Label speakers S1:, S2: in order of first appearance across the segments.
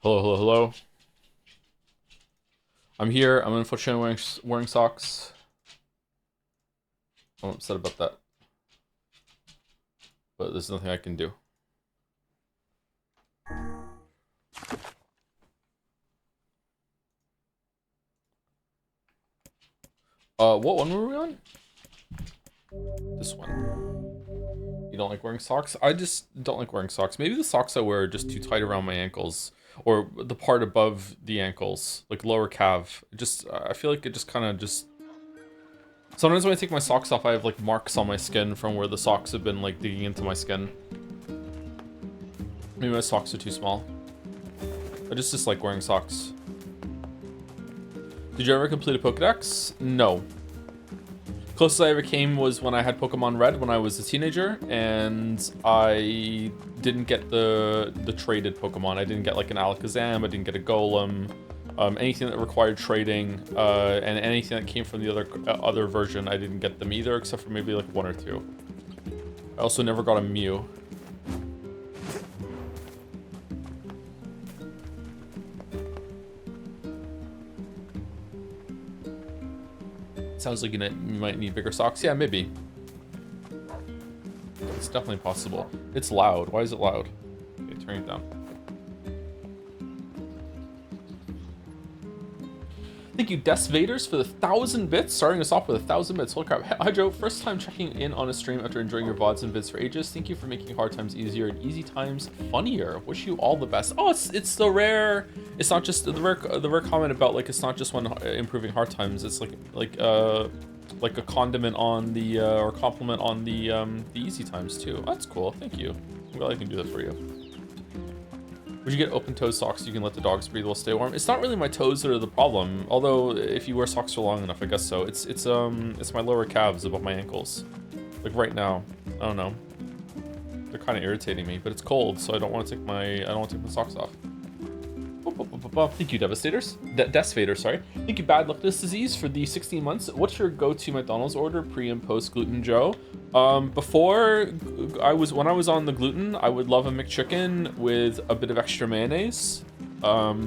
S1: Hello, hello, hello. I'm here. I'm unfortunately wearing socks. I'm upset about that. But there's nothing I can do. What one were we on? This one. You don't like wearing socks? I just don't like wearing socks. Maybe the socks I wear are just too tight around my ankles. Or the part above the ankles. Like lower calf. I feel like it just kind of just... Sometimes when I take my socks off, I have like marks on my skin from where the socks have been like digging into my skin. Maybe my socks are too small. I just dislike wearing socks. Did you ever complete a Pokedex? No. Closest I ever came was when I had Pokemon Red when I was a teenager, and I didn't get the traded Pokemon. I didn't get like an Alakazam, I didn't get a Golem, anything that required trading, and anything that came from the other version, I didn't get them either, except for maybe like one or two. I also never got a Mew. Sounds like you might need bigger socks. Yeah, maybe. It's definitely possible. It's loud. Why is it loud? Okay, turn it down. Thank you, Des Vaders, for the 1,000 bits. Starting us off with 1,000 bits. Holy crap. Hi, Joe. First time checking in on a stream after enjoying your VODs and vids for ages. Thank you for making hard times easier and easy times funnier. Wish you all the best. Oh, it's the rare... It's not just the rare comment about, like, it's not just when improving hard times. It's like a condiment on the, or compliment on the easy times, too. Oh, that's cool. Thank you. I'm glad I can do that for you. Would you get open-toe socks so you can let the dogs breathe while stay warm? It's not really my toes that are the problem. Although, if you wear socks for long enough, I guess so. It's my lower calves above my ankles. Like right now. I don't know. They're kind of irritating me, but it's cold, so I don't want to take my socks off. Thank you, Devastators. Desvator, sorry. Thank you, Bad Luckless Disease, for the 16 months. What's your go-to McDonald's order pre and post gluten, Joe? When I was on the gluten, I would love a McChicken with a bit of extra mayonnaise. They're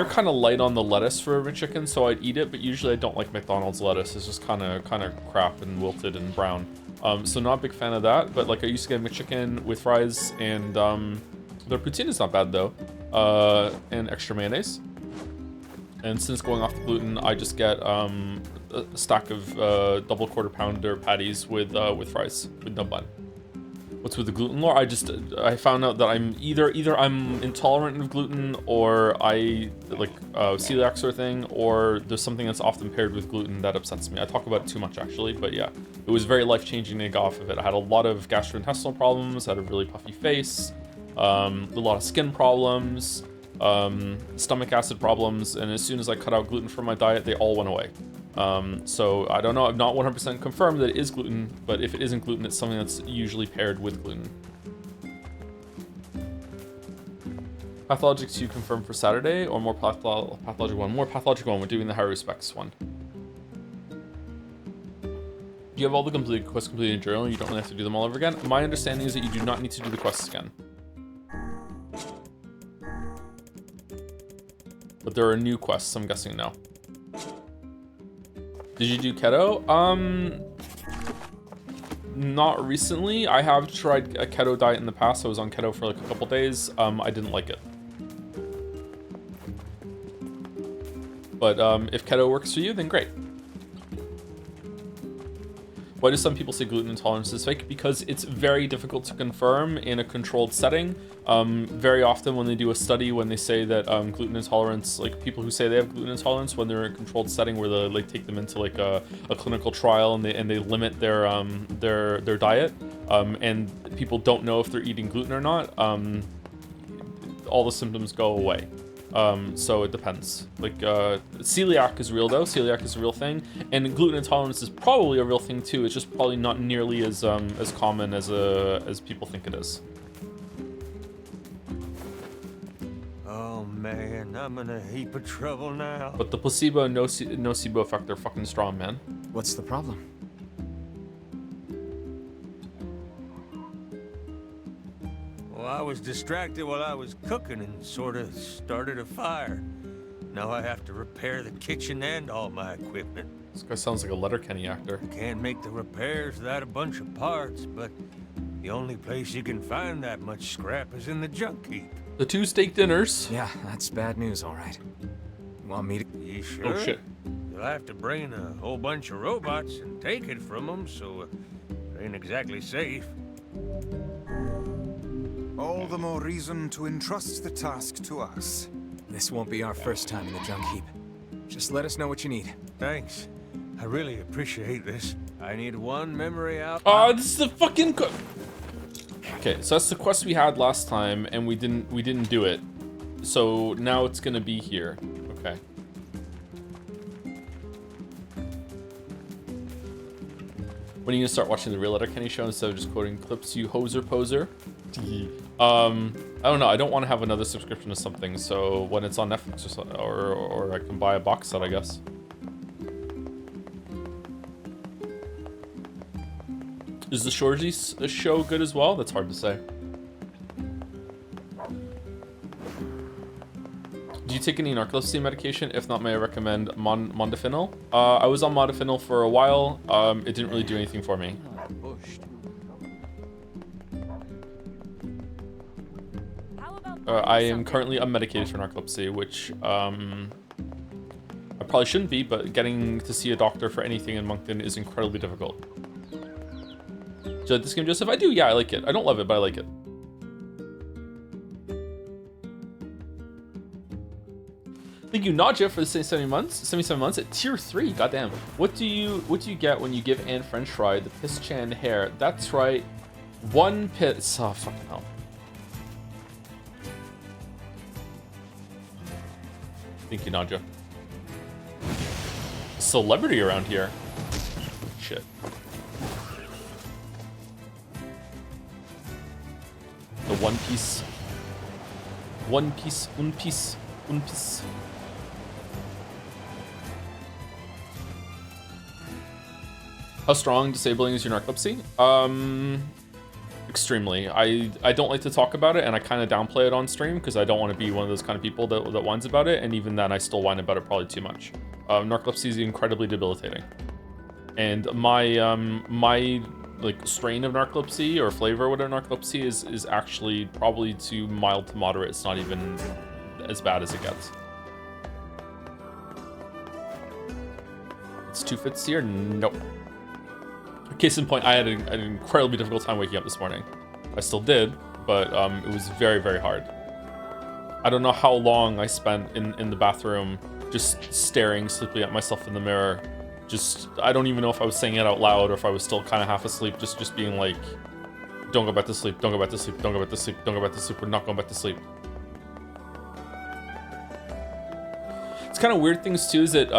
S1: kind of light on the lettuce for a McChicken, so I'd eat it, but usually I don't like McDonald's lettuce. It's just kind of crap and wilted and brown. So not a big fan of that, but like I used to get a McChicken with fries and their poutine is not bad though, and extra mayonnaise. And since going off the gluten, I just get a stack of double quarter pounder patties with fries with no bun. What's with the gluten lore? I found out that I'm either I'm intolerant of gluten, or I like celiac sort of thing, or there's something that's often paired with gluten that upsets me. I talk about it too much actually, but yeah, it was very life-changing to get off of it. I had a lot of gastrointestinal problems, I had a really puffy face, a lot of skin problems, stomach acid problems, and as soon as I cut out gluten from my diet, they all went away. So I don't know, I've not 100% confirmed that it is gluten, but if it isn't gluten, it's something that's usually paired with gluten. Pathologic 2 confirmed for Saturday, or more pathologic 1? More pathologic 1, we're doing the high respects one. Do you have all the quests completed in journal? You don't really have to do them all over again? My understanding is that you do not need to do the quests again. But there are new quests, I'm guessing now. Did you do keto? Not recently. I have tried a keto diet in the past. I was on keto for like a couple days. I didn't like it. But if keto works for you, then great. Why do some people say gluten intolerance is fake? Because it's very difficult to confirm in a controlled setting. Very often when they do a study, when they say that gluten intolerance, like people who say they have gluten intolerance, when they're in a controlled setting where they like take them into like a clinical trial and they limit their diet, and people don't know if they're eating gluten or not, all the symptoms go away. So it depends. Like, celiac is real though. Celiac is a real thing, and gluten intolerance is probably a real thing too. It's just probably not nearly as common as people think it is.
S2: Oh man, I'm in a heap of trouble now.
S1: But the placebo and nocebo effect are fucking strong, man.
S3: What's the problem?
S2: Well, I was distracted while I was cooking and sort of started a fire. Now I have to repair the kitchen and all my equipment.
S1: This guy sounds like a Letterkenny actor.
S2: Can't make the repairs without a bunch of parts, but the only place you can find that much scrap is in the junk heap.
S1: The 2 steak dinners.
S3: Yeah, that's bad news, all right. You want me to...
S2: You sure?
S1: Oh shit.
S2: You'll have to bring in a whole bunch of robots and take it from them, so it ain't exactly safe.
S4: All the more reason to entrust the task to us.
S3: This won't be our first time in the junk heap. Just let us know what you need.
S2: Thanks. I really appreciate this. I need one memory out.
S1: Oh, this is the fucking... Okay, so that's the quest we had last time, and we didn't do it. So now it's gonna be here. Okay. When are you gonna start watching the real Letterkenny show instead of just quoting clips, you hoser poser? I don't know. I don't want to have another subscription to something, so when it's on Netflix or I can buy a box set, I guess. Is the Shorzy show good as well? That's hard to say. Do you take any narcolepsy medication? If not, may I recommend modafinil? I was on modafinil for a while. It didn't really do anything for me. I am currently unmedicated for narcolepsy, which I probably shouldn't be, but getting to see a doctor for anything in Moncton is incredibly difficult. Do you like this game, Joseph? I do, yeah, I like it. I don't love it, but I like it. Thank you, Nadja, for the 77 months at tier 3. Goddamn. What do you get when you give Anne French fry the piss chan hair? That's right. 1 piss. Oh, fucking hell. Thank you, Nadja. Celebrity around here. Shit. The One Piece. One Piece. One Piece. One Piece. How strong disabling is your narcolepsy? Extremely. I don't like to talk about it, and I kind of downplay it on stream because I don't want to be one of those kind of people that whines about it, and even then I still whine about it probably too much. Narcolepsy is incredibly debilitating. And my like strain of narcolepsy or flavor of what narcolepsy is actually probably too mild to moderate. It's not even as bad as it gets. It's 2 fits here? Nope. Case in point, I had an incredibly difficult time waking up this morning. I still did, but it was very, very hard. I don't know how long I spent in the bathroom just staring sleepily at myself in the mirror. Just, I don't even know if I was saying it out loud or if I was still kind of half asleep, just being like, don't go back to sleep, don't go back to sleep, don't go back to sleep, don't go back to sleep, we're not going back to sleep. It's kind of weird things too, is that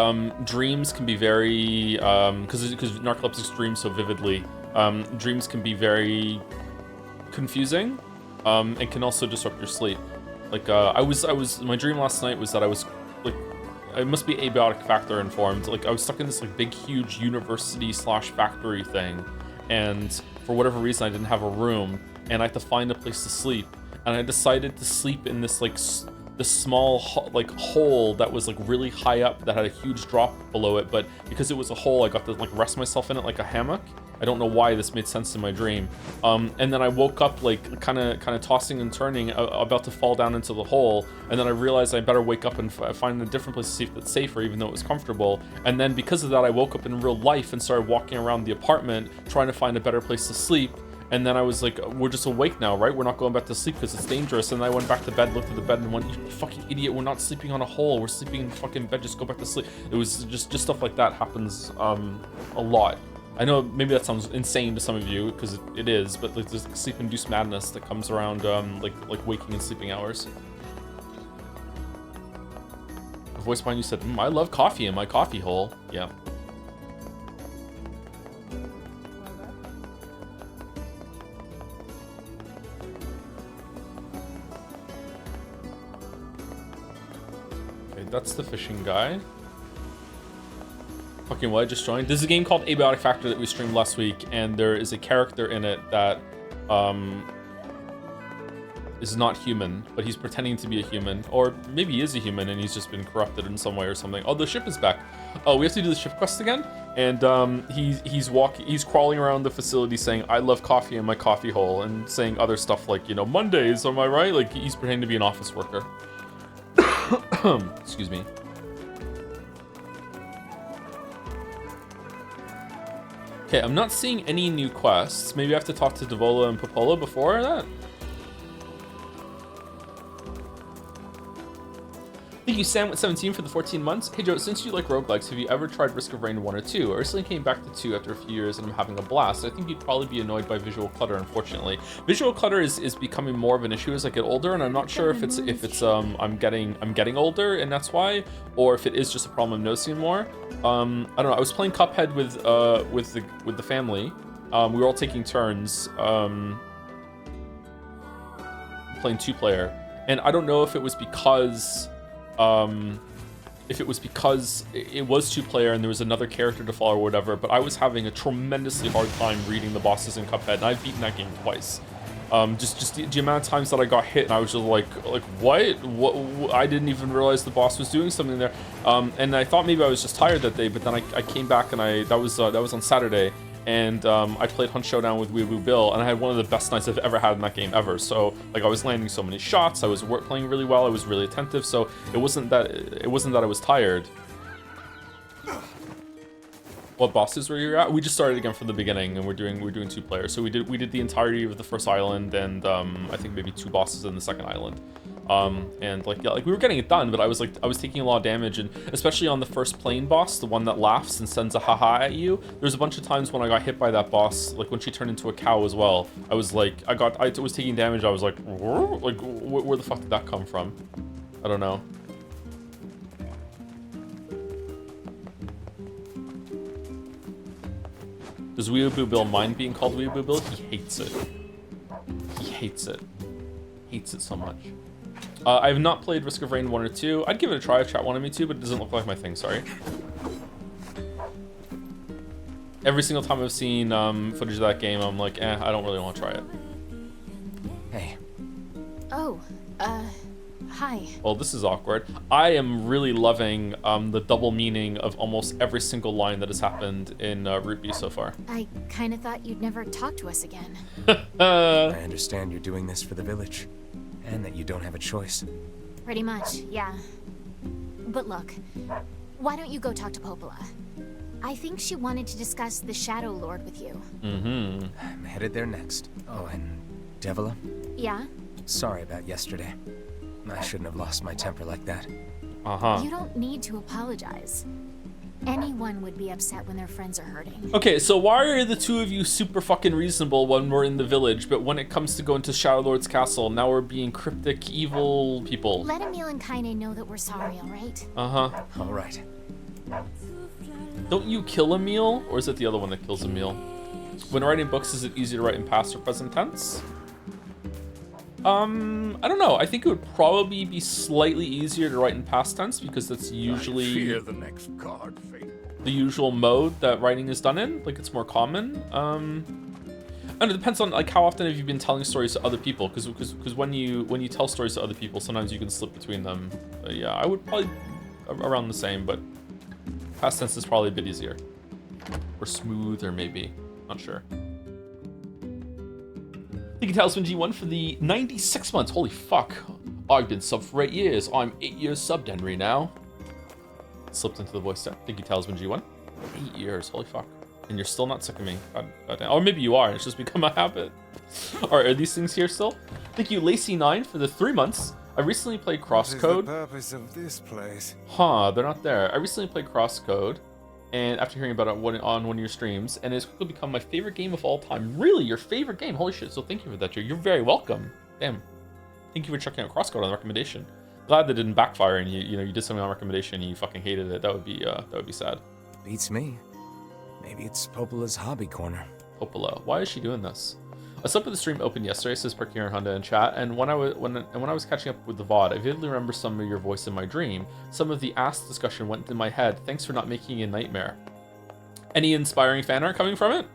S1: dreams can be very, because narcoleptics dream so vividly, dreams can be very confusing, and can also disrupt your sleep. Like, my dream last night was that I was, like, I must be abiotic factor informed. Like, I was stuck in this, like, big, huge university/factory thing, and for whatever reason, I didn't have a room, and I had to find a place to sleep, and I decided to sleep in this, like, this small hole that was like really high up that had a huge drop below it, but because it was a hole, I got to like rest myself in it like a hammock. I don't know why this made sense in my dream. And then I woke up like kind of tossing and turning, about to fall down into the hole, and then I realized I better wake up and find a different place to see if that's safer, even though it was comfortable. And then because of that, I woke up in real life and started walking around the apartment trying to find a better place to sleep. And then I was like, we're just awake now, right? We're not going back to sleep because it's dangerous. And I went back to bed, looked at the bed, and went, you fucking idiot, we're not sleeping on a hole. We're sleeping in fucking bed, just go back to sleep. It was just stuff like that happens a lot. I know maybe that sounds insane to some of you, because it is, but like, there's sleep-induced madness that comes around like waking and sleeping hours. The voice behind you said, I love coffee in my coffee hole. Yeah. That's the fishing guy. Fucking what? I just joined. This is a game called Abiotic Factor that we streamed last week, and there is a character in it that is not human, but he's pretending to be a human, or maybe he is a human and he's just been corrupted in some way or something. Oh, the ship is back. Oh, we have to do the ship quest again, and he's crawling around the facility saying, "I love coffee in my coffee hole," and saying other stuff like, you know, Mondays, am I right? Like he's pretending to be an office worker. Excuse me. Okay, I'm not seeing any new quests. Maybe I have to talk to Devola and Popola before that. Thank you, Sam with 17 for the 14 months. Hey Joe, since you like roguelikes, have you ever tried Risk of Rain 1 or 2? I recently came back to 2 after a few years and I'm having a blast. I think you'd probably be annoyed by visual clutter, unfortunately. Visual clutter is becoming more of an issue as I get older, and I'm not sure if it's I'm getting older and that's why, or if it is just a problem I'm noticing more. I don't know. I was playing Cuphead with the family. We were all taking turns playing 2-player, and I don't know if it was because it was 2-player and there was another character to follow or whatever, but I was having a tremendously hard time reading the bosses in Cuphead, and I've beaten that game twice. Just the amount of times that I got hit and I was just like what? I didn't even realize the boss was doing something there. And I thought maybe I was just tired that day, but then I came back and that was on Saturday, and I played Hunt Showdown with Weeaboo Bill, and I had one of the best nights I've ever had in that game ever. So like I was landing so many shots, I was playing really well, I was really attentive, so it wasn't that I was tired. What bosses were you at? We just started again from the beginning, and we're doing 2-player. So we did the entirety of the first island, and I think maybe 2 bosses in the second island. And like we were getting it done, but I was taking a lot of damage, and especially on the first plane boss, the one that laughs and sends a haha at you. There's a bunch of times when I got hit by that boss, like when she turned into a cow as well. I was like, I was taking damage. I was like where the fuck did that come from? I don't know. Does Weeaboo Bill mind being called Weeaboo Bill? He hates it. He hates it. Hates it so much. I have not played Risk of Rain 1 or 2. I'd give it a try if chat wanted me to, but it doesn't look like my thing, sorry. Every single time I've seen footage of that game, I'm like, I don't really want to try it.
S3: Hey.
S5: Oh, hi.
S1: Well, this is awkward. I am really loving the double meaning of almost every single line that has happened in Root so far.
S5: I kind of thought you'd never talk to us again.
S3: I understand you're doing this for the village, and that you don't have a choice.
S5: Pretty much, yeah. But look, why don't you go talk to Popola? I think she wanted to discuss the Shadow Lord with you.
S1: Mm-hmm.
S3: I'm headed there next. Oh, and Devola?
S5: Yeah?
S3: Sorry about yesterday. I shouldn't have lost my temper like that.
S1: Uh-huh.
S5: You don't need to apologize. Anyone would be upset when their friends are hurting.
S1: Okay, so why are the two of you super fucking reasonable when we're in the village, but when it comes to going to Shadow Lord's castle, now we're being cryptic, evil people?
S5: Let Emil and Kaine know that we're sorry, alright?
S1: Uh-huh.
S3: All right.
S1: Don't you kill Emil? Or is it the other one that kills Emil? When writing books, is it easier to write in past or present tense? I don't know. I think it would probably be slightly easier to write in past tense because that's usually the usual mode that writing is done in. Like, it's more common. And it depends on like how often have you been telling stories to other people, because when you tell stories to other people, sometimes you can slip between them. Yeah, I would probably around the same, but past tense is probably a bit easier or smoother, maybe. Not sure. Thank you, Talisman G1 for the 96 months. Holy fuck. I've been subbed for 8 years. I'm 8 years subbed, Henry, now. Slipped into the voice there. Thank you, Talisman G1. 8 years. Holy fuck. And you're still not sick of me. God damn. Or maybe you are. It's just become a habit. Alright, are these things here still? Thank you, Lacey9 for the 3 months. I recently played Crosscode.
S4: What is the purpose of this place?
S1: Huh, they're not there. I recently played Crosscode, and after hearing about it on one of your streams, and it's quickly become my favorite game of all time. Really, your favorite game? Holy shit! So thank you for that, Joe. You're very welcome. Damn. Thank you for checking out Crosscode on recommendation. Glad that didn't backfire and you did something on recommendation and you fucking hated it. That would be sad.
S3: Beats me. Maybe it's Popola's hobby corner.
S1: Popola, why is she doing this? I slept with the stream open yesterday, says Parkier and Honda in chat, and when I was catching up with the VOD, I vividly remember some of your voice in my dream. Some of the ass discussion went in my head. Thanks for not making it a nightmare. Any inspiring fan art coming from it?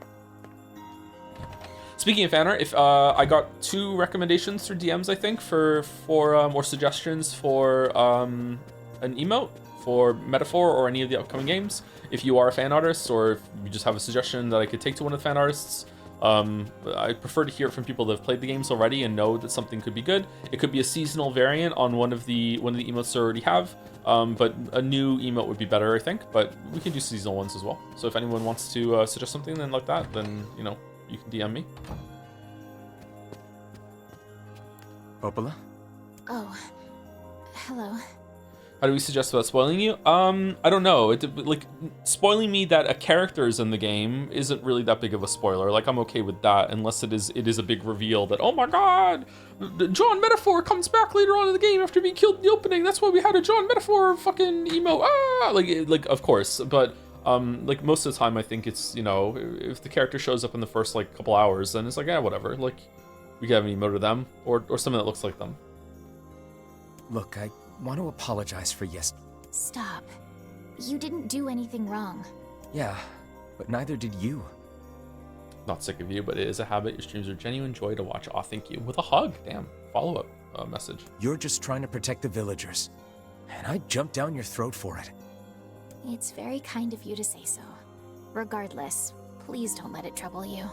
S1: Speaking of fan art, if I got 2 recommendations through DMs, I think, for or suggestions for an emote for Metaphor or any of the upcoming games. If you are a fan artist, or if you just have a suggestion that I could take to one of the fan artists, I prefer to hear it from people that have played the games already and know that something could be good. It could be a seasonal variant on one of the emotes I already have, but a new emote would be better, I think. But we can do seasonal ones as well. So if anyone wants to suggest something then like that, then you know, you can DM me.
S3: Popola?
S5: Oh, hello.
S1: How do we suggest about spoiling you? I don't know. Like, spoiling me that a character is in the game isn't really that big of a spoiler. Like, I'm okay with that, unless it is a big reveal that, oh my god, John Metaphor comes back later on in the game after being killed in the opening. That's why we had a John Metaphor fucking emo. Ah, like of course, but like most of the time, I think it's, you know, if the character shows up in the first like couple hours, then it's like, whatever. Like, we can have an emote of them or something that looks like them.
S3: Look, I want to apologize for
S5: Stop. You didn't do anything wrong.
S3: Yeah, but neither did you.
S1: Not sick of you, but it is a habit. Your streams are genuine joy to watch. Aw, thank you. With a hug. Damn. Follow-up message.
S3: You're just trying to protect the villagers, and I jumped down your throat for it.
S5: It's very kind of you to say so. Regardless, please don't let it trouble you.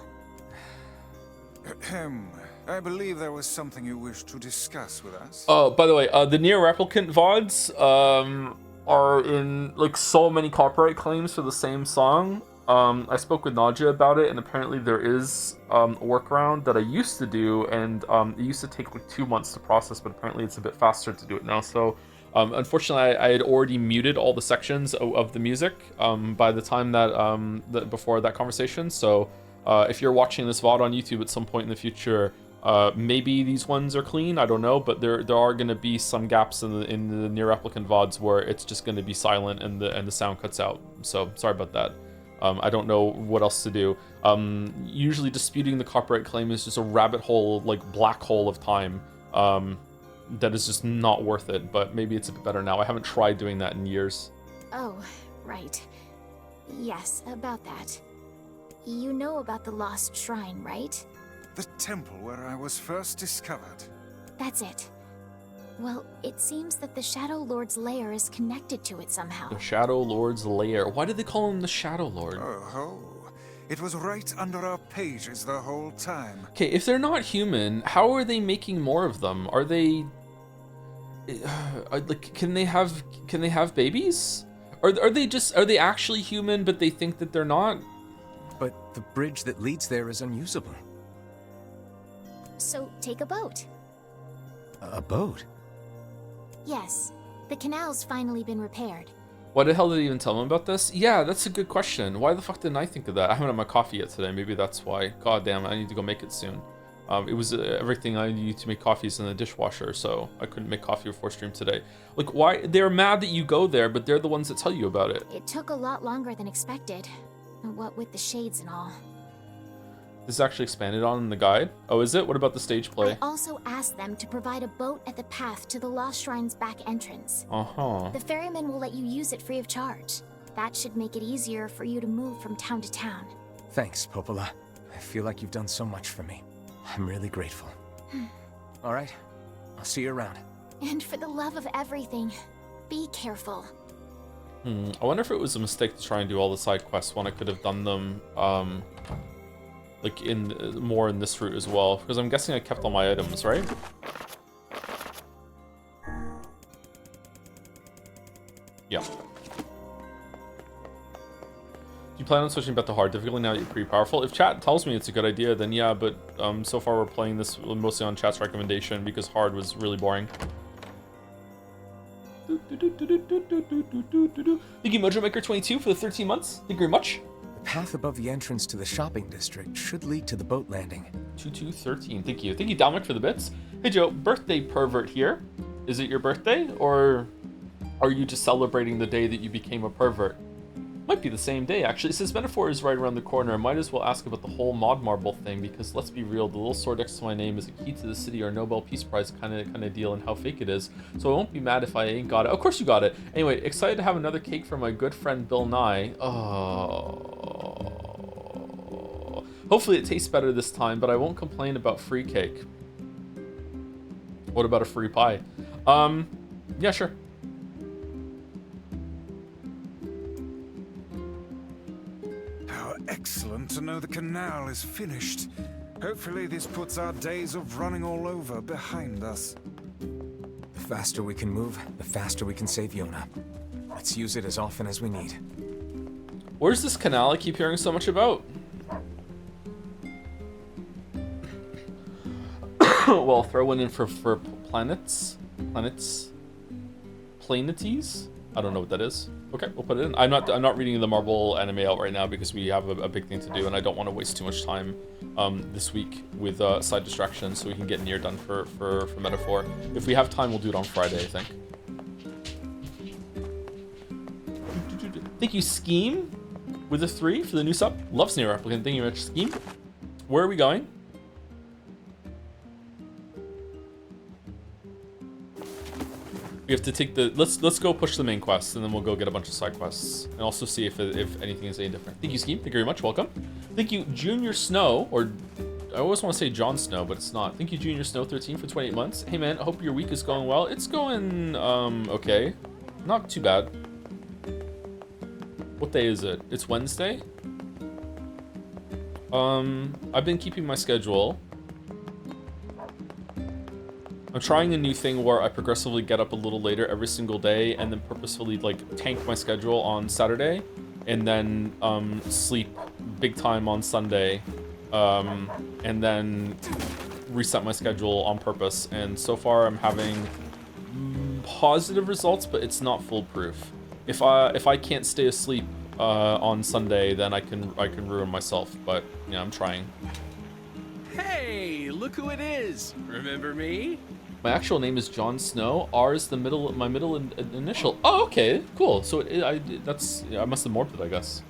S4: Ahem. I believe there was something you wished to discuss with us.
S1: Oh, by the way, the NieR Replicant VODs are in like so many copyright claims for the same song. I spoke with Nadia about it, and apparently there is a workaround that I used to do, and it used to take like 2 months to process, but apparently it's a bit faster to do it now. So unfortunately, I had already muted all the sections of the music by the time that before that conversation. So if you're watching this VOD on YouTube at some point in the future, maybe these ones are clean, I don't know, but there are going to be some gaps in the NieR Replicant VODs where it's just going to be silent and the sound cuts out. So sorry about that. I don't know what else to do. Usually disputing the copyright claim is just a rabbit hole, like black hole of time, that is just not worth it, but maybe it's a bit better now. I haven't tried doing that in years.
S5: Oh, right. Yes, about that. You know about the lost shrine, right?
S4: The temple where I was first discovered.
S5: That's it. Well, it seems that the Shadow Lord's lair is connected to it somehow.
S1: The Shadow Lord's lair. Why did they call him the Shadow Lord?
S4: Oh, it was right under our pages the whole time.
S1: Okay, if they're not human, how are they making more of them? Are they like, can they have babies? Are they actually human but they think that they're not?
S3: But the bridge that leads there is unusable.
S5: So take a boat.
S3: A boat?
S5: Yes, the canal's finally been repaired.
S1: Why the hell did he even tell him about this? Yeah, that's a good question. Why the fuck didn't I think of that? I haven't had my coffee yet today. Maybe that's why. God damn, I need to go make it soon. It was everything I need to make coffees in the dishwasher, so I couldn't make coffee before stream today. Like, why? They're mad that you go there, but they're the ones that tell you about it.
S5: It took a lot longer than expected. What with the shades and all.
S1: This is actually expanded on in the guide. Oh, is it? What about the stage play?
S5: I also asked them to provide a boat at the path to the Lost Shrine's back entrance.
S1: Uh-huh.
S5: The ferryman will let you use it free of charge. That should make it easier for you to move from town to town.
S3: Thanks, Popola. I feel like you've done so much for me. I'm really grateful. All right, I'll see you around.
S5: And for the love of everything, be careful.
S1: I wonder if it was a mistake to try and do all the side quests when I could have done them, like more in this route as well, because I'm guessing I kept all my items, right? Yeah. Do you plan on switching back to hard difficulty now that you're pretty powerful? If chat tells me it's a good idea, then yeah, but so far we're playing this mostly on chat's recommendation because hard was really boring. Thank you, MojoMaker22 for the 13 months. Thank you very much.
S3: The path above the entrance to the shopping district should lead to the boat landing.
S1: 2213. Thank you. Thank you, Dominic, for the bits. Hey, Joe, birthday pervert here. Is it your birthday, or are you just celebrating the day that you became a pervert? Might be the same day, actually. Since Metaphor is right around the corner, I might as well ask about the whole mod marble thing, because let's be real, the little sword next to my name is a key to the city or Nobel Peace Prize kind of deal, and how fake it is. So I won't be mad if I ain't got it. Of course you got it. Anyway, excited to have another cake from my good friend Bill Nye. Oh. Hopefully it tastes better this time, but I won't complain about free cake. What about a free pie? Yeah, sure.
S4: How excellent to know the canal is finished. Hopefully this puts our days of running all over behind us.
S3: The faster we can move, the faster we can save Yona. Let's use it as often as we need.
S1: Where's this canal I keep hearing so much about? Well, throw one in for planets. Planetes? I don't know what that is. Okay, we'll put it in. I'm not reading the Marvel anime out right now because we have a big thing to do, and I don't want to waste too much time this week with side distractions, so we can get NieR done for Metaphor. If we have time, we'll do it on Friday, I think. Thank you, Scheme, with a 3 for the new sub. Loves NieR Replicant. Thank you very much, Scheme. Where are we going? We have to take the let's go push the main quest, and then we'll go get a bunch of side quests, and also see if anything is any different. Thank you, Scheme. Thank you very much. Welcome. Thank you, Junior Snow, or I always want to say Jon Snow, but it's not. Thank you, Junior Snow 13 for 28 months. Hey man, I hope your week is going well. It's going okay, not too bad. What day is it? It's Wednesday. I've been keeping my schedule. I'm trying a new thing where I progressively get up a little later every single day and then purposefully like tank my schedule on Saturday and then sleep big time on Sunday and then reset my schedule on purpose. And so far I'm having positive results, but it's not foolproof. If I can't stay asleep on Sunday, then I can ruin myself, but yeah, I'm trying.
S6: Hey, look who it is. Remember me?
S1: My actual name is Jon Snow. R is my middle initial. Oh, okay, cool. So I must have morphed it, I guess.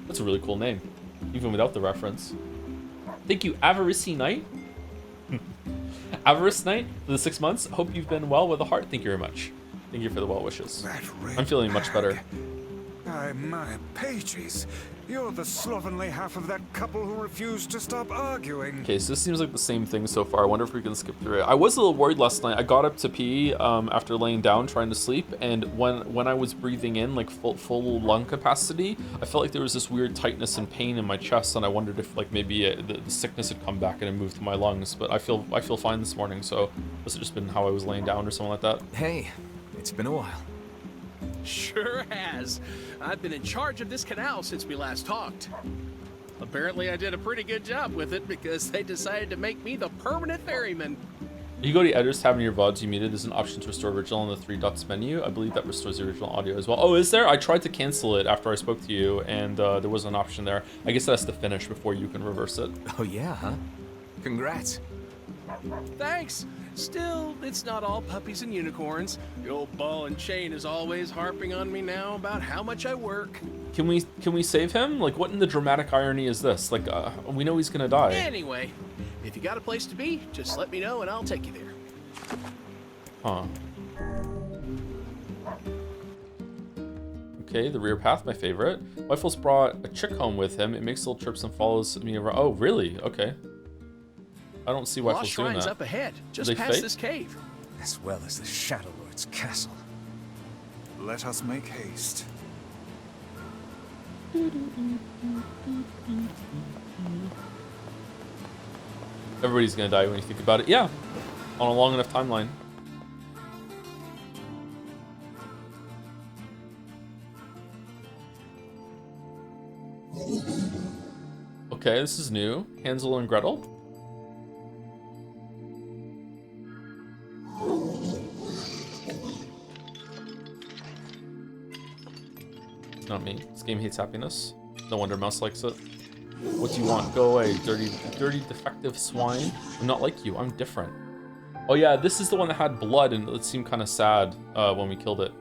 S1: That's a really cool name, even without the reference. Thank you, Avarice Knight. Avarice Knight for the 6 months. Hope you've been well with a heart. Thank you very much. Thank you for the well wishes. I'm feeling much better.
S4: My pages. You're the slovenly half of that couple who refused to stop arguing.
S1: Okay, so this seems like the same thing so far. I wonder if we can skip through it. I was a little worried last night. I got up to pee after laying down trying to sleep, and when I was breathing in like full lung capacity, I felt like there was this weird tightness and pain in my chest, and I wondered if like maybe the sickness had come back and it moved to my lungs. But I feel fine this morning. So must have just been how I was laying down or something like that.
S3: Hey, it's been a while.
S6: Sure has. I've been in charge of this canal since we last talked. Apparently I did a pretty good job with it because they decided to make me the permanent ferryman.
S1: You go to the editor's tab in your VODs you muted. There's an option to restore original in the 3 dots menu. I believe that restores the original audio as well. Oh, is there? I tried to cancel it after I spoke to you, and there was an option there. I guess that's to finish before you can reverse it.
S3: Oh yeah, huh? Congrats.
S6: Thanks. Still, it's not all puppies and unicorns. The old ball and chain is always harping on me now about how much I work.
S1: Can we save him? Like, what in the dramatic irony is this? Like, we know he's gonna die.
S6: Anyway, if you got a place to be, just let me know and I'll take you there.
S1: Huh. Okay, the rear path, my favorite. Wifle's brought a chick home with him. It makes little trips and follows me around. Oh, really? Okay. I don't see why Wifle's doing that.
S6: Up ahead, just past this cave.
S3: As well as the Shadow Lord's castle.
S4: Let us make haste.
S1: Everybody's gonna die when you think about it. Yeah, on a long enough timeline. Okay, this is new. Hansel and Gretel. Not me. This game hates happiness. No wonder Mouse likes it. What do you want? Go away, dirty defective swine. I'm not like you. I'm different. Oh yeah, this is the one that had blood, and it seemed kind of sad when we killed it.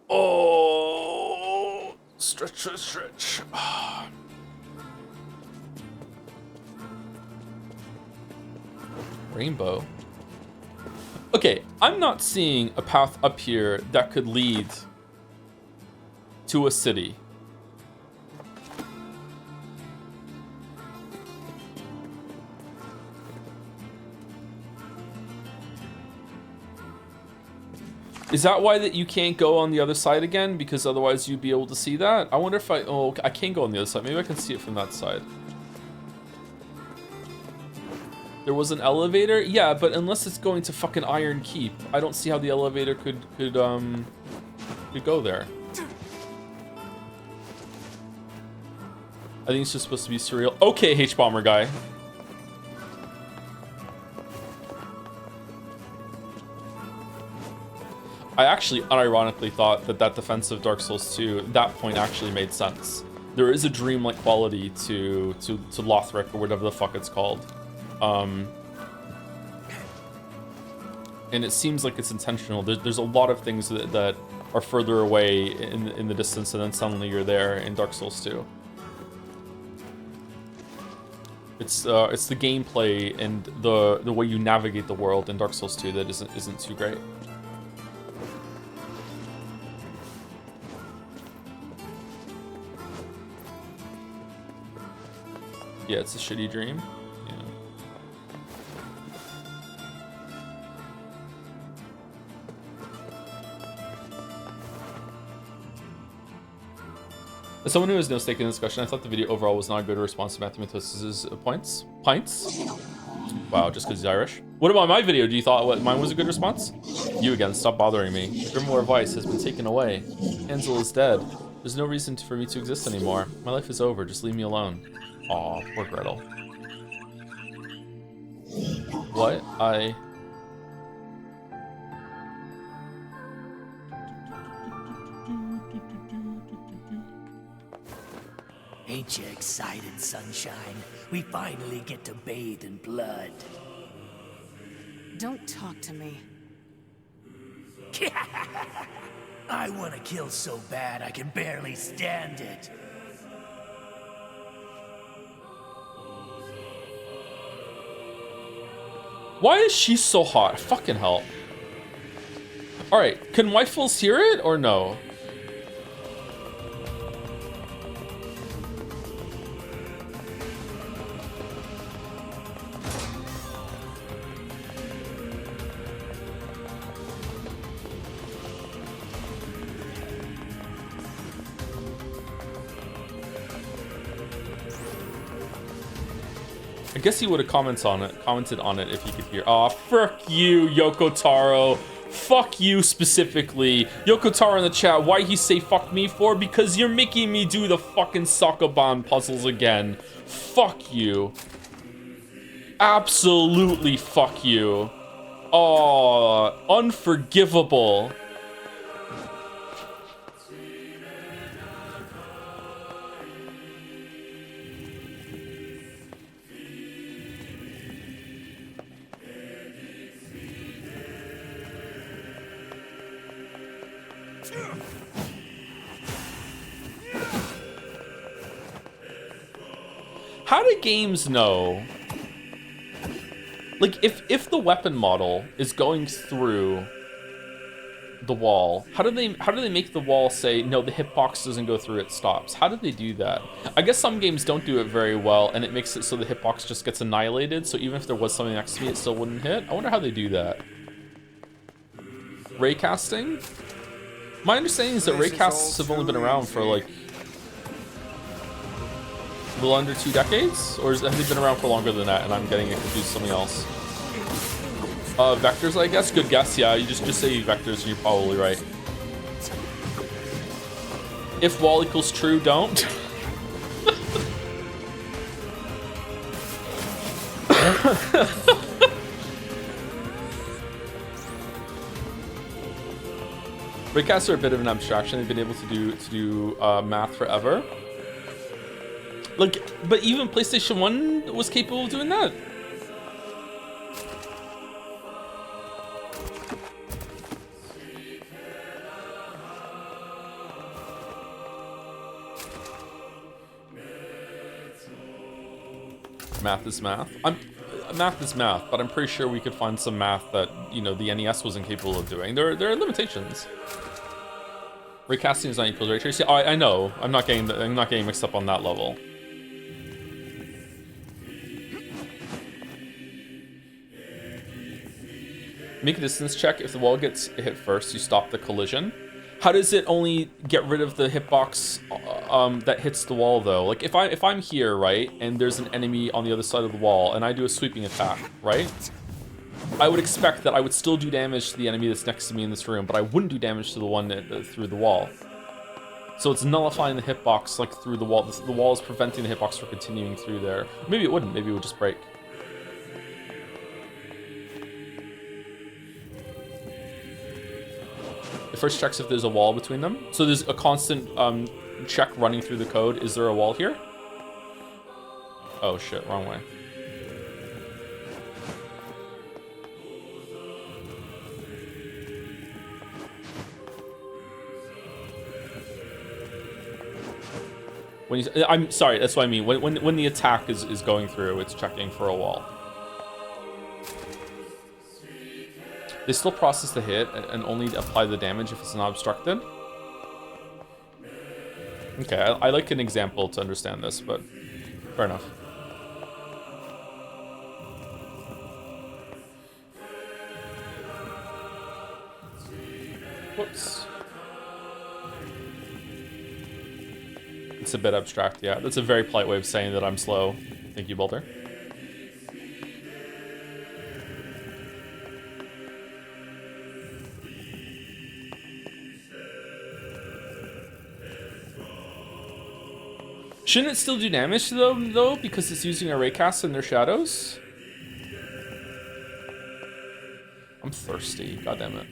S1: Oh, stretch. Rainbow. Okay, I'm not seeing a path up here that could lead to a city. Is that why that you can't go on the other side again? Because otherwise you'd be able to see that? I wonder if oh, I can go on the other side. Maybe I can see it from that side. There was an elevator? Yeah, but unless it's going to fucking Iron Keep, I don't see how the elevator could go there. I think it's just supposed to be surreal. Okay, H-Bomber guy. I actually unironically thought that defensive Dark Souls 2, that point actually made sense. There is a dreamlike quality to Lothric or whatever the fuck it's called. And it seems like it's intentional. There's a lot of things that are further away in the distance, and then suddenly you're there in Dark Souls 2. It's the gameplay and the way you navigate the world in Dark Souls 2 that isn't too great. Yeah, it's a shitty dream. Yeah. As someone who has no stake in the discussion, I thought the video overall was not a good response to Matthew Matos's points. Wow, just because he's Irish. What about my video? Do you thought mine was a good response? You again, stop bothering me. Grimoire Vice has been taken away. Hansel is dead. There's no reason for me to exist anymore. My life is over, just leave me alone. Aw, poor Gretel. What?
S7: Ain't you excited, sunshine? We finally get to bathe in blood.
S8: Don't talk to me.
S7: I want to kill so bad I can barely stand it.
S1: Why is she so hot? Fucking hell. Alright, can Wifels hear it or no? I guess he would have commented on it if he could hear. Aw, fuck you, Yoko Taro. Fuck you specifically. Yoko Taro in the chat, why he say fuck me for? Because you're making me do the fucking Sokoban puzzles again. Fuck you. Absolutely fuck you. Aw, unforgivable. How do games know? Like, if the weapon model is going through the wall, how do they make the wall say no? The hitbox doesn't go through; it stops. How do they do that? I guess some games don't do it very well, and it makes it so the hitbox just gets annihilated. So even if there was something next to me, it still wouldn't hit. I wonder how they do that. Raycasting? My understanding is that raycasts have only been around for like a little under 2 decades, or have they been around for longer than that? And I'm getting it confused with something else. Vectors, I guess. Good guess. Yeah, you just say vectors, and you're probably right. If wall equals true, don't. Raycasts are a bit of an abstraction. They've been able to do math forever. Like, but even PlayStation 1 was capable of doing that. Math is math. math is math, but I'm pretty sure we could find some math that, you know, the NES wasn't capable of doing. There are limitations. Raycasting is not equal to ray tracing. Oh, I know. I'm not getting mixed up on that level. Make a distance check. If the wall gets hit first, you stop the collision. How does it only get rid of the hitbox that hits the wall though? Like if I'm here, right, and there's an enemy on the other side of the wall, and I do a sweeping attack, right? I would expect that I would still do damage to the enemy that's next to me in this room, but I wouldn't do damage to the one through the wall. So it's nullifying the hitbox like through the wall. The wall is preventing the hitbox from continuing through there. Maybe it wouldn't. Maybe it would just break. It first checks if there's a wall between them. So there's a constant check running through the code. Is there a wall here? Oh shit, wrong way. When you, I'm sorry, that's what I mean. When the attack is going through, it's checking for a wall. They still process the hit and only apply the damage if it's not obstructed. Okay, I like an example to understand this, but fair enough. Whoops. It's a bit abstract, yeah. That's a very polite way of saying that I'm slow. Thank you, Boulder. Shouldn't it still do damage to them, though, because it's using a raycast in their shadows? I'm thirsty, god damn it.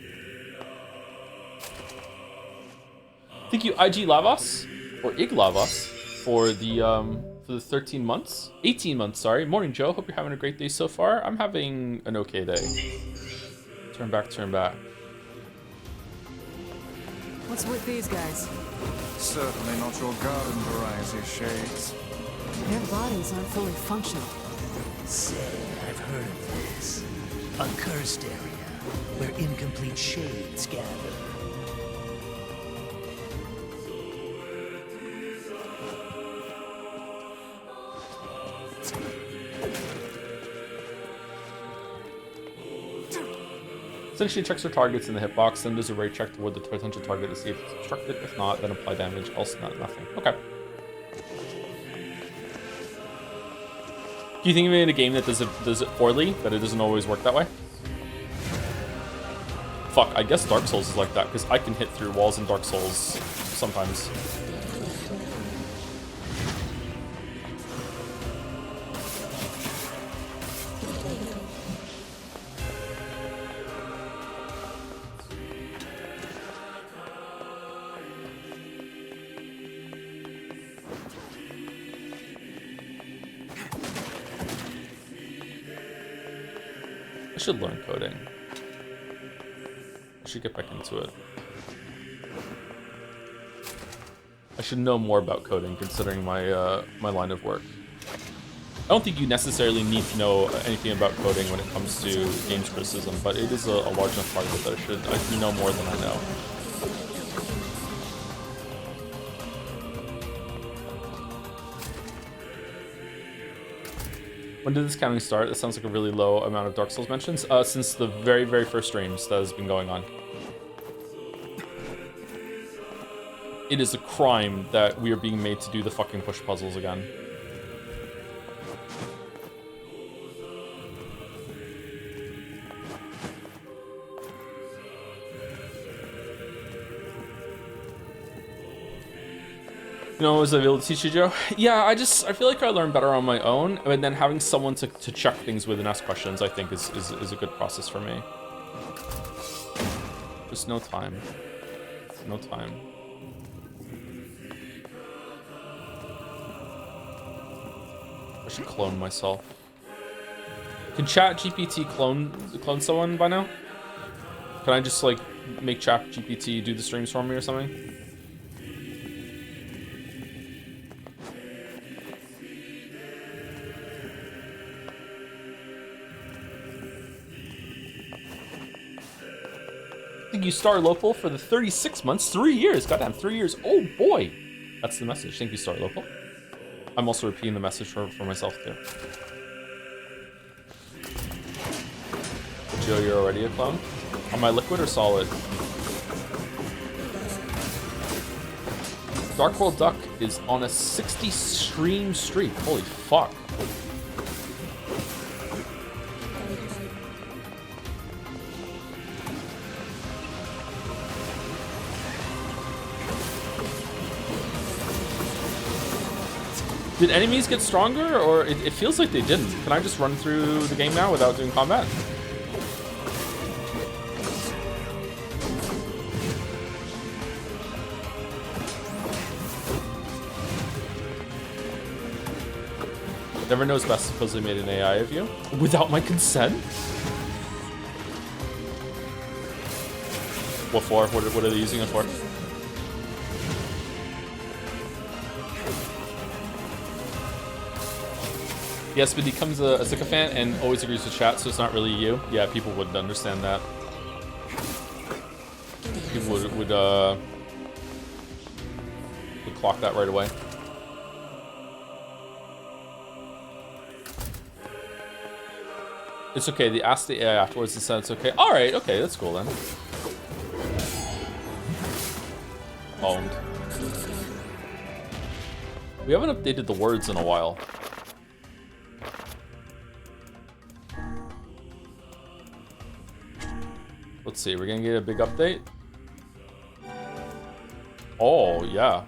S1: Thank you, IG Lavas, or Ig Lavas, for the 13 months? 18 months, sorry. Morning, Joe. Hope you're having a great day so far. I'm having an okay day. Turn back, turn back.
S8: What's with these guys?
S4: Certainly not your garden variety, Shades.
S8: Their bodies aren't fully functional.
S7: Say, I've heard of this. A cursed area where incomplete shades gather.
S1: Essentially checks for targets in the hitbox, then does a ray check toward the potential target to see if it's obstructed. If not, then apply damage, else nothing. Okay. Do you think of it in a game that does it poorly, that it doesn't always work that way? Fuck, I guess Dark Souls is like that, because I can hit through walls in Dark Souls sometimes. I should learn coding. I should get back into it. I should know more about coding, considering my my line of work. I don't think you necessarily need to know anything about coding when it comes to games criticism, but it is a large enough part of it that I should know more than I know. When did this counting start? That sounds like a really low amount of Dark Souls mentions. Since the very, very first streams that has been going on. It is a crime that we are being made to do the fucking push puzzles again. You know, was I able to teach you, Joe? Yeah, I feel like I learn better on my own, and then having someone to check things with and ask questions, I think is a good process for me. Just no time. No time. I should clone myself. Can ChatGPT clone someone by now? Can I just like make ChatGPT do the streams for me or something? Thank you, Star Local, for the 36 months, 3 years. Goddamn, 3 years. Oh boy. That's the message. Thank you, Star Local. I'm also repeating the message for myself too. Joe, you're already a clone? Am I liquid or solid? Dark World Duck is on a 60 stream streak. Holy fuck. Did enemies get stronger, or it feels like they didn't? Can I just run through the game now without doing combat? Never knows best because they made an AI of you without my consent. What for? What are they using it for? Yes, but he becomes a sycophant and always agrees with chat, so it's not really you. Yeah, people wouldn't understand that. People would clock that right away. It's okay. They asked the AI afterwards and said it's okay. All right, okay, that's cool then. Owned. We haven't updated the words in a while. Let's see, we're gonna get a big update. Oh, yeah.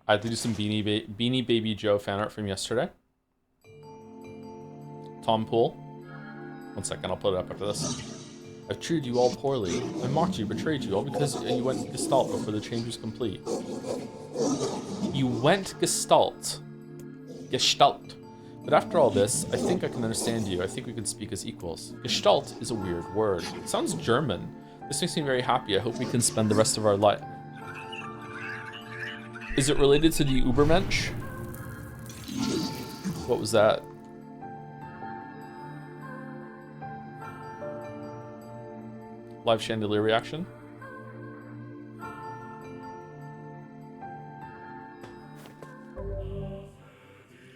S1: I had to do some Beanie Baby Joe fan art from yesterday. Tom Pool. 1 second, I'll put it up after this. I've treated you all poorly. I mocked you, betrayed you, all because you went Gestalt before the change was complete. You went Gestalt. Gestalt. But after all this, I think I can understand you. I think we can speak as equals. Gestalt is a weird word. It sounds German. This makes me very happy. I hope we can spend the rest of our life. Is it related to the Ubermensch? What was that? Live chandelier reaction?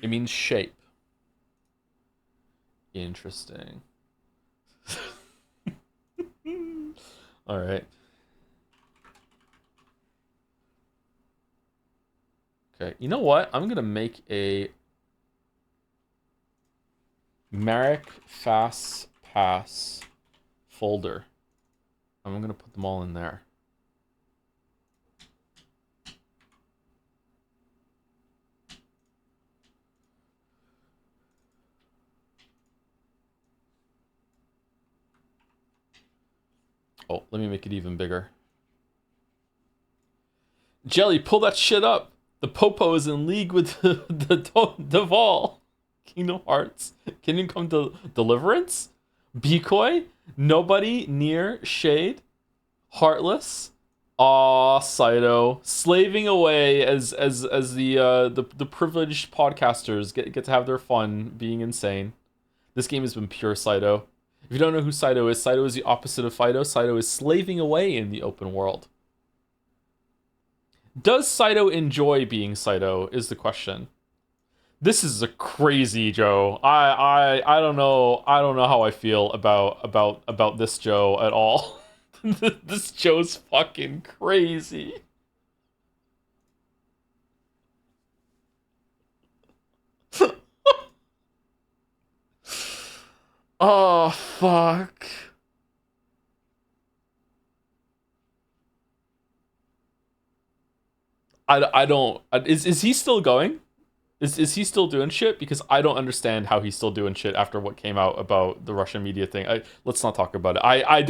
S1: It means shape. Interesting. All right. Okay, you know what? I'm gonna make a Marek Fast Pass folder. I'm gonna put them all in there. Oh, let me make it even bigger. Jelly, pull that shit up. The Popo is in league with the Deval. Kingdom Hearts. Kingdom Come Deliverance? Decoy? Nobody? NieR? Shade? Heartless? Aw, Saito. Slaving away as the privileged podcasters get to have their fun being insane. This game has been pure Saito. If you don't know who Saito is the opposite of Fido. Saito is slaving away in the open world. Does Saito enjoy being Saito is the question. This is a crazy Joe. I don't know how I feel about this Joe at all. This Joe's fucking crazy. Oh fuck. I don't. Is he still going? Is he still doing shit? Because I don't understand how he's still doing shit after what came out about the Russian media thing. Let's not talk about it. I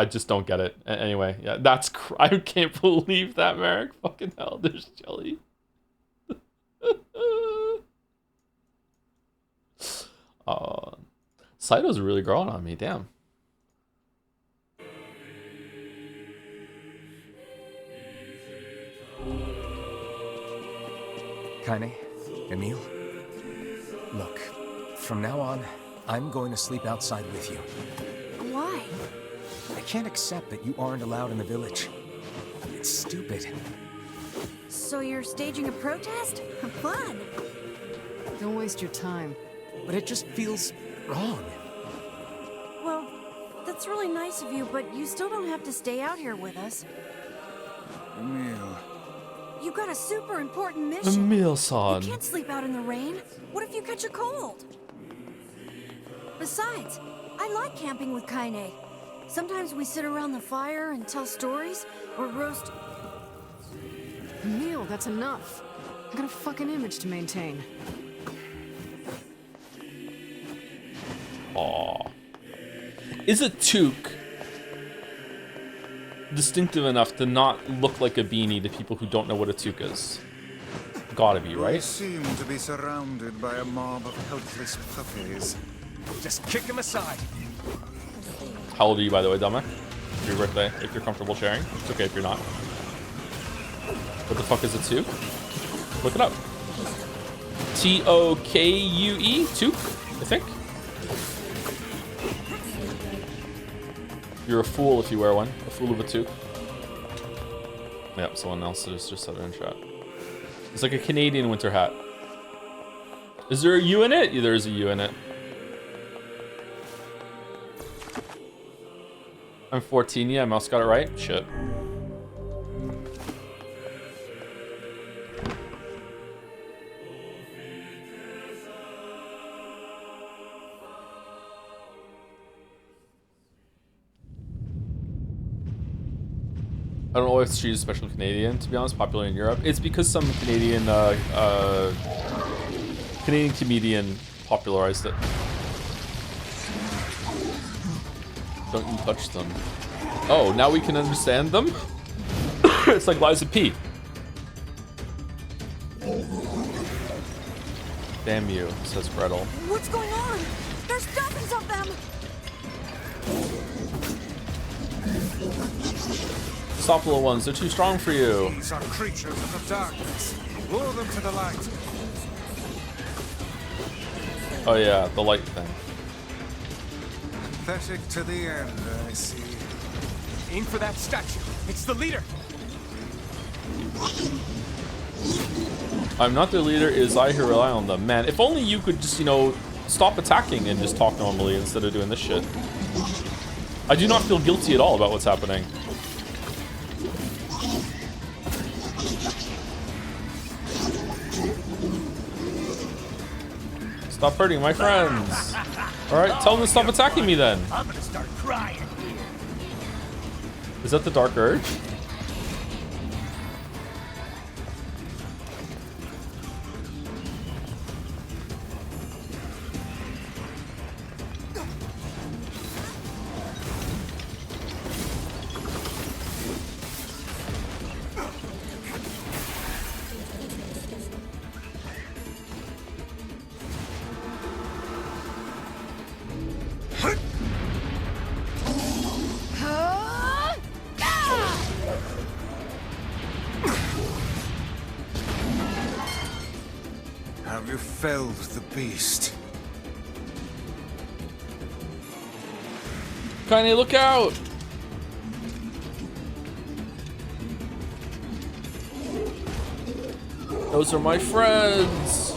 S1: just don't get it. Anyway, yeah, that's I can't believe that, Merrick. Fucking hell, there's Jelly. Saito's really growing on me. Damn.
S3: Kaine, Emil, look, from now on, I'm going to sleep outside with you.
S8: Why?
S3: I can't accept that you aren't allowed in the village. It's stupid.
S9: So you're staging a protest? Fun.
S8: Don't waste your time.
S3: But it just feels wrong.
S9: Well, that's really nice of you, but you still don't have to stay out here with us.
S4: Emil.
S9: You got a super important mission.
S1: Emil-san.
S9: You can't sleep out in the rain. What if you catch a cold? Besides, I like camping with Kaine. Sometimes we sit around the fire and tell stories, or roast...
S8: Emil, that's enough. I got a fucking image to maintain.
S1: Aww. Is a toque distinctive enough to not look like a beanie to people who don't know what a toque is? Gotta be,
S4: We
S1: right?
S4: seem to be surrounded by a mob of helpless puppies.
S3: Just kick him aside.
S1: How old are you, by the way, Dumma? For your birthday, if you're comfortable sharing. It's okay if you're not. What the fuck is a toque? Look it up. T-O-K-U-E? Toque, I think. You're a fool if you wear one. A fool of a toque. Yep, someone else just said it in chat. It's like a Canadian winter hat. Is there a U in it? Yeah, there is a U in it. I'm 14, yeah, Mouse got it right? Shit. I don't know if she's special Canadian, to be honest, popular in Europe. It's because some Canadian comedian popularized it. Don't you touch them. Oh, now we can understand them? It's like Liza P. Damn you, says Gretel.
S9: What's going on? There's dozens of them!
S1: Stop, little ones, they're too strong for you.
S4: These are creatures of the darkness. Lure them to the light.
S1: Oh yeah, the light thing.
S4: Pathetic to the end, I see.
S3: Aim for that statue. It's the leader.
S1: I'm not their leader, it is I who rely on them. Man, if only you could just, you know, stop attacking and just talk normally instead of doing this shit. I do not feel guilty at all about what's happening. Stop hurting my friends. Alright, tell them to stop attacking me then.
S7: I'm gonna start crying.
S1: Is that the Dark Urge?
S4: Have you felled the beast?
S1: Kaine, look out! Those are my friends!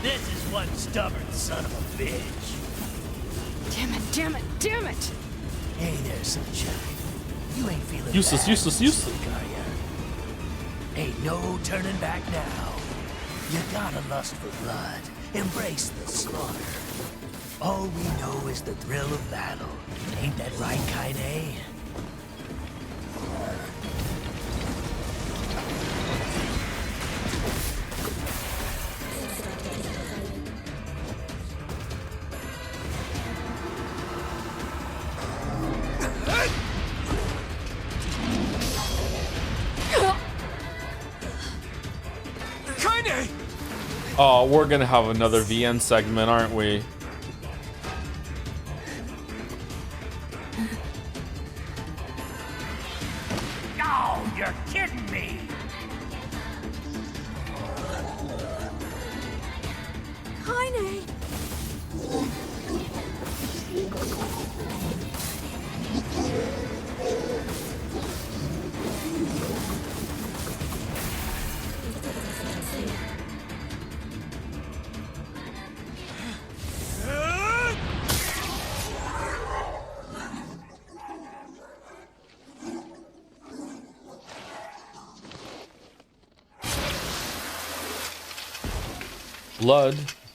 S7: This is one stubborn son of a bitch.
S8: Damn it, damn it, damn it!
S7: Hey there, sunshine. You ain't feeling
S1: Useless,
S7: bad,
S1: useless, useless.
S7: are ya? Ain't no turning back now. You got a lust for blood. Embrace the slaughter. All we know is the thrill of battle. Ain't that right, Kaine?
S1: Oh, we're gonna have another VN segment, aren't we?
S7: Oh, you're kidding me!
S9: Kaine!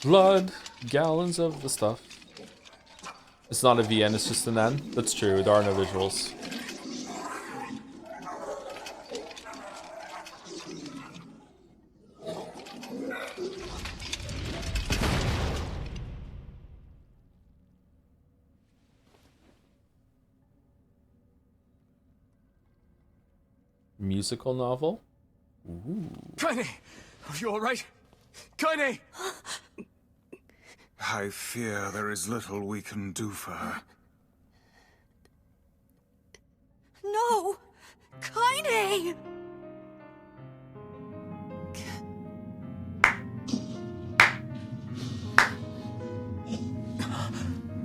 S1: Blood, gallons of the stuff. It's not a VN, it's just an N. That's true, there are no visuals. Musical novel? Ooh.
S3: Kaine! Are you alright? Kaine!
S4: I fear there is little we can do for her.
S9: No! Kaine!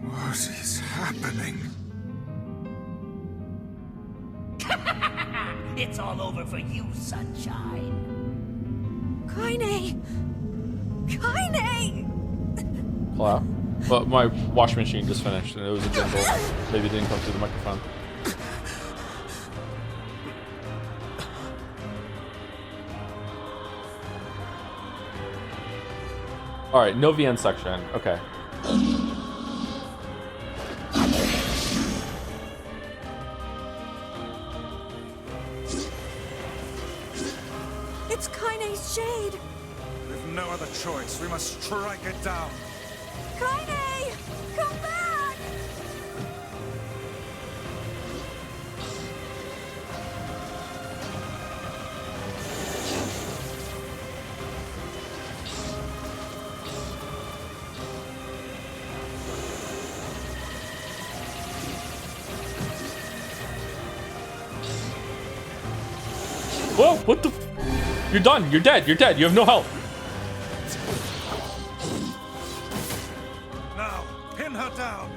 S4: What is happening?
S7: It's all over for you, sunshine.
S9: Kaine! Kaine!
S1: Hello? But my washing machine just finished and it was a jingle. Maybe it didn't come through the microphone. Alright, no VN section. Okay.
S9: It's Kaine's shade!
S4: With no other choice, we must strike it down.
S9: Kaine! Come back!
S1: Whoa, what the You're done, you're dead, you have no health.
S4: Now, pin her down.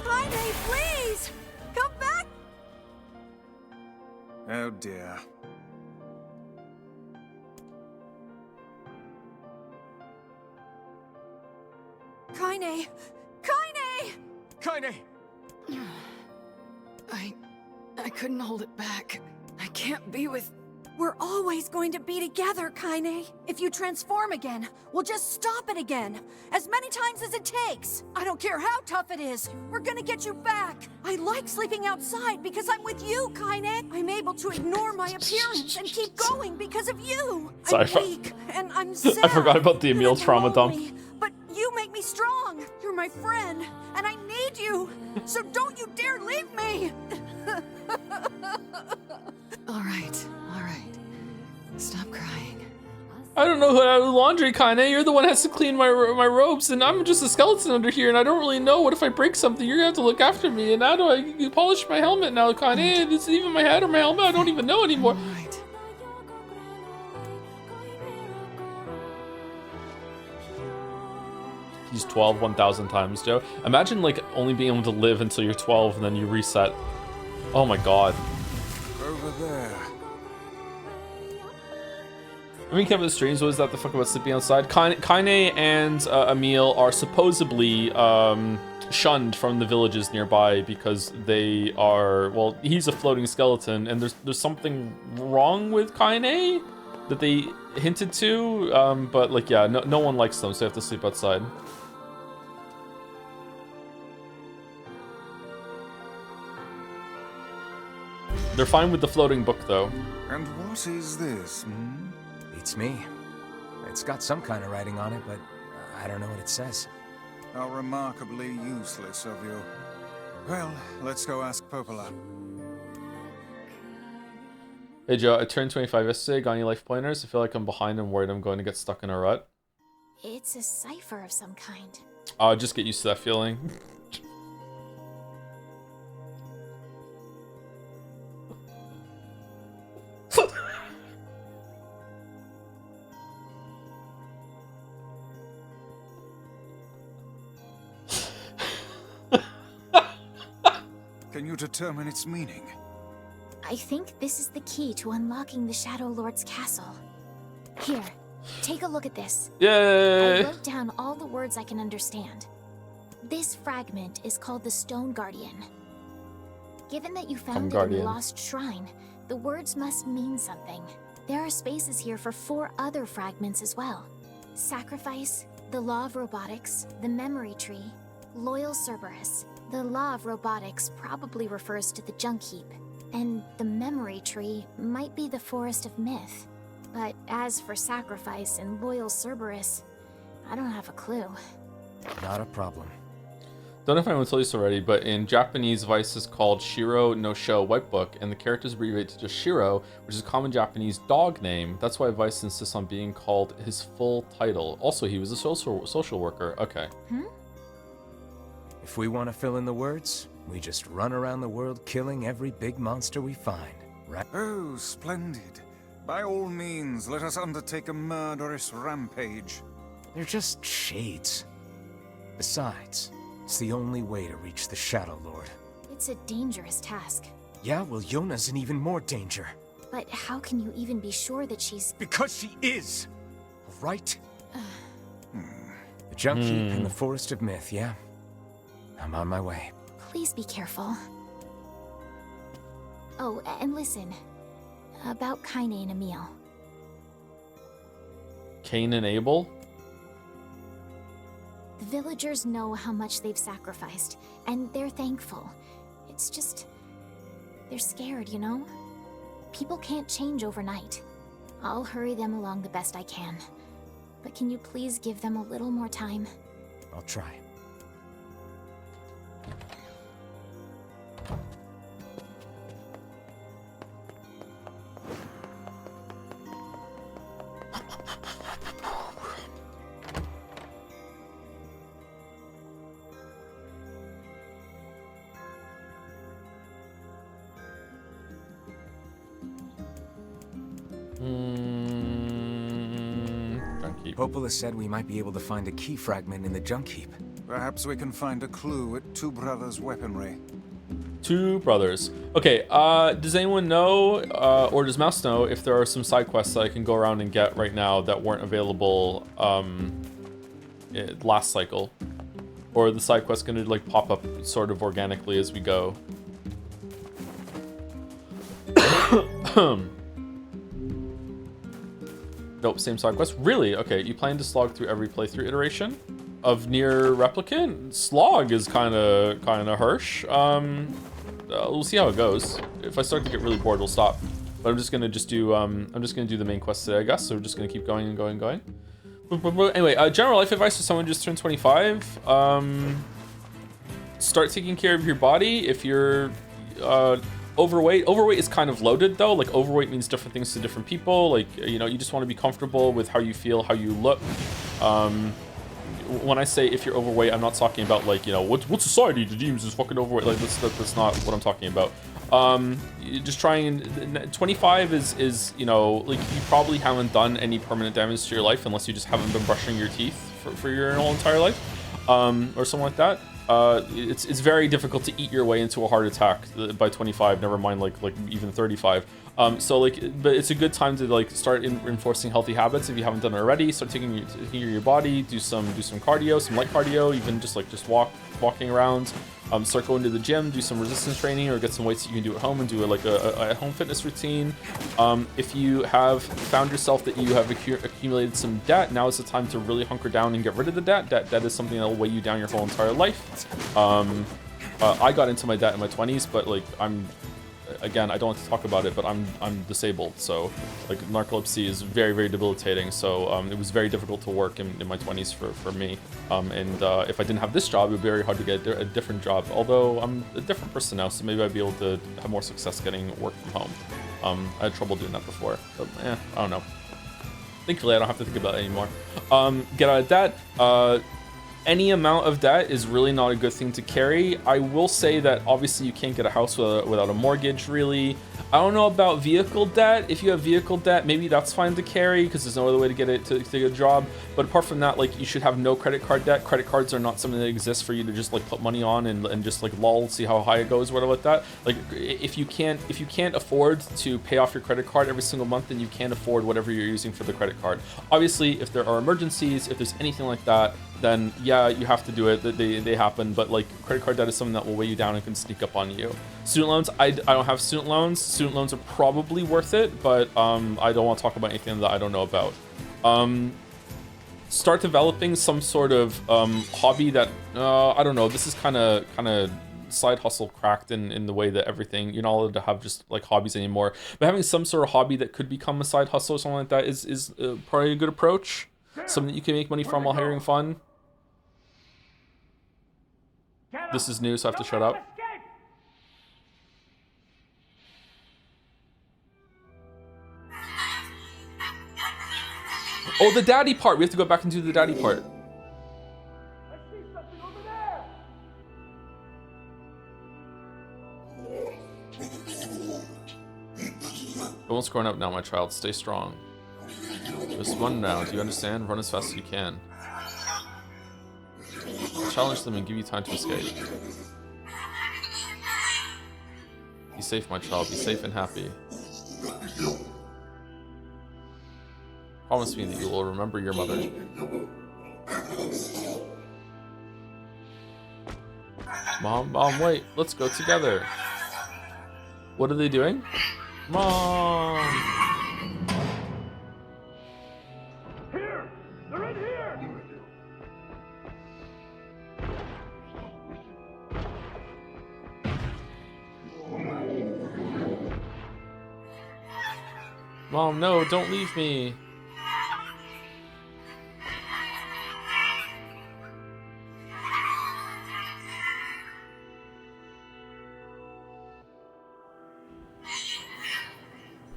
S9: Kaine, please! Come back!
S4: Oh dear.
S9: Kaine! Kaine!
S3: Kaine!
S8: I couldn't hold it back. I can't be with...
S9: We're always going to be together, Kaine. If you transform again, we'll just stop it again. As many times as it takes. I don't care how tough it is. We're gonna get you back. I like sleeping outside because I'm with you, Kaine. I'm able to ignore my appearance and keep going because of you.
S1: Sorry,
S9: I'm weak and I'm sad.
S1: I forgot about the
S9: and
S1: Emil
S9: I'm
S1: trauma dump.
S9: lonely, but you make me strong. You're my friend, and I need you. So don't you dare leave me.
S8: All right. Stop crying.
S1: I don't know how to do laundry, Kaine. You're the one who has to clean my robes, and I'm just a skeleton under here, and I don't really know. What if I break something? You're gonna have to look after me, and how do I polish my helmet now, Kaine? Is it even my head or my helmet? I don't even know anymore.
S8: All right.
S1: He's 12 1,000 times, Joe. Imagine, like, only being able to live until you're 12, and then you reset. Oh my god.
S4: Over there.
S1: I mean, Kevin streams, what is that the fuck about sleeping outside? Kaine and Emil are supposedly shunned from the villages nearby because they are, well, he's a floating skeleton, and there's something wrong with Kaine that they hinted to, but like, yeah, no one likes them, so they have to sleep outside. They're fine with the floating book, though.
S4: And what is this,
S3: Beats me. It's got some kind of writing on it, but I don't know what it says.
S4: How remarkably useless of you. Well, let's go ask Popola.
S1: Hey Joe, I turned 25 yesterday. Got any life pointers? I feel like I'm behind and worried I'm going to get stuck in a rut.
S5: It's a cipher of some kind.
S1: Just get used to that feeling.
S4: Can you determine its meaning?
S5: I think this is the key to unlocking the Shadow Lord's castle. Here, take a look at this.
S1: Yay!
S5: I wrote down all the words I can understand. This fragment is called the Stone Guardian. Given that you found it in the Lost Shrine, the words must mean something. There are spaces here for 4 other fragments as well. Sacrifice, the Law of Robotics, the Memory Tree, Loyal Cerberus. The Law of Robotics probably refers to the Junk Heap, and the Memory Tree might be the Forest of Myth. But as for Sacrifice and Loyal Cerberus, I don't have a clue.
S3: Not a problem.
S1: Don't know if anyone told you this already, but in Japanese, Vice is called Shiro no Sho White Book, and the characters abbreviate to just Shiro, which is a common Japanese dog name. That's why Vice insists on being called his full title. Also, he was a social worker. Okay.
S3: If we want to fill in the words, we just run around the world killing every big monster we find, right?
S4: Oh, splendid. By all means, let us undertake a murderous rampage.
S3: They're just shades. Besides, it's the only way to reach the Shadow Lord.
S5: It's a dangerous task.
S3: Yeah, well, Yona's in even more danger.
S5: But how can you even be sure that she's...
S3: Because she is! Right? The Junk Heap and the Forest of Myth, yeah? I'm on my way.
S5: Please be careful. Oh, and listen. About Kaine and Emil.
S1: Cain and Abel?
S5: The villagers know how much they've sacrificed, and they're thankful. It's just... they're scared, you know? People can't change overnight. I'll hurry them along the best I can. But can you please give them a little more time?
S3: I'll try.
S1: Junk Heap.
S3: Popola said we might be able to find a key fragment in the Junk Heap.
S4: Perhaps we can find a clue at Two Brothers' weaponry.
S1: Two brothers. Okay, does anyone know, or does Mouse know, if there are some side quests that I can go around and get right now that weren't available last cycle? Or are the side quests gonna like pop up sort of organically as we go? Nope, same side quest. Really? Okay, you plan to slog through every playthrough iteration of NieR Replicant? Slog is kind of harsh. We'll see how it goes. If I start to get really bored, we'll stop. But I'm just gonna do the main quest today, I guess. So we're just gonna keep going and going and going. Anyway, general life advice for someone just turned 25. Start taking care of your body. If you're overweight is kind of loaded though. Like overweight means different things to different people. Like, you know, you just want to be comfortable with how you feel, how you look. When I say if you're overweight, I'm not talking about like, you know, what society deems as fucking overweight. Like that's not what I'm talking about. Just trying. 25 is, you know, like you probably haven't done any permanent damage to your life unless you just haven't been brushing your teeth for your whole entire life, or something like that. It's very difficult to eat your way into a heart attack by 25. Never mind like even 35. So like, but it's a good time to like start enforcing healthy habits if you haven't done it already. Start taking care of your body. Do some cardio, some light cardio, even just walking around. Start going to the gym, do some resistance training, or get some weights that you can do at home and do like a at-home fitness routine. If you have found yourself that you have accumulated some debt, now is the time to really hunker down and get rid of the debt. Debt is something that will weigh you down your whole entire life. I got into my debt in my 20s, but like again, I don't like to talk about it, but I'm disabled, so like narcolepsy is very, very debilitating. So it was very difficult to work in my 20s for me. And if I didn't have this job, it would be very hard to get a different job. Although I'm a different person now, so maybe I'd be able to have more success getting work from home. I had trouble doing that before, but I don't know. Thankfully, I don't have to think about it anymore. Get out of debt. Any amount of debt is really not a good thing to carry. I will say that obviously you can't get a house without a mortgage, really. I don't know about vehicle debt. If you have vehicle debt, maybe that's fine to carry because there's no other way to get it to get a job. But apart from that, like, you should have no credit card debt. Credit cards are not something that exists for you to just like put money on and just like lol, see how high it goes, whatever like that. Like if you can't afford to pay off your credit card every single month, then you can't afford whatever you're using for the credit card. Obviously, if there are emergencies, if there's anything like that, then yeah, you have to do it. They happen, but like credit card debt is something that will weigh you down and can sneak up on you. Student loans, I don't have student loans. Student loans are probably worth it, but I don't want to talk about anything that I don't know about. Start developing some sort of hobby that I don't know. This is kind of side hustle cracked in the way that everything, you're not allowed to have just like hobbies anymore. But having some sort of hobby that could become a side hustle or something like that is probably a good approach. Something that you can make money from while having fun. This is new, so I have to shut up. Oh, the daddy part. We have to go back and do the daddy part. No one's growing up now, my child. Stay strong. Just run now. Do you understand? Run as fast as you can. Challenge them and give you time to escape. Be safe, my child. Be safe and happy. Promise me that you will remember your mother. Mom, wait. Let's go together. What are they doing? Mom!
S10: Here! They're in here!
S1: Mom, no, don't leave me.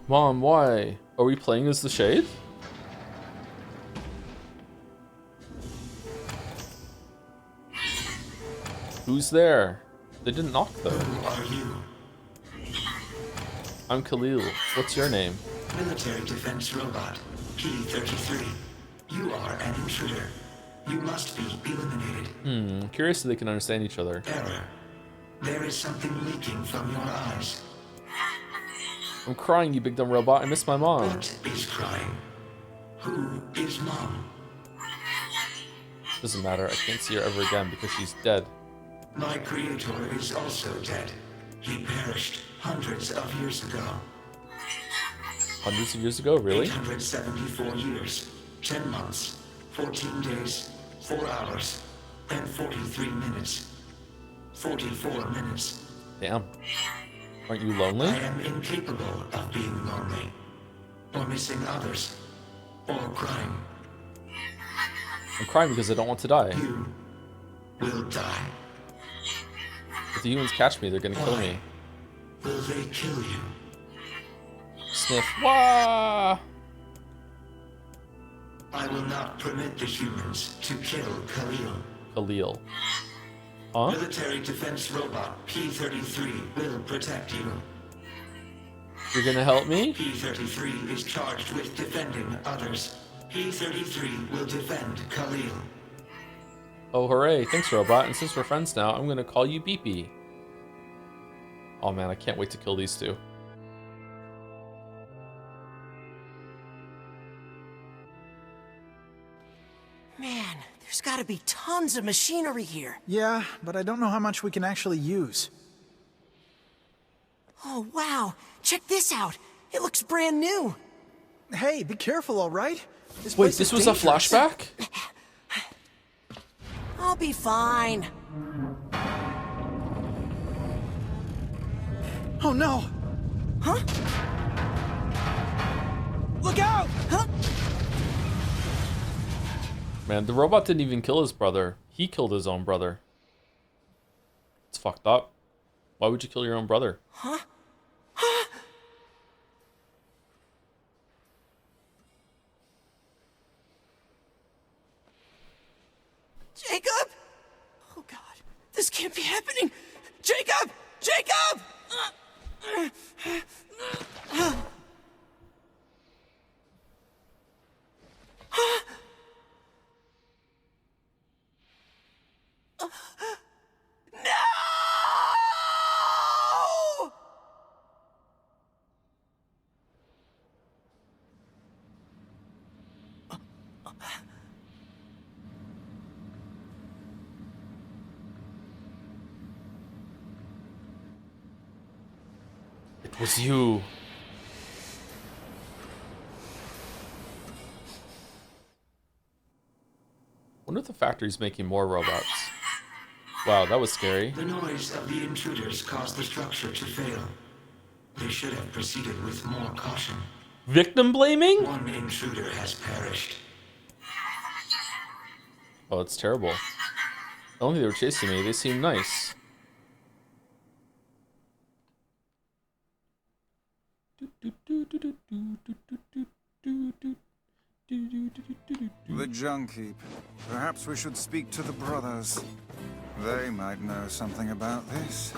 S1: Mom, why? Are we playing as the Shade? Who's there? They didn't knock though.
S11: Who are you?
S1: I'm Khalil. What's your name?
S11: Military defense robot, P-33. You are an intruder. You must be eliminated.
S1: Curious if they can understand each other.
S11: Error. There is something leaking from your eyes.
S1: I'm crying, you big dumb robot. I miss my mom.
S11: What is crying? Who is Mom?
S1: Doesn't matter. I can't see her ever again because she's dead.
S11: My creator is also dead. He perished hundreds of years ago.
S1: Hundreds of years ago? Really?
S11: 874 years, 10 months, 14 days, 4 hours, and 43 minutes. 44 minutes.
S1: Damn. Aren't you lonely?
S11: I am incapable of being lonely, or missing others, or crying.
S1: I'm crying because I don't want to die.
S11: You will die.
S1: If the humans catch me, they're gonna kill me.
S11: Will they kill you?
S1: Sniff. Wah!
S11: I will not permit the humans to kill Khalil.
S1: Khalil. Huh?
S11: Military defense robot P-33 will protect you.
S1: You're gonna help me?
S11: P-33 is charged with defending others. P-33 will defend Khalil.
S1: Oh, hooray. Thanks, robot. And since we're friends now, I'm gonna call you Beepy. Oh man, I can't wait to kill these two.
S12: Man, there's gotta be tons of machinery here.
S13: Yeah, but I don't know how much we can actually use.
S12: Oh, wow. Check this out. It looks brand new.
S13: Hey, be careful, all right?
S1: Wait, this was a flashback?
S12: I'll be fine.
S13: Oh no!
S12: Huh?
S13: Look out!
S12: Huh?
S1: Man, the robot didn't even kill his brother. He killed his own brother. It's fucked up. Why would you kill your own brother?
S12: Huh? happening? Jacob! Jacob! No!
S1: It was you. Wonder if the factory's making more robots. Wow, that was scary.
S11: The noise of the intruders caused the structure to fail. They should have proceeded with more caution.
S1: Victim blaming?
S11: One intruder has perished.
S1: Oh, it's terrible. I don't think they were chasing me. They seem nice.
S4: The junk heap. Perhaps we should speak to the brothers. They might know something about this.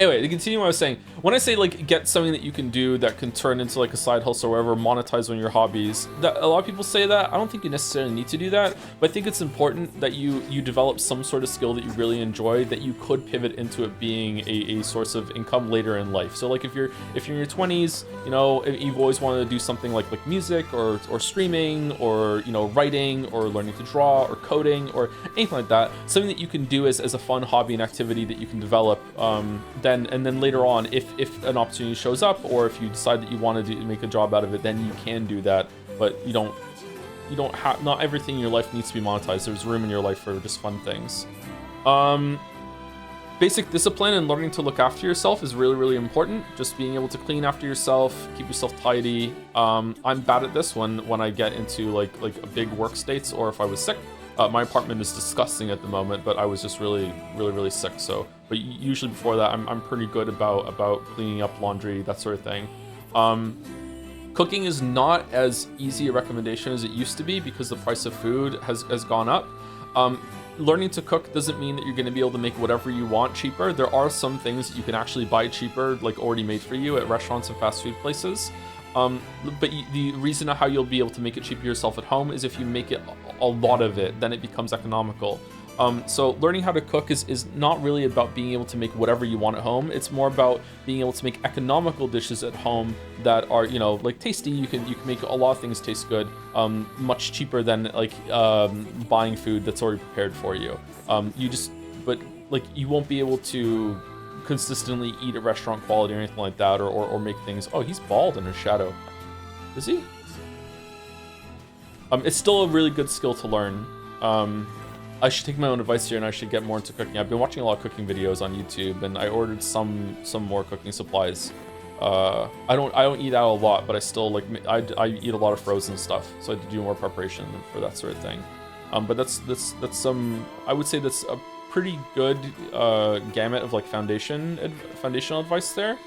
S1: Anyway, to continue what I was saying, when I say like get something that you can do that can turn into like a side hustle or whatever, monetize on your hobbies, that a lot of people say that. I don't think you necessarily need to do that, but I think it's important that you develop some sort of skill that you really enjoy that you could pivot into it being a source of income later in life. So like if you're in your 20s, you know, if you've always wanted to do something like music or streaming or, you know, writing or learning to draw or coding or anything like that, something that you can do as a fun hobby and activity that you can develop, then later on, if an opportunity shows up or if you decide that you want to make a job out of it, then you can do that. But you don't have, not everything in your life needs to be monetized. There's room in your life for just fun things. Basic discipline and learning to look after yourself is really, really important. Just being able to clean after yourself, keep yourself tidy. I'm bad at this when I get into like big work states or if I was sick. My apartment is disgusting at the moment, but I was just really sick. So, but usually before that, I'm pretty good about cleaning up laundry, that sort of thing. Cooking is not as easy a recommendation as it used to be because the price of food has gone up. Learning to cook doesn't mean that you're going to be able to make whatever you want cheaper. There are some things that you can actually buy cheaper, like already made for you at restaurants and fast food places. But the reason how you'll be able to make it cheaper yourself at home is if you make it a lot of it, then it becomes economical. So learning how to cook is not really about being able to make whatever you want at home. It's more about being able to make economical dishes at home that are, you know, like tasty. You can make a lot of things taste good, much cheaper than like buying food that's already prepared for you. But like you won't be able to consistently eat at restaurant quality or anything like that, or make things. Oh, he's bald in his shadow. Is he? It's still a really good skill to learn. I should take my own advice here and I should get more into cooking. I've been watching a lot of cooking videos on YouTube and I ordered some more cooking supplies. I don't eat out a lot, but I still like I eat a lot of frozen stuff, so I have to do more preparation for that sort of thing. But that's some, I would say that's a pretty good gamut of like foundational advice there.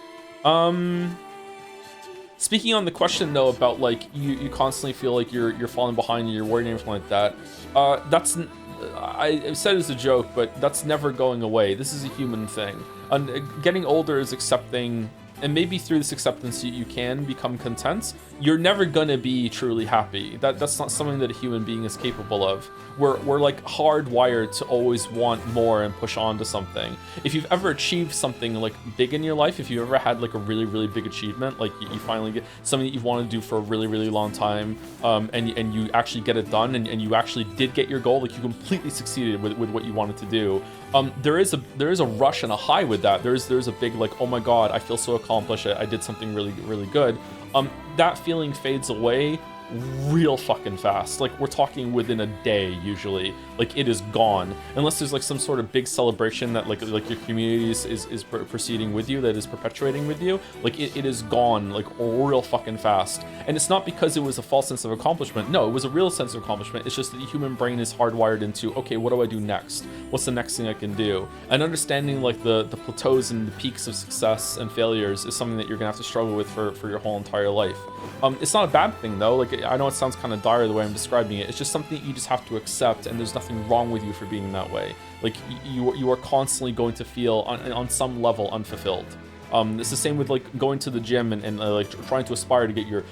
S1: Speaking on the question though about like you constantly feel like you're falling behind and you're worried and everything like that, I said it as a joke, but that's never going away. This is a human thing. And getting older is accepting, and maybe through this acceptance you can become content. You're never gonna be truly happy. That's not something that a human being is capable of. We're like hardwired to always want more and push on to something. If you've ever achieved something like big in your life, if you've ever had like a really big achievement, like you finally get something that you've wanted to do for a really long time, and you actually get it done, and you actually did get your goal, like you completely succeeded with what you wanted to do. There is a rush and a high with that. There's a big like, oh my god, I feel so accomplished. I did something really good. That feeling fades away real fucking fast. Like we're talking within a day usually. Like it is gone unless there's like some sort of big celebration that like your community is proceeding with you, that is perpetuating with you. Like it is gone like real fucking fast. And it's not because it was a false sense of accomplishment. No, it was a real sense of accomplishment. It's just that the human brain is hardwired into, okay, what do I do next? What's the next thing I can do? And understanding like the plateaus and the peaks of success and failures is something that you're gonna have to struggle with for your whole entire life. It's not a bad thing though. Like I know it sounds kind of dire the way I'm describing it. It's just something that you just have to accept, and there's nothing wrong with you for being that way. Like, you are constantly going to feel, on some level, unfulfilled. It's the same with like going to the gym and like trying to aspire to get your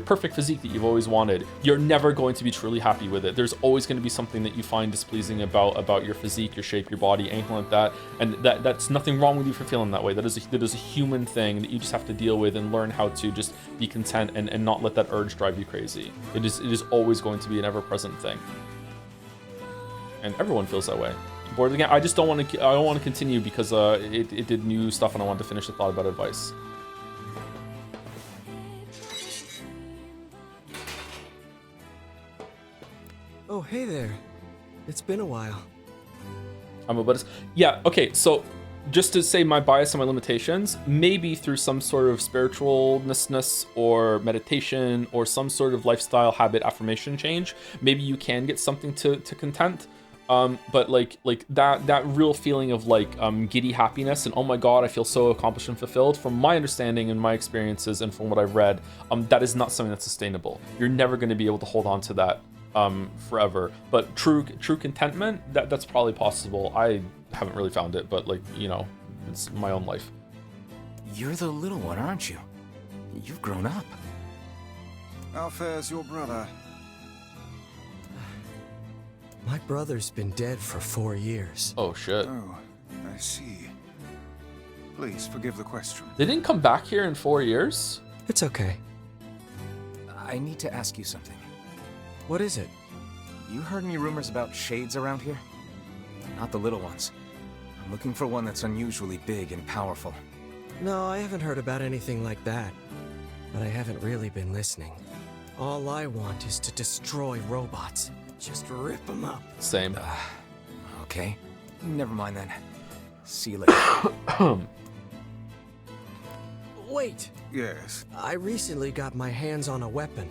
S1: perfect physique that you've always wanted. You're never going to be truly happy with it. There's always going to be something that you find displeasing about your physique, your shape, your body, anything like that. And that's nothing wrong with you for feeling that way. That is a human thing that you just have to deal with and learn how to just be content and not let that urge drive you crazy. It is always going to be an ever-present thing. And everyone feels that way. Bored again. I just don't want to. I don't want to continue because it did new stuff and I wanted to finish the thought about advice.
S14: Oh, hey there. It's been a while.
S1: Yeah. Okay. So, just to say my bias and my limitations, maybe through some sort of spiritualness or meditation or some sort of lifestyle habit affirmation change, maybe you can get something to content. But like that real feeling of like giddy happiness and oh my god, I feel so accomplished and fulfilled, from my understanding and my experiences and from what I've read, that is not something that's sustainable. You're never going to be able to hold on to that forever. But true contentment, that's probably possible. I haven't really found it, but like, you know, it's my own life.
S3: You're the little one, aren't you? You've grown up.
S4: How fares your brother?
S14: My brother's been dead for 4 years.
S1: Oh, shit.
S4: Oh, I see. Please forgive the question.
S1: They didn't come back here in 4 years?
S14: It's okay.
S3: I need to ask you something.
S14: What is it?
S3: You heard any rumors about shades around here? Not the little ones. I'm looking for one that's unusually big and powerful.
S14: No, I haven't heard about anything like that. But I haven't really been listening. All I want is to destroy robots. Just rip them up.
S1: Same.
S3: Okay. Never mind then. See you later.
S14: Wait.
S4: Yes.
S14: I recently got my hands on a weapon.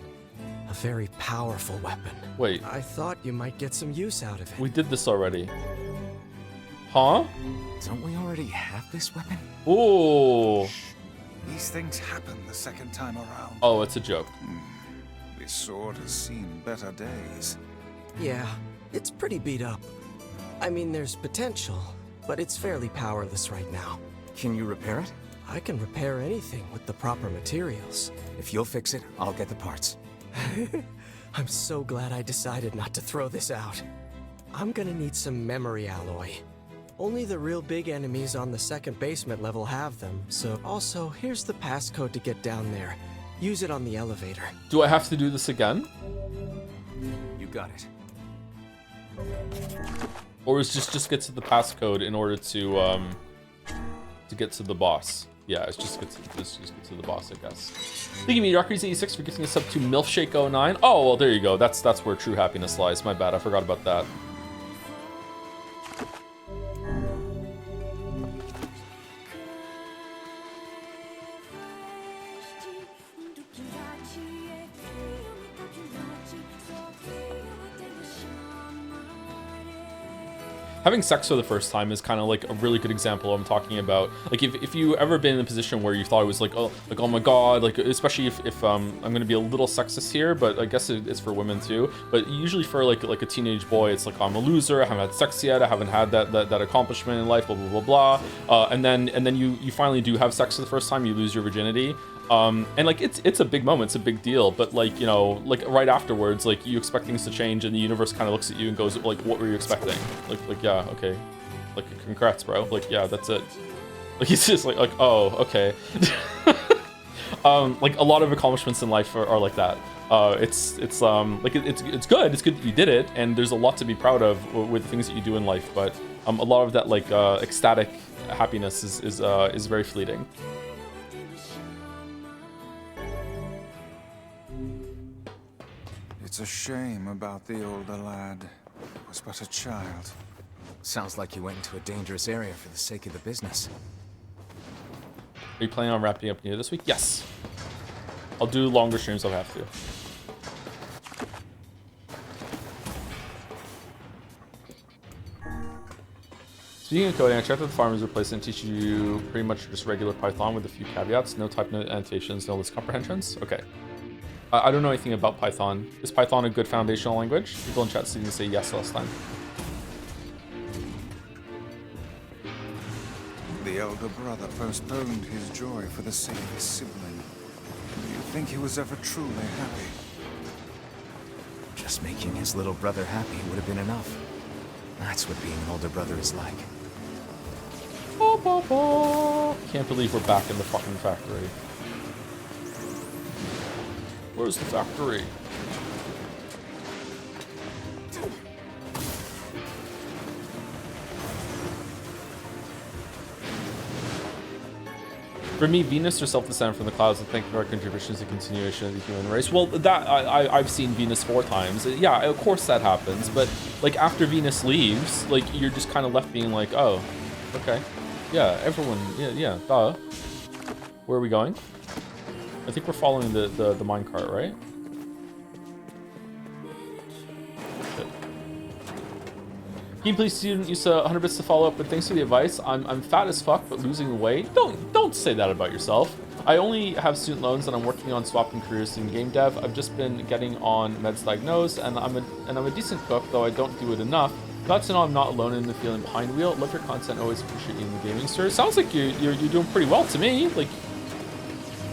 S14: A very powerful weapon.
S1: Wait.
S14: I thought you might get some use out of it.
S1: We did this already. Huh?
S3: Don't we already have this weapon?
S1: Ooh.
S4: These things happen the second time around.
S1: Oh, it's a joke.
S4: This sword has seen better days.
S14: Yeah, it's pretty beat up. I mean, there's potential, but it's fairly powerless right now.
S3: Can you repair it?
S14: I can repair anything with the proper materials.
S3: If you'll fix it, I'll get the parts.
S14: I'm so glad I decided not to throw this out. I'm gonna need some memory alloy. Only the real big enemies on the second basement level have them, so also, here's the passcode to get down there. Use it on the elevator.
S1: Do I have to do this again?
S3: You got it.
S1: Or is just get to the passcode in order to get to the boss? Yeah, it's just get to the boss, I guess. Thank you, Mediocrities86 for gifting us up to MilfShake09. Oh, well, there you go. That's where true happiness lies. My bad, I forgot about that. Having sex for the first time is kind of like a really good example of what I'm talking about. Like if you ever been in a position where you thought it was like oh my god, like especially if I'm gonna be a little sexist here, but I guess it's for women too. But usually for like a teenage boy, it's like I'm a loser, I haven't had sex yet, I haven't had that accomplishment in life, blah blah blah blah. And then you finally do have sex for the first time, you lose your virginity. And like it's a big moment, it's a big deal, but like, you know, like right afterwards, like you expect things to change and the universe kind of looks at you and goes like, what were you expecting? Like yeah, okay, like congrats bro, like yeah, that's it. Like it's just like oh okay. Like a lot of accomplishments in life are like that. It's good that you did it, and there's a lot to be proud of with the things that you do in life, but a lot of that like ecstatic happiness is very fleeting.
S4: It's a shame about the older lad. He was but a child.
S3: Sounds like you went into a dangerous area for the sake of the business.
S1: Are you planning on wrapping up NieR this week? Yes. I'll do longer streams if I have to. Speaking of coding, I checked that the farmers replacement teaches you pretty much just regular Python with a few caveats. No type, no annotations, no list comprehensions. Okay. I don't know anything about Python. Is Python a good foundational language? People in chat seem to say yes last time.
S4: The elder brother postponed his joy for the sake of his sibling. Do you think he was ever truly happy?
S3: Just making his little brother happy would have been enough. That's what being an older brother is like.
S1: Can't believe we're back in the fucking factory. Where's the factory? For me, Venus herself descended from the clouds and thank you for our contributions to the continuation of the human race. Well, that I've seen Venus 4 times. Yeah, of course that happens. But like after Venus leaves, like you're just kind of left being like, oh, okay, yeah, everyone, yeah, duh. Where are we going? I think we're following the minecart, right? Gameplay student used 100 bits to follow up, but thanks for the advice. I'm fat as fuck, but losing weight. Don't say that about yourself. I only have student loans and I'm working on swapping careers in game dev. I've just been getting on meds diagnosed, and I'm a decent cook, though I don't do it enough. Glad to know I'm not alone in the feeling behind wheel. Love your content. Always appreciate you in the gaming store. Sounds like you're doing pretty well to me. Like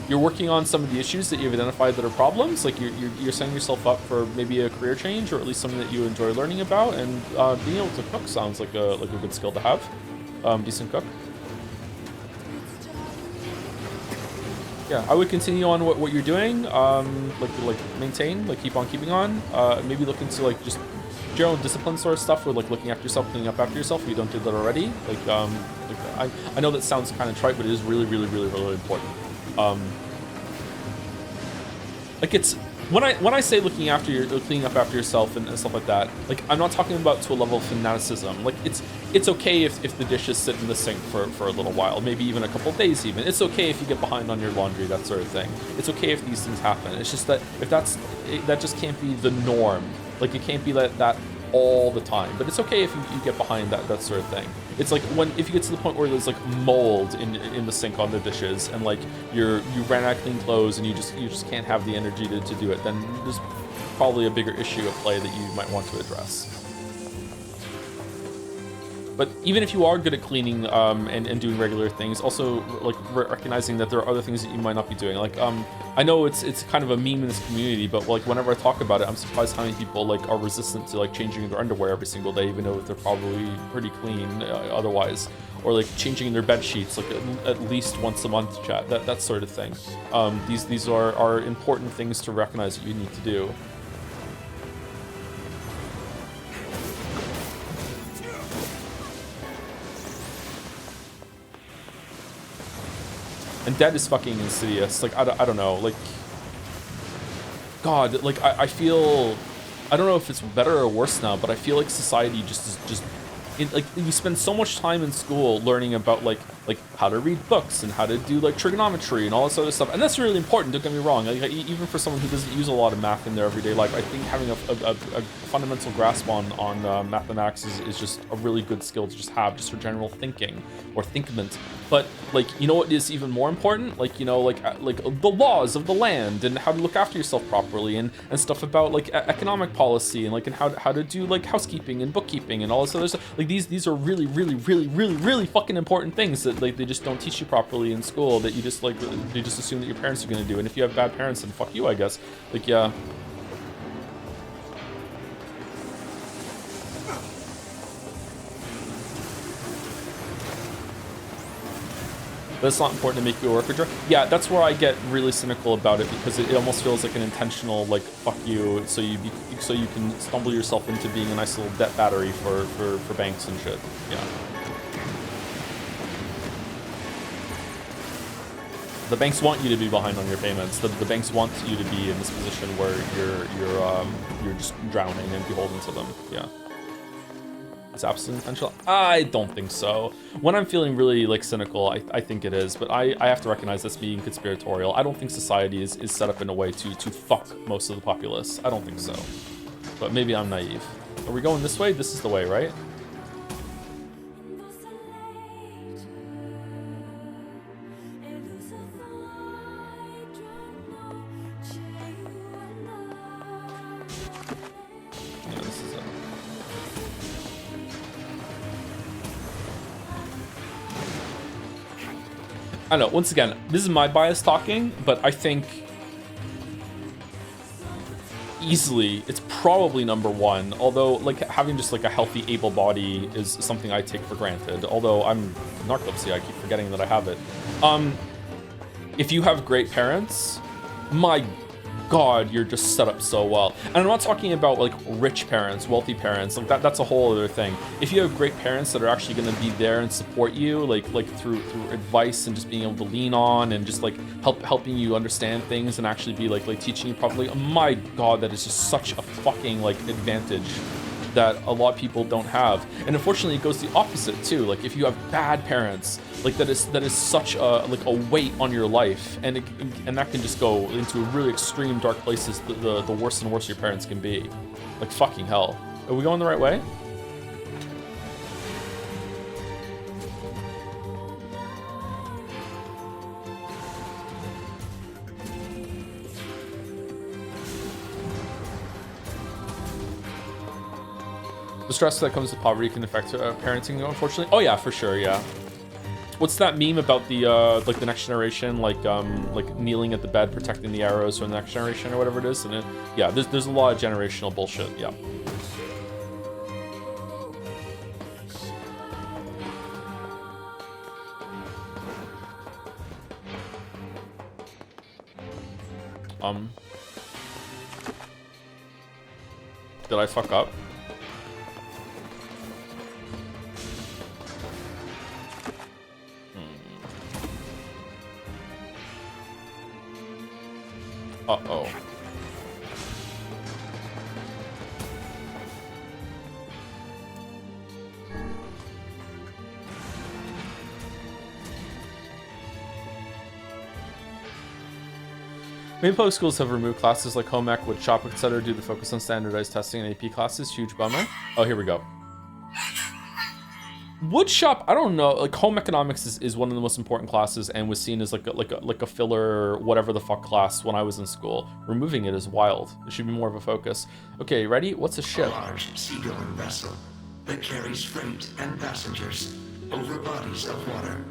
S1: you're working on some of the issues that you've identified that are problems. Like you're setting yourself up for maybe a career change, or at least something that you enjoy learning about. And being able to cook sounds like a good skill to have. Decent cook. Yeah, I would continue on what you're doing. Like maintain, like keep on keeping on. Maybe look into like just general discipline sort of stuff, or like looking after yourself, cleaning up after yourself if you don't do that already. Like I know that sounds kind of trite, but it is really important. Like it's when I say looking after your cleaning up after yourself and stuff like that, like I'm not talking about to a level of fanaticism. Like it's okay if the dishes sit in the sink for a little while, maybe even a couple days even. It's okay if you get behind on your laundry, that sort of thing. It's okay if these things happen. It's just that if that just can't be the norm. Like it can't be that all the time, but it's okay if you get behind that sort of thing. It's like if you get to the point where there's like mold in the sink on the dishes, and like you ran out of clean clothes and you just can't have the energy to do it, then there's probably a bigger issue at play that you might want to address. But even if you are good at cleaning and doing regular things, also like recognizing that there are other things that you might not be doing. Like I know it's kind of a meme in this community, but like whenever I talk about it, I'm surprised how many people like are resistant to like changing their underwear every single day, even though they're probably pretty clean otherwise, or like changing their bed sheets like at least once a month. Chat that sort of thing. These are important things to recognize that you need to do. And dead is fucking insidious. Like, I don't know. Like, God, like, I feel... I don't know if it's better or worse now, but I feel like society like, we spend so much time in school learning about, like how to read books and how to do, like, trigonometry and all this other stuff. And that's really important, don't get me wrong. Like, even for someone who doesn't use a lot of math in their everyday life, I think having a fundamental grasp on mathematics is just a really good skill to just have, just for general thinking or thinkment. But, like, you know what is even more important? Like, you know, like the laws of the land and how to look after yourself properly and stuff about, like, economic policy and, like, and how to do, like, housekeeping and bookkeeping and all this other stuff. Like, these are really fucking important things that, like, they just don't teach you properly in school, that you just, like, they just assume that your parents are gonna do. And if you have bad parents, then fuck you, I guess. Like, yeah. But it's not important to make you a worker. Yeah, that's where I get really cynical about it, because it almost feels like an intentional, like, fuck you, so you can stumble yourself into being a nice little debt battery for banks and shit. Yeah. The banks want you to be behind on your payments. The banks want you to be in this position where you're just drowning and beholden to them. Yeah. It's absolutely intentional. I don't think so. When I'm feeling really, like, cynical, I think it is, but I have to recognize that's being conspiratorial. I don't think society is set up in a way to fuck most of the populace. I don't think so. But maybe I'm naive. Are we going this way? This is the way, right? I don't know, once again, this is my bias talking, but I think easily it's probably number one, although like having just like a healthy able body is something I take for granted, although I'm narcolepsy, I keep forgetting that I have it. If you have great parents, my God, you're just set up so well. And I'm not talking about like rich parents, wealthy parents, like that's a whole other thing. If you have great parents that are actually going to be there and support you, like through advice and just being able to lean on and just like helping you understand things and actually be like teaching you properly, oh my God, that is just such a fucking like advantage that a lot of people don't have. And unfortunately it goes the opposite too. Like if you have bad parents, like that is such a like a weight on your life, and that can just go into really extreme dark places the worse and worse your parents can be. Like fucking hell. Are we going the right way? The stress that comes with poverty can affect parenting, unfortunately. Oh yeah, for sure, yeah. What's that meme about the like the next generation, like kneeling at the bed, protecting the arrows from the next generation or whatever it is? And yeah, there's a lot of generational bullshit. Yeah. Did I fuck up? Uh-oh. Many public schools have removed classes like home ec, wood shop, etc. due to focus on standardized testing and AP classes. Huge bummer. Oh, here we go. Wood shop, I don't know. Like home economics is one of the most important classes and was seen as like a filler, whatever the fuck class when I was in school. Removing it is wild. It should be more of a focus. Okay, ready? What's a ship?
S11: A large seagoing vessel that carries freight and passengers over bodies of water.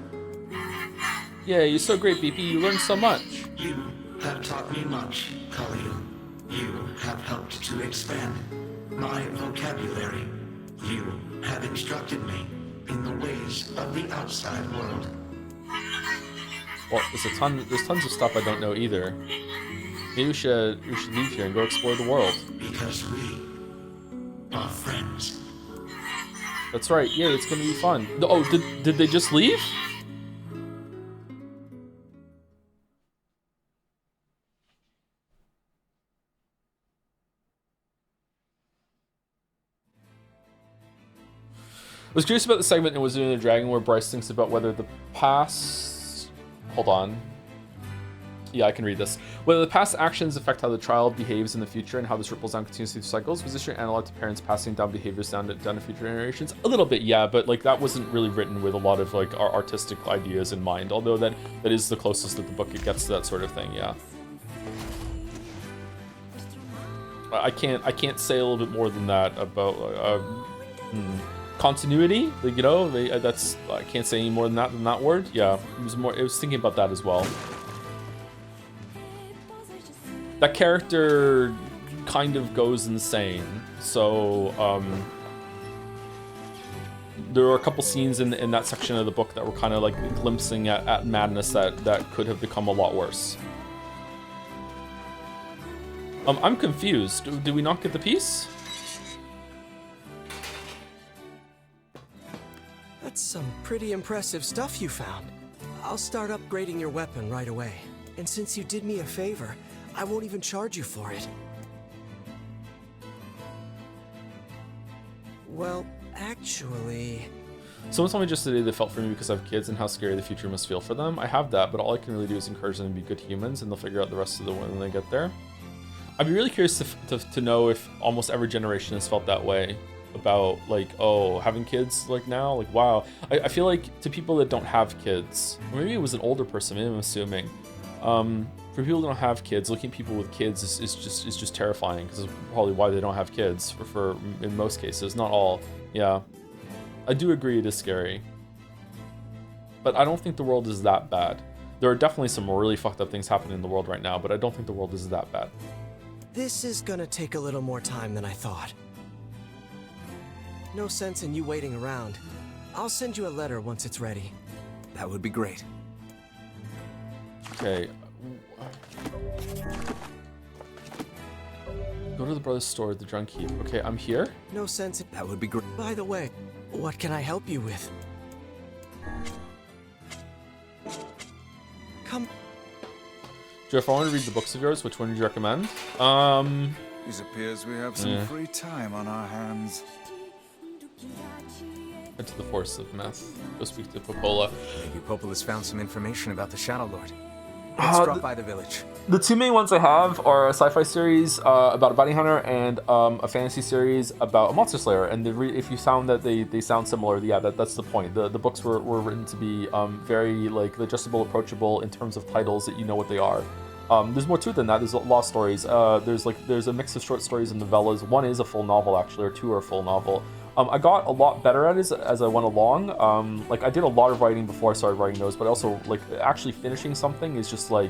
S1: Yeah, you're so great, BP. You learned so much.
S11: You have taught me much, Khalil. You have helped to expand my vocabulary. You have instructed me in the ways of the outside world.
S1: Well, there's tons of stuff I don't know either. Maybe we should leave here and go explore the world.
S11: Because we are friends.
S1: That's right. Yeah, it's gonna be fun. Oh, did they just leave? I was curious about the segment in Wizard and the Dragon where Bryce thinks about whether the past... Hold on. Yeah, I can read this. Whether the past actions affect how the child behaves in the future and how this ripples down continuously through cycles. Was this your analog to parents passing down behaviors down to future generations? A little bit, yeah, but like that wasn't really written with a lot of like artistic ideas in mind. Although that is the closest that the book gets to that sort of thing, yeah. I can't say a little bit more than that about continuity. Like, you know, that's I can't say any more than that word. Yeah, it was thinking about that as well. That character kind of goes insane. So there were a couple scenes in that section of the book that were kind of like glimpsing at madness that could have become a lot worse. I'm confused. Did we not get the piece?
S14: That's some pretty impressive stuff you found. I'll start upgrading your weapon right away. And since you did me a favor, I won't even charge you for it. Well, actually...
S1: Someone told me just today they felt for me because I have kids and how scary the future must feel for them. I have that, but all I can really do is encourage them to be good humans, and they'll figure out the rest of the way when they get there. I'd be really curious to know if almost every generation has felt that way about, like, oh, having kids, like, now, like, wow. I feel like to people that don't have kids, or maybe it was an older person, maybe I'm assuming, for people that don't have kids, looking at people with kids is just terrifying, because it's probably why they don't have kids, for in most cases, not all. Yeah, I do agree it is scary, but I don't think the world is that bad. There are definitely some really fucked up things happening in the world right now, but I don't think the world is that bad.
S14: This is gonna take a little more time than I thought. No sense in you waiting around. I'll send you a letter once it's ready.
S3: That would be great.
S1: Okay. Go to the brother's store, the Drunk Keep. Okay, I'm here.
S14: No sense.
S3: That would be great.
S14: By the way, what can I help you with? Come.
S1: Jeff, I want to read the books of yours. Which one would you recommend?
S4: It appears we have some free time on our hands.
S1: Into the Forest of Meth. Go speak to Popola.
S3: Maybe Popola's found some information about the Shadow Lord. Let's drop by the village.
S1: The two main ones I have are a sci-fi series about a bounty hunter and a fantasy series about a monster slayer. And if you found that they sound similar, yeah, that's the point. The books were written to be very like digestible, approachable in terms of titles that you know what they are. There's more to it than that. There's a lot of stories. There's a mix of short stories and novellas. One is a full novel actually, or two are a full novel. I got a lot better at it as I went along. Like I did a lot of writing before I started writing those, but also like actually finishing something is just like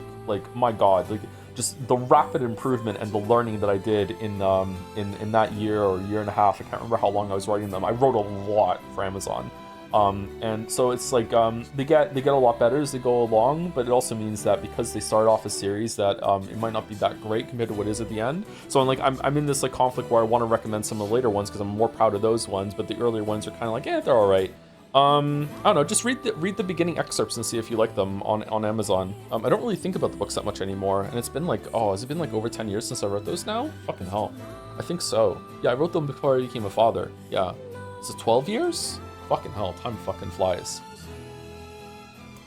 S1: my god, like just the rapid improvement and the learning that I did in that year or year and a half. I can't remember how long I was writing them. I wrote a lot for Amazon. And so it's like they get a lot better as they go along, but it also means that because they start off a series that it might not be that great compared to what is at the end. So I'm in this like conflict where I want to recommend some of the later ones because I'm more proud of those ones, but the earlier ones are kind of like, they're all right. I don't know, just read the beginning excerpts and see if you like them on Amazon. I don't really think about the books that much anymore, and it's been like, has it been like over 10 years since I wrote those now? Fucking hell. I think so. Yeah, I wrote them before I became a father. Yeah. Is it 12 years? Fucking hell, time fucking flies.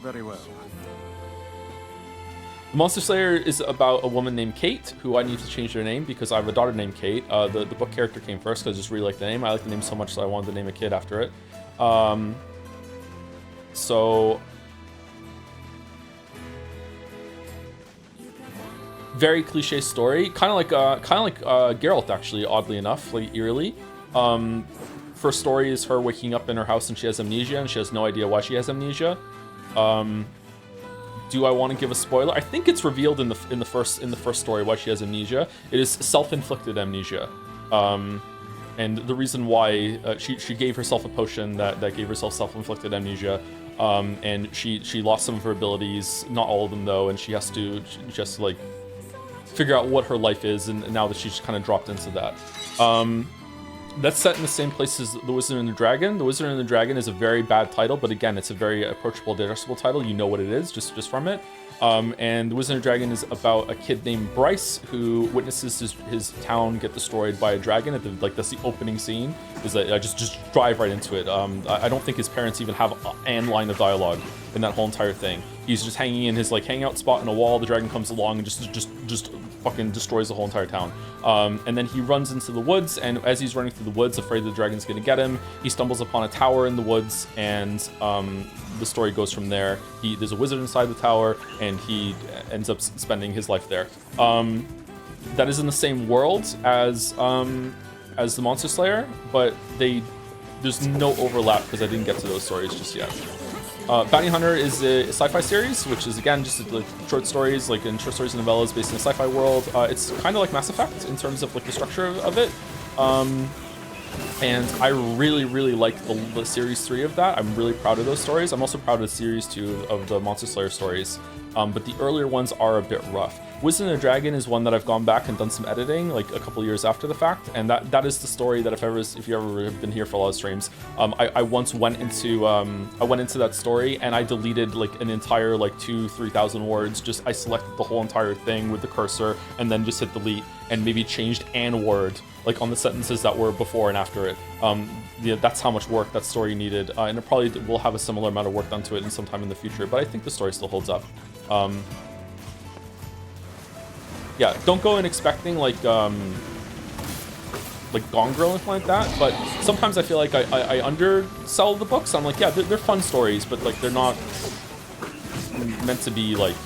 S4: Very well.
S1: The Monster Slayer is about a woman named Kate, who I need to change their name because I have a daughter named Kate. The book character came first because I just really like the name. I like the name so much that I wanted to name a kid after it. So very cliche story, kind of like Geralt actually, oddly enough, like eerily. First story is her waking up in her house and she has amnesia and she has no idea why she has amnesia. Do I want to give a spoiler? I think it's revealed in the first story why she has amnesia. It is self-inflicted amnesia. And the reason why she gave herself a potion that gave herself self-inflicted amnesia, and she lost some of her abilities, not all of them though, and she has to like figure out what her life is, and now that she's kind of dropped into that. That's set in the same place as The Wizard and the Dragon. The Wizard and the Dragon is a very bad title, but again, it's a very approachable, digestible title. You know what it is just from it. And The Wizard and the Dragon is about a kid named Bryce who witnesses his town get destroyed by a dragon. That's the opening scene. Is that I just drive right into it. I don't think his parents even have an line of dialogue in that whole entire thing. He's just hanging in his like hangout spot in a wall. The dragon comes along and just fucking destroys the whole entire town. And then he runs into the woods, and as he's running through the woods, afraid the dragon's gonna get him, he stumbles upon a tower in the woods, and the story goes from there. There's a wizard inside the tower, and he ends up spending his life there. That is in the same world as the Monster Slayer, but there's no overlap because I didn't get to those stories just yet. Bounty Hunter is a sci-fi series, which is again just like short stories, like in short stories and novellas based in a sci-fi world. It's kind of like Mass Effect in terms of like the structure of it. And I really like the series 3 of that. I'm really proud of those stories. I'm also proud of series 2 of the Monster Slayer stories. But the earlier ones are a bit rough. Wizard and the Dragon is one that I've gone back and done some editing, like a couple years after the fact, and that is the story that if you ever have been here for a lot of streams, I once went into that story and I deleted like an entire like 2,000-3,000 words. I selected the whole entire thing with the cursor and then just hit delete and maybe changed an word like on the sentences that were before and after it. Yeah, that's how much work that story needed, and it probably will have a similar amount of work done to it in sometime in the future. But I think the story still holds up. Yeah, don't go in expecting like Gone Girl or anything like that, but sometimes I feel like I undersell the books. I'm like, yeah, they're fun stories, but like they're not meant to be like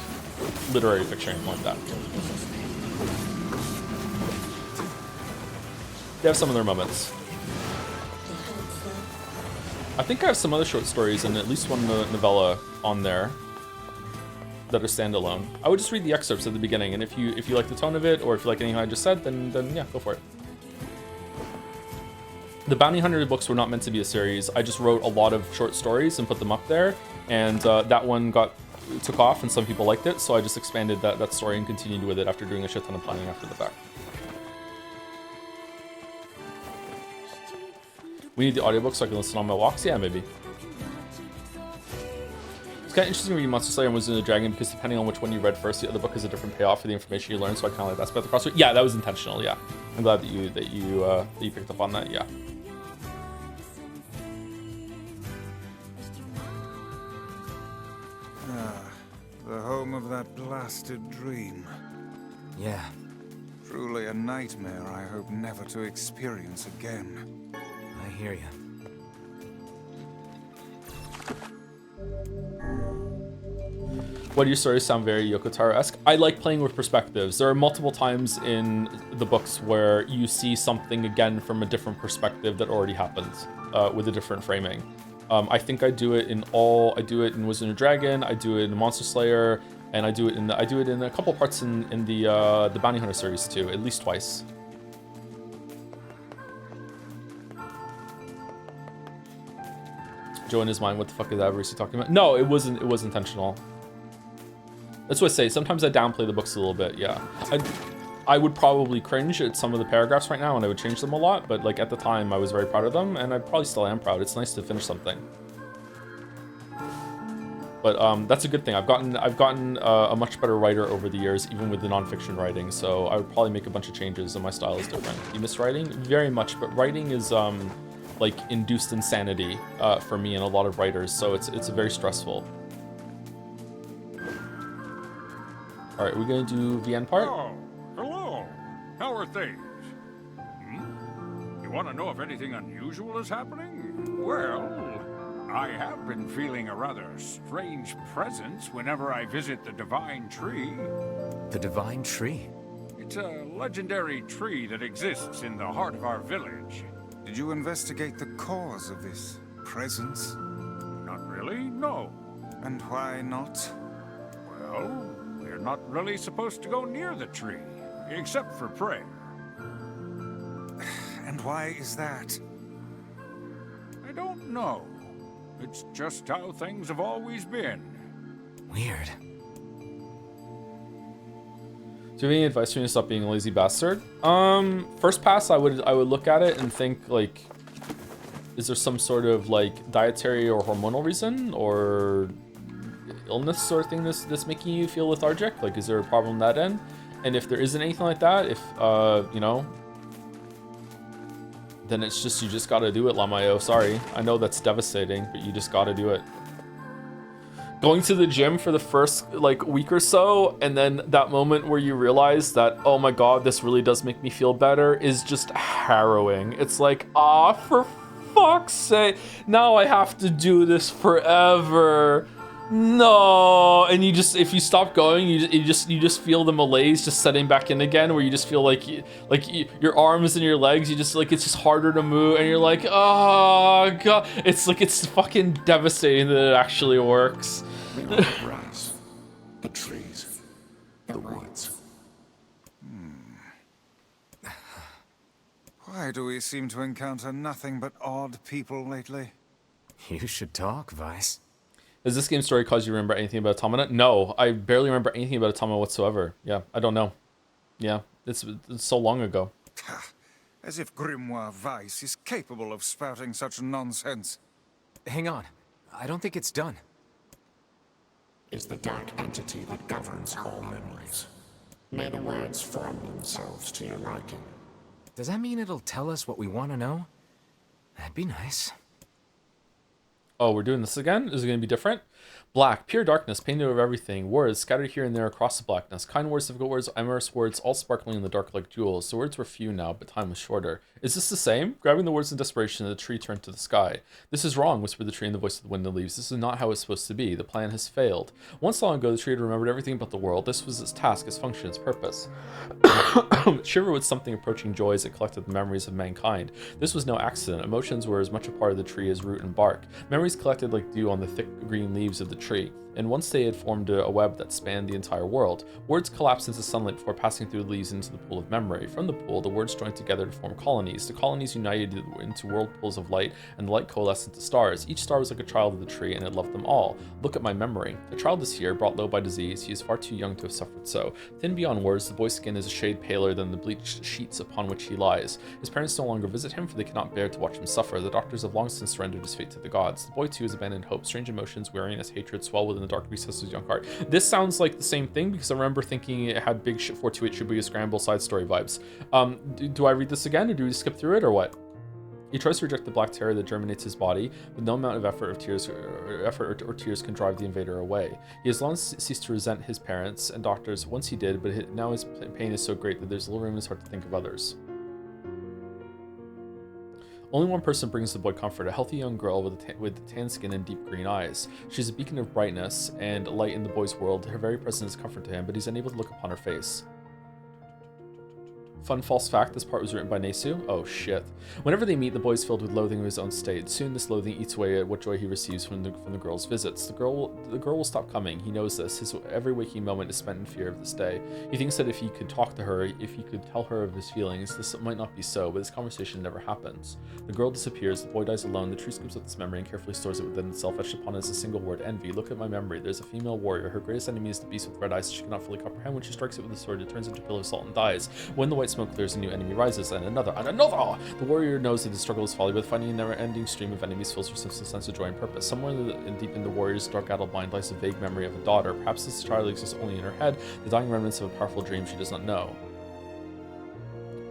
S1: literary fiction or anything like that. They have some of their moments. I think I have some other short stories and at least one novella on there. that are standalone. I would just read the excerpts at the beginning, and if you like the tone of it, or if you like anything I just said, then yeah, go for it. The Bounty Hunter books were not meant to be a series. I just wrote a lot of short stories and put them up there, and that one took off, and some people liked it, so I just expanded that story and continued with it after doing a shit ton of planning after the fact. We need the audiobook so I can listen on my walks? Yeah, maybe. It's kind of interesting reading Monster Slayer and Wizard of the Dragon because depending on which one you read first, the other book is a different payoff for the information you learn, so I kind of like that spec across. Yeah, that was intentional, yeah. I'm glad that you picked up on that, yeah.
S4: The home of that blasted dream.
S3: Yeah.
S4: Truly a nightmare I hope never to experience again.
S3: I hear you.
S1: Why do your stories sound very Yoko Taro-esque? I like playing with perspectives. There are multiple times in the books where you see something again from a different perspective that already happened, with a different framing. I think I do it in Wizard of the Dragon, I do it in Monster Slayer, and I do it in a couple parts in the Bounty Hunter series too, at least twice. Joe in his mind, what the fuck is that Bruce talking about? No, it was intentional. That's what I say. Sometimes I downplay the books a little bit. Yeah, I would probably cringe at some of the paragraphs right now, and I would change them a lot. But like at the time, I was very proud of them, and I probably still am proud. It's nice to finish something. But that's a good thing. I've gotten a much better writer over the years, even with the nonfiction writing. So I would probably make a bunch of changes, and my style is different. You miss writing very much, but writing is like induced insanity for me and a lot of writers. So it's very stressful. All right, we're gonna do the end part.
S10: Oh, hello. How are things? You want to know if anything unusual is happening? Well, I have been feeling a rather strange presence whenever I visit the Divine Tree.
S3: The Divine Tree?
S10: It's a legendary tree that exists in the heart of our village.
S4: Did you investigate the cause of this presence?
S10: Not really, no.
S4: And why not?
S10: Well, we're not really supposed to go near the tree, except for prayer.
S4: And why is that?
S10: I don't know. It's just how things have always been.
S3: Weird.
S1: Do you have any advice for me to stop being a lazy bastard? First pass, I would look at it and think like, is there some sort of like dietary or hormonal reason or illness sort of thing that's making you feel lethargic? Like, is there a problem that end? And if there isn't anything like that, if you know, then it's just you just gotta do it, Lamayo. Sorry, I know that's devastating, but you just gotta do it. Going to the gym for the first like week or so, and then that moment where you realize that, oh my god, this really does make me feel better, is just harrowing. It's like, ah, for fuck's sake, now I have to do this forever. No, and you just, if you stop going, you just feel the malaise just setting back in again, where you just feel like your arms and your legs, you just like, it's just harder to move, and you're like, oh god, it's like, it's fucking devastating that it actually works.
S11: The grass, the trees, the woods.
S4: Why do we seem to encounter nothing but odd people lately?
S3: You should talk, Vice.
S1: Does this game story cause you to remember anything about Automata? No, I barely remember anything about Automata whatsoever. Yeah, I don't know. Yeah, it's so long ago.
S4: As if Grimoire Weiss is capable of spouting such nonsense.
S3: Hang on. I don't think it's done.
S11: Is the dark entity that governs all memories. May the words form themselves to your liking.
S3: Does that mean it'll tell us what we want to know? That'd be nice.
S1: Oh, we're doing this again? Is it going to be different? Black, pure darkness, painted over everything. Words scattered here and there across the blackness. Kind words, difficult words, amorous words, all sparkling in the dark like jewels. The words were few now, but time was shorter. Is this the same? Grabbing the words in desperation, the tree turned to the sky. This is wrong, whispered the tree in the voice of the wind and leaves. This is not how it's supposed to be. The plan has failed. Once long ago, the tree had remembered everything about the world. This was its task, its function, its purpose. Shiver with something approaching joy as it collected the memories of mankind. This was no accident. Emotions were as much a part of the tree as root and bark. Memories collected like dew on the thick green leaves of the tree. and once they had formed a web that spanned the entire world. Words collapsed into sunlight before passing through the leaves into the pool of memory. From the pool, the words joined together to form colonies. The colonies united into whirlpools of light, and the light coalesced into stars. Each star was like a child of the tree, and it loved them all. Look at my memory. A child is here, brought low by disease. He is far too young to have suffered so. Thin beyond words, the boy's skin is a shade paler than the bleached sheets upon which he lies. His parents no longer visit him, for they cannot bear to watch him suffer. The doctors have long since surrendered his fate to the gods. The boy too has abandoned hope. Strange emotions, weariness, hatred swell within the dark recesses of his young heart. This sounds like the same thing, because I remember thinking it had big 428 Shibuya Scramble side story vibes. Do I read this again, or do we skip through it, or what? He tries to reject the black terror that germinates his body, but no amount of effort or tears can drive the invader away. He has long ceased to resent his parents and doctors. Once he did, but now his pain is so great that there's little room in his heart to think of others. Only one person brings the boy comfort, a healthy young girl with tan skin and deep green eyes. She's a beacon of brightness and light in the boy's world. Her very presence is comfort to him, but he's unable to look upon her face. Fun false fact, this part was written by Nesu. Oh shit. Whenever they meet, the boy is filled with loathing of his own state. Soon this loathing eats away at what joy he receives from the girl's visits. The girl will stop coming. He knows this. His every waking moment is spent in fear of this day. He thinks that if he could talk to her, if he could tell her of his feelings, this might not be so, but this conversation never happens. The girl disappears, the boy dies alone, the tree scoops up this memory and carefully stores it within itself, etched upon as a single word, envy. Look at my memory. There's a female warrior. Her greatest enemy is the beast with red eyes she cannot fully comprehend. When she strikes it with a sword, it turns into a pillar of salt and dies. When the white smoke clears, a new enemy rises, and another, and another! The warrior knows that the struggle is folly, but finding a never-ending stream of enemies fills her sense of joy and purpose. Somewhere deep in the warrior's dark-addled mind lies a vague memory of a daughter. Perhaps this child exists only in her head, the dying remnants of a powerful dream she does not know.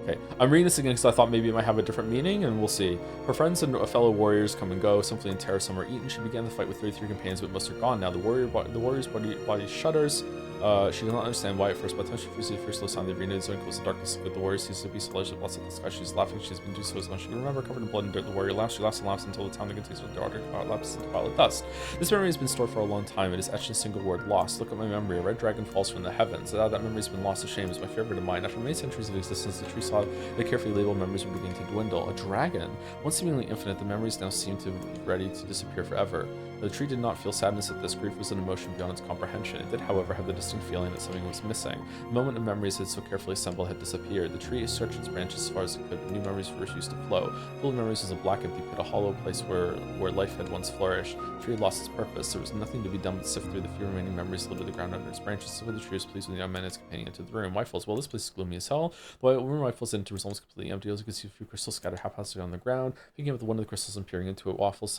S1: Okay, I'm reading this again because I thought maybe it might have a different meaning, and we'll see. Her friends and fellow warriors come and go, some flee in terror, some are eaten. She began the fight with 33 companions, but most are gone now. The warrior's body shudders. She does not understand why at first, by the time she frees the first low sound, the arena is so enclosed in darkness. With the warrior sees the beast large lots of the sky. She's laughing. She's been doing so as long as she can remember, covered in blood and dirt. The warrior laughs. She laughs and laughs until the town that contains her daughter lapses into violet dust. This memory has been stored for a long time. It is etched in a single word: lost. Look at my memory. A red dragon falls from the heavens. That memory has been lost to shame is my favorite of mine. After many centuries of existence, the tree saw the carefully labeled memories were beginning to dwindle. A dragon, once seemingly infinite, the memories now seem to be ready to disappear forever. The tree did not feel sadness at this. Grief was an emotion beyond its comprehension. It did, however, have the distinct feeling that something was missing. The moment of memories it had so carefully assembled had disappeared. The tree stretched its branches as far as it could, but new memories refused to flow. Full of memories was a black empty pit, a hollow place where life had once flourished. The tree had lost its purpose. There was nothing to be done but sift through the few remaining memories littered the ground under its branches. So the tree was pleased when the young man and his companion entered the room. Wyfels, well, this place is gloomy as hell. The room Wyfels into was almost completely empty. As you could see, a few crystals scattered haphazardly on the ground. Picking up one of the crystals and peering into it, Wyfels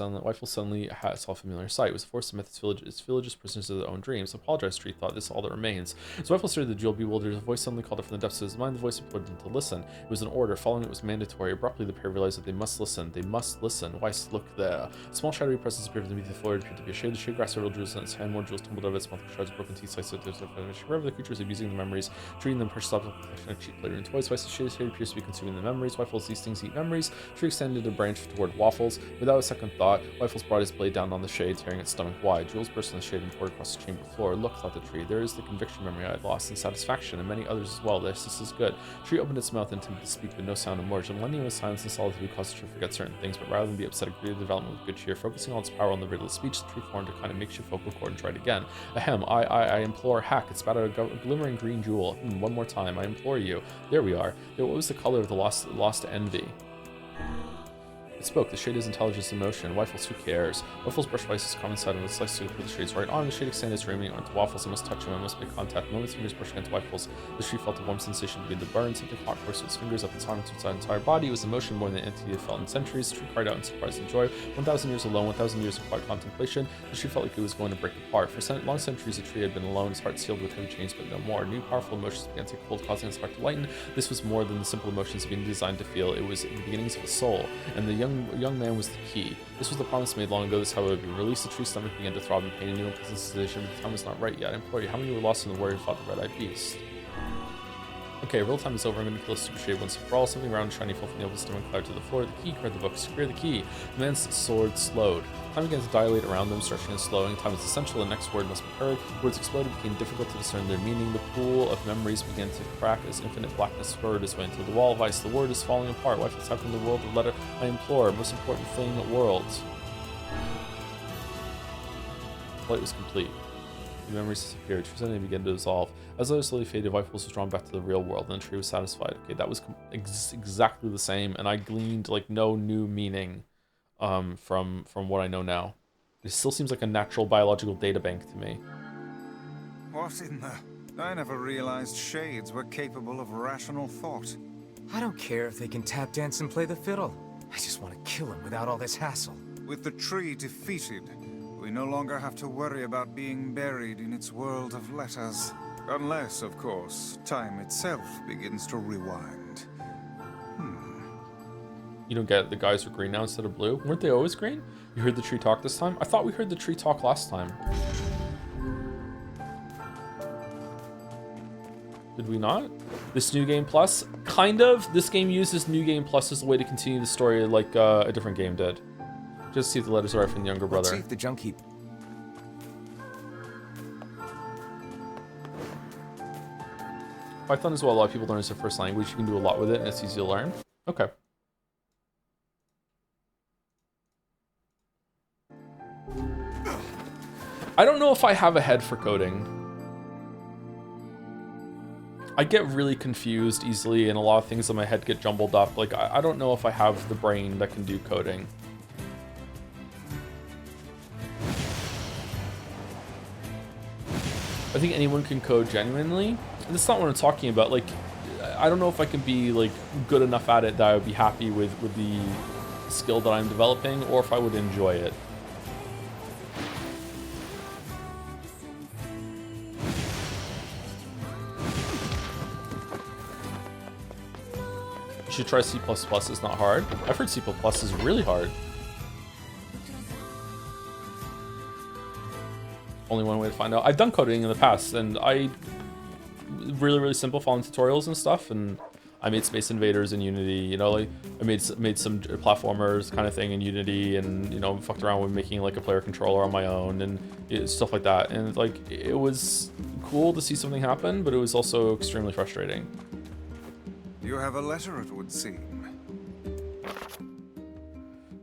S1: suddenly saw a familiar sight. It was forced to admit its villagers prisoners of their own dreams. Apologize, tree thought, this is all that remains. As Wyfels stared at the jewel bewildered, a voice suddenly called up from the depths of his mind. The voice implored them to listen. It was an order. Following it was mandatory. Abruptly, the pair realized that they must listen. They must listen. Weiss, look there. A small shadowy presence appeared beneath the floor. It appeared to be a shade. The shade grasped several jewels in its hand. More jewels tumbled out of its mouth. Shards of broken teeth sliced it. Wherever the creature was abusing the memories, treating them precious objects like cheap litter and toys. Weiss, the shade appears to be consuming the memories. Wyfels, these things eat memories. Tree extended a branch toward Waffles. Without a second thought, Wyfels brought his blade down on the shade, tearing its stomach wide. Jewels burst in the shade and poured across the chamber floor. Look, thought the tree. There is the conviction memory I had lost, and satisfaction, and many others as well. This is good. Tree opened its mouth and attempted to speak, but no sound emerged. A millennium of silence and solitude caused the tree to forget certain things, but rather than be upset, it greeted the development with good cheer. Focusing all its power on the riddle of speech, the tree formed a kind of makeshift vocal cord and tried again. Ahem, I implore, hack. It spat out a glimmering green jewel. One more time, I implore you. There we are. What was the color of the lost envy? It spoke. The shade is intelligence in motion. Wyfels, who cares? Wyfels brushed Weiss's common side of its slice to put the shade's right arm. The shade extended its raiment onto Waffles. I must touch him. I must make contact. The moment his fingers brushed against Wyfels, the tree felt a warm sensation begin to burn. Something hot coursed its fingers up its arm to its entire body. It was emotion more than entity had felt in centuries. The tree cried out in surprise and joy. 1,000 years alone, 1,000 years of quiet contemplation. The tree felt like it was going to break apart. For long centuries, the tree had been alone, its heart sealed with heavy chains, but no more. New powerful emotions began to take hold, causing its heart to lighten. This was more than the simple emotions being designed to feel. It was the beginnings of a soul, and the young man was the key. This was the promise made long ago. This, however, would be released. The tree's stomach began to throb in pain and new unpleasant sensation, but the time was not right yet. I implore you, how many were lost in the warrior who fought the red-eyed beast? Okay, real time is over. I'm going to kill a super shade once and for all. Something round and shiny fell from the open stomach, cloud to the floor. The key, cried the book. Secure the key. The man's sword slowed. Time began to dilate around them, stretching and slowing. Time is essential. The next word must be heard. Words exploded, became difficult to discern their meaning. The pool of memories began to crack as infinite blackness spurred its way into the wall of ice. The word is falling apart. Wyfels, how can the world of letter? I implore. Most important thing, world. Flight was complete. The memories disappeared. Trees suddenly began to dissolve. As others slowly faded, White was drawn back to the real world, and the tree was satisfied. Okay, that was exactly the same, and I gleaned like no new meaning from what I know now. It still seems like a natural biological data bank to me.
S4: What in the... I never realized shades were capable of rational thought.
S3: I don't care if they can tap dance and play the fiddle. I just want to kill him without all this hassle.
S4: With the tree defeated, we no longer have to worry about being buried in its world of letters. Unless, of course, time itself begins to rewind.
S1: You don't get it. The guys are green now instead of blue. Weren't they always green? You heard the tree talk this time? I thought we heard the tree talk last time. Did we not? This New Game Plus? Kind of. This game uses New Game Plus as a way to continue the story like a different game did. Just see if the letters are right from the younger brother.
S3: Let's see if the junk heap...
S1: Python as well. A lot of people learn as their first language. You can do a lot with it, and it's easy to learn. Okay. I don't know if I have a head for coding. I get really confused easily, and a lot of things in my head get jumbled up. Like, I don't know if I have the brain that can do coding. I think anyone can code genuinely. And that's not what I'm talking about. Like, I don't know if I can be like good enough at it that I would be happy with the skill that I'm developing, or if I would enjoy it. You should try C++. It's not hard. I've heard C++ is really hard. Only one way to find out. I've done coding in the past, and I really simple following tutorials and stuff, and I made Space Invaders in Unity, you know, like I made some platformers kind of thing in Unity, and you know, fucked around with making like a player controller on my own and stuff like that. And like it was cool to see something happen, but it was also extremely frustrating.
S4: You have a letter, it would seem.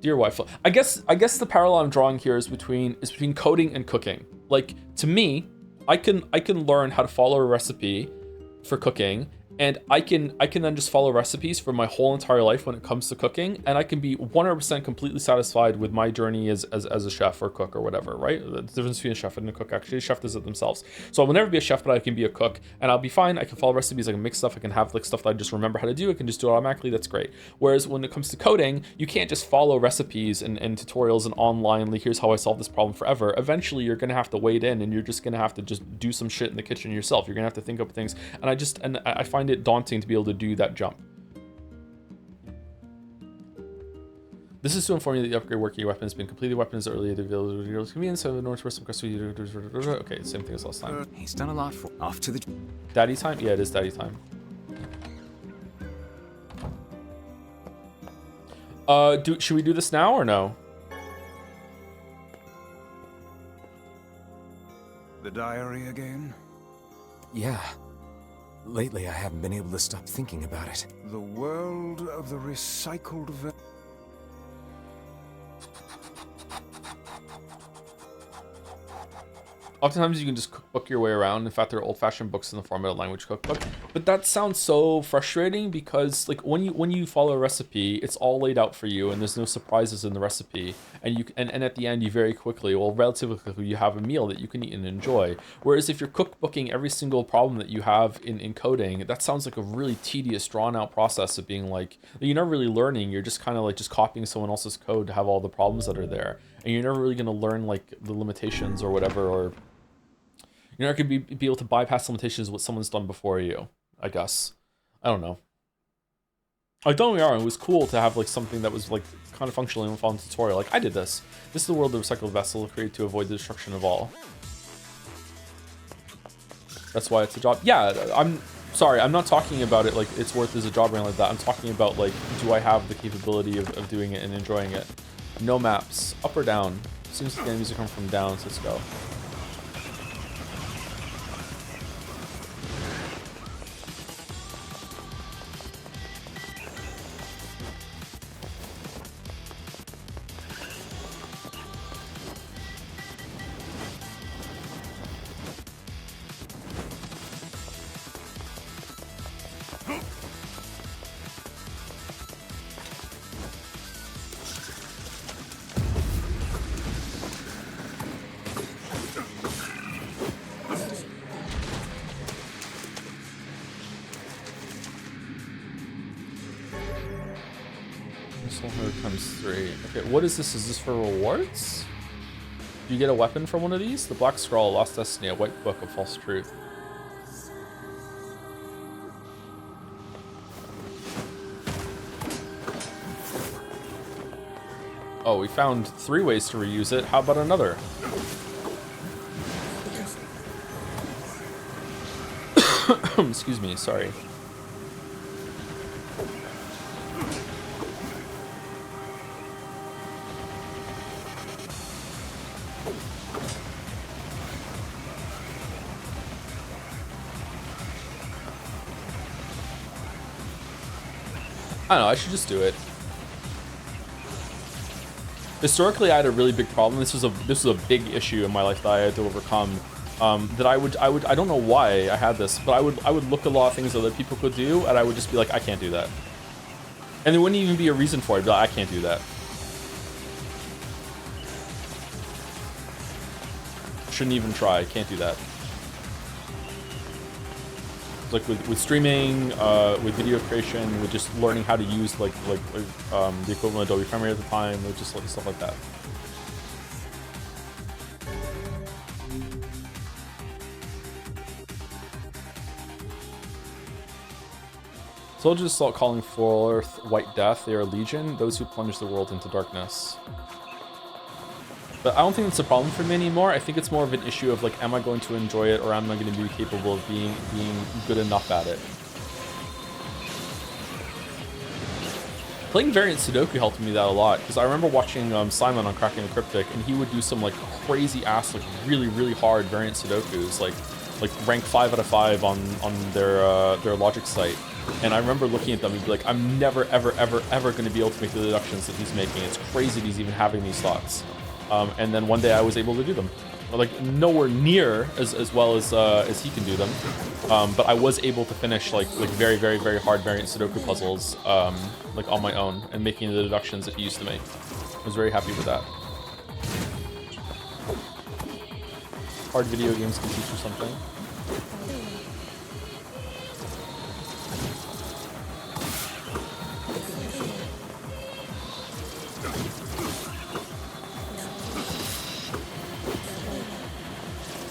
S1: Dear wife, I guess the parallel I'm drawing here is between coding and cooking. Like, to me, I can learn how to follow a recipe for cooking, and I can then just follow recipes for my whole entire life when it comes to cooking, and I can be 100% completely satisfied with my journey as a chef or cook or whatever, right? The difference between a chef and a cook, actually, a chef does it themselves. So I will never be a chef, but I can be a cook, and I'll be fine. I can follow recipes, I can make stuff, I can have like stuff that I just remember how to do, I can just do it automatically, that's great. Whereas when it comes to coding, you can't just follow recipes and tutorials and online, like, here's how I solve this problem forever. Eventually, you're gonna have to wade in, and you're just gonna have to just do some shit in the kitchen yourself. You're gonna have to think up things, and I find it daunting to be able to do that jump. This is to inform you that the upgrade working weapon has been completed. Weapons earlier available convenience. So the northwest request. Okay, same thing as last time.
S3: He's done a lot for. Off to the.
S1: Daddy time? Yeah, it is daddy time. Should we do this now or no?
S4: The diary again?
S3: Yeah. Lately, I haven't been able to stop thinking about it.
S4: The world of the recycled...
S1: Oftentimes you can just cookbook your way around. In fact, there are old-fashioned books in the format of language cookbook. But that sounds so frustrating because, like, when you follow a recipe, it's all laid out for you, and there's no surprises in the recipe. And at the end, you very quickly, well, relatively quickly, you have a meal that you can eat and enjoy. Whereas if you're cookbooking every single problem that you have in coding, that sounds like a really tedious, drawn-out process of being like, you're not really learning. You're just kind of like just copying someone else's code to have all the problems that are there, and you're never really going to learn like the limitations or whatever, or you're not going to be able to bypass limitations of what someone's done before you, I guess. I don't know. Like, don't get me wrong, it was cool to have like something that was like kind of functionally in a fun tutorial. Like, I did this. This is the world of recycled vessel created to avoid the destruction of all. That's why it's a job. Yeah, I'm sorry, I'm not talking about it like it's worth as a job or anything like that. I'm talking about like, do I have the capability of doing it and enjoying it? No maps. Up or down? Seems like the enemies are coming from down, so let's go. ×3. Okay, what is this? Is this for rewards? Do you get a weapon from one of these? The Black Scroll, Lost Destiny, a White Book of False Truth. Oh, we found 3 ways to reuse it. How about another? Excuse me, sorry. I don't know, I should just do it. Historically, I had a really big problem. This was a big issue in my life that I had to overcome. That I don't know why I had this, but I would look at a lot of things that other people could do, and I would just be like, I can't do that. And there wouldn't even be a reason for it. I'd be like, I can't do that. Shouldn't even try. Can't do that. Like with streaming, with video creation, with just learning how to use the equivalent of Adobe Premiere at the time, with just like stuff like that. Soldiers start calling forth White Death. They are Legion, those who plunge the world into darkness. But I don't think it's a problem for me anymore. I think it's more of an issue of like, am I going to enjoy it, or am I going to be capable of being good enough at it? Playing variant Sudoku helped me that a lot, because I remember watching Simon on Cracking the Cryptic, and he would do some like crazy ass, like really hard variant Sudokus, like rank 5 out of 5 on their logic site. And I remember looking at them and be like, I'm never ever going to be able to make the deductions that he's making. It's crazy that he's even having these thoughts. And then one day I was able to do them, like nowhere near as well as he can do them, but I was able to finish like very hard variant Sudoku puzzles like on my own and making the deductions that he used to make. I was very happy with that. Hard video games can teach you something.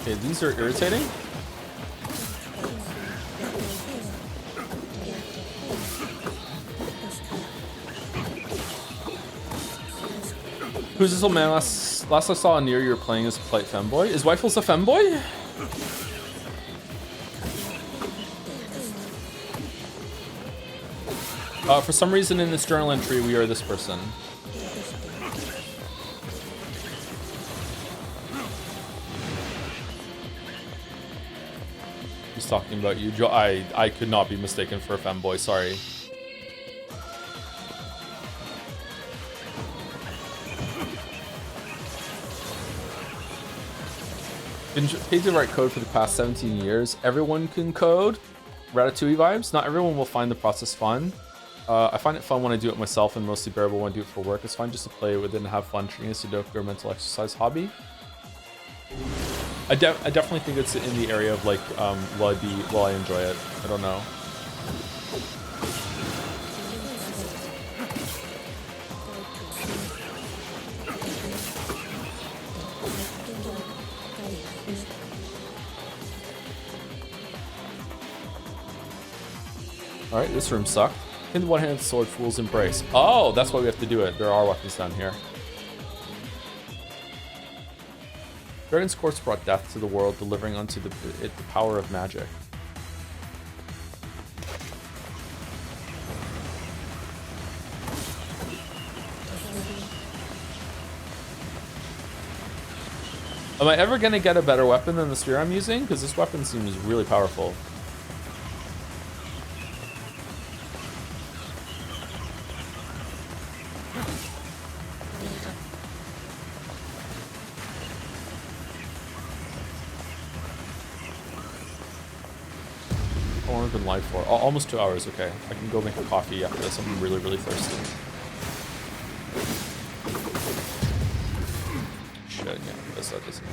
S1: Okay, these are irritating. Who's this old man? Last I saw NieR, you were playing as a polite femboy. Is Weifels a femboy? For some reason in this journal entry, we are this person. He's talking about you, Joe. I could not be mistaken for a femboy. Sorry. Been paid to write code for the past 17 years. Everyone can code. Ratatouille vibes. Not everyone will find the process fun. I find it fun when I do it myself, and mostly bearable when I do it for work. It's fun just to play with it and have fun, treating a Sudoku or mental exercise hobby. I definitely think it's in the area of like, will I enjoy it? I don't know. All right, this room sucked. In the one-handed sword, fool's embrace. Oh, that's why we have to do it. There are weapons down here. Dragon's Course brought death to the world, delivering unto it the power of magic. Am I ever gonna get a better weapon than the spear I'm using? Because this weapon seems really powerful. How long have I been live for? Almost 2 hours, okay. I can go make a coffee after this. I'm really thirsty. Shit, yeah, I guess that doesn't.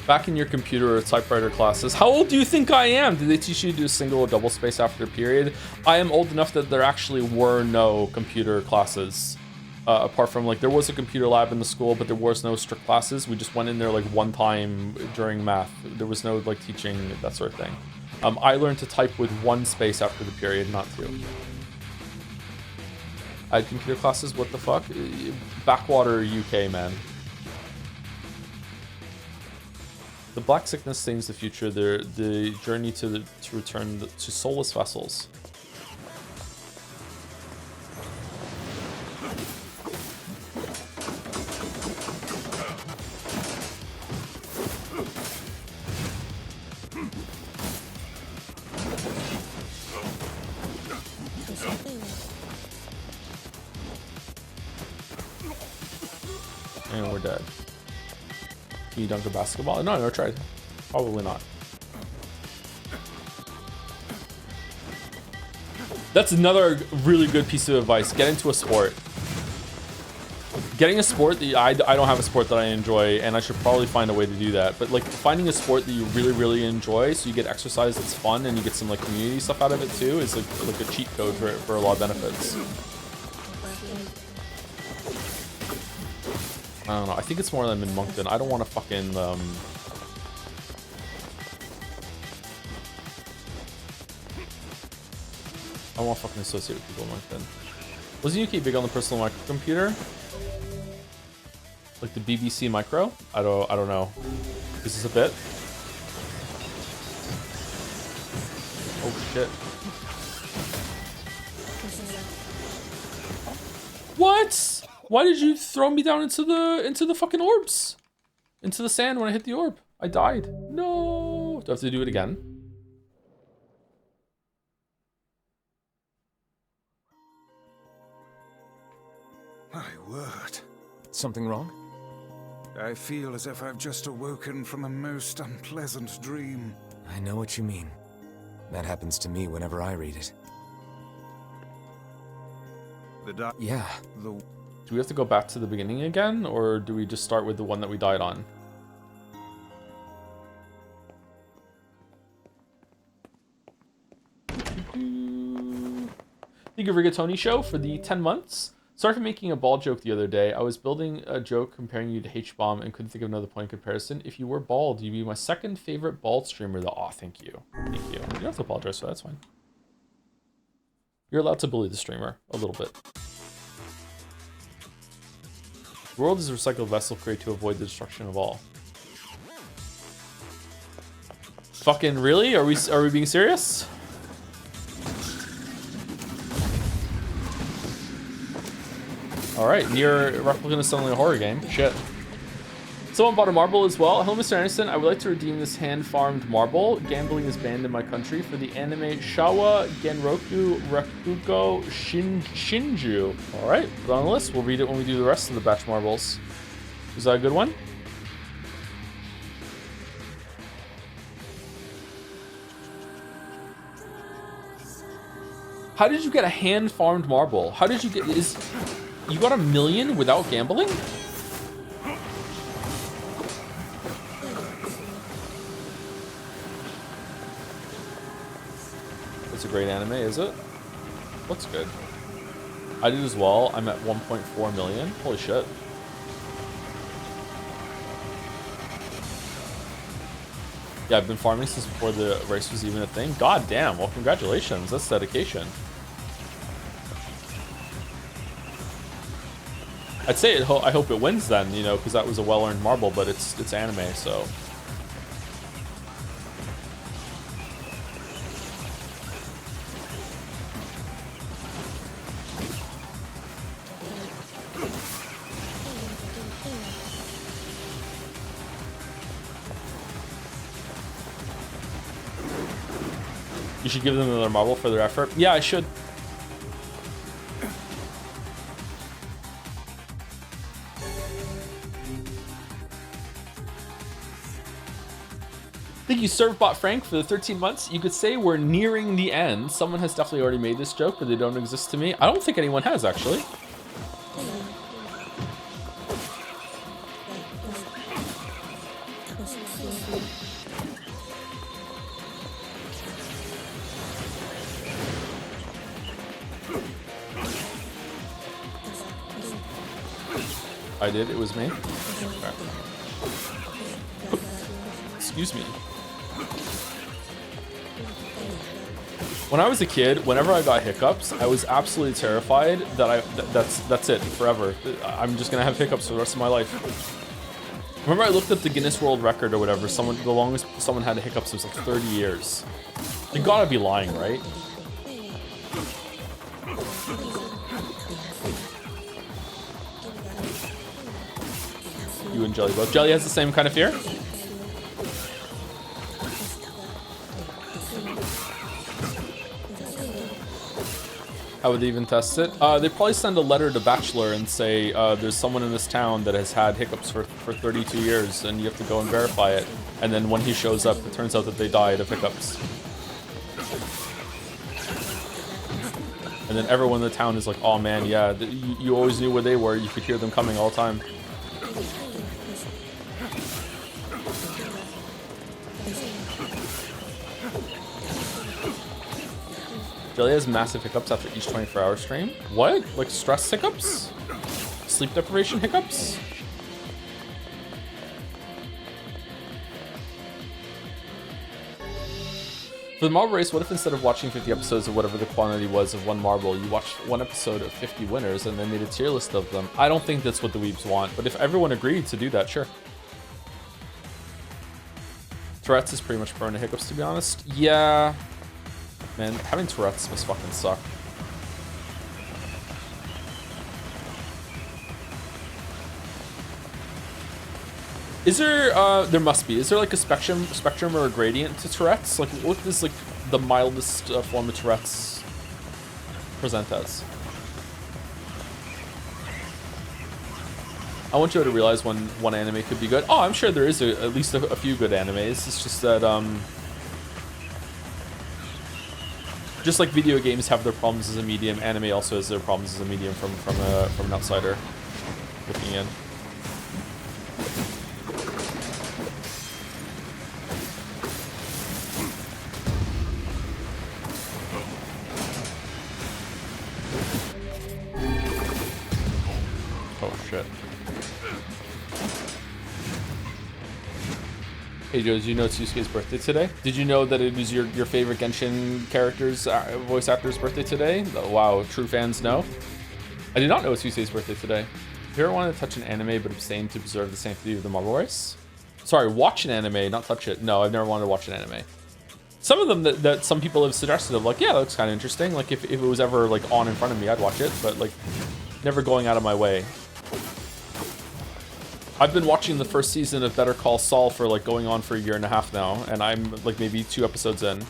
S1: Back in your computer or typewriter classes, how old do you think I am? Did they teach you to do single or double space after a period? I am old enough that there actually were no computer classes. Apart from, like, there was a computer lab in the school, but there was no strict classes. We just went in there, like, one time during math. There was no, like, teaching, that sort of thing. I learned to type with one space after the period, not two. I had computer classes, what the fuck? Backwater UK, man. The black sickness stains the future, the journey to return to soulless vessels. And we're dead. Can you dunk a basketball? No, I never tried. Probably not. That's another really good piece of advice. Get into a sport. Getting a sport that I don't have a sport that I enjoy, and I should probably find a way to do that. But like finding a sport that you really enjoy, so you get exercise that's fun and you get some like community stuff out of it too, is like a cheat code for a lot of benefits. I don't know. I think it's more than I'm in Moncton. I don't want to fucking I don't want to fucking associate with people in Moncton. Wasn't UK big on the personal microcomputer? Like the BBC Micro? I don't know. Is this a bit? Oh shit. What? Why did you throw me down into the fucking orbs? Into the sand when I hit the orb. I died. No. Do I have to do it again?
S4: My word.
S3: Something wrong?
S4: I feel as if I've just awoken from a most unpleasant dream.
S3: I know what you mean. That happens to me whenever I read it. Yeah.
S1: Do we have to go back to the beginning again, or do we just start with the one that we died on? Thank you, Rigatoni Show, for the 10 months. Sorry for making a bald joke the other day. I was building a joke comparing you to H-Bomb and couldn't think of another point of comparison. If you were bald, you'd be my second favorite bald streamer. Aw, thank you. Thank you. You don't have to apologize for that, that's fine. You're allowed to bully the streamer a little bit. The world is a recycled vessel created to avoid the destruction of all. Fucking really? Are we being serious? Alright, NieR Replicant is suddenly a horror game. Shit. Someone bought a marble as well. Hello, Mr. Anderson. I would like to redeem this hand-farmed marble. Gambling is banned in my country for the anime Shawa Genroku Rakugo Shinju. Alright, put it on the list. We'll read it when we do the rest of the batch marbles. Is that a good one? How did you get a hand-farmed marble? How did you get... You got 1 million without gambling? It's a great anime, is it? Looks good. I did as well. I'm at 1.4 million. Holy shit. Yeah, I've been farming since before the race was even a thing. God damn. Well, congratulations. That's dedication. I'd say I hope it wins then, you know, because that was a well-earned marble, but it's anime, so. You should give them another marble for their effort. Yeah, I should. Thank you, Servbot Frank, for the 13 months. You could say we're nearing the end. Someone has definitely already made this joke, but they don't exist to me. I don't think anyone has, actually. I did. It was me. Okay. Excuse me. When I was a kid, whenever I got hiccups, I was absolutely terrified that that's it forever. I'm just gonna have hiccups for the rest of my life. Remember, I looked up the Guinness World Record or whatever. The longest someone had hiccups was like 30 years. You gotta be lying, right? You and Jelly both. Jelly has the same kind of fear? How would they even test it? They probably send a letter to Bachelor and say, there's someone in this town that has had hiccups for 32 years and you have to go and verify it. And then when he shows up, it turns out that they died of hiccups. And then everyone in the town is like, oh man, yeah, you always knew where they were. You could hear them coming all the time. Jelly has massive hiccups after each 24-hour stream. What? Like stress hiccups? Sleep deprivation hiccups? For the marble race, what if instead of watching 50 episodes of whatever the quantity was of one marble, you watched one episode of 50 winners and then made a tier list of them? I don't think that's what the weebs want, but if everyone agreed to do that, sure. Tourette's is pretty much prone to hiccups, to be honest. Yeah. Man, having Tourette's must fucking suck. Is there, there must be. Is there like a spectrum or a gradient to Tourette's? Like, what does like the mildest form of Tourette's present as? I want you to realize when one anime could be good. Oh, I'm sure there is at least a few good animes. It's just that, just like video games have their problems as a medium, anime also has their problems as a medium from an outsider looking in. Oh shit. Hey Joe, did you know it's Yusuke's birthday today? Did you know that it was your favorite Genshin character's voice actor's birthday today? Oh, wow, true fans know. I did not know it's Yusuke's birthday today. If you ever want to touch an anime but abstain to preserve the sanctity of the marble race? Sorry, watch an anime, not touch it. No, I've never wanted to watch an anime. Some of them that some people have suggested of like, yeah, that looks kind of interesting. Like if it was ever like on in front of me, I'd watch it, but like never going out of my way. I've been watching the first season of Better Call Saul for like going on for a year and a half now, and I'm like maybe 2 episodes in.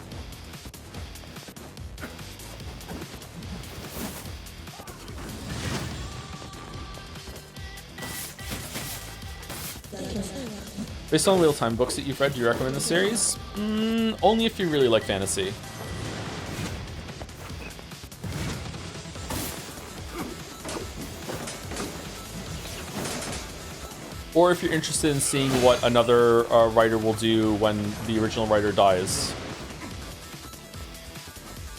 S1: Based on real-time books that you've read, do you recommend the series? Only if you really like fantasy. Or if you're interested in seeing what another writer will do when the original writer dies.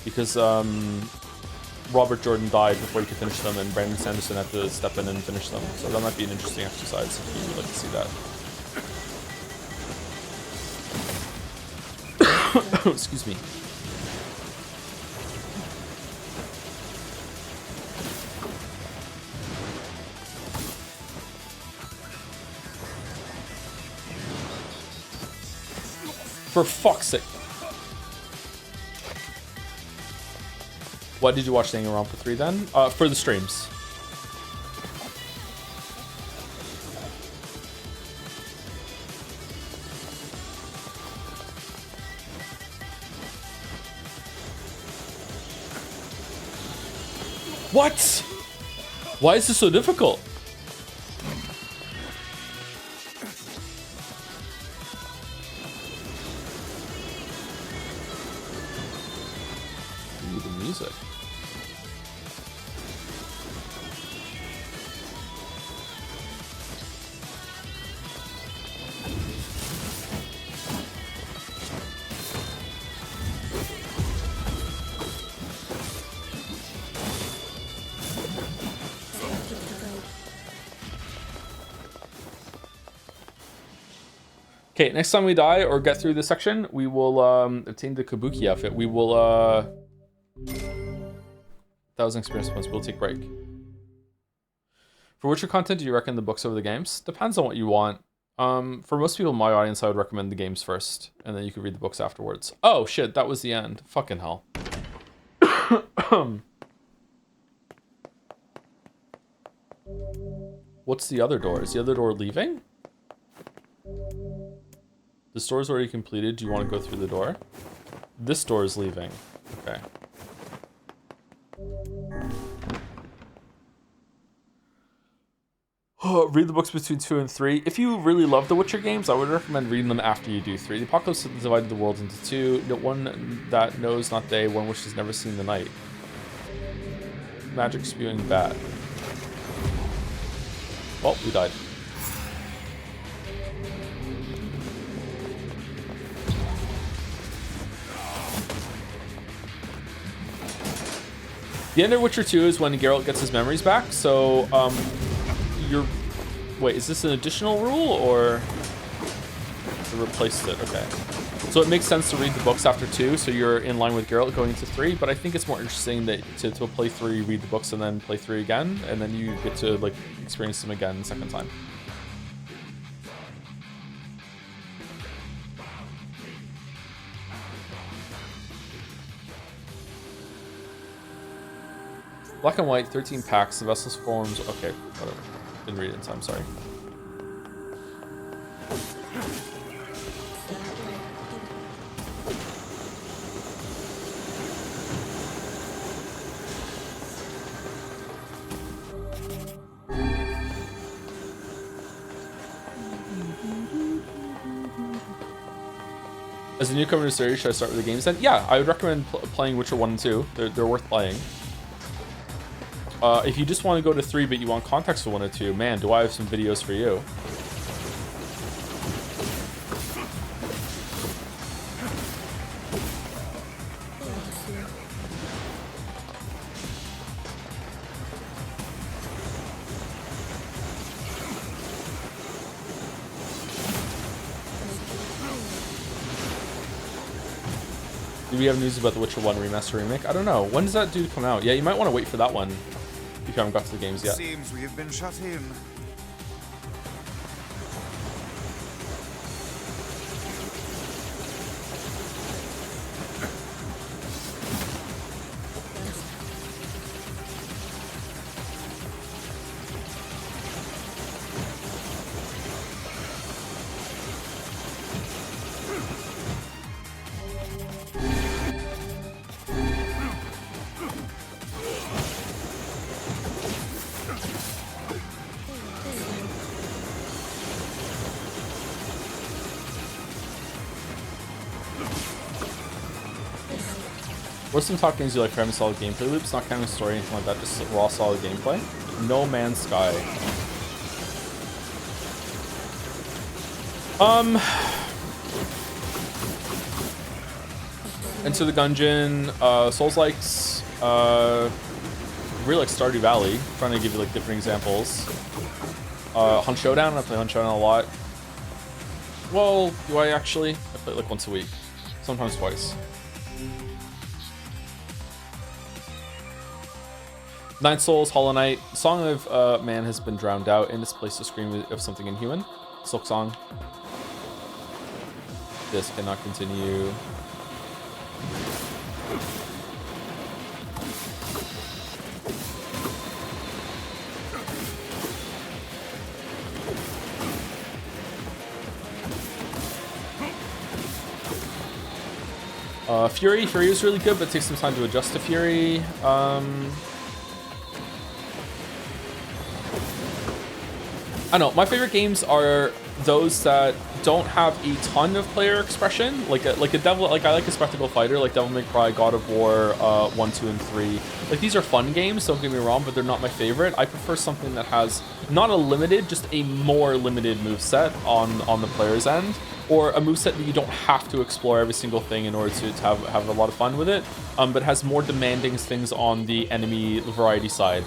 S1: Because Robert Jordan died before he could finish them, and Brandon Sanderson had to step in and finish them. So that might be an interesting exercise if you would like to see that. Excuse me. For fuck's sake. What did you watch Danganronpa 3 then? For the streams. What? Why is this so difficult? Ooh, the music. Okay, next time we die or get through this section, we will obtain the Kabuki outfit. We will 1,000 experience points. We'll take a break. For Witcher content, do you recommend the books over the games? Depends on what you want. For most people in my audience, I would recommend the games first, and then you could read the books afterwards. Oh shit, that was the end. Fucking hell. What's the other door? Is the other door leaving? The store's already completed. Do you want to go through the door? This door is leaving. Okay. Read the books between 2 and 3. If you really love the Witcher games, I would recommend reading them after you do 3. The Apocalypse divided the world into 2. No one that knows not they, one which has never seen the night. Magic spewing bad. Oh, we died. The end of Witcher 2 is when Geralt gets his memories back, so, you're... Wait, is this an additional rule, or... They replaced it, okay. So it makes sense to read the books after 2, so you're in line with Geralt going into 3, but I think it's more interesting that to play 3, read the books, and then play 3 again, and then you get to, like, experience them again the second time. Black and white, 13 packs, the vessels forms... Okay, whatever. Didn't read it in time, sorry. As a newcomer to the series, should I start with the games then? Yeah, I would recommend playing Witcher 1 and 2. They're worth playing. If you just want to go to 3 but you want context for 1 or 2, man, do I have some videos for you. Do we have news about the Witcher 1 remaster remake? I don't know. When does that due come out? Yeah, you might want to wait for that one if you haven't got to the games yet.
S4: Seems we have been shut in.
S1: What's some top games you like for having solid gameplay loops? Not counting story or anything like that, just raw solid gameplay. No Man's Sky. Enter the Gungeon, Souls-likes, really like Stardew Valley, trying to give you like different examples. Hunt Showdown, I play Hunt Showdown a lot. Well, do I actually? I play it like once a week, sometimes twice. Nine Souls, Hollow Knight, Song of Man has been drowned out in this place to scream of something inhuman. Silk Song. This cannot continue. Fury. Fury is really good, but it takes some time to adjust to Fury. I don't know, my favorite games are those that don't have a ton of player expression, like a Devil, like I like a spectacle fighter, like Devil May Cry, God of War, 1, 2, and 3. Like these are fun games, don't get me wrong, but they're not my favorite. I prefer something that has not a limited, just a more limited moveset on the player's end, or a moveset that you don't have to explore every single thing in order to have a lot of fun with it, but has more demanding things on the enemy variety side.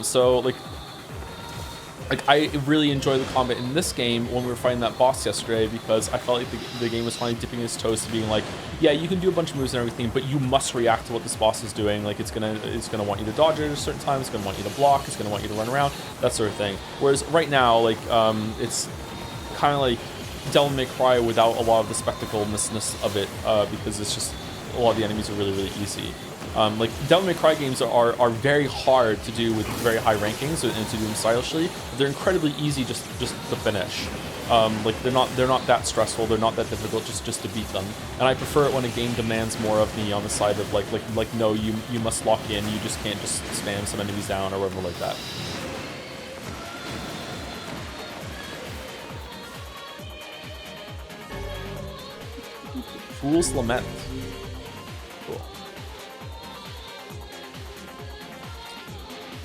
S1: So like like, I really enjoy the combat in this game when we were fighting that boss yesterday, because I felt like the game was finally dipping its toes to being like, yeah, you can do a bunch of moves and everything, but you must react to what this boss is doing. Like, it's gonna want you to dodge it at a certain time, it's gonna want you to block, it's gonna want you to run around, that sort of thing. Whereas right now, like, it's kind of like Devil May Cry without a lot of the spectacleness of it, because it's just, a lot of the enemies are really, really easy. Like, Devil May Cry games are very hard to do with very high rankings and to do them stylishly. But they're incredibly easy just to finish. Like, they're not that stressful. They're not that difficult just to beat them. And I prefer it when a game demands more of me on the side of like no, you must lock in. You just can't just spam some enemies down or whatever like that. Fool's Lament. Cool.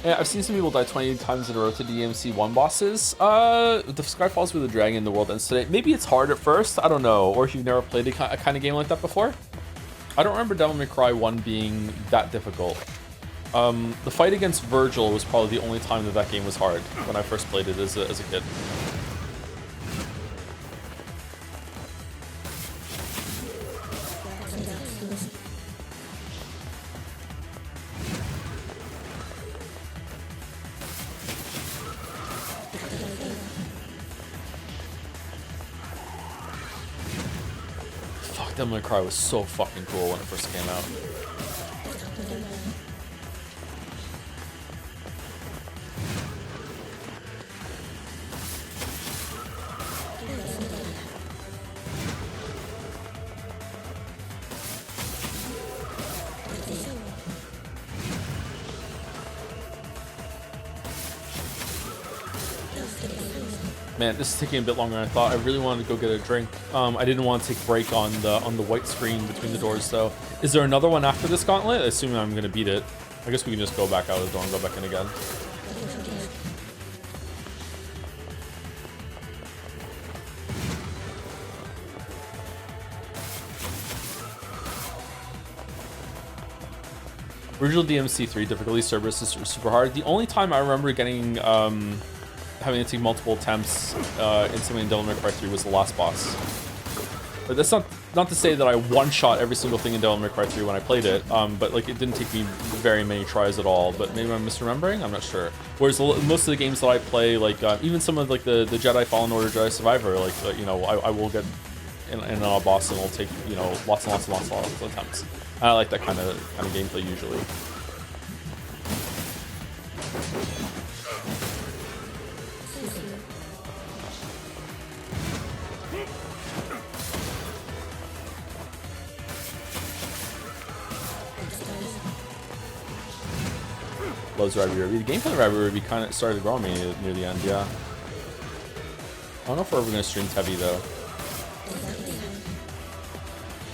S1: Yeah, I've seen some people die 20 times in a row to DMC 1 bosses. The Sky Falls with the Dragon, the world ends today. Maybe it's hard at first, I don't know. Or if you've never played a kind of game like that before. I don't remember Devil May Cry 1 being that difficult. The fight against Virgil was probably the only time that game was hard when I first played it as a kid. Devil May Cry was so fucking cool when it first came out. Man, this is taking a bit longer than I thought. I really wanted to go get a drink. I didn't want to take a break on the white screen between the doors, though. Is there another one after this gauntlet? Assuming I'm gonna beat it. I guess we can just go back out of the door and go back in again. Original DMC3 difficulty service is super hard. The only time I remember getting having to take multiple attempts in something in Devil May Cry 3 was the last boss. But that's not to say that I one-shot every single thing in Devil May Cry 3 when I played it, but like it didn't take me very many tries at all. But maybe I'm misremembering, I'm not sure. Whereas most of the games that I play, like even some of like the Jedi Fallen Order, Jedi Survivor, like you know, I will get in a boss and it'll take, you know, lots and lots of attempts. I like that kind of gameplay usually. Loves Rabbit Ruby. The gameplay of Rabbit Ruby kind of started to grow on me near the end, yeah. I don't know if we're ever going to stream Tevi though.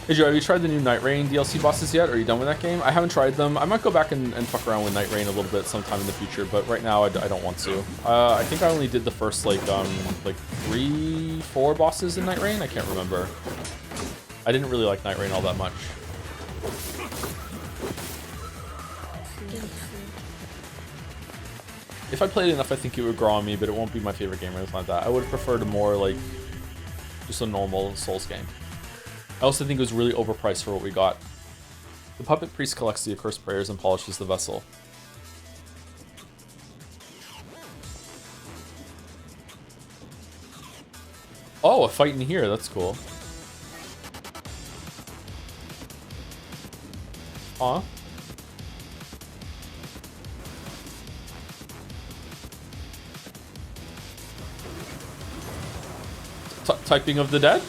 S1: Hey Joe, have you tried the new Night Rain DLC bosses yet? Are you done with that game? I haven't tried them. I might go back and fuck around with Night Rain a little bit sometime in the future, but right now I don't want to. I think I only did the first like 3-4 bosses in Night Rain. I can't remember. I didn't really like Night Rain all that much. If I played it enough, I think it would grow on me, but it won't be my favorite game or anything like that. I would have preferred a more like just a normal Souls game. I also think it was really overpriced for what we got. The puppet priest collects the accursed prayers and polishes the vessel. Oh, a fight in here, that's cool. Huh? Typing of the dead?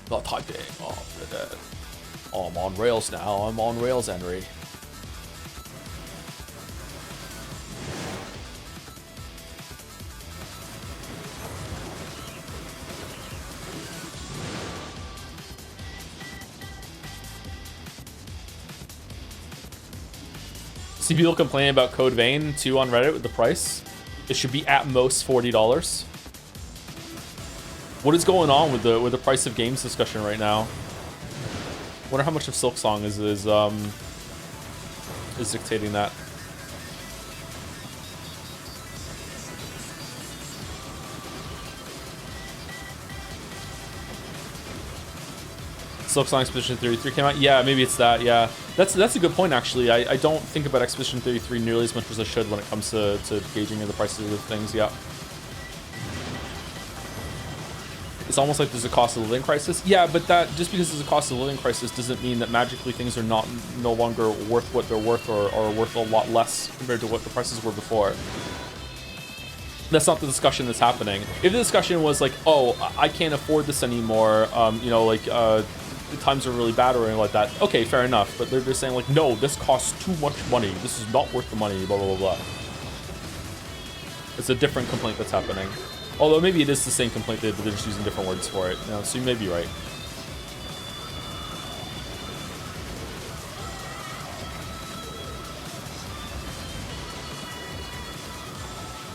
S1: Not typing of the dead. Oh, I'm on rails now. I'm on rails, Henry. See people complaining about Code Vein 2 on Reddit with the price. It should be at most $40. What is going on with the price of games discussion right now? Wonder how much of Silk Song is dictating that. Silk Song Expedition 33 came out. Yeah, maybe it's that. Yeah, that's a good point actually. I don't think about Expedition 33 nearly as much as I should when it comes to gauging the prices of things. Yeah. It's almost like there's a cost of living crisis. Yeah, but that just because there's a cost of living crisis doesn't mean that magically things are no longer worth what they're worth or worth a lot less compared to what the prices were before. That's not the discussion that's happening. If the discussion was like, oh, I can't afford this anymore, you know, like times are really bad or anything like that, okay, fair enough. But they're just saying like, no, this costs too much money. This is not worth the money, blah, blah, blah, blah. It's a different complaint that's happening. Although maybe it is the same complaint, but they're just using different words for it. You know, so you may be right.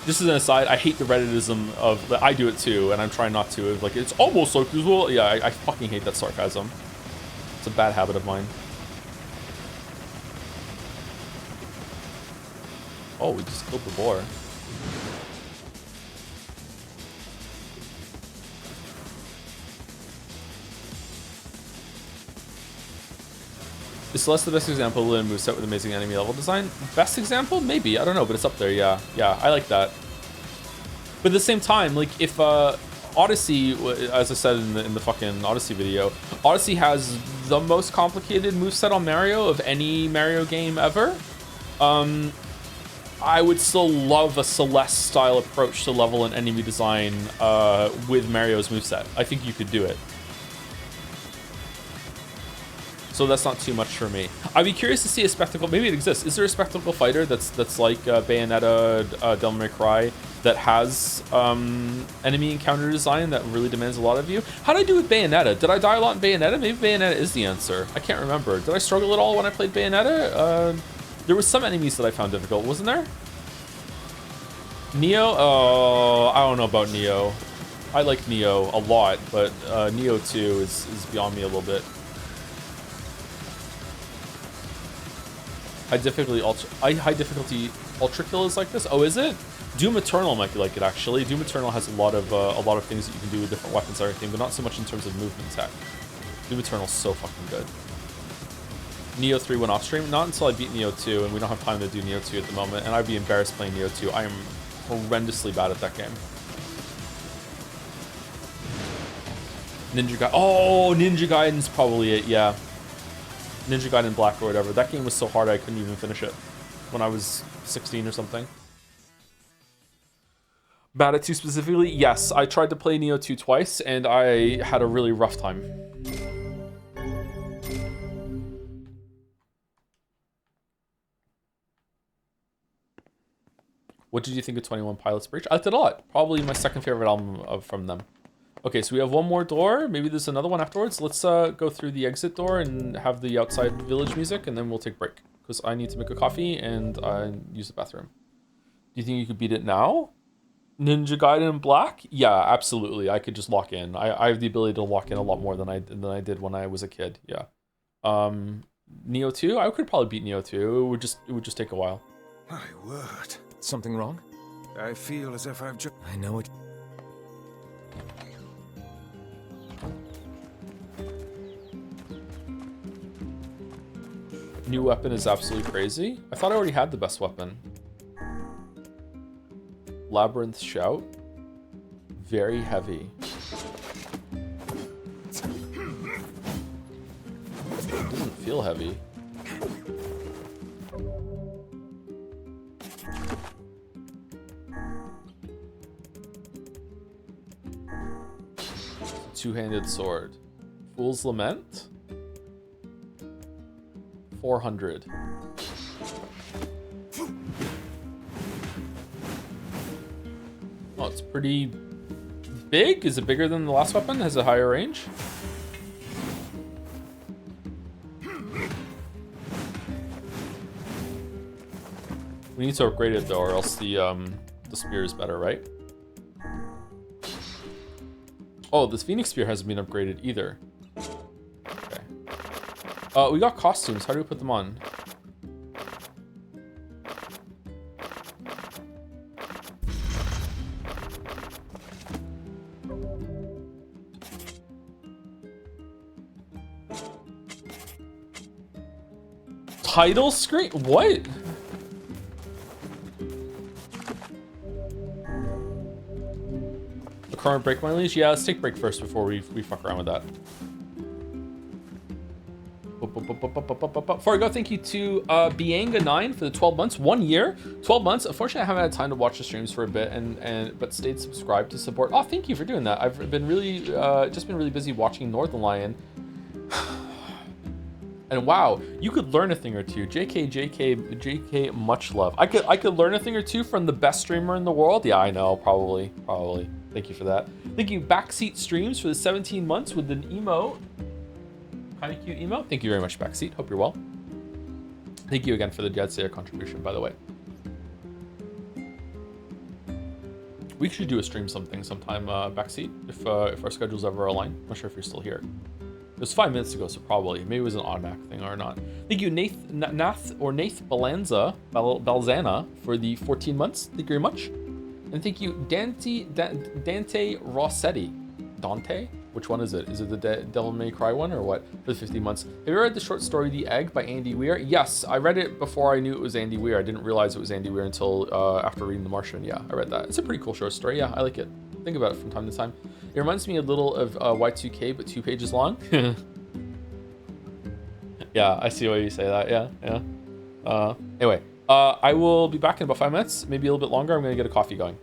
S1: Just as an aside, I hate the Redditism of, I do it too, and I'm trying not to. Like, it's almost like, well, yeah, I fucking hate that sarcasm. It's a bad habit of mine. Oh, we just killed the boar. Is Celeste the best example of Lin moveset with amazing enemy level design? Best example? Maybe. I don't know, but it's up there. Yeah. Yeah, I like that. But at the same time, like, if Odyssey, as I said in the fucking Odyssey video, Odyssey has the most complicated moveset on Mario of any Mario game ever. I would still love a Celeste-style approach to level and enemy design with Mario's moveset. I think you could do it. So that's not too much for me. I'd be curious to see a spectacle. Maybe it exists. Is there a spectacle fighter that's like Bayonetta, Devil May Cry, that has enemy encounter design that really demands a lot of you? How did I do with Bayonetta? Did I die a lot in Bayonetta? Maybe Bayonetta is the answer. I can't remember. Did I struggle at all when I played Bayonetta? There was some enemies that I found difficult, wasn't there? Neo? Oh, I don't know about Neo. I like Neo a lot, but Neo 2 is beyond me a little bit. High difficulty ultra kill is like this. Oh, is it? Doom Eternal might be like it actually. Doom Eternal has a lot of things that you can do with different weapons and everything, but not so much in terms of movement tech. Doom Eternal's so fucking good. Neo 3 went off stream. Not until I beat Neo 2, and we don't have time to do Neo 2 at the moment. And I'd be embarrassed playing Neo 2. I am horrendously bad at that game. Ninja Gaiden. Oh, Ninja Gaiden's probably it. Yeah. Ninja Gaiden Black or whatever. That game was so hard I couldn't even finish it when I was 16 or something. Bad at 2 specifically? Yes, I tried to play Neo 2 twice and I had a really rough time. What did you think of 21 Pilots Breach? I liked it a lot. Probably my second favorite album from them. Okay, so we have one more door. Maybe there's another one afterwards. Let's go through the exit door and have the outside village music, and then we'll take a break. Because I need to make a coffee and use the bathroom. Do you think you could beat it now? Ninja Gaiden Black? Yeah, absolutely. I could just lock in. I have the ability to lock in a lot more than I did when I was a kid. Yeah. Neo 2? I could probably beat Neo 2. It would just take a while.
S4: My word.
S3: Something wrong?
S4: I feel as if I've just...
S3: I know it.
S1: New weapon is absolutely crazy. I thought I already had the best weapon. Labyrinth Shout. Very heavy. It doesn't feel heavy. Two-handed sword. Fool's Lament. 400. Oh, it's pretty big. Is it bigger than the last weapon? Has a higher range? We need to upgrade it though, or else the spear is better, right? Oh, this Phoenix Spear hasn't been upgraded either. Okay. We got costumes. How do we put them on? Title screen? What? The current break my leash? Yeah, let's take break first before we fuck around with that. Before I go, thank you to Bianga9 for the 12 months. 1 year, 12 months. Unfortunately, I haven't had time to watch the streams for a bit, but stayed subscribed to support. Oh, thank you for doing that. I've been really just been really busy watching Northern Lion. And wow, you could learn a thing or two. JK, much love. I could learn a thing or two from the best streamer in the world. Yeah, I know, probably. Thank you for that. Thank you, Backseat Streams, for the 17 months with an emote. Kind of cute emo. Thank you very much, Backseat. Hope you're well. Thank you again for the Dead Slayer contribution, by the way. We should do a stream sometime, Backseat, if our schedules ever align. I'm not sure if you're still here. It was 5 minutes ago, so probably. Maybe it was an automatic thing or not. Thank you, Nath Balzana for the 14 months. Thank you very much. And thank you, Dante Rossetti. Dante? Which one is it? Is it the Devil May Cry one or what? For the 15 months. Have you read the short story The Egg by Andy Weir? Yes, I read it before I knew it was Andy Weir. I didn't realize it was Andy Weir until after reading The Martian. Yeah, I read that. It's a pretty cool short story. Yeah, I like it. Think about it from time to time. It reminds me a little of Y2K, but 2 pages long. Yeah, I see why you say that. Yeah. Anyway, I will be back in about 5 minutes, maybe a little bit longer. I'm going to get a coffee going.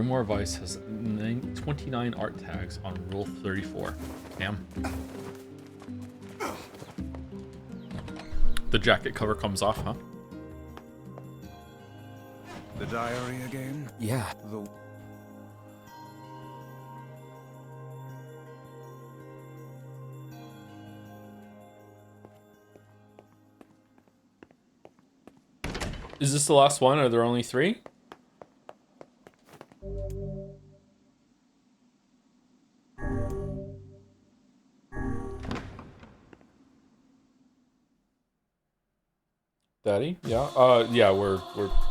S1: Grimoire Vice has 29 art tags on rule 34. Damn. The jacket cover comes off, huh?
S4: The diary again?
S3: Yeah.
S1: Is this the last one? Are there only 3? Daddy? Yeah. Yeah, we're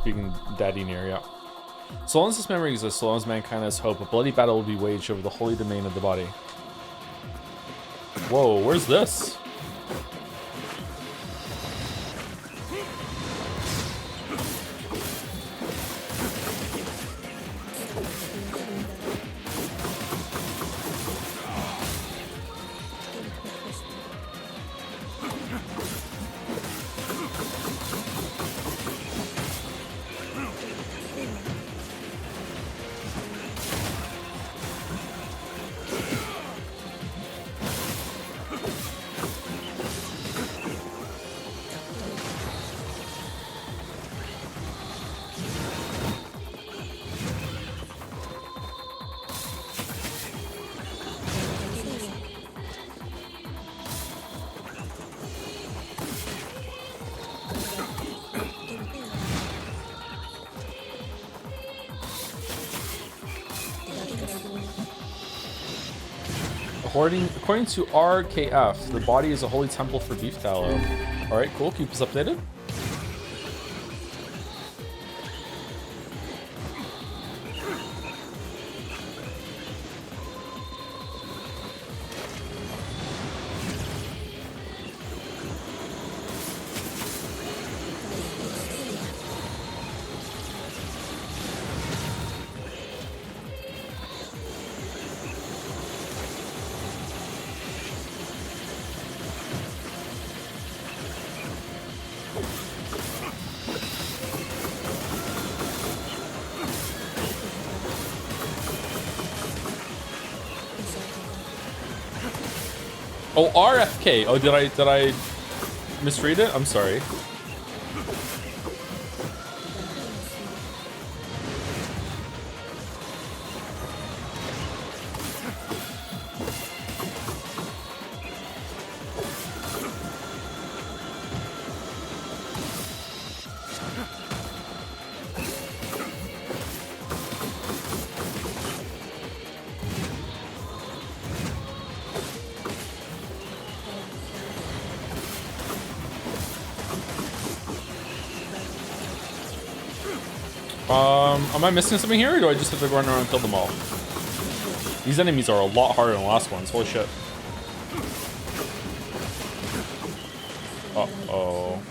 S1: being Daddy NieR, yeah. So long as this memory exists, so long as mankind has hope, a bloody battle will be waged over the holy domain of the body. Whoa, where's this? According to RKF, the body is a holy temple for beef tallow. Alright, cool. Keep us updated. Oh, RFK. Oh, did I misread it? I'm sorry. Am I missing something here, or do I just have to run around and kill them all? These enemies are a lot harder than the last ones. Holy shit. Uh-oh.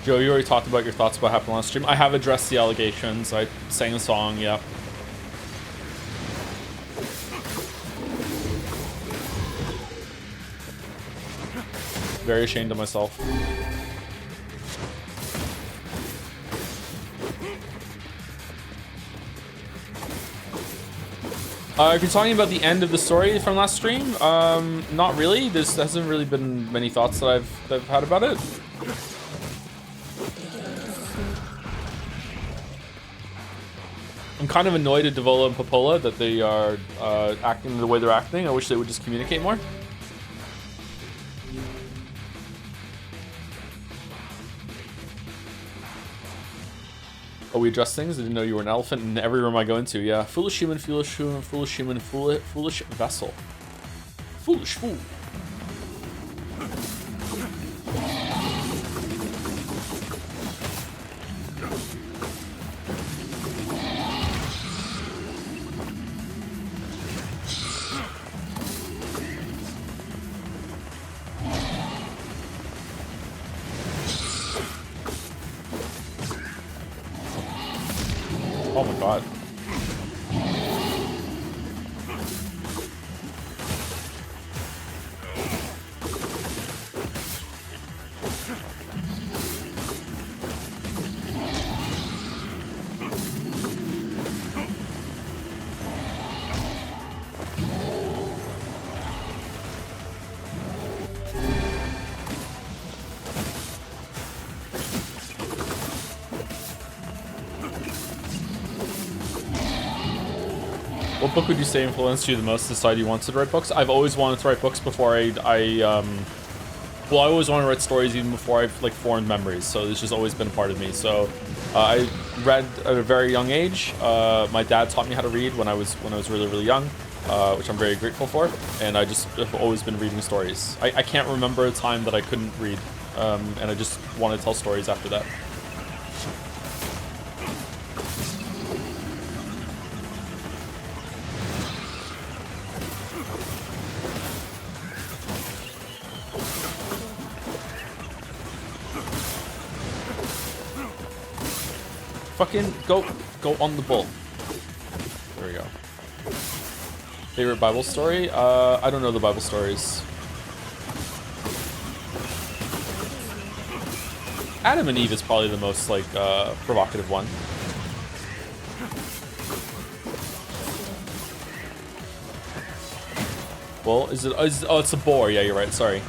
S1: Joe, you already talked about your thoughts about what happened last stream. I have addressed the allegations. I sang a song, yeah. Very ashamed of myself. If you're talking about the end of the story from last stream, not really. There hasn't really been many thoughts that I've had about it. I'm kind of annoyed at Devola and Popola that they are acting the way they're acting. I wish they would just communicate more. Oh, we adjust things? I didn't know you were an elephant in every room I go into. Yeah, foolish human, foolish human, foolish human, foolish vessel. Foolish fool. Oh my god. What book would you say influenced you the most to decide you wanted to write books? I've always wanted to write books before well, I always wanted to write stories even before I've like formed memories. So it's just always been a part of me. So I read at a very young age. My dad taught me how to read when I was really, really young, which I'm very grateful for. And I just have always been reading stories. I can't remember a time that I couldn't read, and I just want to tell stories after that. Fucking go on the bull. There we go. Favorite Bible story? I don't know the Bible stories. Adam and Eve is probably the most like provocative one. Well, oh, it's a boar. Yeah, you're right. Sorry.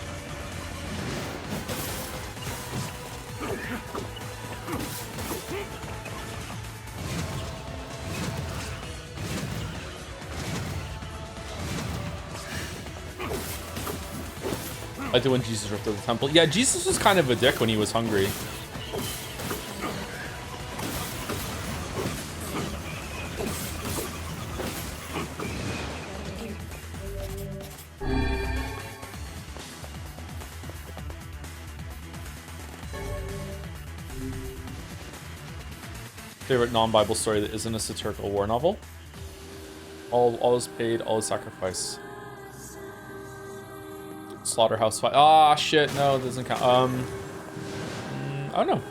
S1: I did when Jesus ripped out the temple. Yeah, Jesus was kind of a dick when he was hungry. Favorite non-Bible story that isn't a satirical war novel? All is paid, all is sacrifice. Slaughterhouse Five. Ah, shit. No, it doesn't count. I don't know.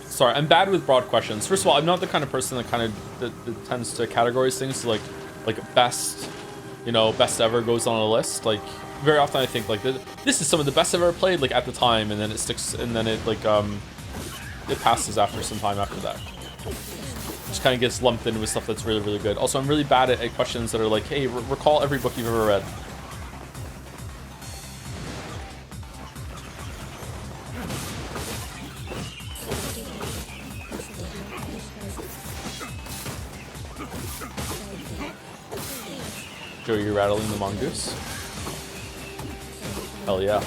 S1: Sorry, I'm bad with broad questions. First of all, I'm not the kind of person that that tends to categorize things to like best, best ever goes on a list. Like very often I think like this is some of the best I've ever played like at the time, and then it sticks, and then it like it passes after some time after that. Just kind of gets lumped in with stuff that's really, really good. Also, I'm really bad at questions that are like, hey, recall every book you've ever read. Joe, you're rattling the mongoose? Hell yeah.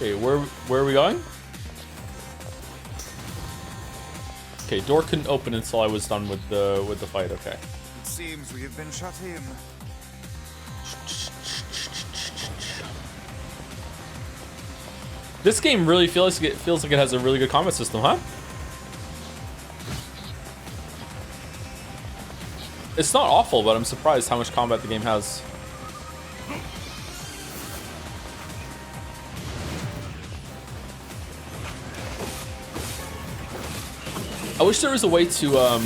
S1: Okay, where are we going? Okay, door couldn't open until I was done with the fight. Okay.
S4: It seems we have been shut in.
S1: This game really feels like it has a really good combat system, huh? It's not awful, but I'm surprised how much combat the game has. I wish there was a way to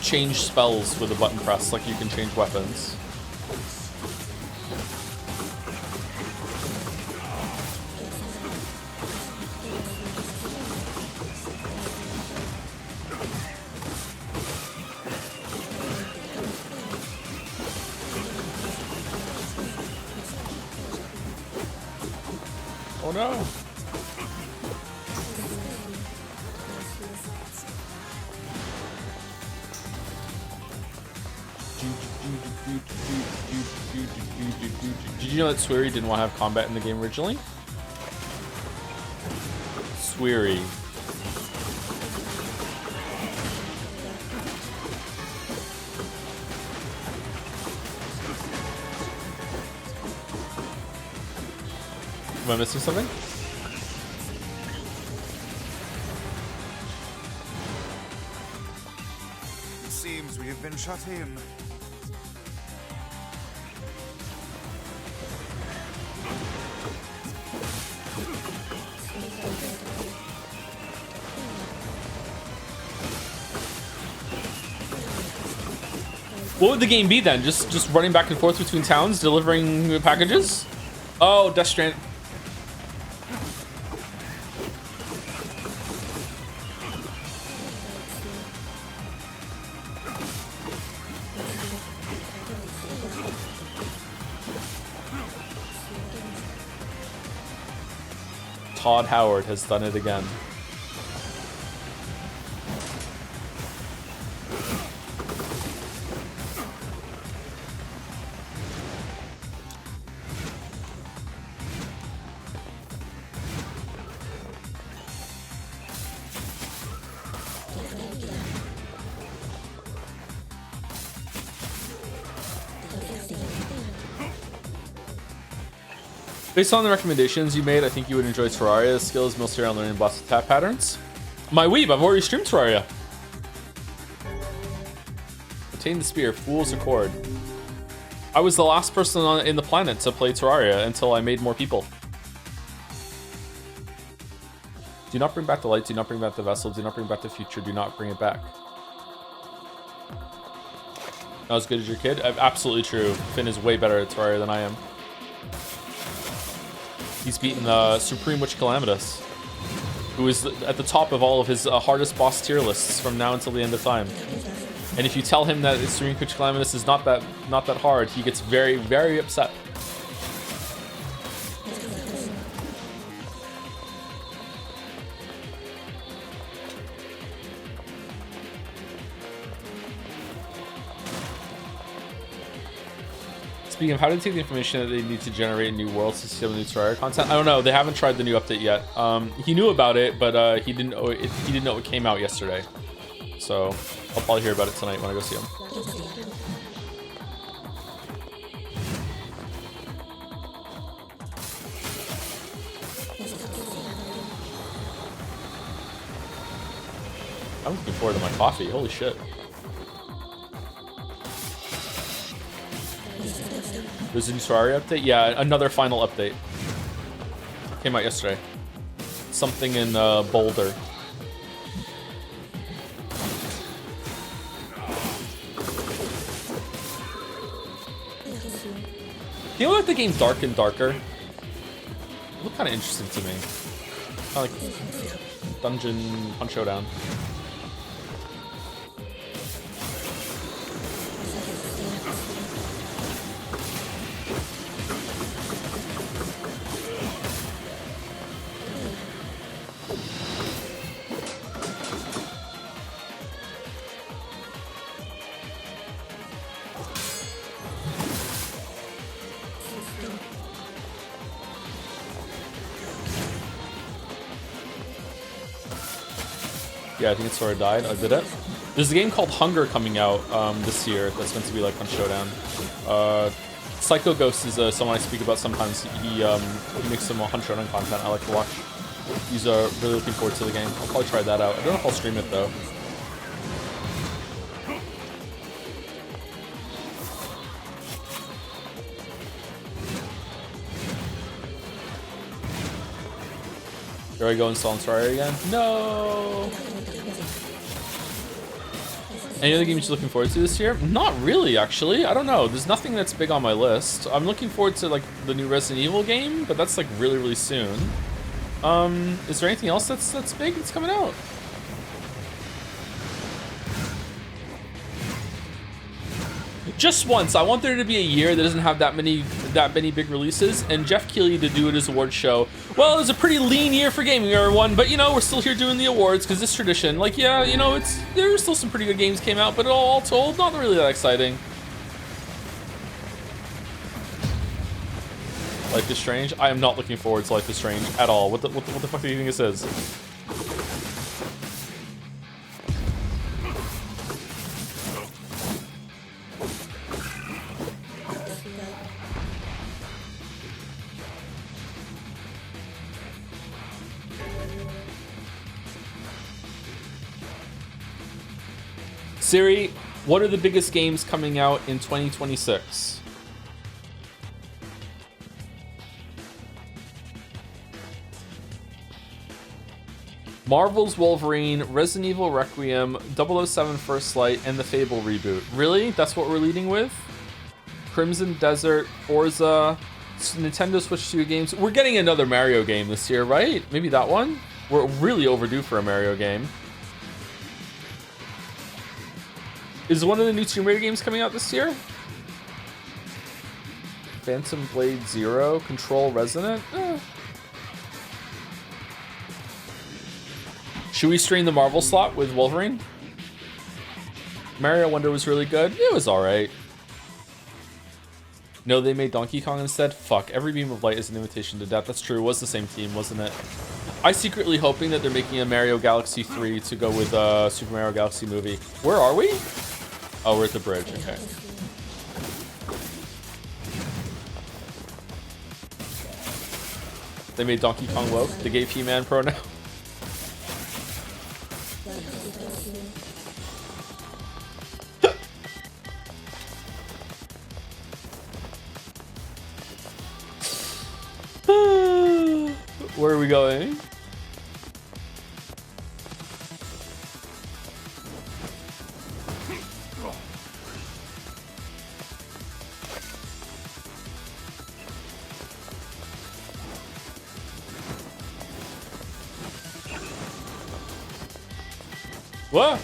S1: change spells with a button press, like you can change weapons. Oh no! Did you know that Sweary didn't want to have combat in the game originally? Sweary. Am I missing something?
S4: It seems we have been shut in.
S1: What would the game be then? Just running back and forth between towns, delivering packages? Oh, Death Strand. Todd Howard has done it again. Based on the recommendations you made, I think you would enjoy Terraria's skills mostly around learning boss attack patterns. My weeb, I've already streamed Terraria. Attain the spear, Fool's Accord. I was the last person in the planet to play Terraria until I made more people. Do not bring back the light, do not bring back the vessel, do not bring back the future, do not bring it back. Not as good as your kid? Absolutely true. Finn is way better at Terraria than I am. He's beaten Supreme Witch Calamitous, who is at the top of all of his hardest boss tier lists from now until the end of time. And if you tell him that Supreme Witch Calamitous is not that hard, he gets very, very upset. Speaking of, how did they take the information that they need to generate new worlds to see new Terraria content? I don't know. They haven't tried the new update yet. He knew about it, but he didn't know it came out yesterday. So I'll probably hear about it tonight when I go see him. I'm looking forward to my coffee. Holy shit. There's a new Terraria update? Yeah, another final update. Came out yesterday. Something in Boulder. You know, like the game Dark and Darker? It looked kind of interesting to me. Kind of like Dungeon Punch Showdown. Yeah, I think it sort of died. I did it. There's a game called Hunger coming out this year that's meant to be like on Showdown. Psycho Ghost is someone I speak about sometimes. He makes some on Showdown content I like to watch. He's really looking forward to the game. I'll probably try that out. I don't know if I'll stream it though. There I go install Terraria again. No! Any other games you're looking forward to this year? Not really, actually. I don't know. There's nothing that's big on my list. I'm looking forward to like the new Resident Evil game, but that's like really, really soon. Is there anything else that's big that's coming out? Just once. I want there to be a year that doesn't have that many big releases, and Jeff Keighley to do it as award show. Well, it was a pretty lean year for gaming, everyone, but you know, we're still here doing the awards because it's tradition. Like, yeah, you know, there's still some pretty good games came out, but all told, not really that exciting. Life is Strange. I am not looking forward to Life is Strange at all. What the fuck do you think this is? Siri, what are the biggest games coming out in 2026? Marvel's Wolverine, Resident Evil Requiem, 007 First Light, and the Fable reboot. Really? That's what we're leading with? Crimson Desert, Forza, Nintendo Switch 2 games. We're getting another Mario game this year, right? Maybe that one? We're really overdue for a Mario game. Is one of the new Tomb Raider games coming out this year? Phantom Blade Zero, Control Resonant? Should we stream the Marvel slot with Wolverine? Mario Wonder was really good. It was alright. No, they made Donkey Kong instead? Fuck, every beam of light is an invitation to death. That's true, it was the same team, wasn't it? I secretly hoping that they're making a Mario Galaxy 3 to go with Super Mario Galaxy movie. Where are we? Oh, we're at the bridge, okay. They made Donkey Kong woke. They gave He-Man Pro now. Where are we going? What?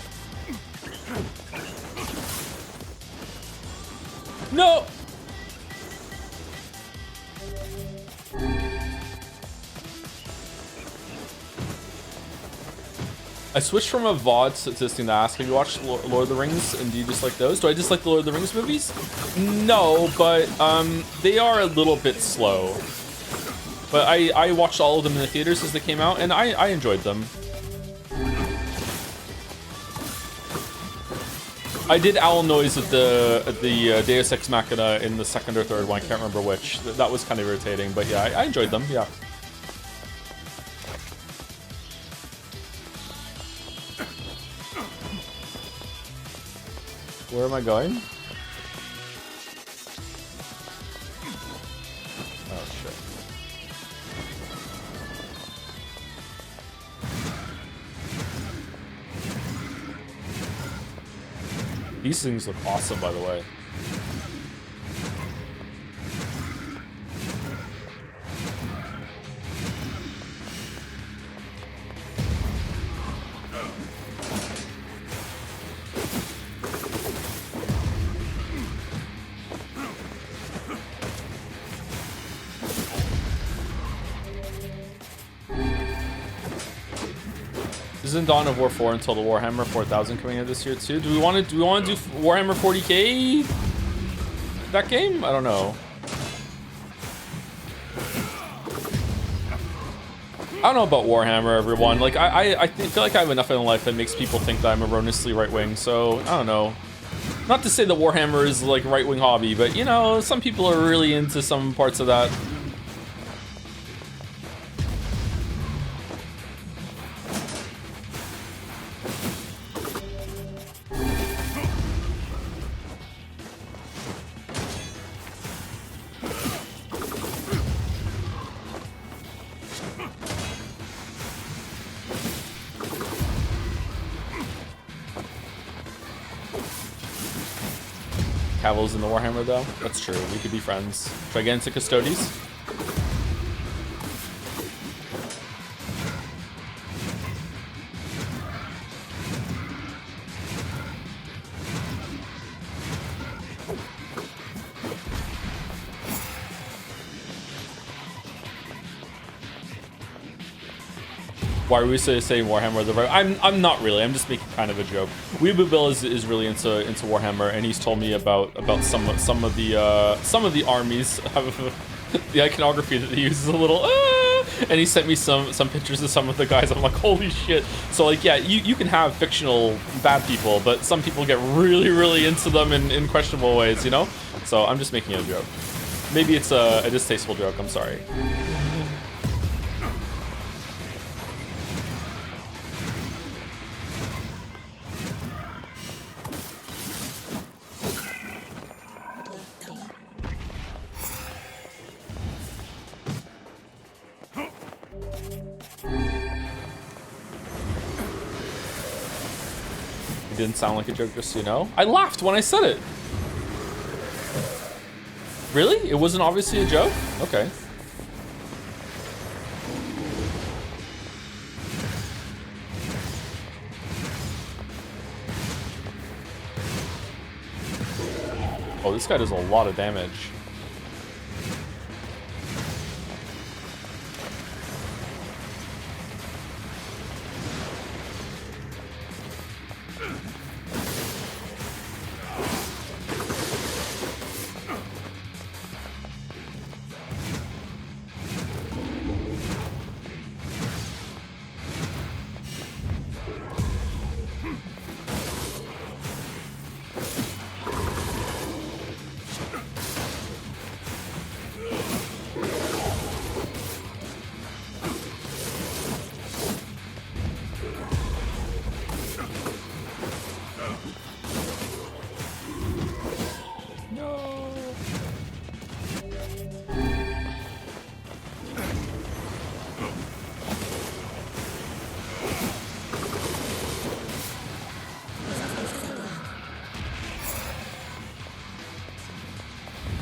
S1: No! I switched from a VOD statistic to ask, have you watched Lord of the Rings and do you dislike those? Do I dislike the Lord of the Rings movies? No, but they are a little bit slow. But I watched all of them in the theaters as they came out and I enjoyed them. I did owl noise at the Deus Ex Machina in the second or third one, I can't remember which. That was kind of irritating, but yeah, I enjoyed them, yeah. Where am I going? Oh, shit. These things look awesome, by the way. Isn't Dawn of War 4 until the Warhammer 4000 coming out this year too? Do we want to do Warhammer 40k? That game? I don't know. I don't know about Warhammer, everyone. Like I feel like I have enough in life that makes people think that I'm erroneously right-wing. So I don't know. Not to say that Warhammer is like right-wing hobby, but you know, some people are really into some parts of that. Caval's in the Warhammer though. That's true. We could be friends. Should I get into Custodes? Why are we saying Warhammer? I'm not really. I'm just making kind of a joke. Weeaboo Bill is really into Warhammer, and he's told me about some of the armies have the iconography that he uses a little. And he sent me some pictures of some of the guys. I'm like, holy shit. So like, yeah, you can have fictional bad people, but some people get really into them in questionable ways, you know. So I'm just making a joke. Maybe it's a distasteful joke. I'm sorry. It didn't sound like a joke, just so you know. I laughed when I said it. Really? It wasn't obviously a joke? Okay. Oh, this guy does a lot of damage.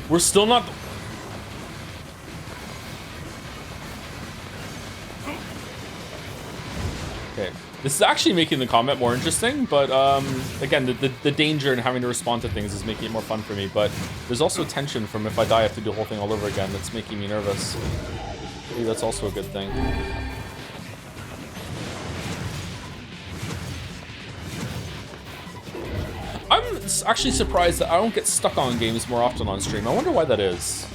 S1: We're still not... Okay, this is actually making the combat more interesting, but again, the danger in having to respond to things is making it more fun for me, but there's also tension from if I die I have to do the whole thing all over again. That's making me nervous. Maybe that's also a good thing. I'm actually surprised that I don't get stuck on games more often on stream. I wonder why that is.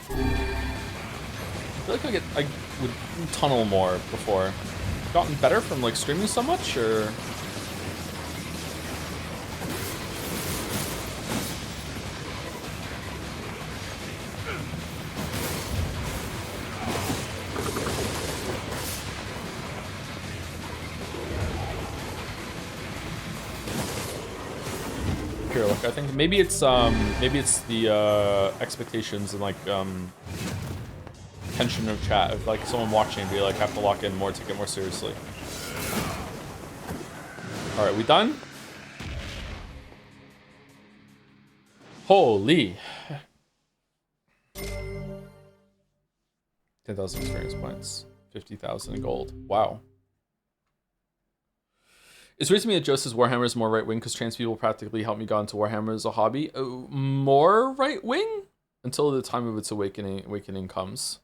S1: I feel like I would tunnel more before. Gotten better from like streaming so much, or? Here, look, I think maybe it's the expectations and like tension of chat, of like someone watching be like have to lock in more, take it more seriously. All right, we done? Holy. 10,000 experience points, 50,000 in gold. Wow. It's weird to me that Joe says Warhammer is more right-wing because trans people practically helped me got into Warhammer as a hobby. More right-wing? Until the time of its awakening comes.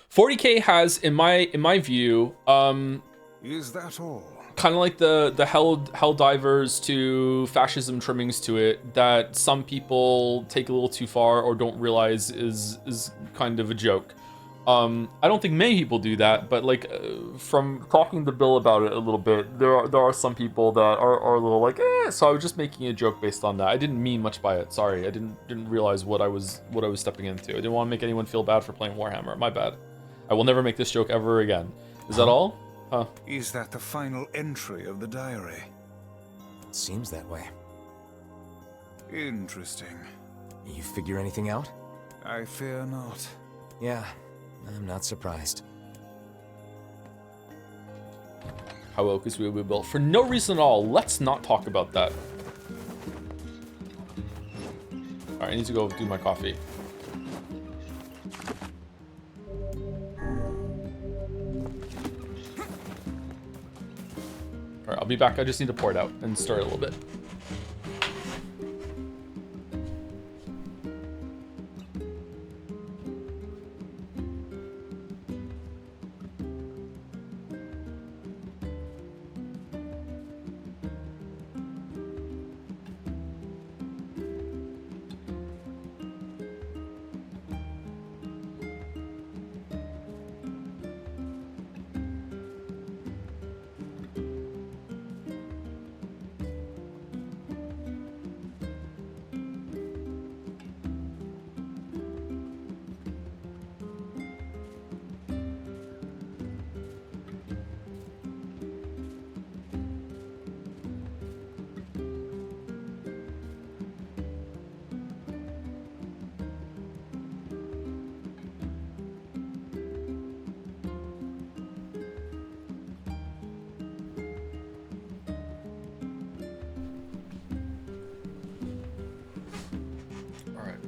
S1: $40K has, in my view,
S4: is that all?
S1: Kind of like the hell divers to fascism trimmings to it that some people take a little too far or don't realize is kind of a joke. I don't think many people do that, but like from talking to Bill about it a little bit, there are some people that are a little like, eh. So I was just making a joke based on that. I didn't mean much by it. Sorry, I didn't realize what I was stepping into. I didn't want to make anyone feel bad for playing Warhammer. My bad. I will never make this joke ever again. Is that all? Huh.
S4: Is that the final entry of the diary?
S3: It seems that way.
S4: Interesting.
S3: You figure anything out?
S4: I fear not.
S3: Yeah, I'm not surprised.
S1: How woke is we built? For no reason at all. Let's not talk about that. Alright, I need to go do my coffee. Alright, I'll be back. I just need to pour it out and stir it a little bit.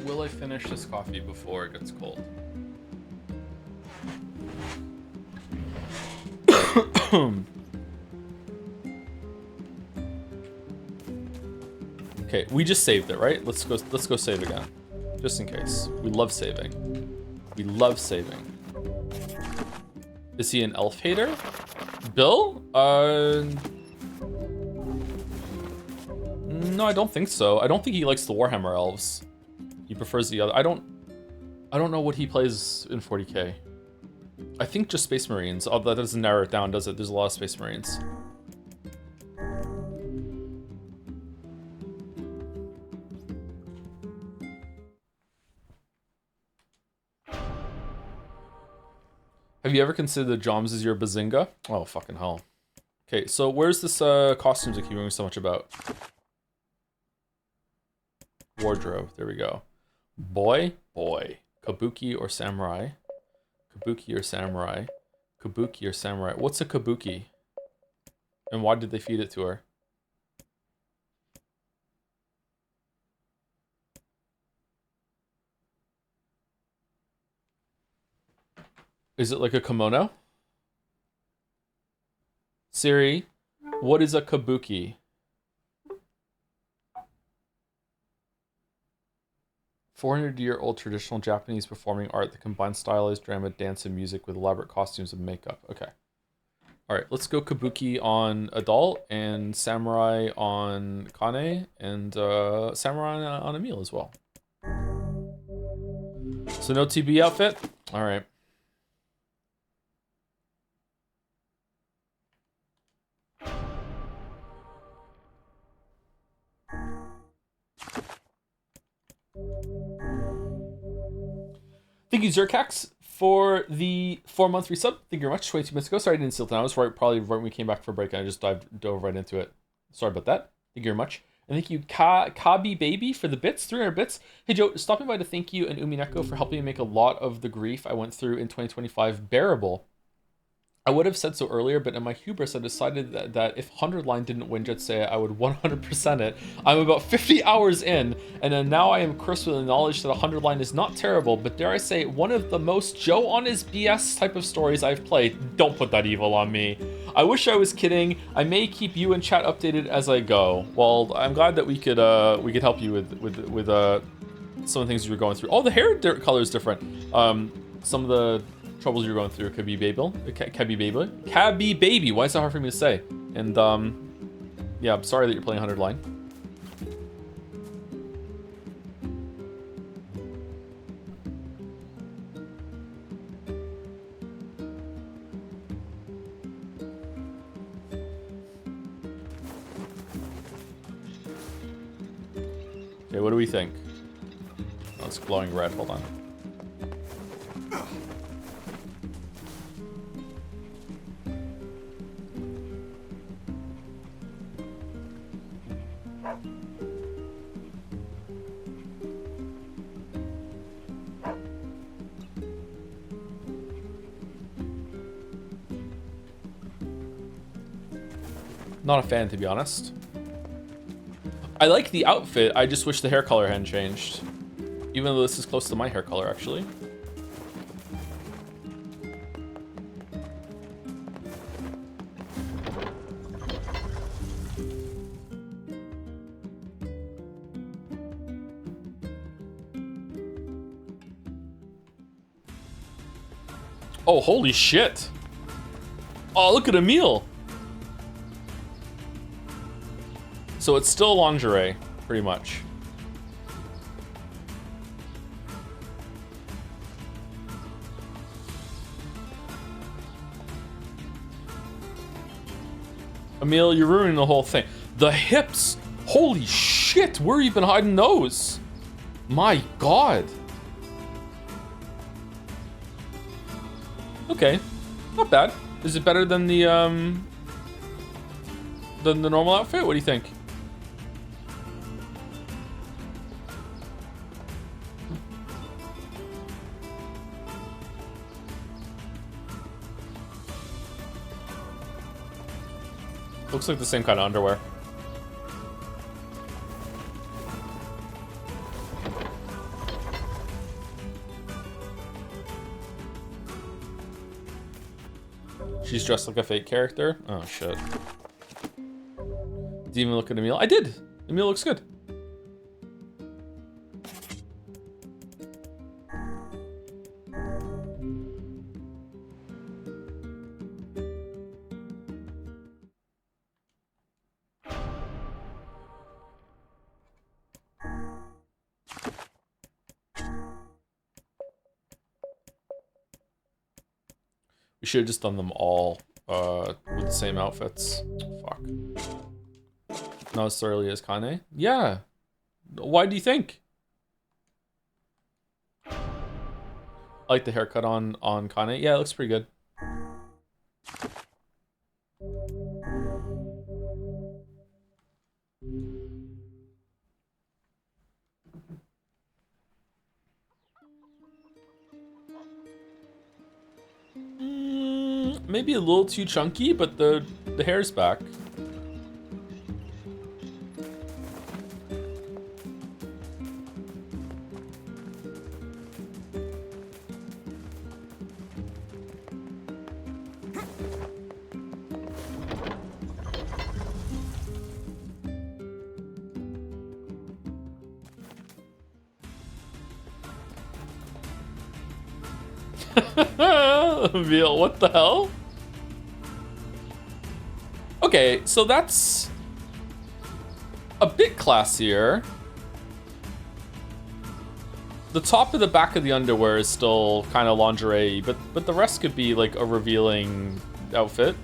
S1: Will I finish this coffee before it gets cold? Okay, we just saved it, right? Let's go save again. Just in case. We love saving. We love saving. Is he an elf hater? Bill? No, I don't think so. I don't think he likes the Warhammer elves. He prefers the other. I don't know what he plays in 40k. I think just Space Marines. Oh, that doesn't narrow it down, does it? There's a lot of Space Marines. Have you ever considered the Joms as your Bazinga? Oh, fucking hell. Okay, so where's this costumes I keep hearing so much about? Wardrobe, there we go. Boy. Kabuki or samurai? Kabuki or samurai? Kabuki or samurai? What's a kabuki? And why did they feed it to her? Is it like a kimono? Siri, what is a kabuki? 400-year-old traditional Japanese performing art that combines stylized drama, dance, and music with elaborate costumes and makeup. Okay. All right, let's go kabuki on adult and samurai on Kane and samurai on Emil as well. So no TB outfit? All right. Thank you, Zercax, for the 4-month resub. Thank you very much. 22 minutes ago. Sorry I didn't seal it down. I was probably right when we came back for a break and I just dove right into it. Sorry about that. Thank you very much. And thank you, Kabi Baby, for the bits, 300 bits. Hey, Joe, stopping by to thank you and Umineko for helping me make a lot of the grief I went through in 2025 bearable. I would have said so earlier, but in my hubris, I decided that if 100 line didn't win Jet Say, I would 100% it. I'm about 50 hours in, and then now I am cursed with the knowledge that 100 line is not terrible, but dare I say, one of the most Joe on his BS type of stories I've played. Don't put that evil on me. I wish I was kidding. I may keep you and chat updated as I go. Well, I'm glad that we could help you with some of the things you were going through. Oh, the hair color is different. Some of the troubles you're going through could be baby. Why is that hard for me to say? And yeah, I'm sorry that you're playing 100 line. Okay, what do we think? Oh, it's glowing red. Hold on. Not a fan, to be honest. I like the outfit, I just wish the hair color hadn't changed. Even though this is close to my hair color, actually. Oh, holy shit. Oh, look at Emil. So it's still lingerie, pretty much. Emil, you're ruining the whole thing. The hips! Holy shit! Where have you been hiding those? My god. Okay. Not bad. Is it better than the normal outfit? What do you think? Looks like the same kind of underwear. She's dressed like a fake character? Oh, shit. Did you even look at Emil? I did! Emil looks good. We should have just done them all with the same outfits. Fuck. Not as thoroughly as Kane? Yeah. Why do you think? I like the haircut on Kane. Yeah, it looks pretty good. Maybe a little too chunky, but the hair's back. Veal, what the hell? Okay, so that's a bit classier. The top of the back of the underwear is still kind of lingerie, but the rest could be like a revealing outfit.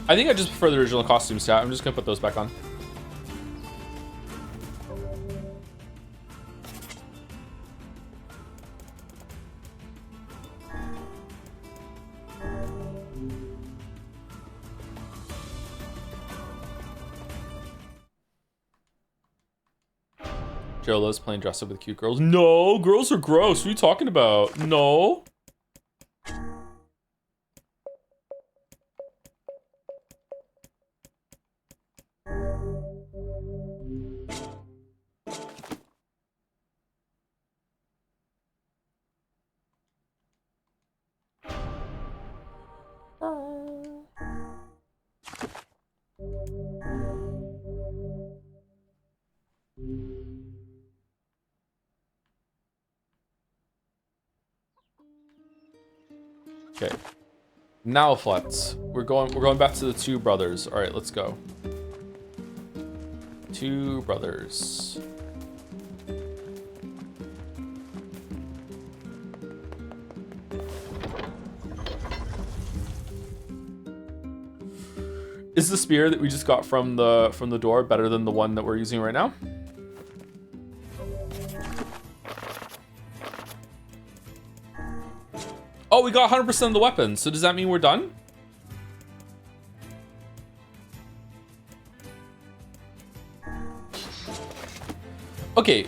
S1: I think I just prefer the original costumes, chat. I'm just gonna put those back on. Joe loves playing dress up with cute girls. No, girls are gross. What are you talking about? No. Okay. Now flats. We're going back to the two brothers. All right, let's go. Two brothers. Is the spear that we just got from the door better than the one that we're using right now? Oh, we got 100% of the weapons. So does that mean we're done? Okay,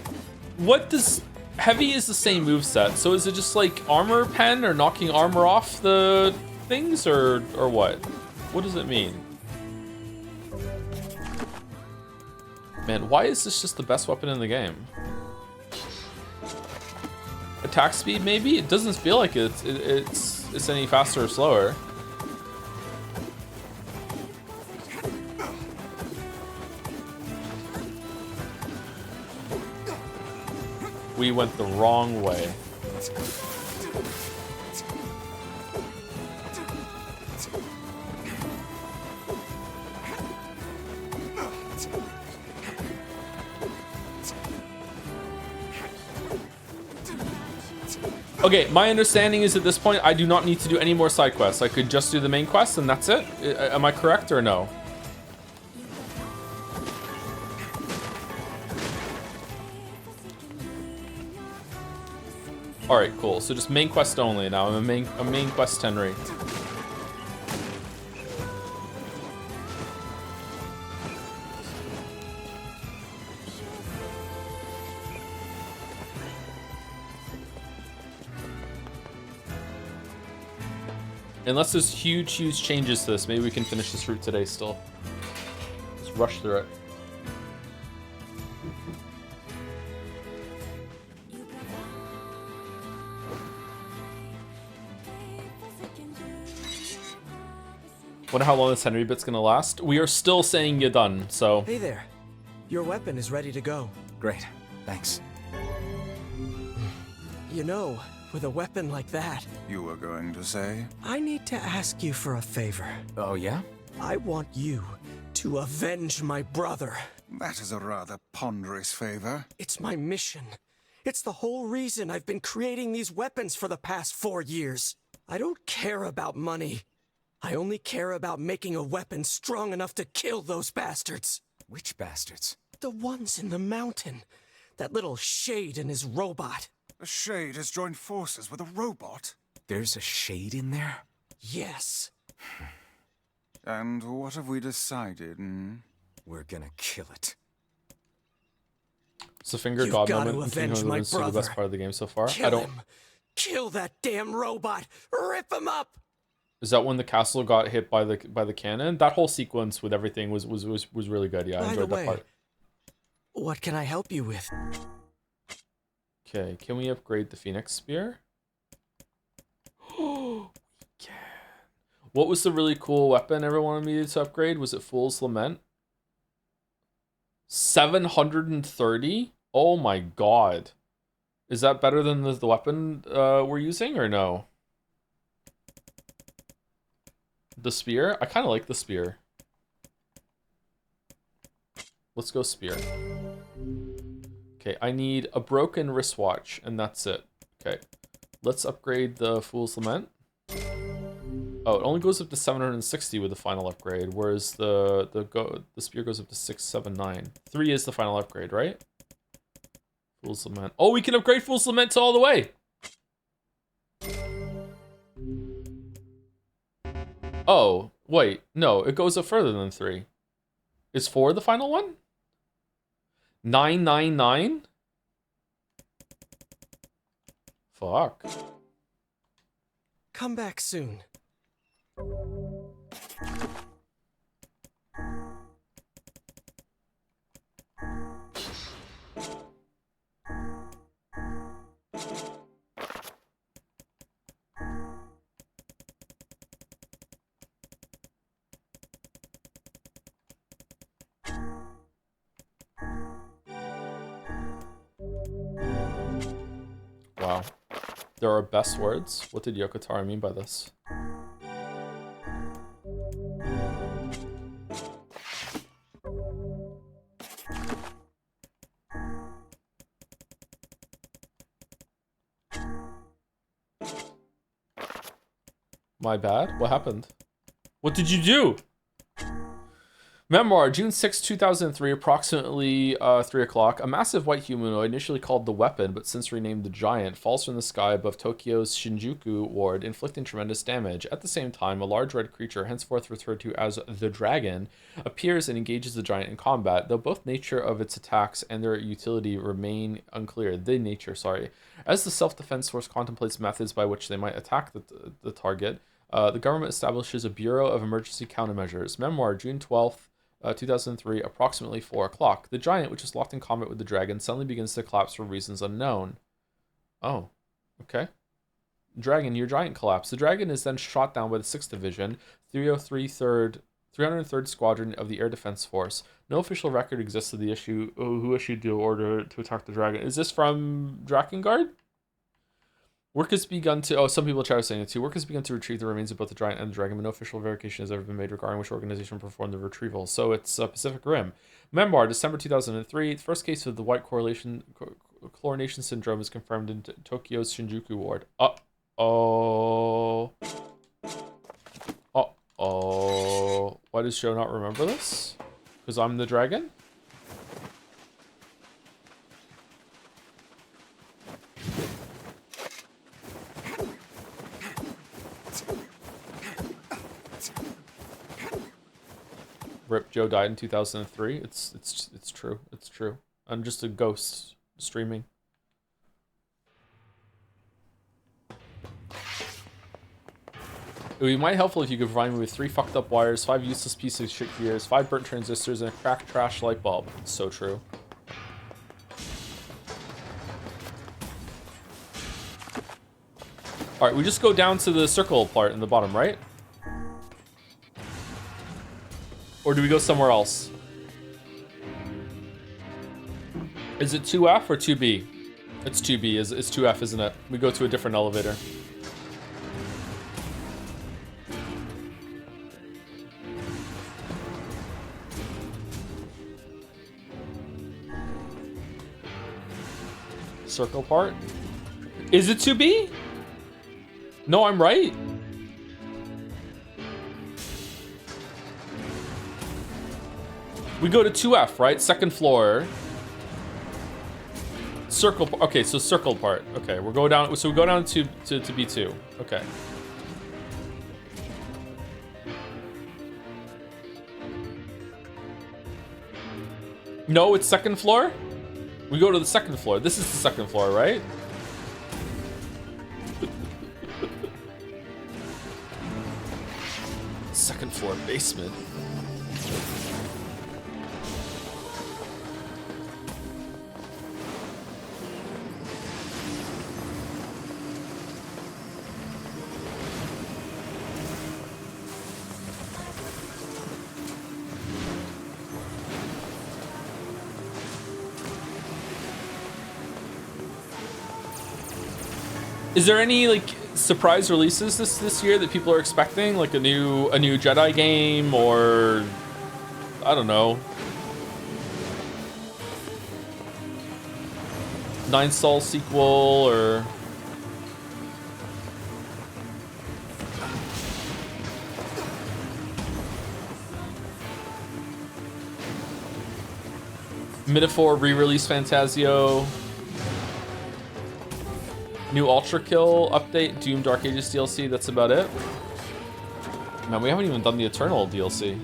S1: what does... Heavy is the same moveset, so is it just like armor pen or knocking armor off the things or what? What does it mean? Man, why is this just the best weapon in the game? Attack speed, maybe? It doesn't feel like it's any faster or slower. We went the wrong way. Okay, my understanding is at this point I do not need to do any more side quests. I could just do the main quest and that's it? Am I correct or no? Alright, cool. So just main quest only now. I'm a main quest Tenri. Unless there's huge changes to this, maybe we can finish this route today still. Let's rush through it. Wonder how long this Henry bit's gonna last. We are still saying you're done, so.
S14: Hey there. Your weapon is ready to go.
S3: Great. Thanks.
S14: You know, with a weapon like that...
S4: You were going to say?
S14: I need to ask you for a favor.
S3: Oh, yeah?
S14: I want you to avenge my brother.
S4: That is a rather ponderous favor.
S14: It's my mission. It's the whole reason I've been creating these weapons for the past 4 years. I don't care about money. I only care about making a weapon strong enough to kill those bastards.
S3: Which bastards?
S14: The ones in the mountain. That little Shade and his robot.
S4: A Shade has joined forces with a robot?
S3: There's a Shade in there?
S14: Yes.
S4: And what have we decided,
S3: We're gonna kill it.
S1: It's a finger
S14: You've
S1: god
S14: got
S1: moment.
S14: to avenge my
S1: The
S14: brother.
S1: best part of the game so far.
S14: Kill
S1: I don't.
S14: him. Kill that damn robot. Rip him up.
S1: Is that when the castle got hit by the cannon? That whole sequence with everything was really good. Yeah, I enjoyed that part.
S14: What can I help you with?
S1: Okay, can we upgrade the Phoenix Spear? Oh, we can. What was the really cool weapon everyone wanted me to upgrade? Was it Fool's Lament? 730? Oh my god. Is that better than the weapon we're using or no? The spear? I kind of like the spear. Let's go spear. Okay, I need a broken wristwatch, and that's it. Okay, let's upgrade the Fool's Lament. Oh, it only goes up to 760 with the final upgrade, whereas the spear goes up to 679. 3 is the final upgrade, right? Fool's Lament. Oh, we can upgrade Fool's Lament to all the way! Oh, wait, no, it goes up further than 3. Is 4 the final one? 999? Fuck.
S14: Come back soon.
S1: Wow. There are best words? What did Yoko Taro mean by this? My bad? What happened? What did you do? Memoir, June 6, 2003, approximately 3 o'clock. A massive white humanoid, initially called the Weapon, but since renamed the Giant, falls from the sky above Tokyo's Shinjuku ward, inflicting tremendous damage. At the same time, a large red creature, henceforth referred to as the Dragon, appears and engages the Giant in combat, though both nature of its attacks and their utility remain unclear. As the self-defense force contemplates methods by which they might attack the target, the government establishes a Bureau of Emergency Countermeasures. Memoir, June 12th, 2003, approximately 4 o'clock. The Giant, which is locked in combat with the Dragon, suddenly begins to collapse for reasons unknown. Oh, okay. Dragon, your Giant collapsed. The Dragon is then shot down by the 6th Division, 303rd Squadron of the Air Defense Force. No official record exists of the who issued the order to attack the Dragon. Is this from Drakengard? Work has begun to... Oh, some people try to say it too. Work has begun to retrieve the remains of both the Giant and the Dragon, but no official verification has ever been made regarding which organization performed the retrieval. So it's Pacific Rim. Memoir, December 2003. The first case of the white chlorination syndrome is confirmed in Tokyo's Shinjuku ward. Uh-oh. Uh-oh. Why does Joe not remember this? Because I'm the Dragon? Rip, Joe died in 2003. It's true. It's true. I'm just a ghost streaming. It would be mighty helpful if you could provide me with 3 fucked up wires, 5 useless pieces of shit gears, 5 burnt transistors, and a cracked trash light bulb. It's so true. Alright, we just go down to the circle part in the bottom, right? Or do we go somewhere else? Is it 2F or 2B? It's 2B. It's 2F, isn't it? We go to a different elevator. Circle part? Is it 2B? No, I'm right. We go to 2F, right? Second floor. Circle. Okay, so circle part. Okay, we're going down. So we go down to B2. Okay. No, it's second floor. We go to the second floor. This is the second floor, right? Second floor basement. Is there any like surprise releases this year that people are expecting, like a new Jedi game, or I don't know, 9 Sol sequel, or Metaphor re-release Refantazio? New Ultra Kill update, Doom Dark Ages DLC, that's about it. Man, we haven't even done the Eternal DLC.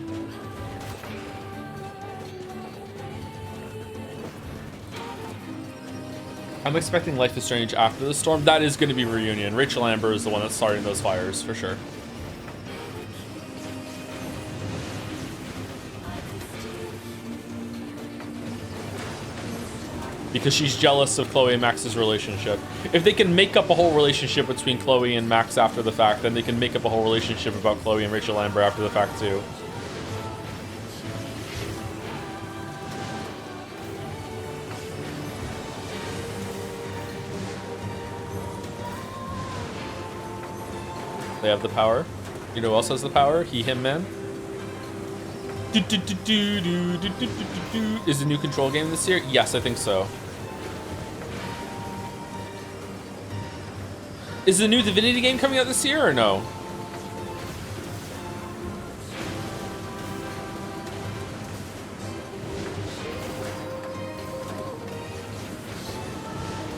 S1: I'm expecting Life is Strange after the storm. That is going to be Reunion. Rachel Amber is the one that's starting those fires, for sure. Because she's jealous of Chloe and Max's relationship. If they can make up a whole relationship between Chloe and Max after the fact, then they can make up a whole relationship about Chloe and Rachel Amber after the fact too. They have the power. You know who else has the power? He, him, man. Is the new Control game this year? Yes, I think so. Is the new Divinity game coming out this year or no?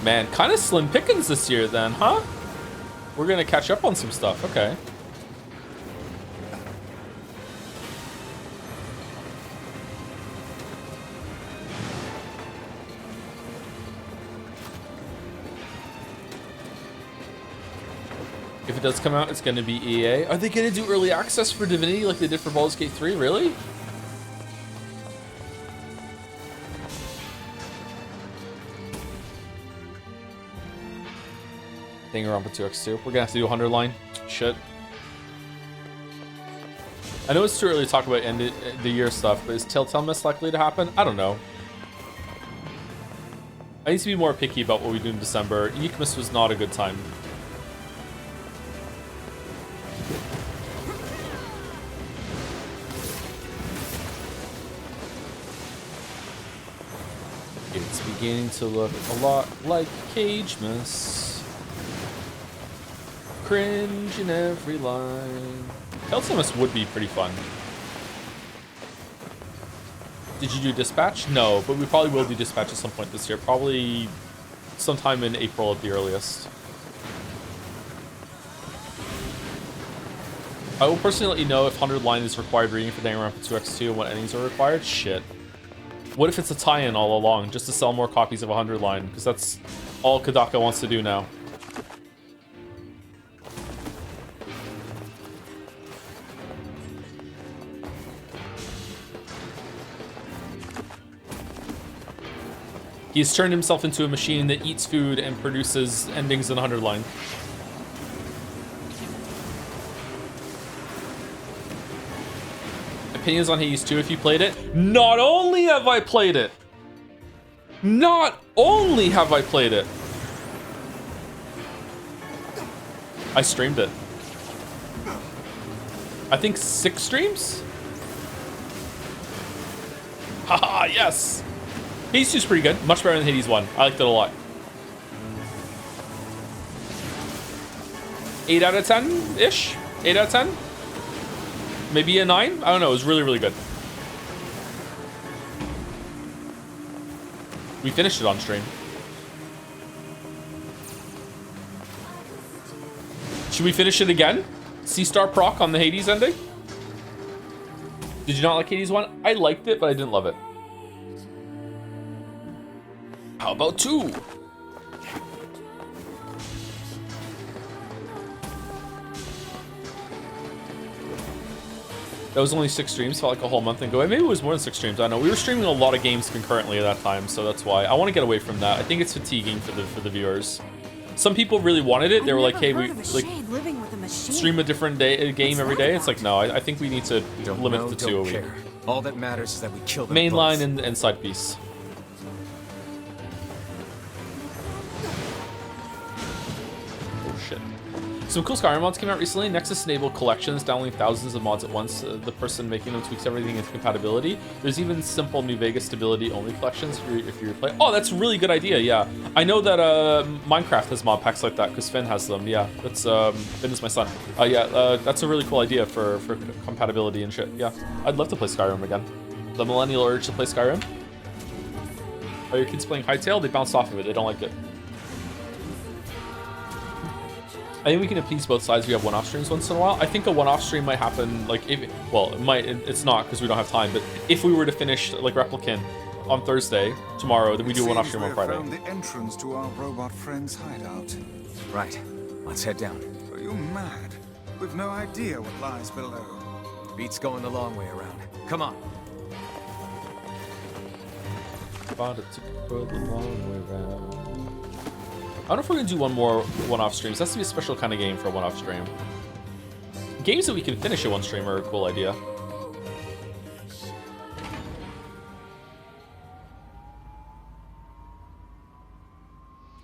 S1: Man, kind of slim pickings this year then, huh? We're gonna catch up on some stuff, okay. If it does come out, it's gonna be EA. Are they gonna do early access for Divinity like they did for Baldur's Gate 3? Really? Danganronpa 2X2. We're gonna have to do 100 line. Shit. I know it's too early to talk about end of the year stuff, but is Telltale Mist likely to happen? I don't know. I need to be more picky about what we do in December. Eekmas was not a good time. It's beginning to look a lot like Cagemas. Cringe in every line. Telltale Mist would be pretty fun. Did you do Dispatch? No, but we probably will do Dispatch at some point this year. Probably sometime in April at the earliest. I will personally let you know if 100 line is required reading for Danganronpa 2X2 and what endings are required. Shit. What if it's a tie-in all along, just to sell more copies of 100 line? Because that's all Kodaka wants to do now. He's turned himself into a machine that eats food and produces endings in 100 line. opinions on Hades 2 if you played it. Not only have I played it, I streamed it. I think 6 streams? Haha, yes! Hades 2 is pretty good. Much better than Hades 1. I liked it a lot. 8 out of 10-ish? 8 out of 10? Maybe a 9? I don't know. It was really, really good. We finished it on stream. Should we finish it again? C-star proc on the Hades ending? Did you not like Hades 1? I liked it, but I didn't love it. How about 2? That was only 6 streams, felt like a whole month ago. Maybe it was more than 6 streams, I don't know. We were streaming a lot of games concurrently at that time, so that's why. I want to get away from that. I think it's fatiguing for the viewers. Some people really wanted it. They were like, hey, we like stream a different game every day. It's like, no, I think we need to limit it to 2 a week.
S3: All that matters is that we kill them
S1: Mainline
S3: both.
S1: and side piece. Oh shit. Some cool Skyrim mods came out recently. Nexus enabled collections, downloading thousands of mods at once. The person making them tweaks everything into compatibility. There's even simple New Vegas stability only collections if you play. Oh, that's a really good idea. Yeah, I know that Minecraft has mod packs like that because Finn has them. Yeah, that's Finn is my son. That's a really cool idea for compatibility and shit. Yeah, I'd love to play Skyrim again. The millennial urge to play Skyrim. Are your kids playing Hytale? They bounce off of it. They don't like it. I think we can appease both sides. We have one-off streams once in a while. I think a one-off stream might happen, like, if, well, it might, it's not because we don't have time, but if we were to finish, like, Replicant on Thursday, tomorrow, then we do a one-off stream on Friday.
S4: Found the entrance to our robot friend's hideout.
S3: Right. Let's head down.
S4: Are you mad? We've no idea what lies below.
S3: Beats going the long way around. Come on.
S1: Found a ticket for the long way round. I don't know if we're gonna do one more one-off streams. That's to be a special kind of game for a one-off stream. Games that we can finish in one stream are a cool idea.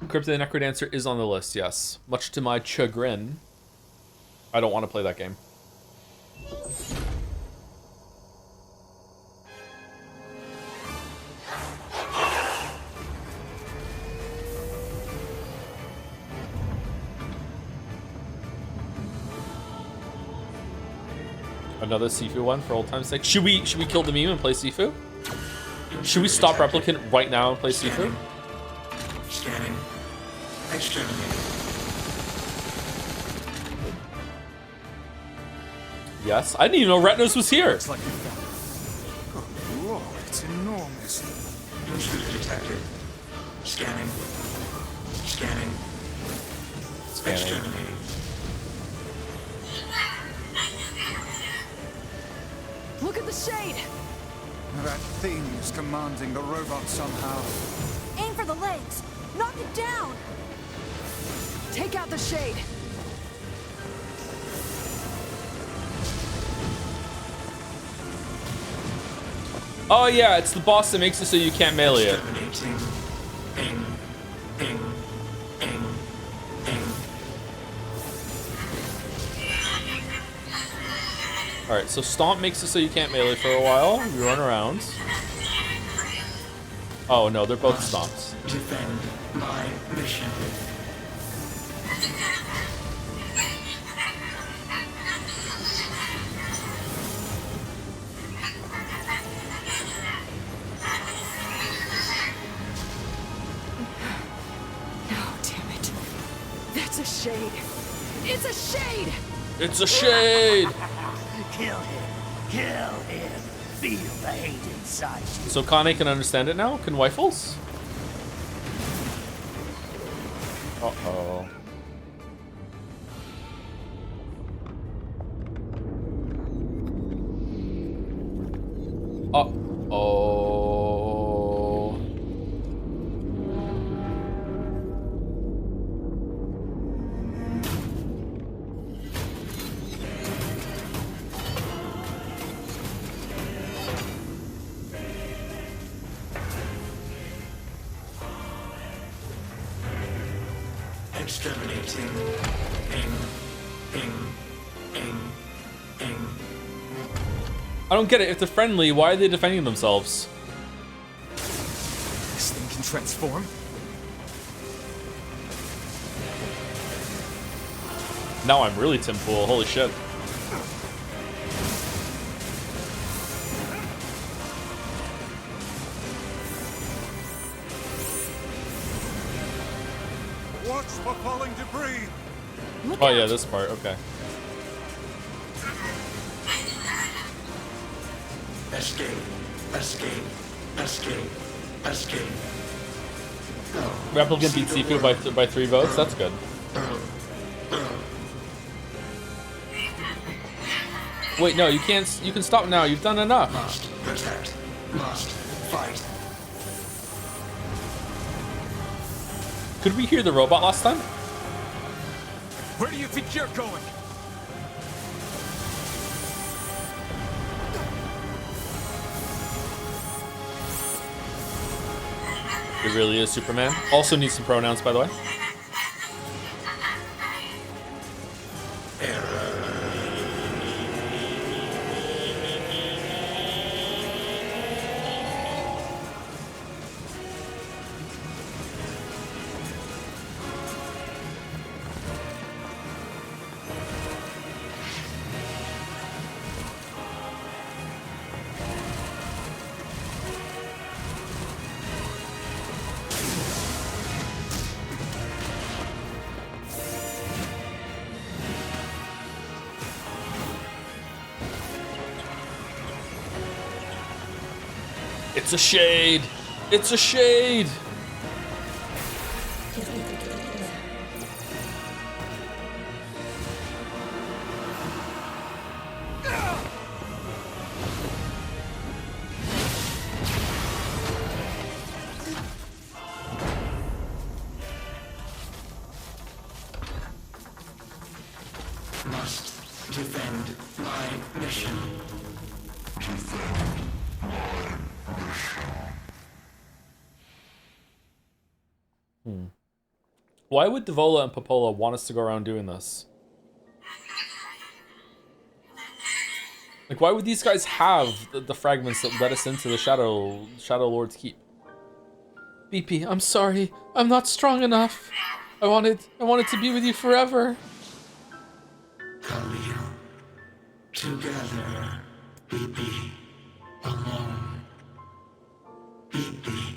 S1: Crypt of the Necrodancer is on the list, yes. Much to my chagrin, I don't want to play that game. Another Sifu one for old time's sake. Should we kill the meme and play Sifu? Should we stop Replicant right now and play Sifu?
S11: Scanning. Exterminating.
S1: Yes. I didn't even know Retinos was here.
S4: Good lord, it's enormous.
S11: Intruder detected. Scanning. Scanning. Exterminating.
S9: Look at the shade!
S4: That thing is commanding the robot somehow.
S9: Aim for the legs! Knock it down! Take out the shade!
S1: Oh yeah, it's the boss that makes it so you can't melee it. Alright, so Stomp makes it so you can't melee for a while. You run around. Oh no, they're both Stomps.
S11: Defend my mission.
S9: No, damn it. That's a shade. It's a shade!
S1: It's a shade!
S7: Kill him. Kill him. Feel the hate inside you.
S1: So Kane can understand it now? Can Wifles? Uh-oh. Uh-oh.
S11: Exterminating.
S1: I don't get it. If they're friendly, why are they defending themselves?
S3: This thing can transform?
S1: Now I'm really Tim Pool. Holy shit.
S4: Watch for falling debris.
S1: Oh yeah, this part. Okay.
S11: Escape. Escape. Escape. Escape.
S1: Replicant beat Sifu by 3 votes. That's good. Wait, no, you can't. You can stop now. You've done enough.
S11: Must protect. Must fight.
S1: Could we hear the robot last time?
S10: Where do you think you're going?
S1: It really is Superman. Also needs some pronouns, by the way. It's a shade! It's a shade!
S11: Must defend my mission.
S1: Why would Devola and Popola want us to go around doing this? Like, why would these guys have the fragments that let us into the Shadow Lord's Keep? BP, I'm sorry. I'm not strong enough. I wanted to be with you forever.
S11: Khalil. Together. BP. Alone. BP.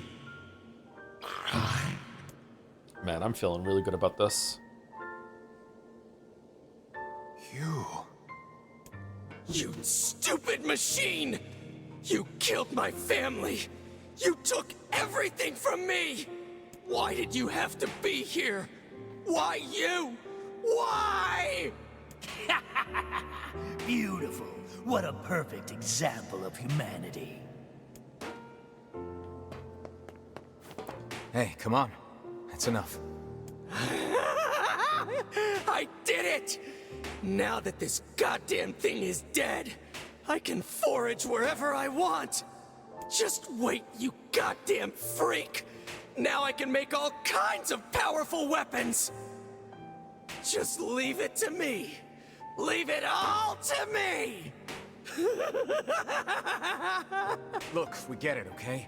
S11: Cry.
S1: Man, I'm feeling really good about this.
S14: You stupid machine! You killed my family! You took everything from me! Why did you have to be here? Why you? Why?
S7: Beautiful. What a perfect example of humanity.
S3: Hey, come on. That's enough.
S14: I did it! Now that this goddamn thing is dead, I can forage wherever I want. Just wait, you goddamn freak! Now I can make all kinds of powerful weapons! Just leave it to me! Leave it all to me!
S3: Look, we get it, okay?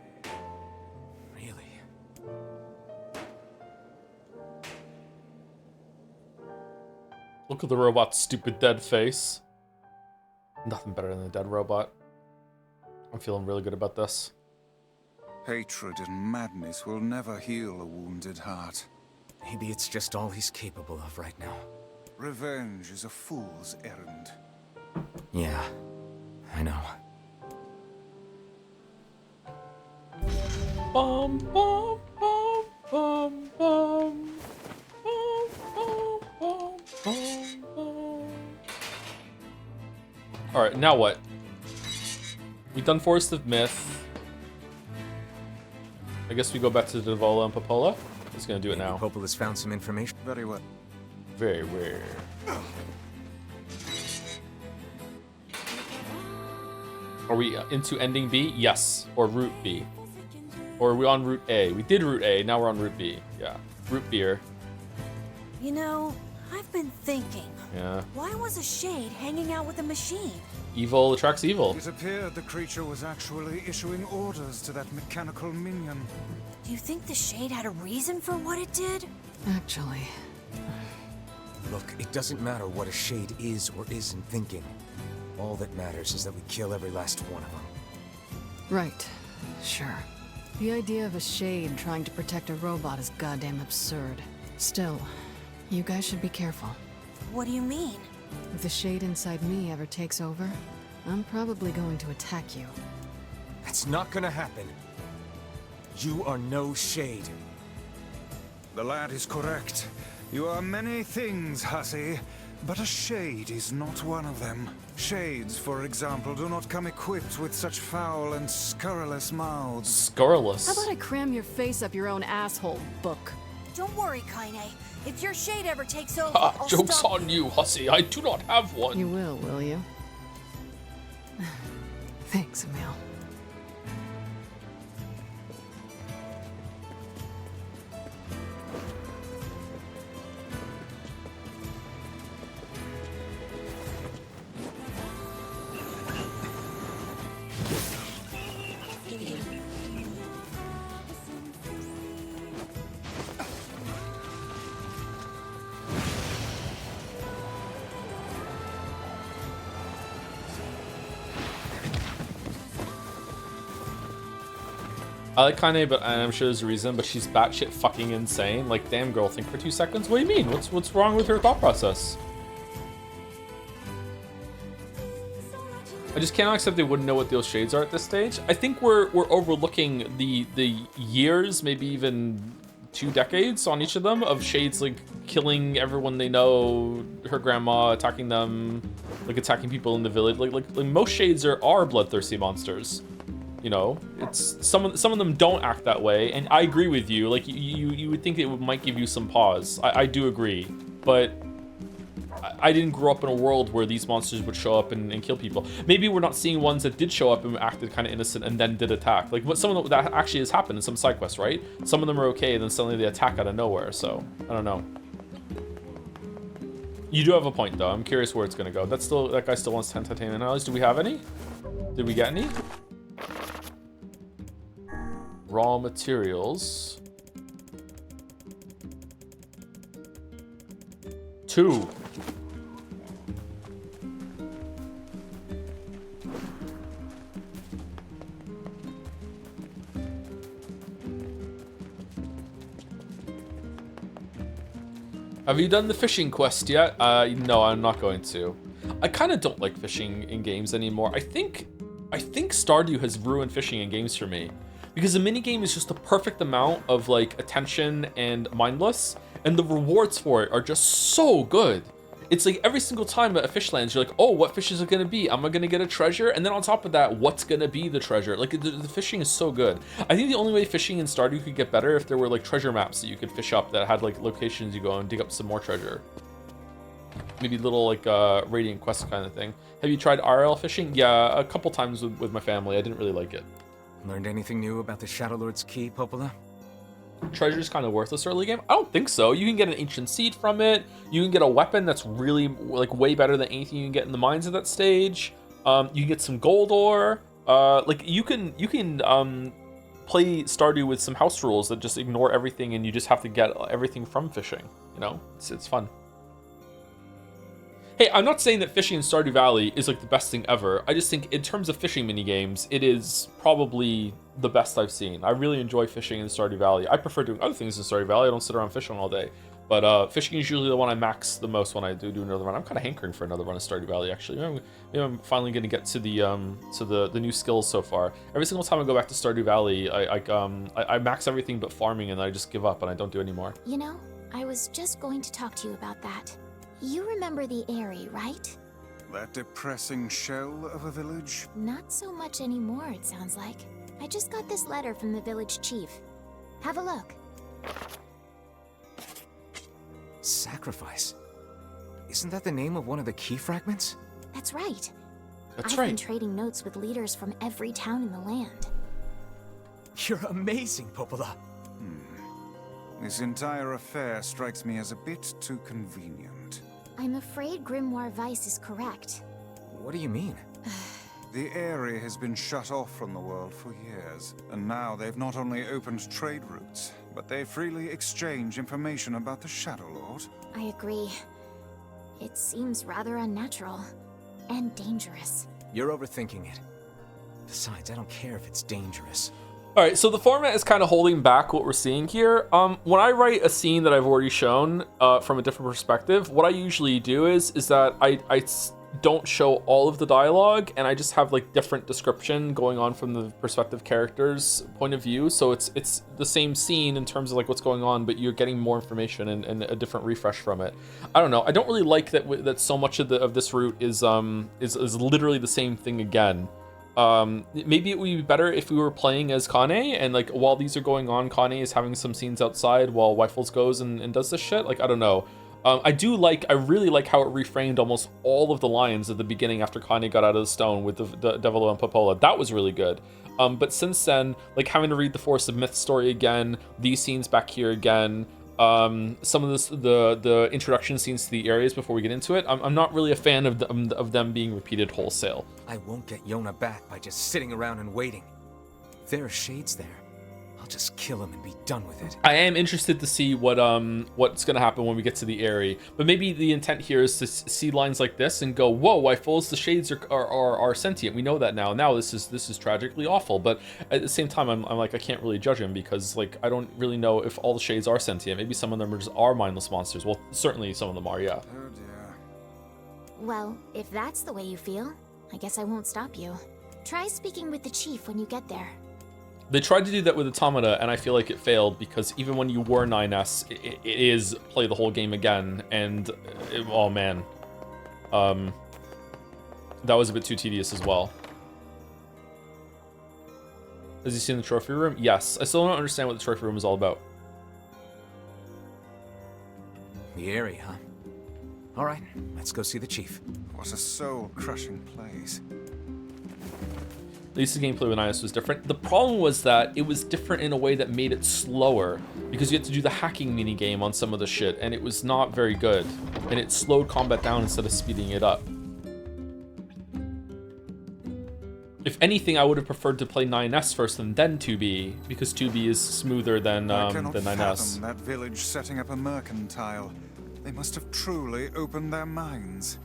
S3: Really.
S1: Look at the robot's stupid dead face. Nothing better than a dead robot. I'm feeling really good about this.
S4: Hatred and madness will never heal a wounded heart.
S3: Maybe it's just all he's capable of right now.
S4: Revenge is a fool's errand.
S3: Yeah, I know.
S1: Bum, bum, bum, bum, bum. Bum, bum, bum, bum, bum. Alright, now what? We've done Forest of Myth. I guess we go back to Devola and Popola. Just gonna do it now.
S3: Popola's found some information.
S4: Very well.
S1: Very rare. Are we into ending B? Yes. Or route B. Or are we on route A? We did route A, now we're on route B. Yeah. Root beer.
S9: You know, I've been thinking.
S1: Yeah.
S9: Why was a shade hanging out with a machine?
S1: Evil attracts evil.
S4: It appeared the creature was actually issuing orders to that mechanical minion.
S9: Do you think the shade had a reason for what it did?
S8: Actually,
S3: Look, it doesn't matter what a shade is or isn't thinking. All that matters is that we kill every last one of them.
S8: right. Sure. The idea of a shade trying to protect a robot is goddamn absurd. Still, you guys should be careful.
S9: What do you mean?
S8: If the shade inside me ever takes over, I'm probably going to attack you.
S3: That's not gonna happen. You are no shade.
S4: The lad is correct. You are many things, hussy, but a shade is not one of them. Shades, for example, do not come equipped with such foul and scurrilous mouths.
S1: Scurrilous?
S8: How about I cram your face up your own asshole, book?
S9: Don't worry, Kaine. If your shade ever takes over,
S1: Ah,
S9: I'll
S1: joke's
S9: stop.
S1: on you, hussy. I do not have one.
S8: You will you? Thanks, Emil.
S1: I like Kaine, but and I'm sure there's a reason, but she's batshit fucking insane. Like, damn girl, think for 2 seconds. What do you mean? What's wrong with her thought process? I just cannot accept they wouldn't know what those shades are at this stage. I think we're overlooking the years, maybe even 2 decades on each of them of shades like killing everyone they know, her grandma, attacking them, like attacking people in the village. Like most shades are bloodthirsty monsters. You know, it's some of them don't act that way, and I agree with you. Like you would think it might give you some pause. I do agree, but I didn't grow up in a world where these monsters would show up and kill people. Maybe we're not seeing ones that did show up and acted kind of innocent and then did attack. Like what some of that actually has happened in some side quests, right? Some of them are okay, and then suddenly they attack out of nowhere. So I don't know. You do have a point though. I'm curious where it's gonna go. That guy still wants 10 titanium alloys. Do we have any? Did we get any? Raw materials. 2. Have you done the fishing quest yet? No, I'm not going to. I kind of don't like fishing in games anymore. I think Stardew has ruined fishing in games for me. Because the minigame is just the perfect amount of like attention and mindless, and the rewards for it are just so good. It's like every single time a fish lands, you're like, oh, what fish is it gonna be? Am I gonna get a treasure? And then on top of that, what's gonna be the treasure? Like the fishing is so good. I think the only way fishing in Stardew could get better if there were like treasure maps that you could fish up that had like locations you go and dig up some more treasure. Maybe little like Radiant Quest kind of thing. Have you tried RL fishing? Yeah, a couple times with my family. I didn't really like it.
S3: Learned anything new about the Shadow Lord's Key, Popola?
S1: Treasure's kind of worthless early game. I don't think so. You can get an ancient seed from it. You can get a weapon that's really like way better than anything you can get in the mines at that stage. You can get some gold ore. Like you can play Stardew with some house rules that just ignore everything, and you just have to get everything from fishing. You know, it's fun. Hey, I'm not saying that fishing in Stardew Valley is like the best thing ever. I just think in terms of fishing minigames, it is probably the best I've seen. I really enjoy fishing in Stardew Valley. I prefer doing other things in Stardew Valley. I don't sit around fishing all day. But fishing is usually the one I max the most when I do another run. I'm kind of hankering for another run of Stardew Valley, actually. Maybe I'm finally going to get to the new skills so far. Every single time I go back to Stardew Valley, I max everything but farming, and I just give up and I don't do anymore.
S5: You know, I was just going to talk to you about that. You remember the Eyrie, right?
S4: That depressing shell of a village?
S5: Not so much anymore, it sounds like. I just got this letter from the village chief. Have a look.
S3: Sacrifice? Isn't that the name of one of the key fragments?
S5: That's right.
S1: That's
S5: I've
S1: right.
S5: been trading notes with leaders from every town in the land.
S3: You're amazing, Popola.
S4: This entire affair strikes me as a bit too convenient.
S5: I'm afraid Grimoire Weiss is correct.
S3: What do you mean?
S4: The area has been shut off from the world for years, and now they've not only opened trade routes, but they freely exchange information about the Shadow Lord.
S5: I agree. It seems rather unnatural and dangerous.
S3: You're overthinking it. Besides, I don't care if it's dangerous.
S1: All right, so the format is kind of holding back what we're seeing here. When I write a scene that I've already shown from a different perspective, what I usually do is that I don't show all of the dialogue, and I just have like different description going on from the perspective character's point of view. So it's the same scene in terms of like what's going on, but you're getting more information and a different refresh from it. I don't know. I don't really like that so much of this route is literally the same thing again. Maybe it would be better if we were playing as Kane, and like while these are going on, Kane is having some scenes outside while Wyfels goes and does this shit. Like, I don't know. I really like how it reframed almost all of the lines at the beginning after Kanye got out of the stone with the Devil and Popola. That was really good. But since then, like having to read the Force of Myth story again, these scenes back here again, some of the introduction scenes to the areas before we get into it, I'm not really a fan of them being repeated wholesale.
S3: I won't get Yona back by just sitting around and waiting. If there are shades there, I'll just kill him and be done with it.
S1: I am interested to see what's gonna happen when we get to the area, but maybe the intent here is to see lines like this and go, "Whoa, Wyfels, the shades are sentient. We know that now. Now this is tragically awful." But at the same time, I'm like, I can't really judge him because like I don't really know if all the shades are sentient. Maybe some of them are mindless monsters. Well, certainly some of them are, yeah.
S4: Oh dear.
S5: Well, if that's the way you feel, I guess I won't stop you. Try speaking with the chief when you get there.
S1: They tried to do that with Automata, and I feel like it failed because even when you were 9S, it is play the whole game again, and oh man, that was a bit too tedious as well. Has he seen the trophy room? Yes. I still don't understand what the trophy room is all about.
S3: The area, huh? All right, let's go see the chief.
S4: What a soul-crushing place.
S1: At least the gameplay with 9S was different. The problem was that it was different in a way that made it slower because you had to do the hacking mini game on some of the shit, and it was not very good. And it slowed combat down instead of speeding it up. If anything, I would have preferred to play 9S first and then 2B because 2B is smoother than
S4: I cannot
S1: 9S.
S4: fathom that village setting up a mercantile. They must have truly opened their minds.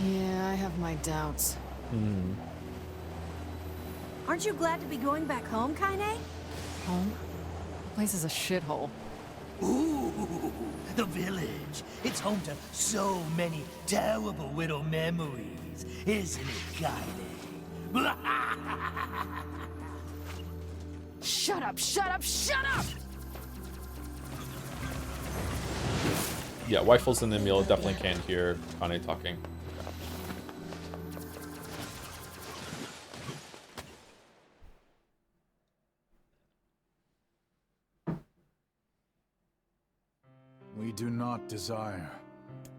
S8: Yeah, I have my doubts.
S9: Aren't you glad to be going back home, Kaine?
S8: Home? The place is a shithole.
S7: Ooh, the village. It's home to so many terrible little memories, isn't it, Kaine?
S8: Shut up, shut up, shut up!
S1: Yeah, Wyfels and Emil definitely can't hear Kane talking.
S4: We do not desire.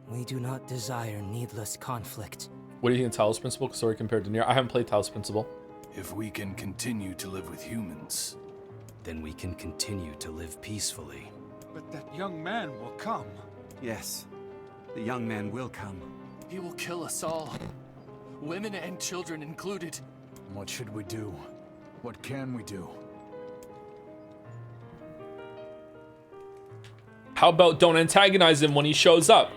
S15: We do not desire needless conflict.
S1: What do you think of Talos Principle? Sorry, compared to NieR. I haven't played Talos Principle.
S16: If we can continue to live with humans, then we can continue to live peacefully.
S10: But that young man will come.
S17: Yes, the young man will come.
S18: He will kill us all. Women and children included.
S4: What should we do? What can we do?
S1: How about don't antagonize him when he shows up?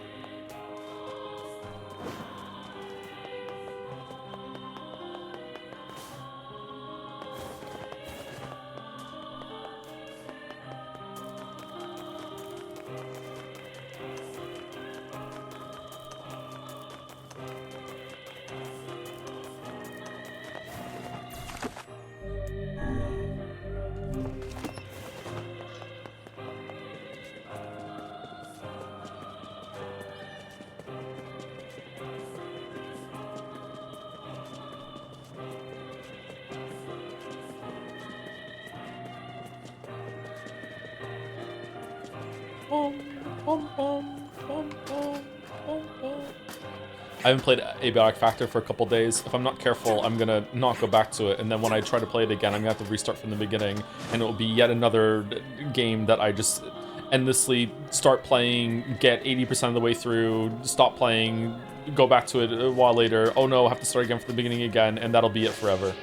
S1: I haven't played Abiotic Factor for a couple days. If I'm not careful, I'm gonna not go back to it, and then when I try to play it again, I'm gonna have to restart from the beginning, and it will be yet another game that I just endlessly start playing, get 80% of the way through, stop playing, go back to it a while later. Oh no, I have to start again from the beginning again, and that'll be it forever.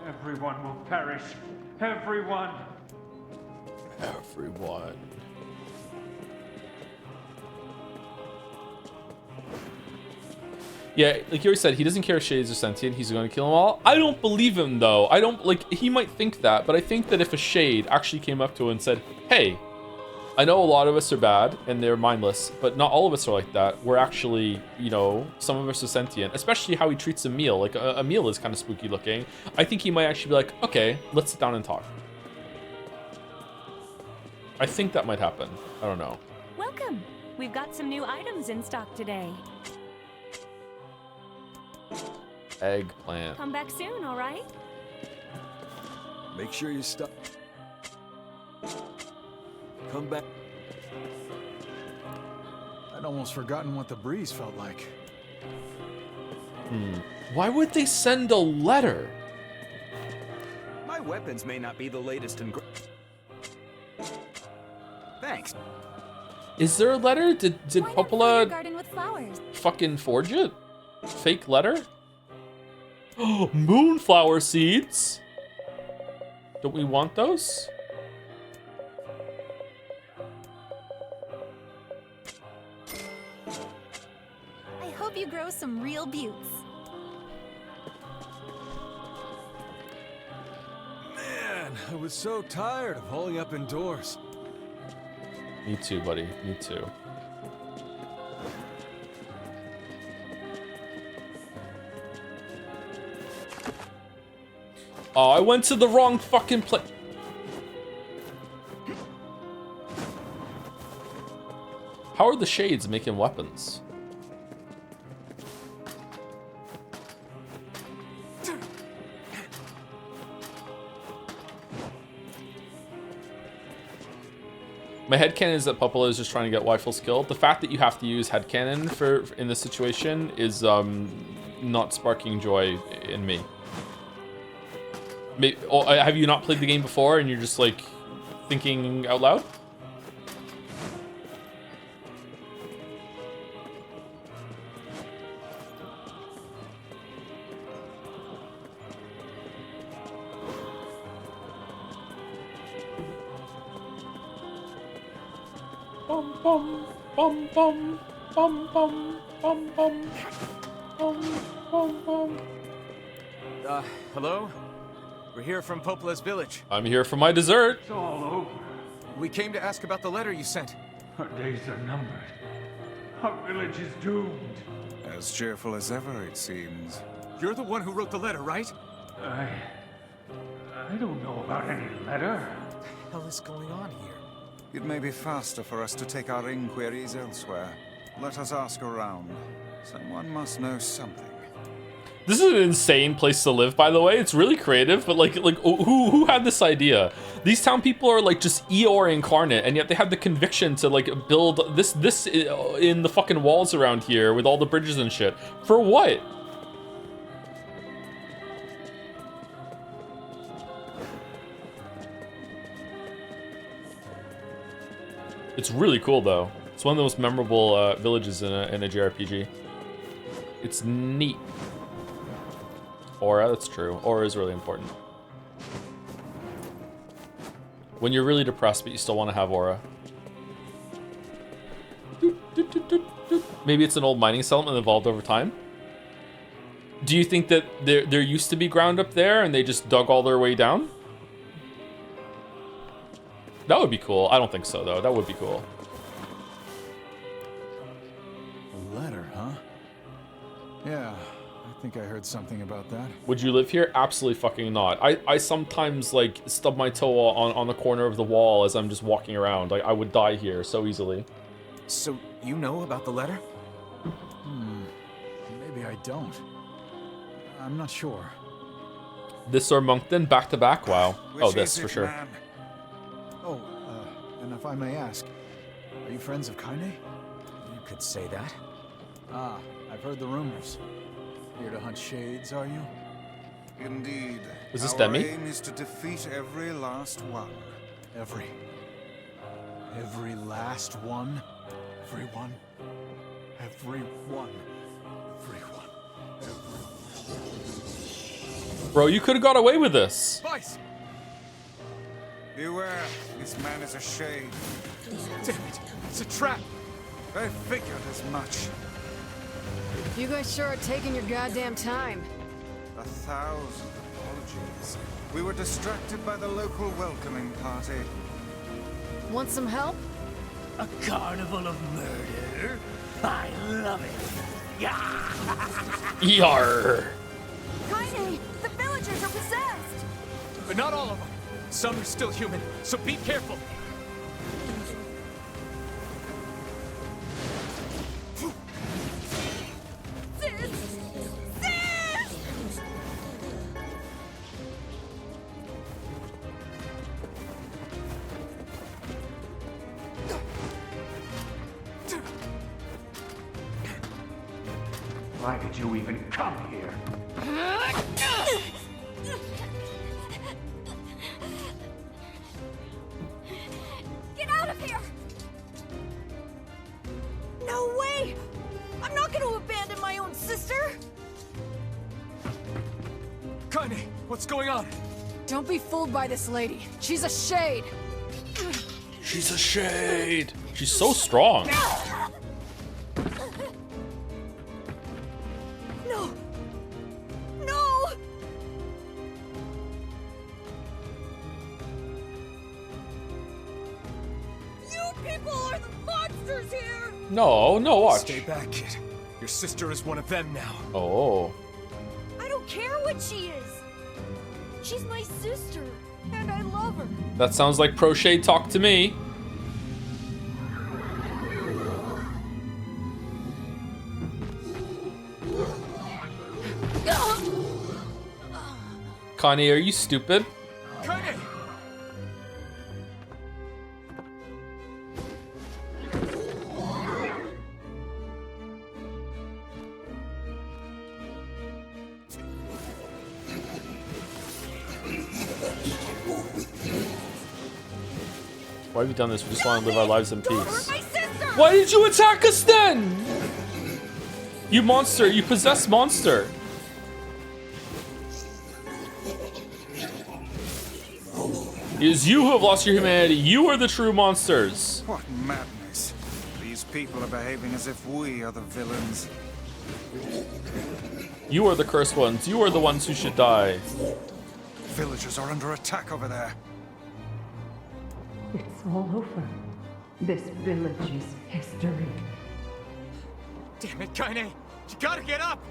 S10: Everyone will perish. Everyone.
S1: Everyone. Yeah, like you already said, he doesn't care if shades are sentient. He's going to kill them all. I don't believe him, though. I don't, like, he might think that, but I think that if a shade actually came up to him and said, hey, I know a lot of us are bad and they're mindless, but not all of us are like that. We're actually, you know, some of us are sentient, especially how he treats a meal. Like, a meal is kind of spooky looking. I think he might actually be like, okay, let's sit down and talk. I think that might happen. I don't know.
S19: Welcome. We've got some new items in stock today.
S1: Eggplant.
S19: Come back soon, all right?
S20: Make sure you stop. Come back.
S13: I'd almost forgotten what the breeze felt like.
S1: Why would they send a letter?
S17: My weapons may not be the latest and Thanks.
S1: Is there a letter? Did Popola
S19: Garden with flowers.
S1: fucking forge it? Fake letter? Oh, moonflower seeds? Don't we want those?
S19: I hope you grow some real buttes.
S20: Man, I was so tired of hauling up indoors.
S1: Me too, buddy. Me too. Oh, I went to the wrong fucking place. How are the shades making weapons? My headcanon is that Popola is just trying to get Wyful's killed. The fact that you have to use headcanon in this situation is not sparking joy in me. Maybe, have you not played the game before and you're just like thinking out loud? Bum bum bum bum bum bum bum bum bum bum.
S3: Hello? We're here from Popola's village.
S1: I'm here for my dessert.
S10: It's all over.
S3: We came to ask about the letter you sent.
S10: Our days are numbered. Our village is doomed.
S4: As cheerful as ever, it seems.
S3: You're the one who wrote the letter, right?
S10: I don't know about any letter.
S3: What the hell is going on here?
S4: It may be faster for us to take our inquiries elsewhere. Let us ask around. Someone must know something.
S1: This is an insane place to live, by the way. It's really creative, but like who had this idea? These town people are like just Eeyore incarnate, and yet they have the conviction to like build this in the fucking walls around here with all the bridges and shit. For what? It's really cool though. It's one of the most memorable villages in a JRPG. It's neat. Aura, that's true. Aura is really important. When you're really depressed, but you still want to have aura. Maybe it's an old mining settlement that evolved over time. Do you think that there used to be ground up there and they just dug all their way down? That would be cool. I don't think so, though. That would be cool.
S13: A letter, huh? Yeah. I think I heard something about that.
S1: Would you live here? Absolutely fucking not. I sometimes like stub my toe on the corner of the wall as I'm just walking around. Like I would die here so easily.
S3: So you know about the letter?
S13: Maybe I don't. I'm not sure.
S1: This or Moncton back to back? Wow.
S4: Which
S1: Oh, this
S4: is
S1: for
S4: it,
S1: sure.
S4: man?
S13: Oh, and if I may ask, are you friends of Kaine?
S3: You could say that.
S13: Ah, I've heard the rumors. Here to hunt shades, are you?
S4: Indeed.
S1: Is this
S4: Our
S1: Demi?
S4: aim is to defeat every last one.
S13: Every last one? Everyone? Everyone.
S1: Bro, you could have got away with this.
S13: Vice!
S4: Beware, this man is a shade.
S13: Damn it, it's a trap!
S4: I figured as much.
S8: You guys sure are taking your goddamn time.
S4: 1,000 apologies. We were distracted by the local welcoming party.
S8: Want some help?
S7: A carnival of murder? I love it.
S1: Yar.
S9: Kaine, the villagers are possessed!
S20: But not all of them. Some are still human, so be careful.
S10: Why did you even come here?
S9: Get out of here! No way! I'm not gonna abandon my own sister!
S20: Kaine, what's going on?
S8: Don't be fooled by this lady. She's a shade.
S1: She's a shade. She's so strong.
S9: No! No! You people are the monsters here!
S1: No, watch.
S14: Stay back, kid. Your sister is one of them now.
S1: Oh.
S9: I don't care what she is! She's my sister, and I love her.
S1: That sounds like pro shade talk to me. Connie, are you stupid?
S20: Kaine!
S1: Why have you done this? We just want to live our lives in peace. Why did you attack us then? You monster, you possessed monster. It is you who have lost your humanity. You are the true monsters.
S4: What madness. These people are behaving as if we are the villains.
S1: You are the cursed ones. You are the ones who should die.
S4: Villagers are under attack over there.
S21: It's all over. This village's history.
S20: Damn it, Kaine! You gotta get up!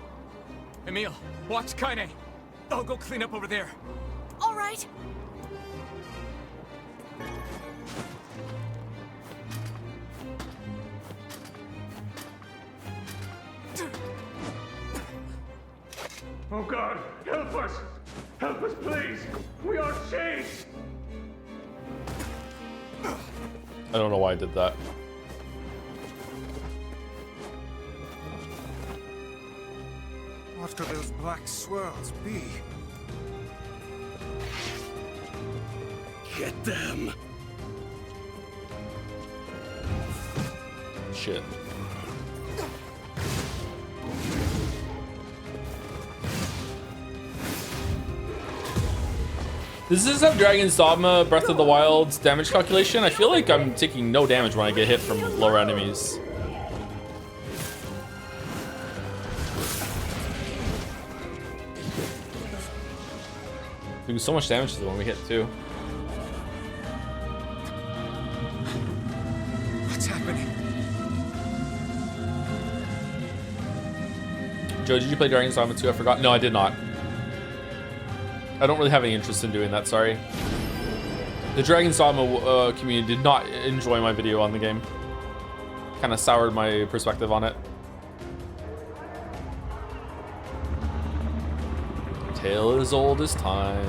S20: Emil, watch Kaine. I'll go clean up over there.
S9: All right.
S10: Oh God, help us! Help us, please! We are shades!
S1: I don't know why I did that.
S4: What could those black swirls be?
S7: Get them!
S1: Shit. Does this have Dragon's Dogma, Breath of the Wild's damage calculation? I feel like I'm taking no damage when I get hit from lower enemies. We do so much damage to them when we hit too.
S14: What's happening?
S1: Joe, did you play Dragon's Dogma 2? I forgot. No, I did not. I don't really have any interest in doing that, sorry. The Dragon's Dogma community did not enjoy my video on the game. Kind of soured my perspective on it. tale as old as time.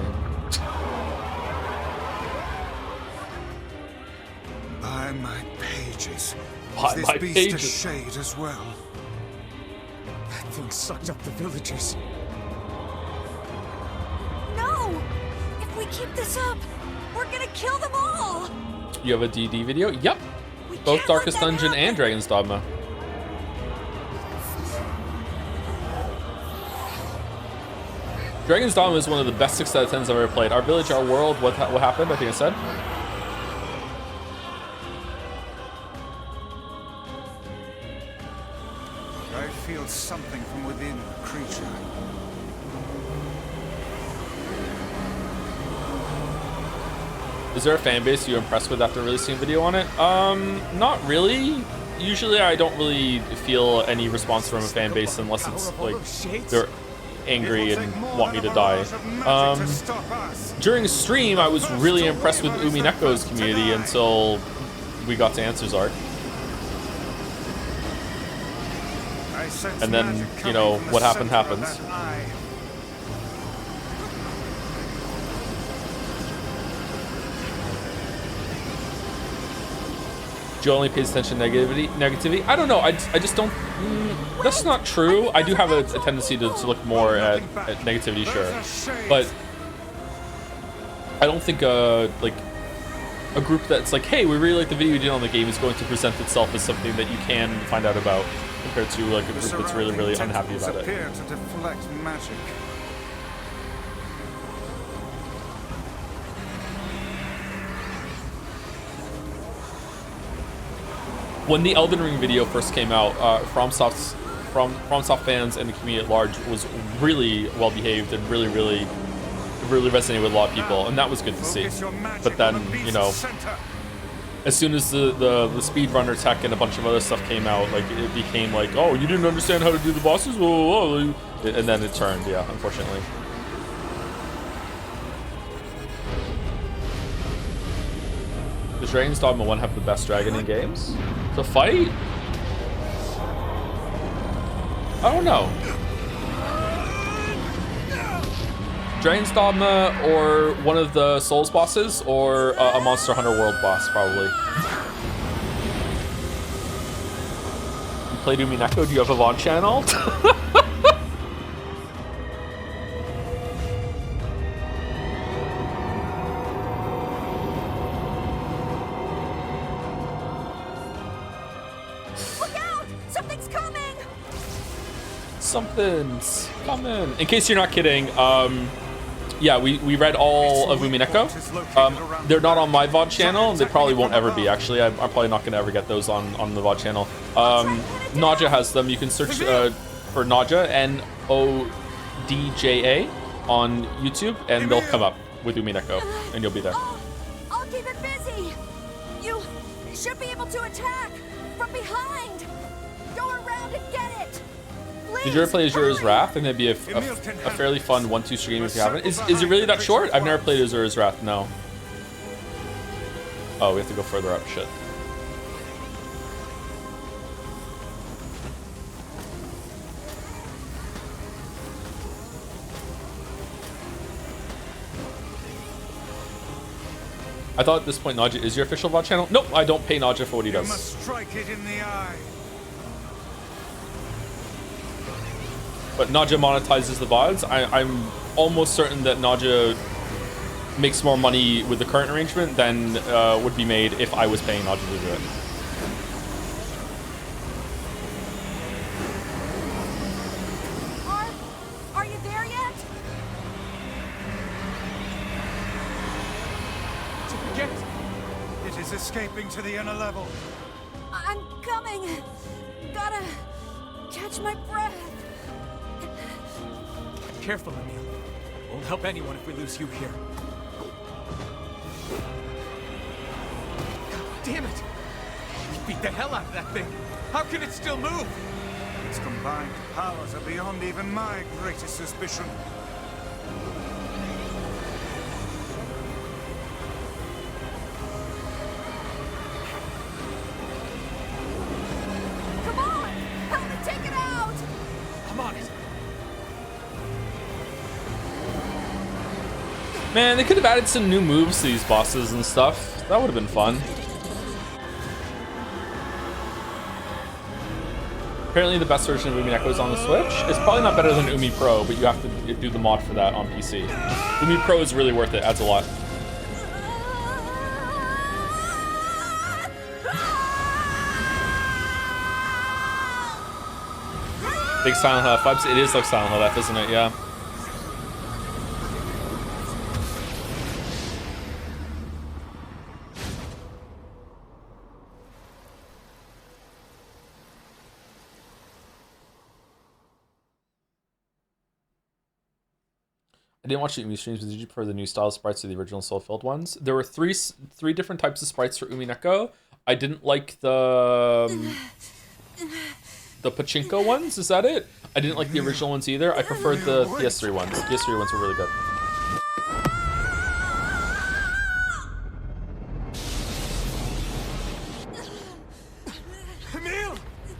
S4: By my pages.
S1: By
S4: Is this
S1: my
S4: beast
S1: pages.
S4: a shade as well?
S13: That thing sucked up the villagers.
S9: No! If we keep this up, we're gonna kill them all!
S1: You have a DD video? Yep. Both Darkest Dungeon and Dragon's Dogma. Dragon's Dogma is one of the best 6 out of 10s I've ever played. Our village, our world, what happened? I think I said.
S4: I feel something from within the creature.
S1: Is there a fan base you're impressed with after releasing a video on it? Not really. Usually I don't really feel any response from a fan base unless it's like they're angry and want me to die. During stream, I was really impressed with Umineko's community until we got to Answers Arc. And then, you know, what happened happens. Joe only pays attention to negativity. I don't know. I just don't. That's not true. I do have a tendency to look more at negativity, sure, but I don't think like a group that's like, hey, we really like the video you did on the game is going to present itself as something that you can find out about, compared to like a group that's really unhappy about it.
S4: Appear to deflect magic.
S1: When the Elden Ring video first came out, FromSoft fans and the community at large was really well behaved and really resonated with a lot of people, and that was good to see. But then, you know, as soon as the speedrunner tech and a bunch of other stuff came out, like it became like, oh, you didn't understand how to do the bosses, whoa. And then it turned, yeah, unfortunately. Does Dragon's Dogma 1 have the best dragon in games? To fight? I don't know. Dragon's Dogma or one of the Souls bosses or a Monster Hunter World boss, probably. You played Umineko? Do you have a VOD channel? Something's coming. In case you're not kidding, yeah, we read all of Umineko. They're not on my VOD channel. They probably won't ever be, actually. I'm probably not going to ever get those on the VOD channel. Nadja has them. You can search for Nadja, N-O-D-J-A, on YouTube, and they'll come up with Umineko, and you'll be there.
S9: I'll keep it busy. You should be able to attack from behind. Go around and get it.
S1: Did you ever play Azura's Wrath? I think that'd be a fairly fun 1-2 stream if you haven't. Is it really that short? I've never played Azura's Wrath, no. Oh, we have to go further up, shit. I thought at this point Nadja is your official VOD channel. Nope, I don't pay Nadja for what he does.
S4: You must strike it in the eye.
S1: But Nadja monetizes the VODs. I'm almost certain that Nadja makes more money with the current arrangement than would be made if I was paying Nadja to do it.
S9: Are you there yet?
S4: It is escaping to the inner level.
S9: I'm coming. Gotta catch my breath.
S20: Careful, Emil. Won't help anyone if we lose you here. God damn it! We beat the hell out of that thing. How can it still move?
S4: Its combined powers are beyond even my greatest suspicion.
S9: Come on! Help me take it out!
S20: I'm on it.
S1: Man, they could have added some new moves to these bosses and stuff. That would have been fun. Apparently the best version of Umi Neko is on the Switch. It's probably not better than Umi Pro, but you have to do the mod for that on PC. Umi Pro is really worth it, adds a lot. Big Silent Hill F vibes. It is like Silent Hill F, isn't it? Yeah. I didn't watch the Umi streams, but did you prefer the new style sprites to the original soul-filled ones? There were three different types of sprites for Umi Neko. I didn't like the pachinko ones. Is that it? I didn't like the original ones either. I preferred the PS3 ones. The PS3 ones were really good.
S4: Emil!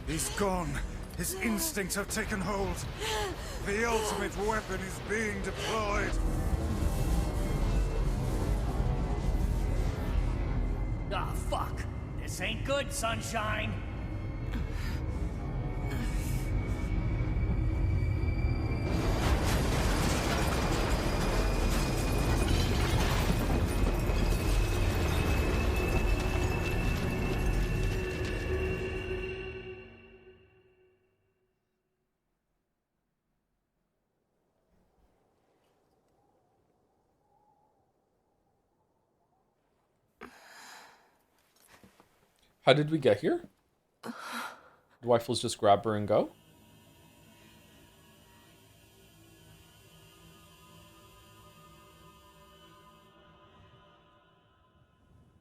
S4: He's gone. His instincts have taken hold. The ultimate weapon is being deployed.
S2: Ah, fuck. This ain't good, Sunshine.
S1: How did we get here? Do Rifles just grab her and go?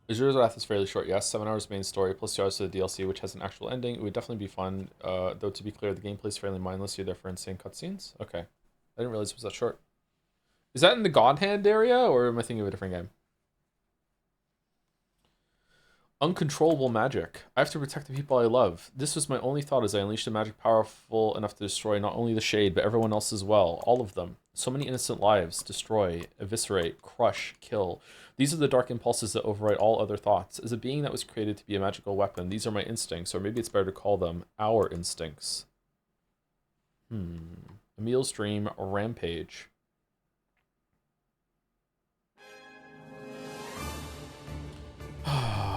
S1: Azure's Wrath is fairly short, yes. 7 hours main story, plus 2 hours to the DLC, which has an actual ending. It would definitely be fun. Though, to be clear, the gameplay is fairly mindless. You're there for insane cutscenes. Okay. I didn't realize it was that short. Is that in the God Hand area, or am I thinking of a different game? Uncontrollable magic. I have to protect the people I love. This was my only thought as I unleashed a magic powerful enough to destroy not only the Shade, but everyone else as well. All of them. So many innocent lives. Destroy, eviscerate, crush, kill. These are the dark impulses that override all other thoughts. As a being that was created to be a magical weapon, these are my instincts, or maybe it's better to call them our instincts. Emil's Dream, Rampage.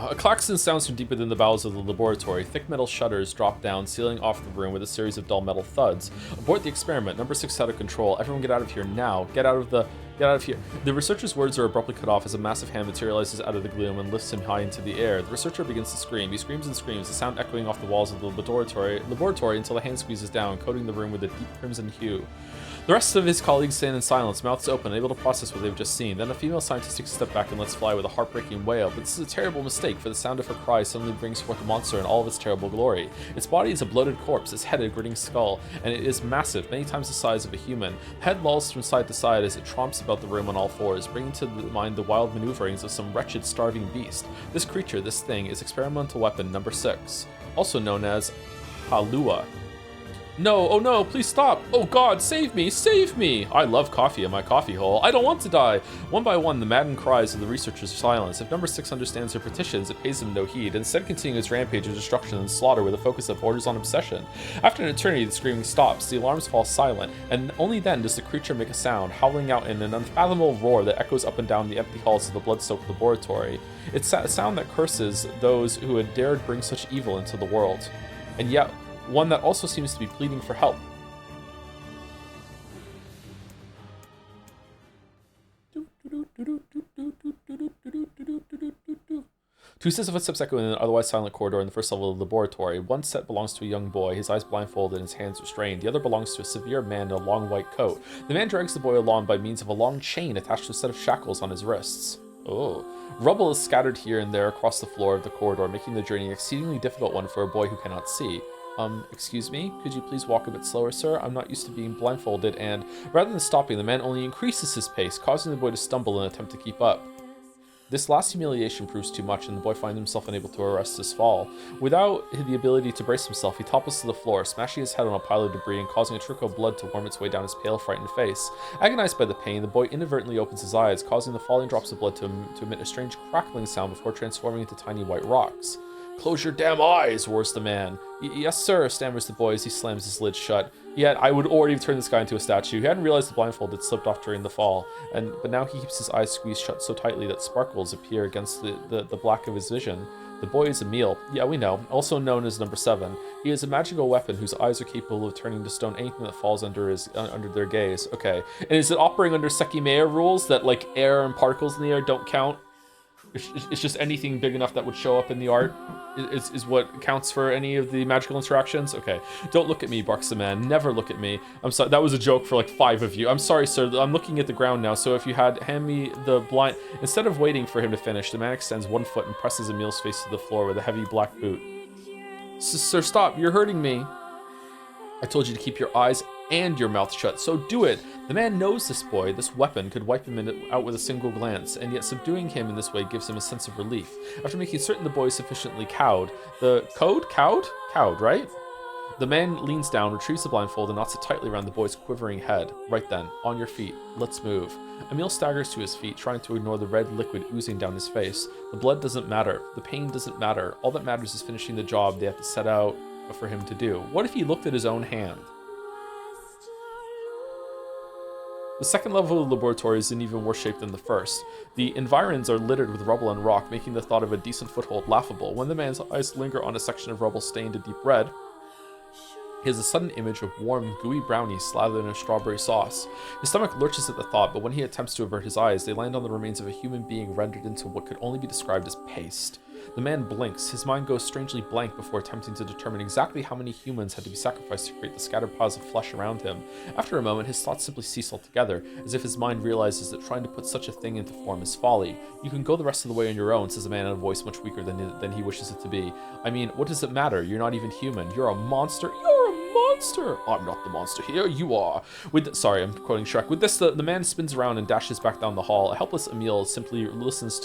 S1: A klaxon sounds from deep within the bowels of the laboratory. Thick metal shutters drop down, sealing off the room with a series of dull metal thuds. Abort the experiment. Number 6 out of control. Everyone get out of here now. Get out of here. The researcher's words are abruptly cut off as a massive hand materializes out of the gloom and lifts him high into the air. The researcher begins to scream. He screams and screams, the sound echoing off the walls of the laboratory until the hand squeezes down, coating the room with a deep crimson hue. The rest of his colleagues stand in silence, mouths open, unable to process what they've just seen. Then a female scientist takes a step back and lets fly with a heartbreaking wail. But this is a terrible mistake, for the sound of her cry suddenly brings forth a monster in all of its terrible glory. Its body is a bloated corpse, its head a grinning skull, and it is massive, many times the size of a human. The head lolls from side to side as it tromps about the room on all fours, bringing to mind the wild maneuverings of some wretched, starving beast. This creature, this thing, is experimental weapon number 6, also known as Halua. No, oh no, please stop. Oh God, save me, save me. I love coffee in my coffee hole. I don't want to die. One by one, the maddened cries of the researchers silence. If number 6 understands her petitions, it pays him no heed, instead continuing his rampage of destruction and slaughter with a focus that borders on obsession. After an eternity, the screaming stops, the alarms fall silent, and only then does the creature make a sound, howling out in an unfathomable roar that echoes up and down the empty halls of the blood-soaked laboratory. It's a sound that curses those who had dared bring such evil into the world. And yet, one that also seems to be pleading for help. Two sets of footsteps echo in an otherwise silent corridor in the first level of the laboratory. One set belongs to a young boy, his eyes blindfolded and his hands restrained. The other belongs to a severe man in a long white coat. The man drags the boy along by means of a long chain attached to a set of shackles on his wrists. Oh. Rubble is scattered here and there across the floor of the corridor, making the journey an exceedingly difficult one for a boy who cannot see. Excuse me? Could you please walk a bit slower, sir? I'm not used to being blindfolded, and rather than stopping, the man only increases his pace, causing the boy to stumble in an attempt to keep up. This last humiliation proves too much, and the boy finds himself unable to arrest his fall. Without the ability to brace himself, he topples to the floor, smashing his head on a pile of debris and causing a trickle of blood to worm its way down his pale, frightened face. Agonized by the pain, the boy inadvertently opens his eyes, causing the falling drops of blood to emit a strange crackling sound before transforming into tiny white rocks. "Close your damn eyes," roars the man. "Yes, sir," stammers the boy as he slams his lid shut. Yet, I would already have turned this guy into a statue. He hadn't realized the blindfold had slipped off during the fall, but now he keeps his eyes squeezed shut so tightly that sparkles appear against the black of his vision. The boy is Emil, yeah, we know, also known as Number 7. He is a magical weapon whose eyes are capable of turning to stone anything that falls under their gaze. Okay, and is it operating under Sekimea rules that, like, air and particles in the air don't count? It's just anything big enough that would show up in the art is what counts for any of the magical interactions? Okay. "Don't look at me," barks the man. "Never look at me." I'm sorry, that was a joke for like 5 of you. "I'm sorry, sir, I'm looking at the ground now, so if you had hand me the blind..." Instead of waiting for him to finish, the man extends one foot and presses Emil's face to the floor with a heavy black boot. "Sir, stop, you're hurting me." "I told you to keep your eyes and your mouth shut, so do it." The man knows this boy, this weapon, could wipe him out with a single glance, and yet subduing him in this way gives him a sense of relief. After making certain the boy is sufficiently cowed, Cowed, right? The man leans down, retrieves the blindfold, and knots it tightly around the boy's quivering head. "Right then, on your feet, let's move." Emil staggers to his feet, trying to ignore the red liquid oozing down his face. The blood doesn't matter, the pain doesn't matter, all that matters is finishing the job they have to set out for him to do. What if he looked at his own hand? The second level of the laboratory is in even worse shape than the first. The environs are littered with rubble and rock, making the thought of a decent foothold laughable. When the man's eyes linger on a section of rubble stained a deep red, he has a sudden image of warm, gooey brownies slathered in a strawberry sauce. His stomach lurches at the thought, but when he attempts to avert his eyes, they land on the remains of a human being rendered into what could only be described as paste. The man blinks, his mind goes strangely blank before attempting to determine exactly how many humans had to be sacrificed to create the scattered piles of flesh around him. After a moment, his thoughts simply cease altogether, as if his mind realizes that trying to put such a thing into form is folly. "You can go the rest of the way on your own," says the man in a voice much weaker than he wishes it to be. "I mean, what does it matter? You're not even human. You're a monster. You're a monster!" "I'm not the monster here, you are." Sorry, I'm quoting Shrek. With this, the man spins around and dashes back down the hall. A helpless Emil simply listens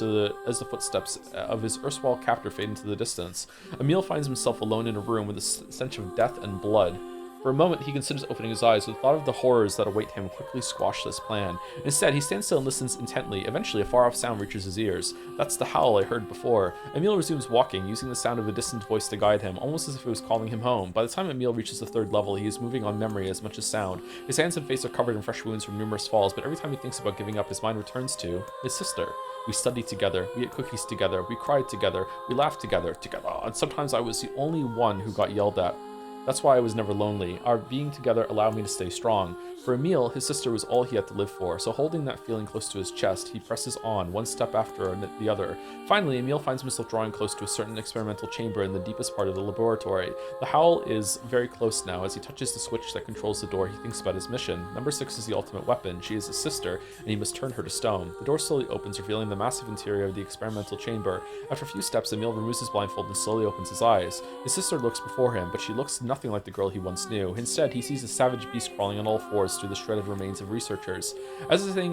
S1: as the footsteps of his erstwhile captor fade into the distance. Emil finds himself alone in a room with a stench of death and blood. For a moment, he considers opening his eyes, but the thought of the horrors that await him quickly squashed this plan. Instead, he stands still and listens intently. Eventually, a far-off sound reaches his ears. "That's the howl I heard before." Emil resumes walking, using the sound of a distant voice to guide him, almost as if it was calling him home. By the time Emil reaches the 3rd level, he is moving on memory as much as sound. His hands and face are covered in fresh wounds from numerous falls, but every time he thinks about giving up, his mind returns to his sister. "We studied together, we ate cookies together, we cried together, we laughed together, and sometimes I was the only one who got yelled at. That's why I was never lonely. Our being together allowed me to stay strong." For Emil, his sister was all he had to live for, so holding that feeling close to his chest, he presses on, one step after the other. Finally, Emil finds himself drawing close to a certain experimental chamber in the deepest part of the laboratory. The howl is very close now. As he touches the switch that controls the door, he thinks about his mission. Number 6 is the ultimate weapon. She is his sister, and he must turn her to stone. The door slowly opens, revealing the massive interior of the experimental chamber. After a few steps, Emil removes his blindfold and slowly opens his eyes. His sister looks before him, but she looks nothing like the girl he once knew. Instead, he sees a savage beast crawling on all fours through the shredded remains of researchers. As the thing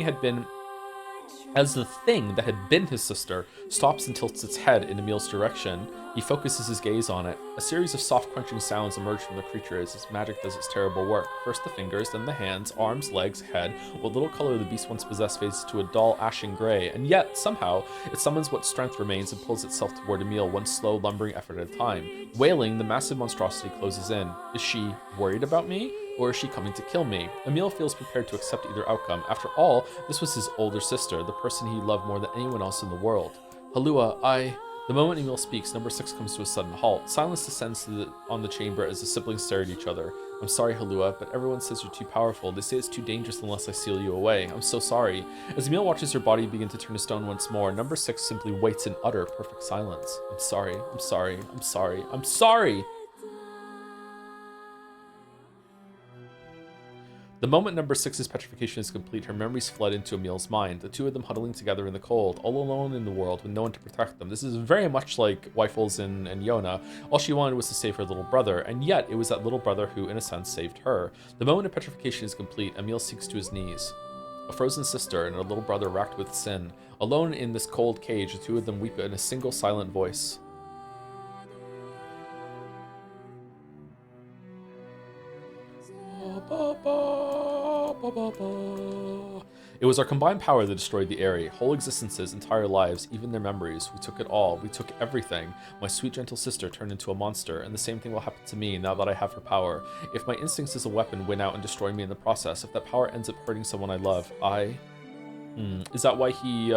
S1: that had been his sister stops and tilts its head in Emil's direction, he focuses his gaze on it. A series of soft crunching sounds emerge from the creature as its magic does its terrible work. First the fingers, then the hands, arms, legs, head. What little color the beast once possessed fades to a dull ashen gray, and yet, somehow, it summons what strength remains and pulls itself toward Emil one slow, lumbering effort at a time. Wailing, the massive monstrosity closes in. Is she worried about me? Or is she coming to kill me? Emil feels prepared to accept either outcome. After all, this was his older sister, the person he loved more than anyone else in the world. "Halua, The moment Emil speaks, number 6 comes to a sudden halt. Silence descends on the chamber as the siblings stare at each other. "I'm sorry, Halua, but everyone says you're too powerful. They say it's too dangerous unless I seal you away. I'm so sorry." As Emil watches her body begin to turn to stone once more, number 6 simply waits in utter, perfect silence. "I'm sorry, I'm sorry, I'm sorry, I'm sorry!" The moment number 6's petrification is complete, her memories flood into Emil's mind, the two of them huddling together in the cold, all alone in the world with no one to protect them. This is very much like Weifels and Yona. All she wanted was to save her little brother, and yet it was that little brother who, in a sense, saved her. The moment of petrification is complete, Emil sinks to his knees. A frozen sister and a little brother racked with sin. Alone in this cold cage, the two of them weep in a single silent voice. It was our combined power that destroyed the Aerie. Whole existences, entire lives, even their memories. We took it all. We took everything. My sweet, gentle sister turned into a monster, and the same thing will happen to me now that I have her power. If my instincts as a weapon win out and destroy me in the process, if that power ends up hurting someone I love, Is that why he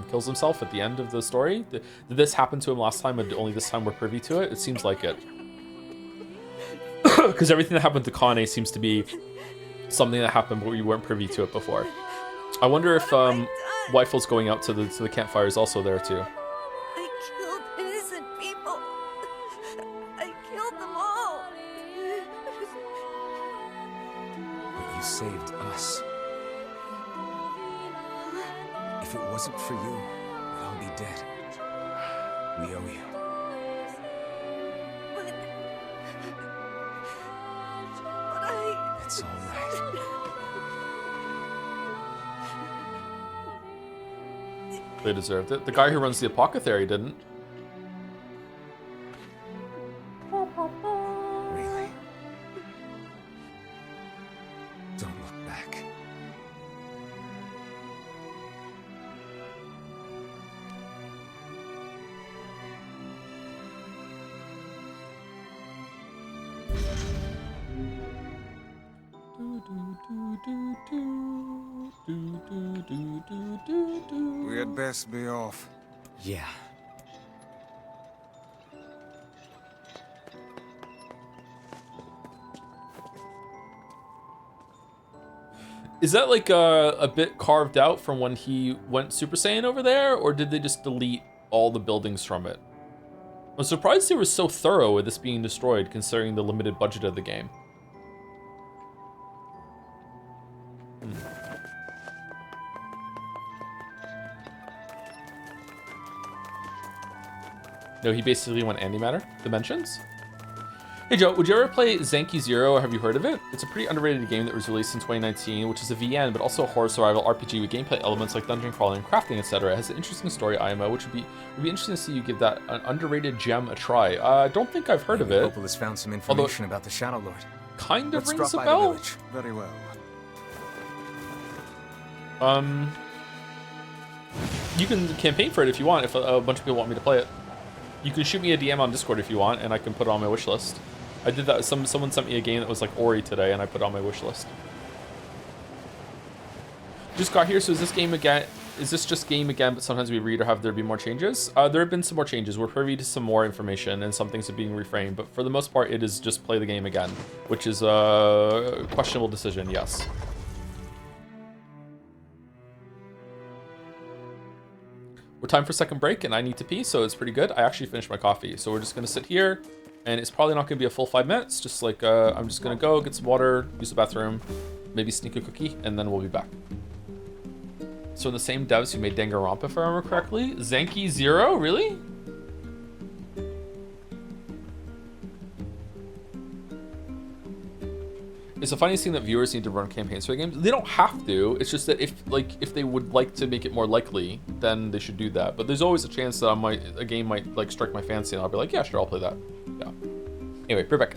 S1: kills himself at the end of the story? Did this happen to him last time, and only this time we're privy to it? It seems like it. Because everything that happened to Kane seems to be something that happened but you weren't privy to it before. I wonder if Waifu's going out to the campfire is also there too.
S9: I killed innocent people. I killed them all.
S3: But you saved us. If it wasn't for you, we'd all be dead. We owe you. It's all right.
S1: They deserved it. The guy who runs the apothecary didn't.
S3: Really? Don't look back.
S4: We had best be off.
S3: Yeah.
S1: Is that like a bit carved out from when he went Super Saiyan over there, or did they just delete all the buildings from it? I'm surprised they were so thorough with this being destroyed, considering the limited budget of the game. No, he basically went antimatter dimensions. Hey Joe, would you ever play Zanki Zero, or have you heard of it? It's a pretty underrated game that was released in 2019, which is a VN, but also a horror survival RPG with gameplay elements like dungeon crawling, crafting, etc. It has an interesting story, IMO, which would be interesting to see you give that an underrated gem a try. I don't think I've heard of it.
S3: Opal has found some information about the Shadow Lord.
S1: Kind of
S3: Let's
S1: rings a
S3: drop by
S1: bell.
S3: the village.
S4: Very well.
S1: You can campaign for it if you want, if a bunch of people want me to play it. You can shoot me a DM on Discord if you want, and I can put it on my wish list. I did that. Someone sent me a game that was like Ori today, and I put it on my wish list. Just got here, so is this game again? Is this just game again, but sometimes we read or have there be more changes? There have been some more changes. We're privy to some more information, and some things are being reframed, but for the most part, it is just play the game again, which is a questionable decision, yes. We're time for second break, and I need to pee, so it's pretty good. I actually finished my coffee, so we're just gonna sit here, and it's probably not gonna be a full 5 minutes. Just like I'm just gonna go get some water, use the bathroom, maybe sneak a cookie, and then we'll be back. So in the same devs who made Danganronpa, if I remember correctly, Zanki Zero, really? It's the funniest thing that viewers need to run campaigns for the games. They don't have to. It's just that if they would like to make it more likely, then they should do that. But there's always a chance that a game might like strike my fancy, and I'll be like, yeah, sure, I'll play that. Yeah. Anyway, we're back.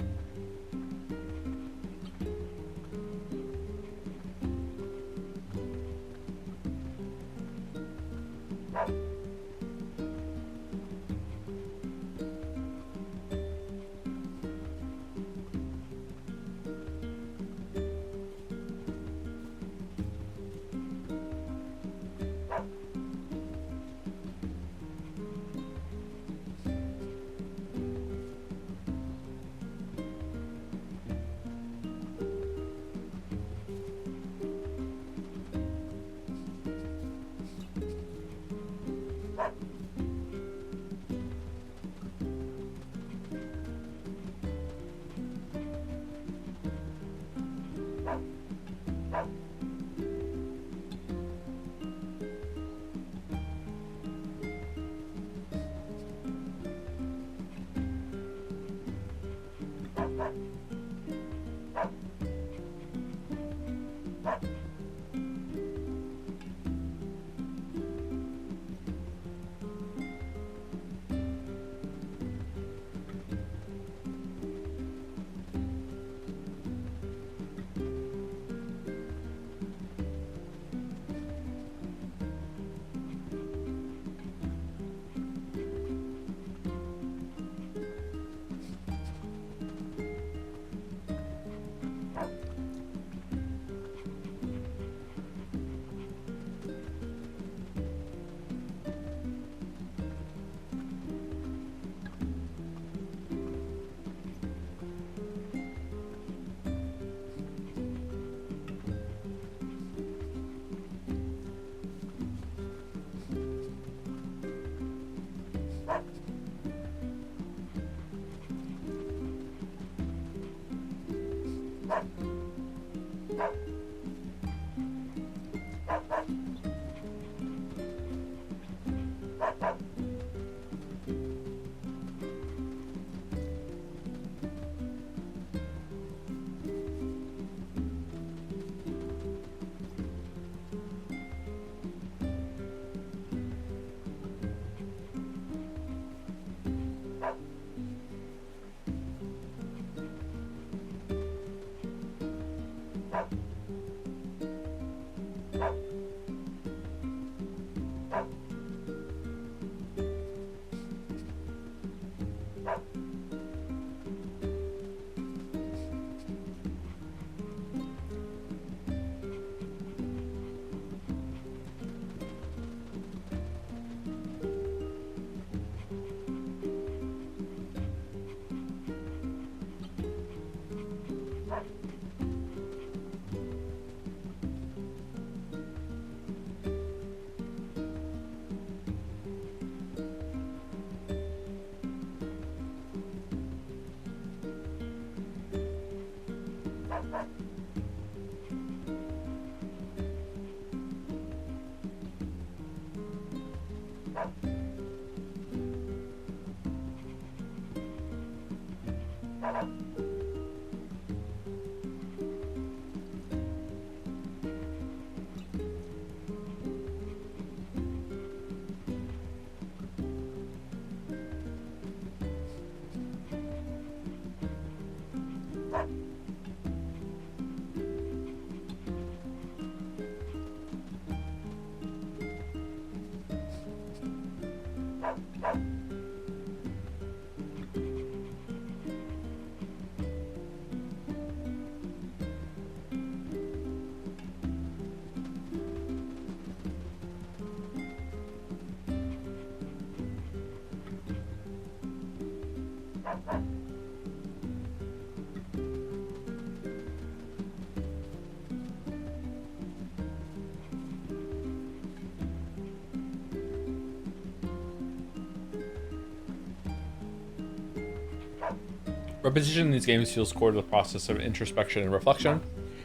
S1: Repetition in these games feels core to the process of introspection and reflection,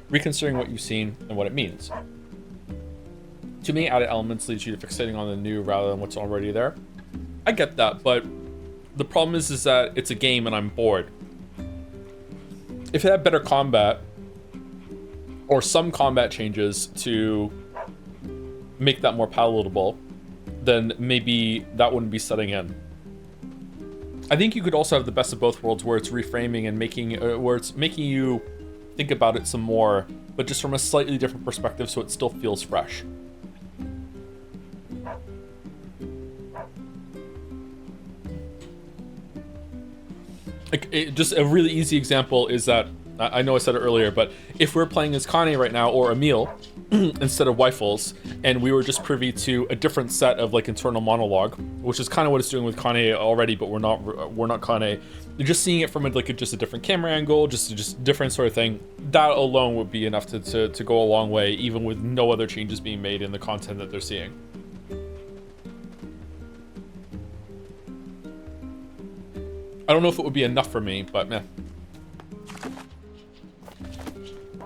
S1: reconsidering what you've seen and what it means. To me, added elements leads you to fixating on the new rather than what's already there. I get that, but the problem is that it's a game and I'm bored. If it had better combat, or some combat changes to make that more palatable, then maybe that wouldn't be setting in. I think you could also have the best of both worlds, where it's reframing and making you think about it some more, but just from a slightly different perspective, so it still feels fresh. Just a really easy example is that, I know I said it earlier, but if we're playing as Kane right now, or Emil, instead of Weifels, and we were just privy to a different set of like internal monologue, which is kind of what it's doing with Kane already, but we're not Kane. Just seeing it from just a different camera angle, just different sort of thing, that alone would be enough to go a long way, even with no other changes being made in the content that they're seeing. I don't know if it would be enough for me, but meh.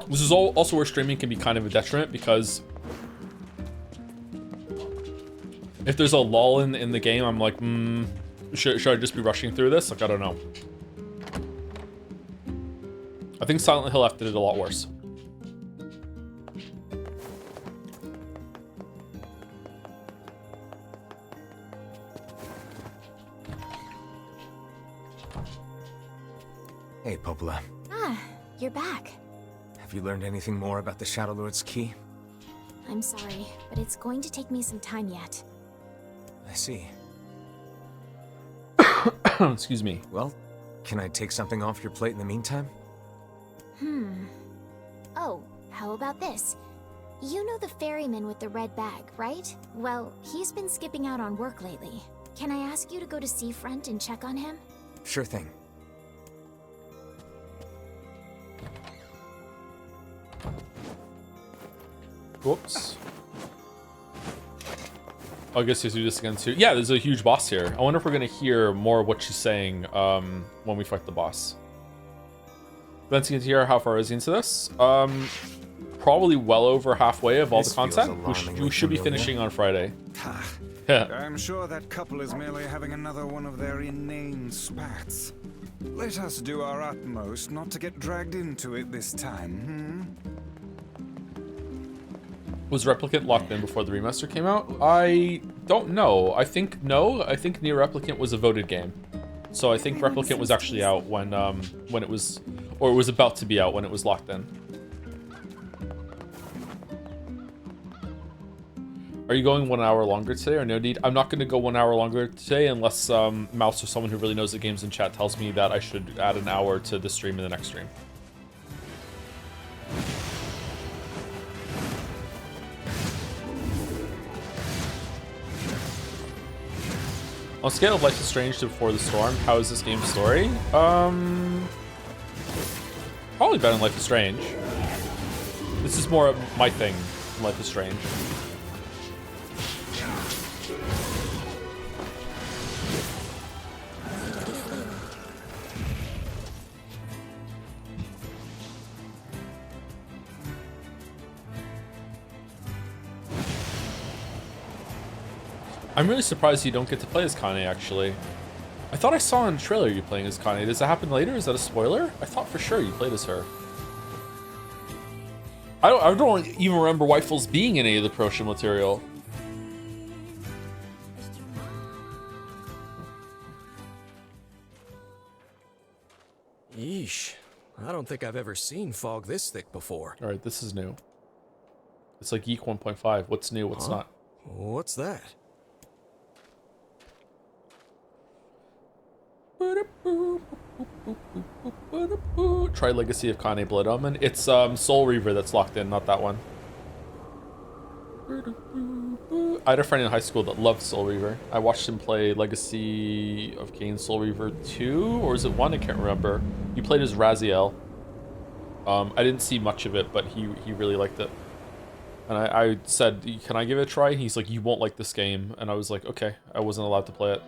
S1: This is also where streaming can be kind of a detriment, because if there's a lull in the game, I'm like, should I just be rushing through this? Like, I don't know. I think Silent Hill F did it a lot worse.
S3: Hey, Popola.
S5: Ah, you're back.
S3: Have you learned anything more about the Shadow Lord's key?
S5: I'm sorry, but it's going to take me some time yet.
S3: I see.
S1: Excuse me.
S3: Well, can I take something off your plate in the meantime?
S5: Oh, how about this? You know the ferryman with the red bag, right? Well, he's been skipping out on work lately. Can I ask you to go to Seafront and check on him?
S3: Sure thing.
S1: Whoops. I guess you have to do this again too. Yeah, there's a huge boss here. I wonder if we're gonna hear more of what she's saying when we fight the boss. Glancing into here, how far is he into this? Probably well over halfway of all the content. We should be finishing on Friday.
S4: I'm sure that couple is merely having another one of their inane spats. Let us do our utmost not to get dragged into it this time,
S1: Was Replicant locked in before the remaster came out? I don't know. I think no. I think NieR Replicant was a voted game, so I think Replicant was actually out when it was, or it was about to be out when it was locked in. Are you going 1 hour longer today or no need? I'm not going to go 1 hour longer today unless Mouse or someone who really knows the games in chat tells me that I should add an hour to this stream and the next stream. On a scale of Life is Strange to Before the Storm, how is this game's story? Probably better than Life is Strange. This is more my thing than Life is Strange. I'm really surprised you don't get to play as Kane, actually. I thought I saw in the trailer you playing as Kane. Does that happen later? Is that a spoiler? I thought for sure you played as her. I don't even remember Weifels being in any of the promotion material.
S14: Yeesh. I don't think I've ever seen fog this thick before.
S1: Alright, this is new. It's like Geek 1.5. What's new, what's not?
S14: What's that?
S1: Try Legacy of Kane Blood Omen. It's Soul Reaver that's locked in, not that one. I had a friend in high school that loved Soul Reaver. I watched him play Legacy of Kain Soul Reaver 2, or is it 1? I can't remember. He played as Raziel. I didn't see much of it, but he really liked it. And I said, can I give it a try? He's like, you won't like this game. And I was like, okay. I wasn't allowed to play it.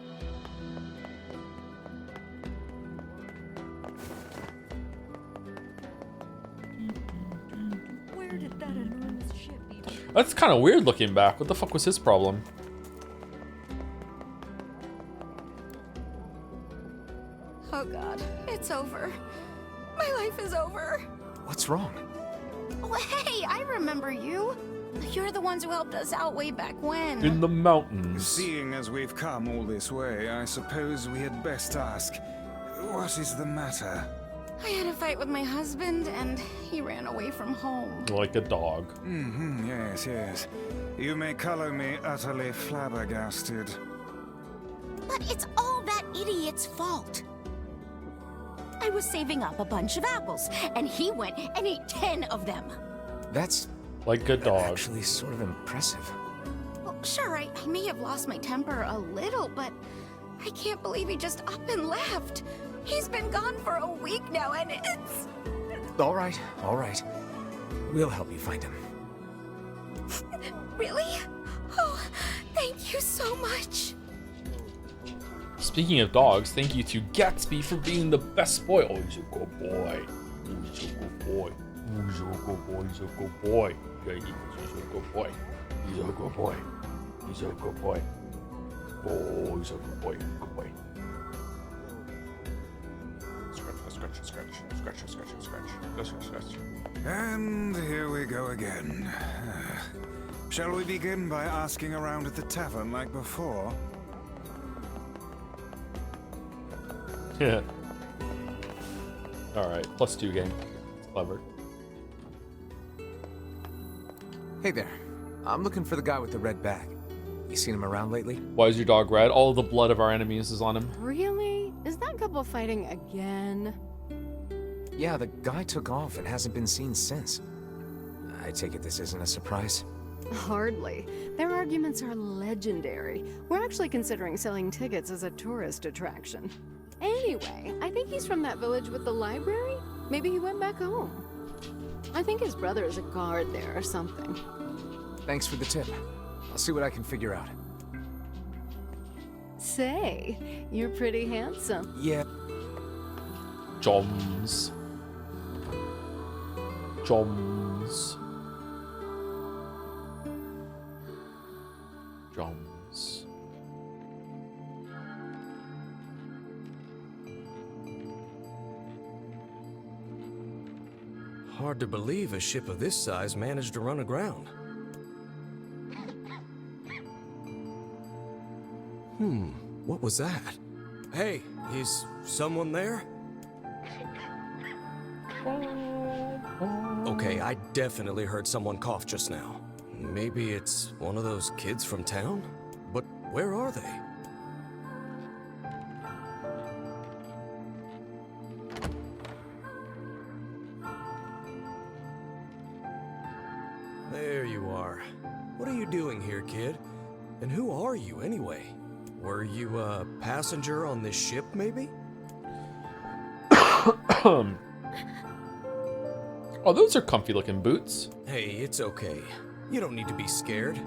S9: Where did that enormous ship be?
S1: That's kind of weird looking back. What the fuck was his problem?
S9: Oh god, it's over. My life is over.
S3: What's wrong?
S9: Oh, hey, I remember you. You're the ones who helped us out way back when.
S1: In the mountains.
S4: Seeing as we've come all this way, I suppose we had best ask, what is the matter?
S9: I had a fight with my husband, and he ran away from home.
S1: Like a dog.
S4: Yes, yes. You may color me utterly flabbergasted.
S9: But it's all that idiot's fault. I was saving up a bunch of apples, and he went and ate 10 of them.
S3: That's
S1: like a dog.
S3: Actually, sort of impressive.
S9: Well, sure, I may have lost my temper a little, but I can't believe he just up and left. He's been gone for a week now, and it's...
S3: All right, all right. We'll help you find him.
S9: Really? Oh, thank you so much.
S1: Speaking of dogs, thank you to Gatsby for being the best boy. Oh, he's a good boy. He's a good boy. He's a good boy. He's a good boy. Yeah, he's a good boy. He's a good boy. He's a good boy. Oh, he's a good boy. Good boy. Scratch, scratch, scratch, scratch, scratch, scratch, scratch, scratch.
S4: And here we go again. Shall we begin by asking around at the tavern like before?
S1: Yeah. Alright, +2 game. It's clever.
S3: Hey there. I'm looking for the guy with the red bag. You seen him around lately?
S1: Why is your dog red? All the blood of our enemies is on him.
S8: Really? Is that couple fighting again?
S3: Yeah, the guy took off and hasn't been seen since. I take it this isn't a surprise?
S8: Hardly. Their arguments are legendary. We're actually considering selling tickets as a tourist attraction. Anyway, I think he's from that village with the library. Maybe he went back home. I think his brother is a guard there or something.
S3: Thanks for the tip. I'll see what I can figure out.
S8: Say, you're pretty handsome.
S3: Yeah.
S1: Joms. Joms. Joms.
S14: Hard to believe a ship of this size managed to run aground. What was that? Hey, is someone there? Okay, I definitely heard someone cough just now. Maybe it's one of those kids from town? But where are they? There you are. What are you doing here, kid? And who are you, anyway? Were you a passenger on this ship, maybe?
S1: Oh, those are comfy looking boots.
S14: Hey, it's okay. You don't need to be scared.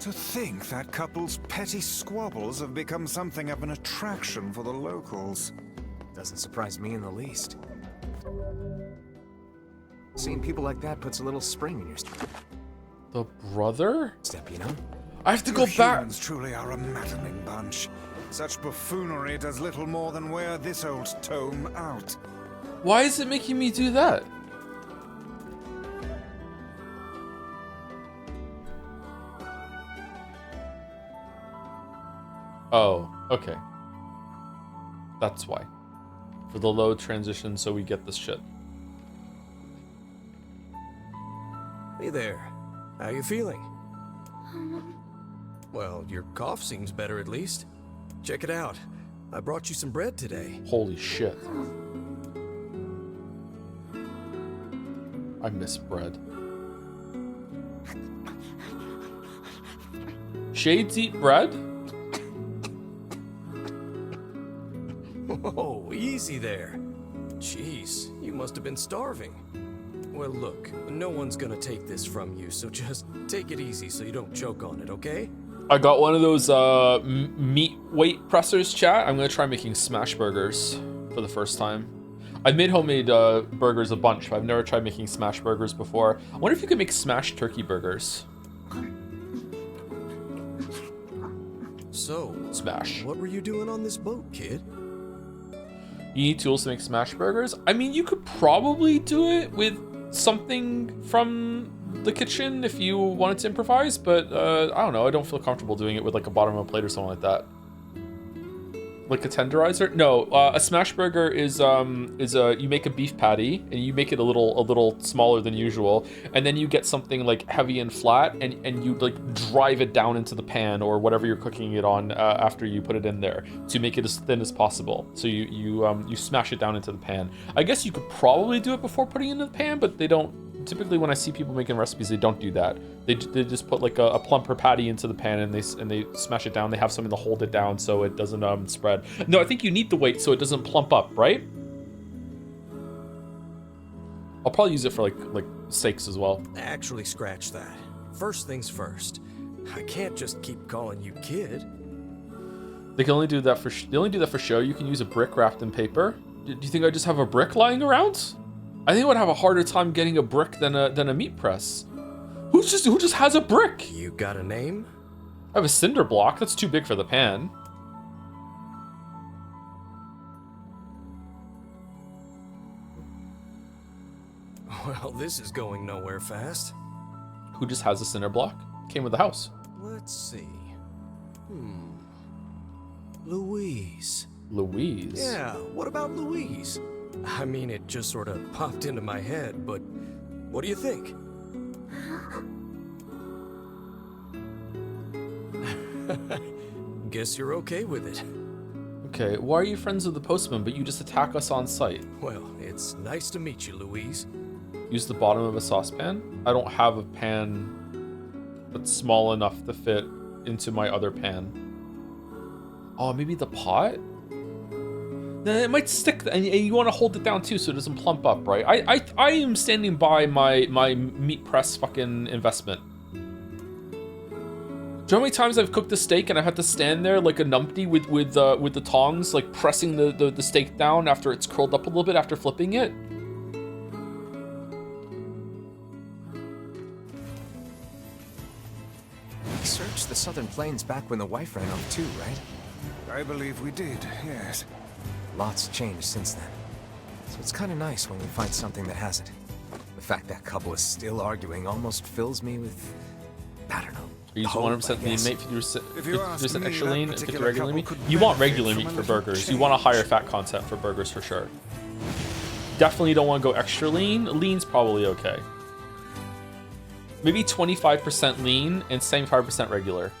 S4: To think that couple's petty squabbles have become something of an attraction for the locals.
S3: Doesn't surprise me in the least. Seeing people like that puts a little spring in your step.
S1: The brother?
S3: You know?
S1: I have to go back.
S4: Humans truly are a maddening bunch. Such buffoonery does little more than wear this old tome out.
S1: Why is it making me do that? Oh, okay. That's why. For the low transition, so we get this shit.
S14: there. How you feeling? Well, your cough seems better at least. Check it out. I brought you some bread today.
S1: Holy shit. I miss bread. Shades eat bread?
S14: Whoa, easy there. Jeez, you must have been starving. Well, look, no one's gonna take this from you, so just take it easy so you don't choke on it, okay?
S1: I got one of those meat weight pressers, chat. I'm gonna try making smash burgers for the first time. I've made homemade burgers a bunch, but I've never tried making smash burgers before. I wonder if you could make smashed turkey burgers.
S14: So,
S1: smash.
S14: What were you doing on this boat, kid?
S1: You need tools to make smash burgers? I mean, you could probably do it with something from the kitchen if you wanted to improvise, but I don't know. I don't feel comfortable doing it with like a bottom of a plate or something like that. Like a tenderizer? No, a smash burger is you make a beef patty and you make it a little smaller than usual, and then you get something like heavy and flat, and you like drive it down into the pan or whatever you're cooking it on after you put it in there to make it as thin as possible. So you smash it down into the pan. I guess you could probably do it before putting it in the pan, but they don't. Typically, when I see people making recipes, they don't do that. They just put like a plumper patty into the pan and they smash it down. They have something to hold it down so it doesn't spread. No, I think you need the weight so it doesn't plump up, right? I'll probably use it for like steaks as well.
S14: Actually, scratch that. First things first. I can't just keep calling you kid.
S1: They can only do that for show. You can use a brick wrapped in paper. Do you think I just have a brick lying around? I think I would have a harder time getting a brick than a meat press. Who just has a brick?
S14: You got a name?
S1: I have a cinder block. That's too big for the pan.
S14: Well, this is going nowhere fast.
S1: Who just has a cinder block? Came with the house.
S14: Let's see. Louise.
S1: Louise?
S14: Yeah, what about Louise? I mean, it just sort of popped into my head, but what do you think? Guess you're okay with it.
S1: Okay, why are you friends with the postman, but you just attack us on sight?
S14: Well, it's nice to meet you, Louise.
S1: Use the bottom of a saucepan? I don't have a pan that's small enough to fit into my other pan. Oh, maybe the pot? It might stick, and you want to hold it down too so it doesn't plump up, right? I am standing by my meat press fucking investment. Do you know how many times I've cooked a steak and I had to stand there like a numpty with the tongs, like pressing the steak down after it's curled up a little bit after flipping it?
S3: We searched the southern plains back when the wife ran off too, right?
S4: I believe we did, yes.
S3: Lots changed since then. So it's kind of nice when we find something that hasn't. The fact that couple is still arguing almost fills me with, I don't know.
S1: Are you 100% lean meat, 50% extra lean, and 50 regular meat? You
S4: benefit
S1: want regular meat for burgers. You want a higher fat content for burgers for sure. Definitely don't want to go extra lean. Lean's probably okay. Maybe 25% lean and 75% regular.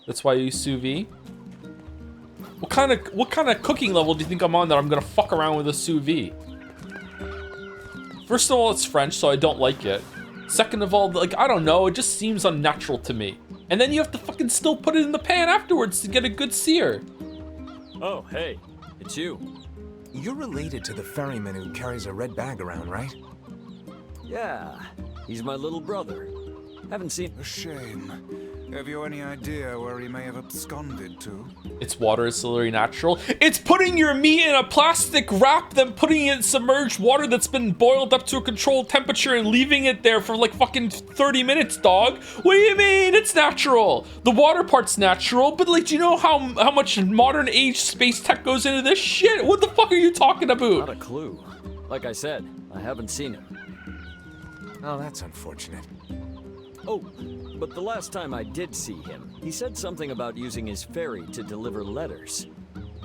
S1: That's why you use sous vide. What kind of cooking level do you think I'm on that I'm gonna fuck around with a sous vide? First of all, it's French, so I don't like it. Second of all, like, I don't know, it just seems unnatural to me. And then you have to fucking still put it in the pan afterwards to get a good sear.
S6: Oh, hey, it's you.
S3: You're related to the ferryman who carries a red bag around, right?
S6: Yeah, he's my little brother. Haven't seen...
S4: A shame. Have you any idea where he may have absconded to?
S1: It's water, it's literally natural. It's putting your meat in a plastic wrap, then putting it in submerged water that's been boiled up to a controlled temperature and leaving it there for like fucking 30 minutes, dog. What do you mean? It's natural. The water part's natural, but like, do you know how much modern age space tech goes into this shit? What the fuck are you talking about?
S6: Not a clue. Like I said, I haven't seen him.
S3: Oh, that's unfortunate.
S6: Oh, but the last time I did see him, he said something about using his ferry to deliver letters.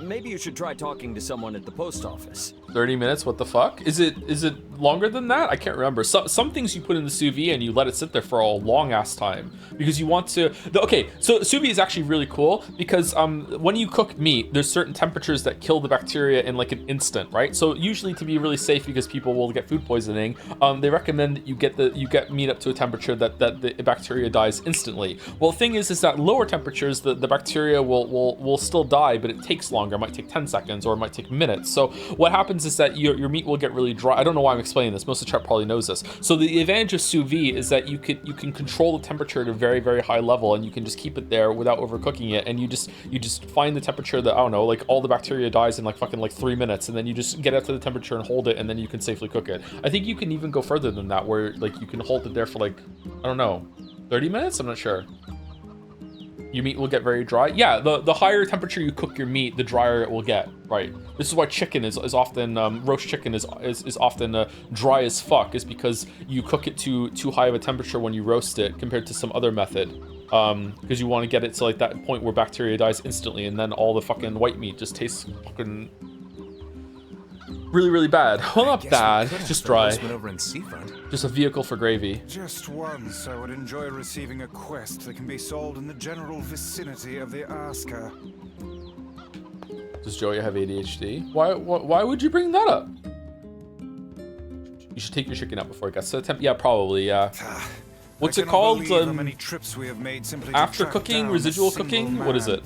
S6: Maybe you should try talking to someone at the post office.
S1: 30 minutes, what the fuck? Is it longer than that? I can't remember. Some things you put in the sous vide and you let it sit there for a long ass time because you want to. Okay, so sous vide is actually really cool because when you cook meat, there's certain temperatures that kill the bacteria in like an instant, right? So usually to be really safe because people will get food poisoning, they recommend that you get meat up to a temperature that the bacteria dies instantly. Well, the thing is that lower temperatures, the bacteria will still die, but it takes longer. It might take 10 seconds or it might take minutes. So what happens is that your meat will get really dry. I don't know why I'm explaining this. Most of the chat probably knows this. So the advantage of sous vide is that you can control the temperature at a very, very high level, and you can just keep it there without overcooking it. And you just find the temperature that, I don't know, like all the bacteria dies in like fucking like 3 minutes, and then you just get up to the temperature and hold it, and then you can safely cook it. I think you can even go further than that, where like you can hold it there for like, I don't know, 30 minutes? I'm not sure. Your meat will get very dry. Yeah, the higher temperature you cook your meat, the drier it will get. Right. This is why chicken is often roast chicken is often dry as fuck, is because you cook it too high of a temperature when you roast it compared to some other method. Because you want to get it to like that point where bacteria dies instantly, and then all the fucking white meat just tastes fucking really, really bad. Well, not bad, just dry.
S3: Over in Seafront.
S1: Just a vehicle for gravy.
S4: Just once, I would enjoy receiving a quest that can be sold in the general vicinity of the Asker.
S1: Does Joey have ADHD? Why would you bring that up? You should take your chicken out before it gets to the temp. Yeah, probably. Yeah. What's it called? After cooking, residual cooking. What is it?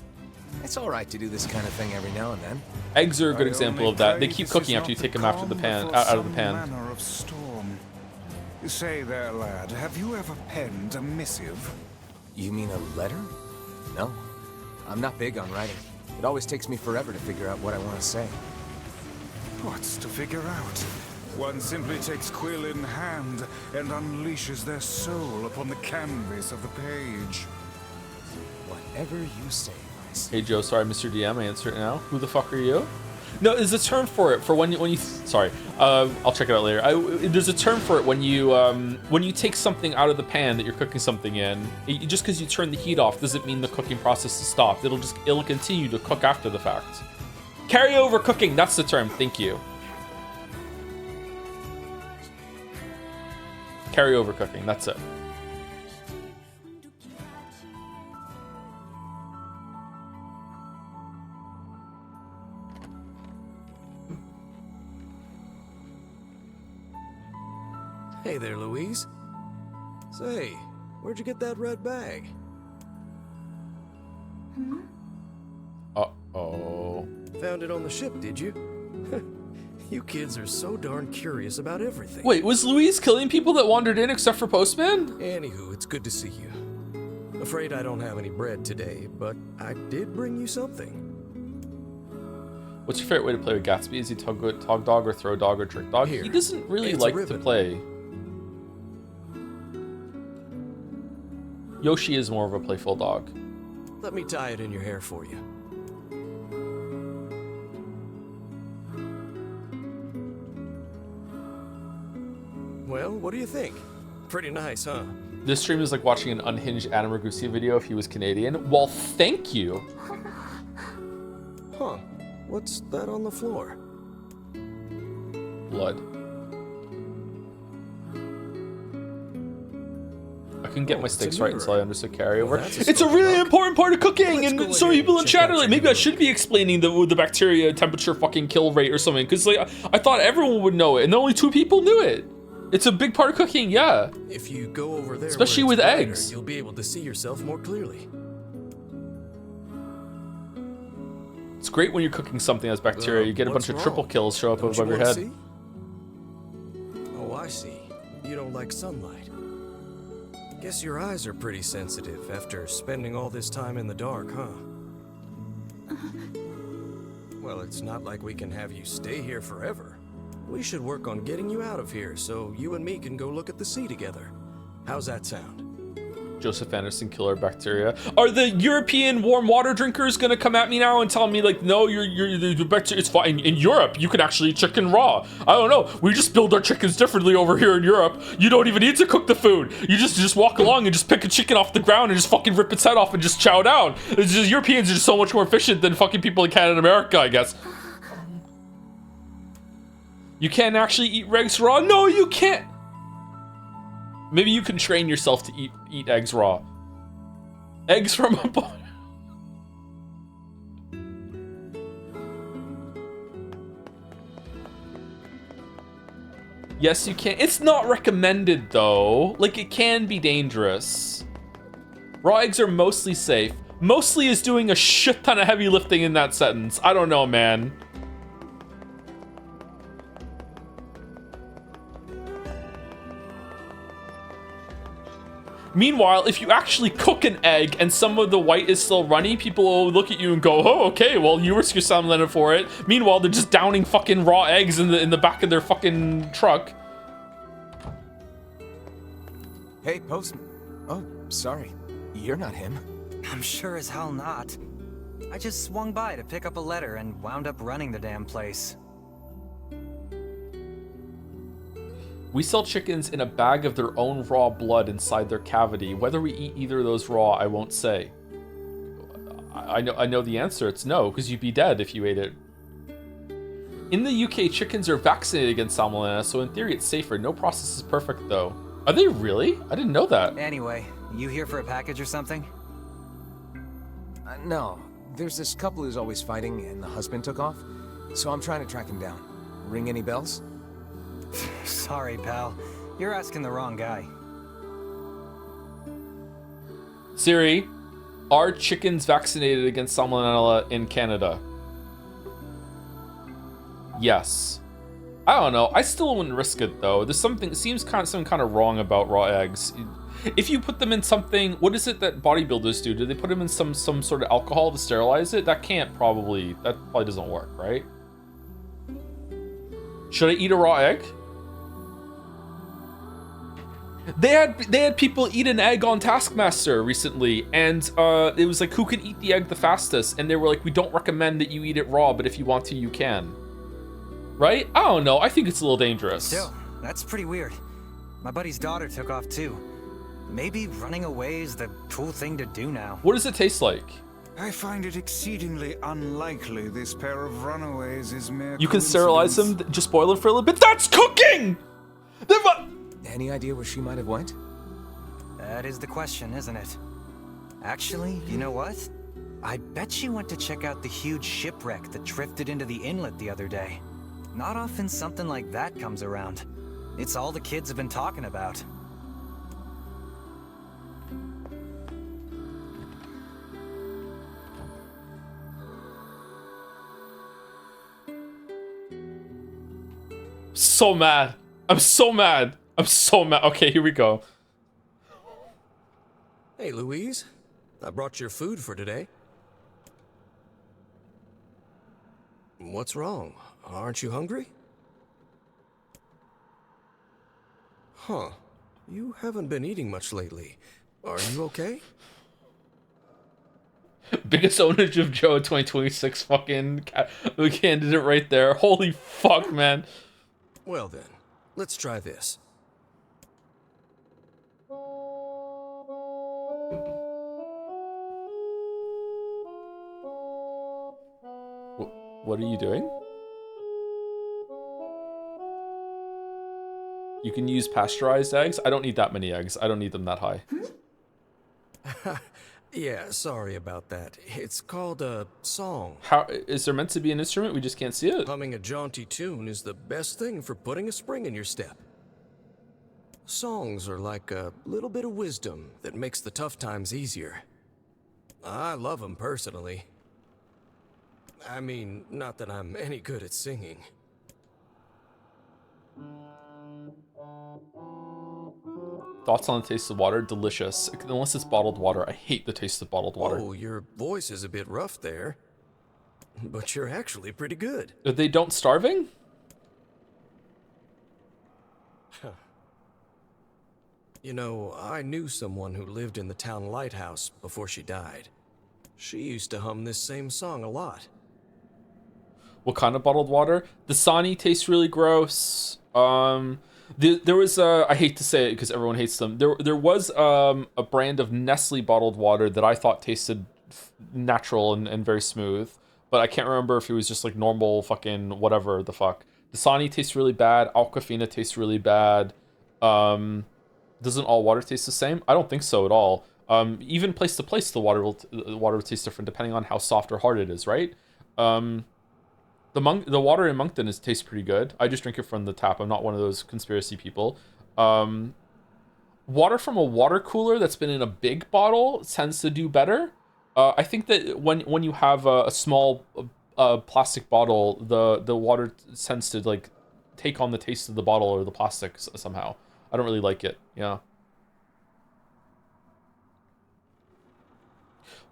S3: It's all right to do this kind of thing every now and then.
S1: Eggs are a good example of that. They keep cooking after you take them out of the pan.
S4: Say there, lad, have you ever penned a missive?
S3: You mean a letter? No. I'm not big on writing. It always takes me forever to figure out what I want to say.
S4: What's to figure out? One simply takes quill in hand and unleashes their soul upon the canvas of the page.
S3: Whatever you say, Vice.
S1: Hey Joe, sorry, Mr. DM, I answer it now. Who the fuck are you? No, there's a term for it for when you sorry, I'll check it out later. There's a term for it when you take something out of the pan that you're cooking something in. Just because you turn the heat off doesn't mean the cooking process is stopped. It'll continue to cook after the fact. Carryover cooking, that's the term. Thank you. Carryover cooking, that's it.
S14: Hey there, Louise. Say, where'd you get that red bag?
S1: Uh-oh.
S14: Found it on the ship, did you? You kids are so darn curious about everything.
S1: Wait, was Louise killing people that wandered in except for Postman?
S14: Anywho, it's good to see you. Afraid I don't have any bread today, but I did bring you something.
S1: What's your favorite way to play with Gatsby? Is he tog dog or throw dog or trick dog?
S14: Here,
S1: he doesn't really like to play. Yoshi is more of a playful dog.
S14: Let me tie it in your hair for you. Well, what do you think? Pretty nice, huh?
S1: This stream is like watching an unhinged Adam Ragusa video if he was Canadian. Well, thank you.
S14: Huh. What's that on the floor?
S1: Blood. I couldn't get my sticks right until I understood carryover. Well, it's a really important part of cooking, and so people in chat are like, maybe I should be explaining the bacteria temperature fucking kill rate or something, because like I thought everyone would know it, and only 2 people knew it. It's a big part of cooking, yeah.
S14: If you go over there,
S1: especially with
S14: brighter,
S1: eggs,
S14: you'll be able to see yourself more clearly.
S1: It's great when you're cooking something that has bacteria. You get a bunch of triple kills show up above your head.
S14: See? Oh, I see. You don't like sunlight. Guess your eyes are pretty sensitive after spending all this time in the dark, huh? Well, it's not like we can have you stay here forever. We should work on getting you out of here so you and me can go look at the sea together. How's that sound?
S1: Joseph Anderson, killer bacteria. Are the European warm water drinkers gonna come at me now and tell me like, no, the bacteria, it's fine. In Europe, you can actually eat chicken raw. I don't know. We just build our chickens differently over here in Europe. You don't even need to cook the food. You just walk along and just pick a chicken off the ground and just fucking rip its head off and just chow down. It's just, Europeans are just so much more efficient than fucking people in Canada and America, I guess. You can't actually eat eggs raw? No, you can't! Maybe you can train yourself to eat eggs raw. Eggs from a bottle. Yes, you can. It's not recommended, though. Like, it can be dangerous. Raw eggs are mostly safe. Mostly is doing a shit ton of heavy lifting in that sentence. I don't know, man. Meanwhile, if you actually cook an egg and some of the white is still runny, people will look at you and go, oh, okay, well, you risk your salmonella for it. Meanwhile, they're just downing fucking raw eggs in the back of their fucking truck.
S3: Hey, Postman. Oh, sorry. You're not him.
S12: I'm sure as hell not. I just swung by to pick up a letter and wound up running the damn place.
S1: We sell chickens in a bag of their own raw blood inside their cavity. Whether we eat either of those raw, I won't say. I know the answer. It's no, because you'd be dead if you ate it. In the UK, chickens are vaccinated against salmonella, so in theory it's safer. No process is perfect, though. Are they really? I didn't know that.
S12: Anyway, you here for a package or something?
S3: No. There's this couple who's always fighting, and the husband took off. So I'm trying to track him down. Ring any bells?
S12: Sorry, pal. You're asking the wrong guy.
S1: Siri, are chickens vaccinated against salmonella in Canada? Yes. I don't know. I still wouldn't risk it, though. There's something, seems something kind of wrong about raw eggs. If you put them in something, what is it that bodybuilders do? Do they put them in some sort of alcohol to sterilize it? That probably doesn't work, right? Should I eat a raw egg? They had people eat an egg on Taskmaster recently, and it was like, who can eat the egg the fastest? And they were like, we don't recommend that you eat it raw, but if you want to, you can. Right? I don't know. I think it's a little dangerous.
S12: Still, that's pretty weird. My buddy's daughter took off too. Maybe running away is the cool thing to do now.
S1: What does it taste like?
S4: I find it exceedingly unlikely this pair of runaways is mere
S1: You can sterilize them, just boil them for a little bit. That's cooking!
S3: Any idea where she might have went?
S12: That is the question, isn't it? Actually, you know what? I bet she went to check out the huge shipwreck that drifted into the inlet the other day. Not often something like that comes around. It's all the kids have been talking about.
S1: So mad. I'm so mad. I'm so mad. Okay, here we go.
S14: Hey, Louise. I brought your food for today. What's wrong? Aren't you hungry? Huh. You haven't been eating much lately. Are you okay?
S1: Biggest ownage of Joe 2026 fucking candidate right there. Holy fuck, man.
S14: Well then, let's try this.
S1: What are you doing? You can use pasteurized eggs. I don't need that many eggs. I don't need them that high.
S14: Yeah, sorry about that. It's called a song.
S1: How is there meant to be an instrument? We just can't see it.
S14: Humming a jaunty tune is the best thing for putting a spring in your step. Songs are like a little bit of wisdom that makes the tough times easier. I love them personally. I mean, not that I'm any good at singing.
S1: Thoughts on the taste of water? Delicious. Unless it's bottled water. I hate the taste of bottled water.
S14: Oh, your voice is a bit rough there. But you're actually pretty good.
S1: Are they don't starving?
S14: You know, I knew someone who lived in the town lighthouse before she died. She used to hum this same song a lot.
S1: What kind of bottled water? The Dasani tastes really gross. There was I hate to say it because everyone hates them. There was a brand of Nestle bottled water that I thought tasted natural and very smooth, but I can't remember if it was just like normal fucking whatever the fuck. Dasani tastes really bad. Aquafina tastes really bad. Doesn't all water taste the same? I don't think so at all. Even place to place, the water will taste different depending on how soft or hard it is, right? The water in Moncton tastes pretty good. I just drink it from the tap. I'm not one of those conspiracy people. Water from a water cooler that's been in a big bottle tends to do better. I think that when you have a small plastic bottle, the water tends to like take on the taste of the bottle or the plastic somehow. I don't really like it. Yeah.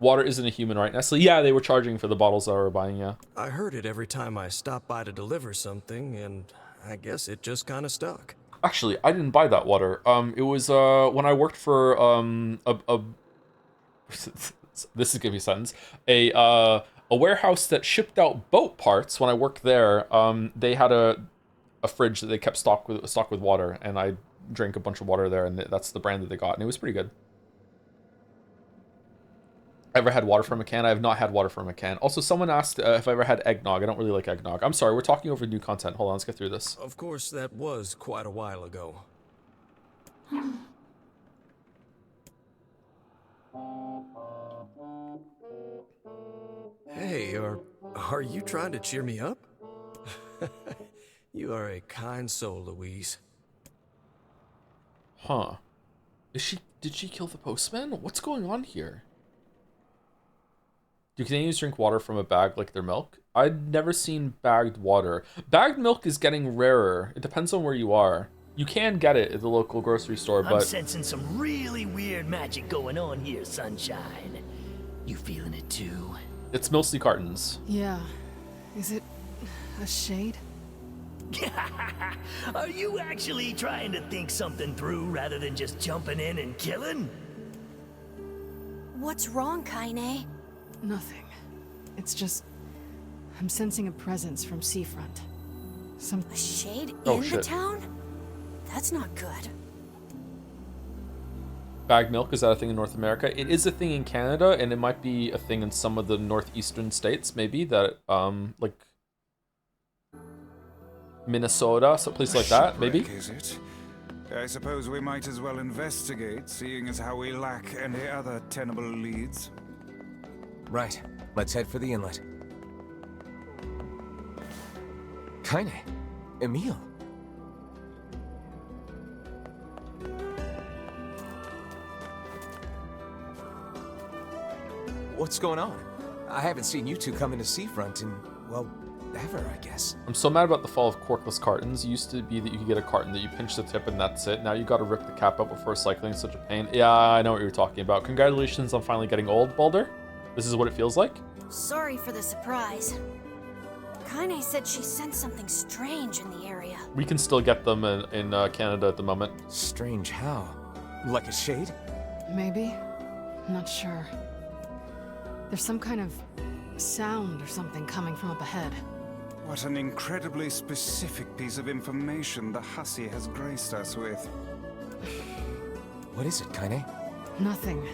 S1: Water isn't a human right, Nestle? Yeah, they were charging for the bottles that I were buying, yeah.
S14: I heard it every time I stopped by to deliver something, and I guess it just kind of stuck.
S1: Actually, I didn't buy that water. It was when I worked for this is gonna be a sentence. A warehouse that shipped out boat parts. When I worked there, they had a fridge that they kept stocked with water, and I drank a bunch of water there, and that's the brand that they got, and it was pretty good. Ever had water from a can? I have not had water from a can. Also, someone asked if I ever had eggnog. I don't really like eggnog. I'm sorry, we're talking over new content. Hold on, let's get through this.
S14: Of course, that was quite a while ago. Hey, are you trying to cheer me up? You are a kind soul, Louise.
S1: Huh. Did she kill the postman? What's going on here? Do Canadians drink water from a bag like their milk? I've never seen bagged water. Bagged milk is getting rarer. It depends on where you are. You can get it at the local grocery store, but...
S7: I'm sensing some really weird magic going on here, Sunshine. You feeling it too?
S1: It's mostly cartons.
S8: Yeah. Is it a shade?
S7: Are you actually trying to think something through rather than just jumping in and killing?
S9: What's wrong, Kaine?
S8: Nothing. It's just... I'm sensing a presence from seafront.
S9: A shade in the town? That's not good.
S1: Bagged milk, is that a thing in North America? It is a thing in Canada, and it might be a thing in some of the northeastern states, maybe, that, like... Minnesota, someplace like that, maybe?
S4: Is it? I suppose we might as well investigate, seeing as how we lack any other tenable leads.
S3: Right. Let's head for the inlet. Kaine. Emil. What's going on? I haven't seen you two come into Seafront in, well, ever, I guess.
S1: I'm so mad about the fall of corkless cartons. It used to be that you could get a carton that you pinch the tip and that's it. Now you gotta rip the cap out before cycling. It's such a pain. Yeah, I know what you're talking about. Congratulations on finally getting old, Baldur. This is what it feels like?
S9: Sorry for the surprise. Kaine said she sensed something strange in the area.
S1: We can still get them in Canada at the moment.
S3: Strange how? Like a shade?
S8: Maybe. I'm not sure. There's some kind of sound or something coming from up ahead.
S4: What an incredibly specific piece of information the hussy has graced us with.
S3: What is it, Kaine?
S8: Nothing.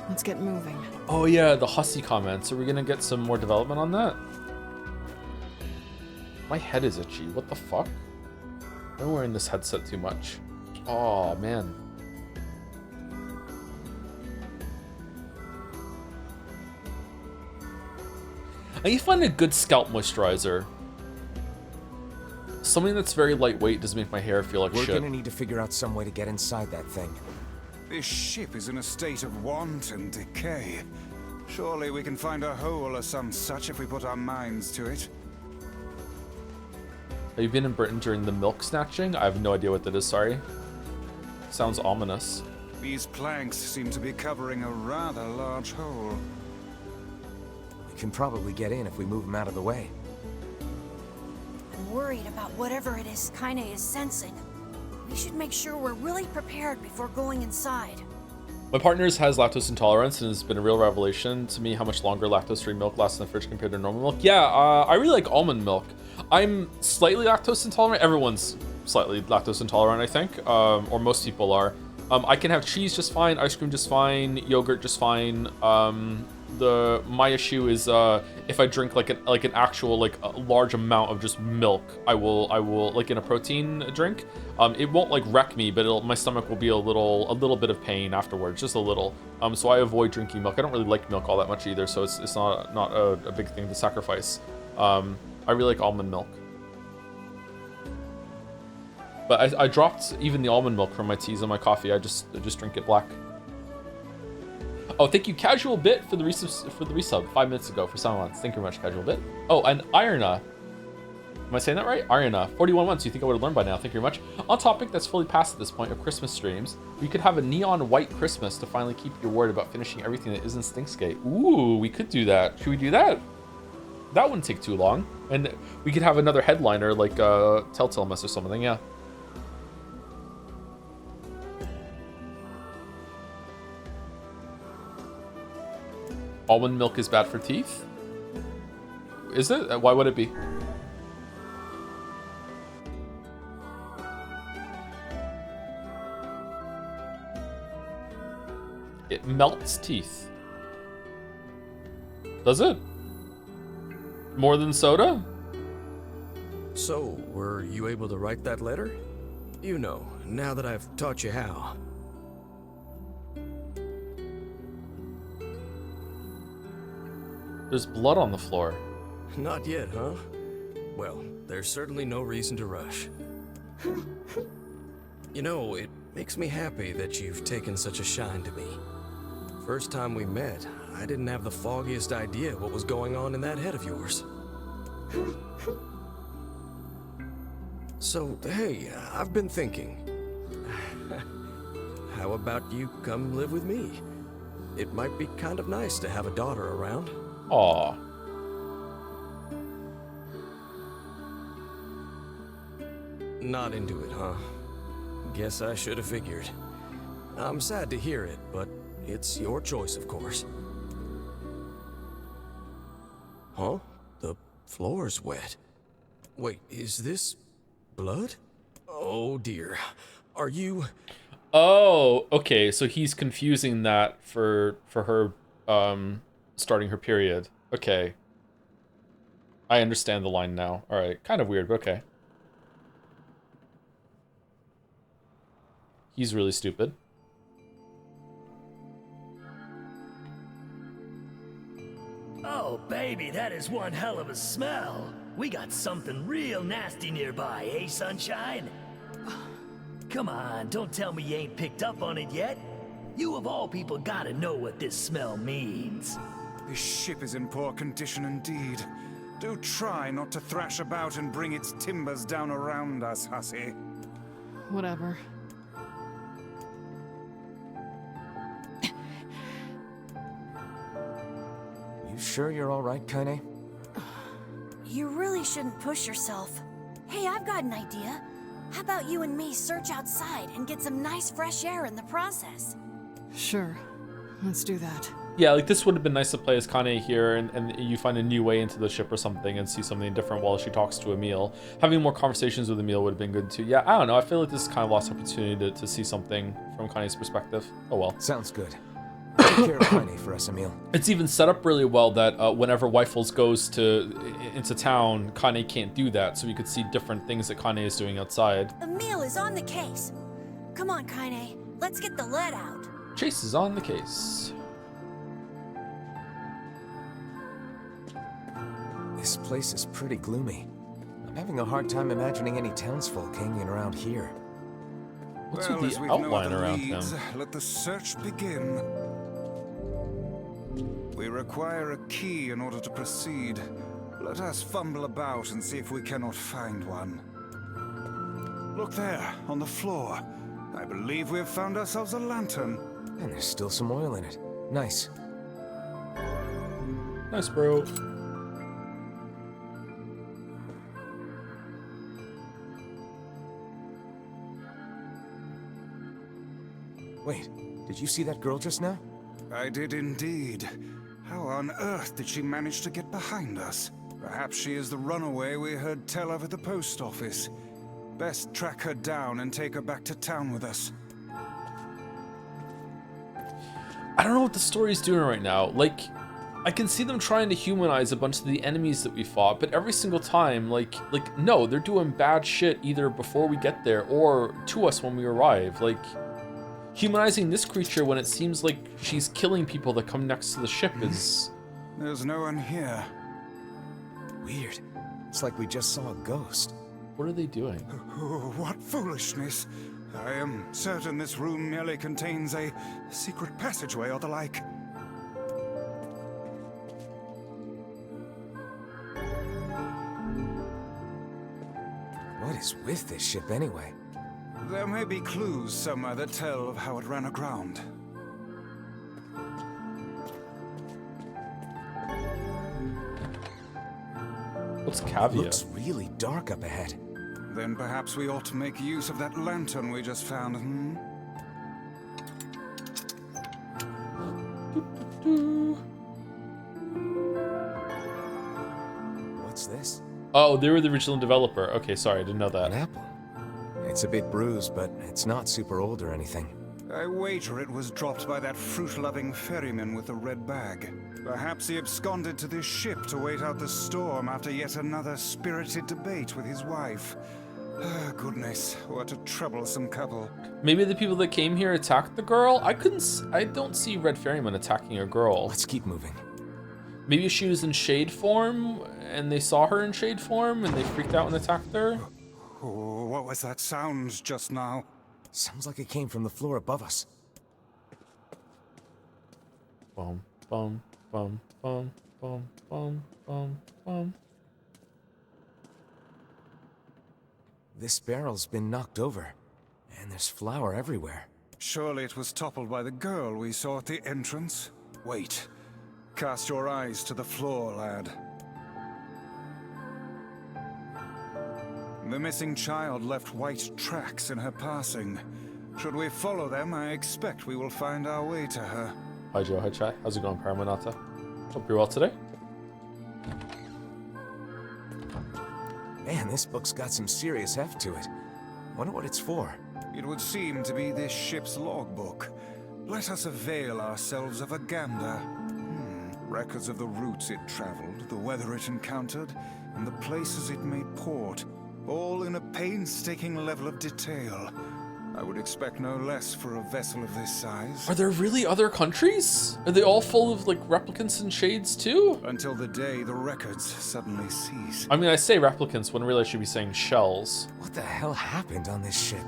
S8: Let's get moving.
S1: Oh yeah, the hussy comments. Are we gonna get some more development on that? My head is itchy. What the fuck? I'm wearing this headset too much. Oh man. I need to find a good scalp moisturizer. Something that's very lightweight doesn't make my hair feel like shit.
S3: We're gonna need to figure out some way to get inside that thing.
S4: This ship is in a state of wanton decay. Surely we can find a hole or some such if we put our minds to it.
S1: Have you been in Britain during the milk snatching? I have no idea what that is, sorry. Sounds ominous.
S4: These planks seem to be covering a rather large hole.
S3: We can probably get in if we move them out of the way.
S9: I'm worried about whatever it is Kaine is sensing. We should make sure we're really prepared before going inside.
S1: My partner has lactose intolerance, and it's been a real revelation to me how much longer lactose-free milk lasts in the fridge compared to normal milk. Yeah, I really like almond milk. I'm slightly lactose intolerant. Everyone's slightly lactose intolerant, I think, or most people are. I can have cheese just fine, ice cream just fine, yogurt just fine. my issue is if I drink like an actual like a large amount of just milk, I will like in a protein drink, it won't like wreck me, but my stomach will be a little bit of pain afterwards, just a little. So I avoid drinking milk. I don't really like milk all that much either, so it's not a big thing to sacrifice. I really like almond milk. But I dropped even the almond milk from my teas and my coffee. I just drink it black. Oh, thank you, Casual Bit, for the resub 5 minutes ago for 7 months. Thank you very much, Casual Bit. Oh, and Irna. Am I saying that right? Irna, 41 months. You think I would have learned by now? Thank you very much. On topic that's fully past at this point of Christmas streams, we could have a neon white Christmas to finally keep your word about finishing everything that isn't Stinkskate. Ooh, we could do that. Should we do that? That wouldn't take too long. And we could have another headliner like Telltale Mess or something, yeah. Almond milk is bad for teeth? Is it? Why would it be? It melts teeth. Does it? More than soda?
S14: So, were you able to write that letter? You know, now that I've taught you how.
S1: There's blood on the floor.
S14: Not yet, huh? Well, there's certainly no reason to rush. You know, it makes me happy that you've taken such a shine to me. First time we met, I didn't have the foggiest idea what was going on in that head of yours. So, hey, I've been thinking. How about you come live with me? It might be kind of nice to have a daughter around.
S1: Aw.
S14: Not into it, huh? Guess I should have figured. I'm sad to hear it, but it's your choice, of course. Huh? The floor's wet. Wait, is this blood? Oh dear. Are you...
S1: Oh, okay, so he's confusing that for her starting her period. Okay. I understand the line now. Alright, kind of weird, but okay. He's really stupid.
S7: Oh, baby, that is one hell of a smell. We got something real nasty nearby, eh, Sunshine? Come on, don't tell me you ain't picked up on it yet. You of all people gotta know what this smell means.
S4: This ship is in poor condition indeed. Do try not to thrash about and bring its timbers down around us, hussy.
S8: Whatever.
S3: You sure you're all right, Kaine?
S9: You really shouldn't push yourself. Hey, I've got an idea. How about you and me search outside and get some nice fresh air in the process?
S8: Sure. Let's do that.
S1: Yeah, like this would have been nice to play as Kaine here and you find a new way into the ship or something and see something different while she talks to Emil. Having more conversations with Emil would have been good too. Yeah, I don't know. I feel like this is kind of lost opportunity to see something from Kaine's perspective. Oh well.
S3: Sounds good. Take care of Kaine for us, Emil.
S1: It's even set up really well that whenever Wyfels goes into town, Kaine can't do that, so we could see different things that Kaine is doing outside.
S9: Emil is on the case. Come on, Kaine. Let's get the lead out.
S1: Chase is on the case.
S3: This place is pretty gloomy. I'm having a hard time imagining any townsfolk hanging around here.
S1: What's
S4: Well,
S1: with
S4: as
S1: the
S4: we've no
S1: outline
S4: other
S1: around
S4: leads,
S1: him?
S4: let the search begin. We require a key in order to proceed. Let us fumble about and see if we cannot find one. Look there, on the floor. I believe we have found ourselves a lantern.
S3: And there's still some oil in it. Nice.
S1: Nice, bro.
S3: Wait, did you see that girl just now?
S4: I did indeed. How on earth did she manage to get behind us? Perhaps she is the runaway we heard tell of at the post office. Best track her down and take her back to town with us.
S1: I don't know what the story's doing right now. Like, I can see them trying to humanize a bunch of the enemies that we fought, but every single time, like no, they're doing bad shit either before we get there or to us when we arrive. Like, humanizing this creature when it seems like she's killing people that come next to the ship is...
S4: There's no one here.
S3: Weird. It's like we just saw a ghost.
S1: What are they doing?
S4: Oh, what foolishness. I am certain this room merely contains a secret passageway or the like.
S3: What is with this ship anyway?
S4: There may be clues somewhere that tell of how it ran aground.
S1: What's Caveat?
S3: Looks really dark up ahead.
S4: Then perhaps we ought to make use of that lantern we just found, hmm?
S3: What's this?
S1: Oh, they were the original developer. Okay, sorry, I didn't know that.
S3: An apple. It's a bit bruised, but it's not super old or anything.
S4: I wager it was dropped by that fruit-loving ferryman with the red bag. Perhaps he absconded to this ship to wait out the storm after yet another spirited debate with his wife. Ah, goodness, what a troublesome couple.
S1: Maybe the people that came here attacked the girl? I don't see Red Ferryman attacking a girl.
S3: Let's keep moving.
S1: Maybe she was in shade form, and they saw her in shade form, and they freaked out and attacked her?
S4: Oh, what was that sound just now?
S3: Sounds like it came from the floor above us.
S1: Bum, bum, bum, bum, bum, bum, bum, bum.
S3: This barrel's been knocked over, and there's flour everywhere.
S4: Surely it was toppled by the girl we saw at the entrance? Wait. Cast your eyes to the floor, lad. The missing child left white tracks in her passing. Should we follow them, I expect we will find our way to her.
S1: Hi Joe, hi Chai. How's it going, Paramanata? Hope you're well today.
S3: Man, this book's got some serious heft to it. Wonder what it's for.
S4: It would seem to be this ship's logbook. Let us avail ourselves of a gander. Records of the routes it traveled, the weather it encountered, and the places it made port. All in a painstaking level of detail. I would expect no less for a vessel of this size.
S1: Are there really other countries? Are they all full of, like, replicants and shades, too?
S4: Until the day the records suddenly cease.
S1: I mean, I say replicants when really I should be saying shells.
S3: What the hell happened on this ship?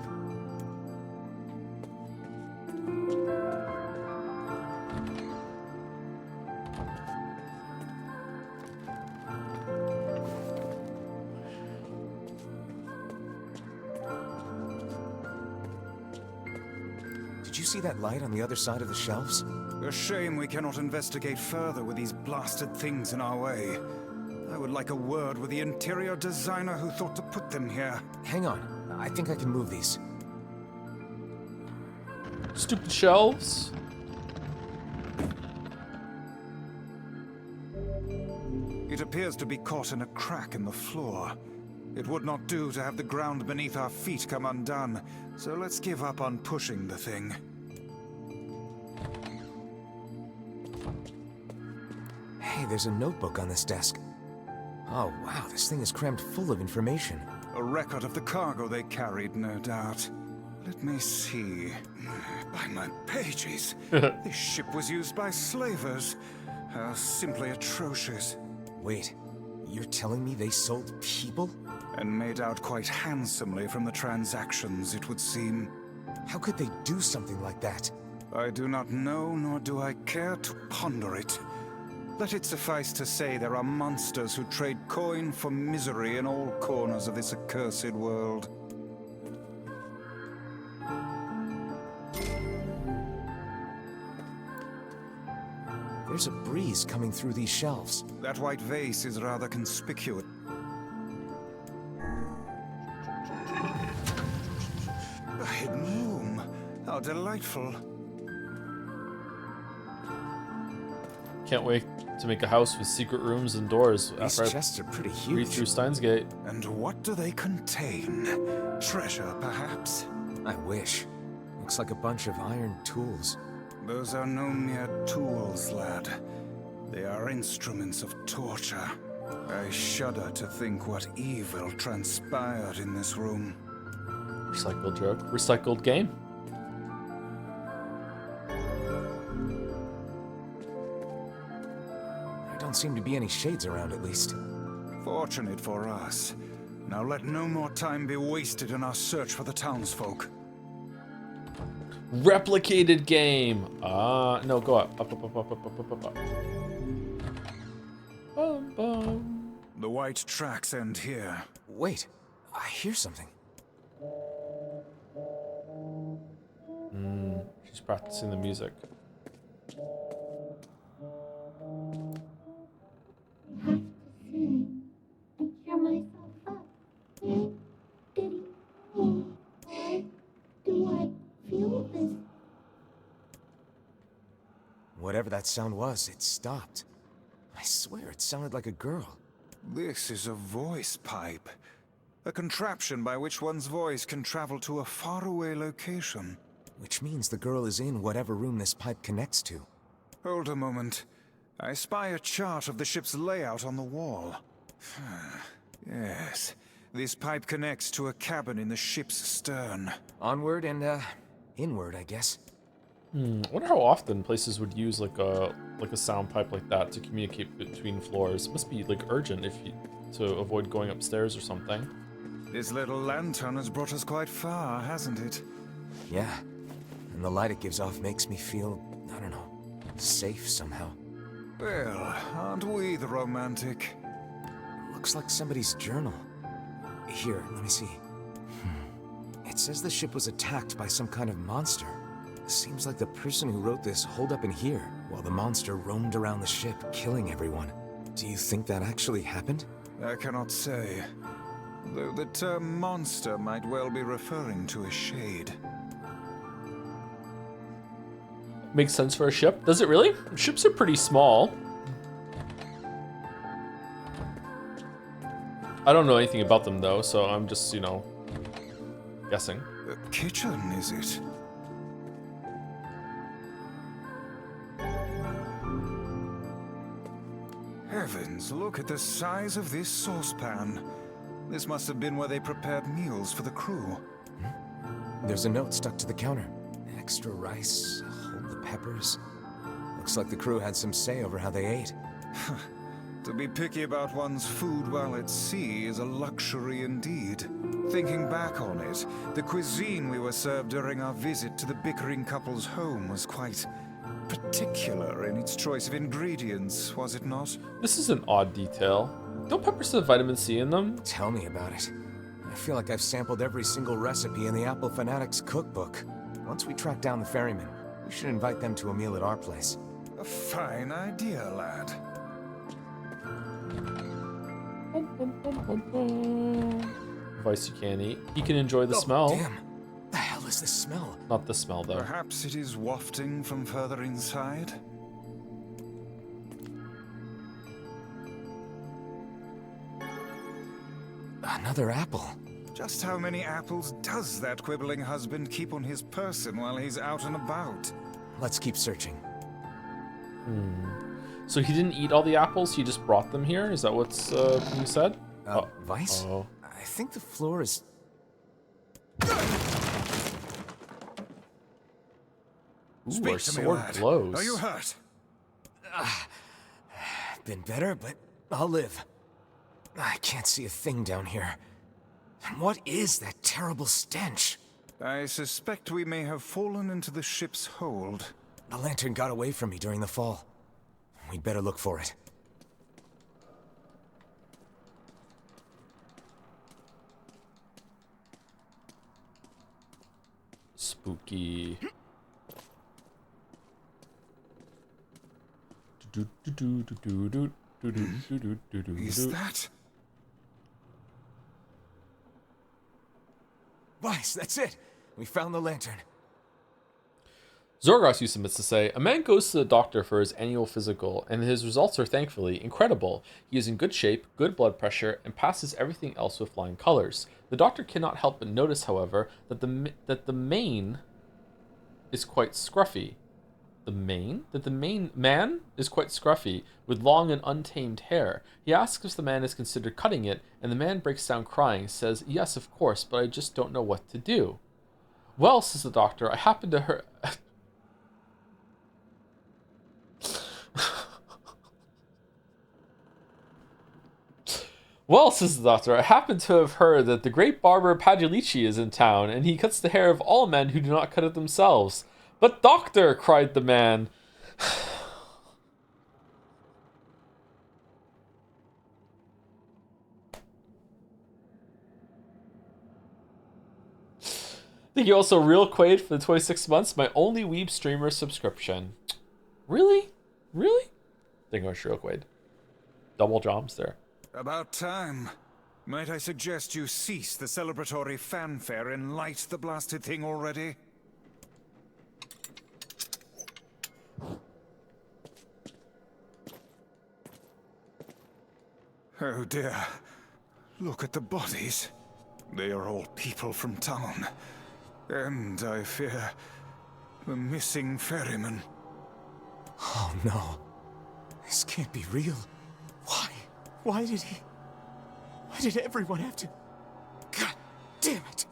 S3: Did you see that light on the other side of the shelves?
S4: A shame we cannot investigate further with these blasted things in our way. I would like a word with the interior designer who thought to put them here.
S3: Hang on. I think I can move these.
S1: Stupid shelves.
S4: It appears to be caught in a crack in the floor. It would not do to have the ground beneath our feet come undone, so let's give up on pushing the thing.
S3: Hey, there's a notebook on this desk. Oh wow, this thing is crammed full of information.
S4: A record of the cargo they carried, no doubt. Let me see. By my pages, this ship was used by slavers. How simply atrocious.
S3: Wait, you're telling me they sold people?
S4: And made out quite handsomely from the transactions, it would seem.
S3: How could they do something like that?
S4: I do not know, nor do I care to ponder it. Let it suffice to say there are monsters who trade coin for misery in all corners of this accursed world.
S3: There's a breeze coming through these shelves.
S4: That white vase is rather conspicuous. A hidden room. How delightful.
S1: Can't wait to make a house with secret rooms and doors.
S3: These chests are pretty huge.
S1: Read through Steins Gate.
S4: And what do they contain? Treasure, perhaps?
S3: I wish. Looks like a bunch of iron tools.
S4: Those are no mere tools, lad. They are instruments of torture. I shudder to think what evil transpired in this room.
S1: Recycled joke. Recycled game.
S3: There don't seem to be any shades around, at least.
S4: Fortunate for us. Now let no more time be wasted in our search for the townsfolk.
S1: Replicated game. No, go up. Up, up, up, up, up, up, up, up. Bum, bum.
S4: The white tracks end here.
S3: Wait, I hear something.
S1: She's practicing the music.
S5: Cheer myself up. Why do I feel this?
S3: Whatever that sound was, it stopped. I swear it sounded like a girl.
S4: This is a voice pipe. A contraption by which one's voice can travel to a faraway location.
S3: Which means the girl is in whatever room this pipe connects to.
S4: Hold a moment. I spy a chart of the ship's layout on the wall. Yes, this pipe connects to a cabin in the ship's stern.
S3: Onward and, inward, I guess.
S1: I wonder how often places would use like a sound pipe like that to communicate between floors. It must be like urgent to avoid going upstairs or something.
S4: This little lantern has brought us quite far, hasn't it?
S3: Yeah, and the light it gives off makes me feel, I don't know, safe somehow.
S4: Well, aren't we the romantic?
S3: Looks like somebody's journal. Here, let me see. It says the ship was attacked by some kind of monster. Seems like the person who wrote this holed up in here, while the monster roamed around the ship, killing everyone. Do you think that actually happened?
S4: I cannot say. Though the term monster might well be referring to a shade.
S1: Makes sense for a ship. Does it really? Ships are pretty small. I don't know anything about them though, so I'm just, you know, guessing.
S4: A kitchen, is it? Heavens, look at the size of this saucepan. This must have been where they prepared meals for the crew.
S3: There's a note stuck to the counter. Extra rice, hold the peppers. Looks like the crew had some say over how they ate.
S4: To be picky about one's food while at sea is a luxury indeed. Thinking back on it, the cuisine we were served during our visit to the bickering couple's home was quite particular in its choice of ingredients, was it not?
S1: This is an odd detail. Don't peppers have vitamin C in them?
S3: Tell me about it. I feel like I've sampled every single recipe in the Apple Fanatics cookbook. Once we track down the ferryman, we should invite them to a meal at our place.
S4: A fine idea, lad.
S1: Advice you can't eat. You can enjoy the smell.
S3: Damn. The hell is this smell?
S1: Not the smell, though.
S4: Perhaps it is wafting from further inside?
S3: Another apple.
S4: Just how many apples does that quibbling husband keep on his person while he's out and about?
S3: Let's keep searching.
S1: So he didn't eat all the apples, he just brought them here? Is that what's being said?
S3: Vice?
S1: Oh.
S3: I think the floor is...
S1: Ooh, our sword glows.
S4: Are you hurt?
S3: Been better, but I'll live. I can't see a thing down here. What is that terrible stench?
S4: I suspect we may have fallen into the ship's hold.
S3: The lantern got away from me during the fall. We'd better look for it.
S1: Spooky.
S4: Is that?
S3: Vice, that's it! We found the lantern.
S1: Zorgos submits to say, a man goes to the doctor for his annual physical, and his results are thankfully incredible. He is in good shape, good blood pressure, and passes everything else with flying colors. The doctor cannot help but notice, however, that the mane is quite scruffy. The main man is quite scruffy, with long and untamed hair. He asks if the man is considered cutting it, and the man breaks down crying, says, yes, of course, but I just don't know what to do. Well, says the doctor, I happen to hear... Well, says the doctor, I happen to have heard that the great barber Pagliucci is in town, and he cuts the hair of all men who do not cut it themselves. But doctor, cried the man... Thank you also, Real Quaid, for the 26 months, my only Weeb streamer subscription. Really? Really? Thank you much, Real Quaid. Double jobs there.
S4: About time. Might I suggest you cease the celebratory fanfare and light the blasted thing already? Oh dear. Look at the bodies. They are all people from town. And, I fear, the missing ferryman.
S3: Oh no. This can't be real. Why? Why did everyone have to... God damn it!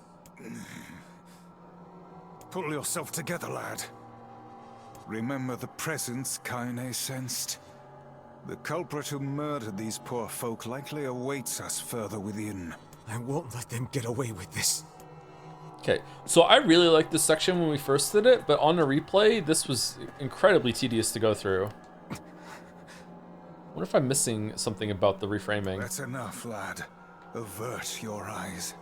S4: Pull yourself together, lad. Remember the presence Kaine sensed? The culprit who murdered these poor folk likely awaits us further within.
S3: I won't let them get away with this.
S1: Okay, so I really liked this section when we first did it, but on a replay, this was incredibly tedious to go through. I wonder if I'm missing something about the reframing.
S4: That's enough, lad. Avert your eyes.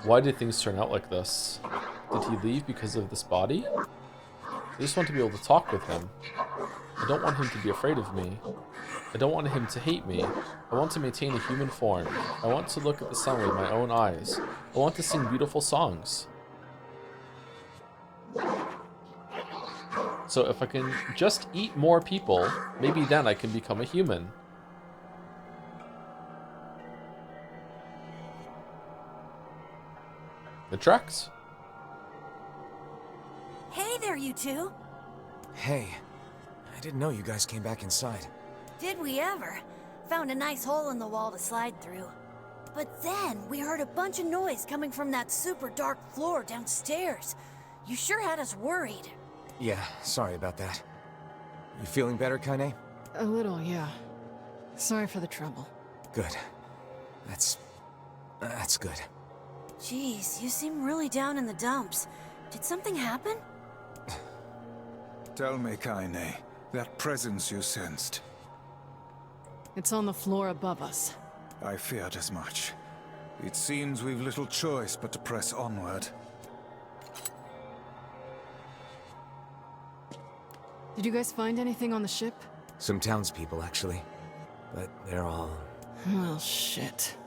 S1: Why did things turn out like this? Did he leave because of this body? I just want to be able to talk with him. I don't want him to be afraid of me. I don't want him to hate me. I want to maintain a human form. I want to look at the sun with my own eyes. I want to sing beautiful songs. So if I can just eat more people, maybe then I can become a human. It tracks.
S9: Hey there, you two.
S3: Hey, I didn't know you guys came back inside.
S9: Did we ever? Found a nice hole in the wall to slide through. But then we heard a bunch of noise coming from that super dark floor downstairs. You sure had us worried.
S3: Yeah, sorry about that. You feeling better, Kaine?
S8: A little, yeah. Sorry for the trouble.
S3: Good. That's good.
S9: Jeez, you seem really down in the dumps. Did something happen?
S4: Tell me, Kaine, that presence you sensed.
S8: It's on the floor above us.
S4: I feared as much. It seems we've little choice but to press onward.
S8: Did you guys find anything on the ship?
S3: Some townspeople, actually. But they're all...
S8: Well, shit.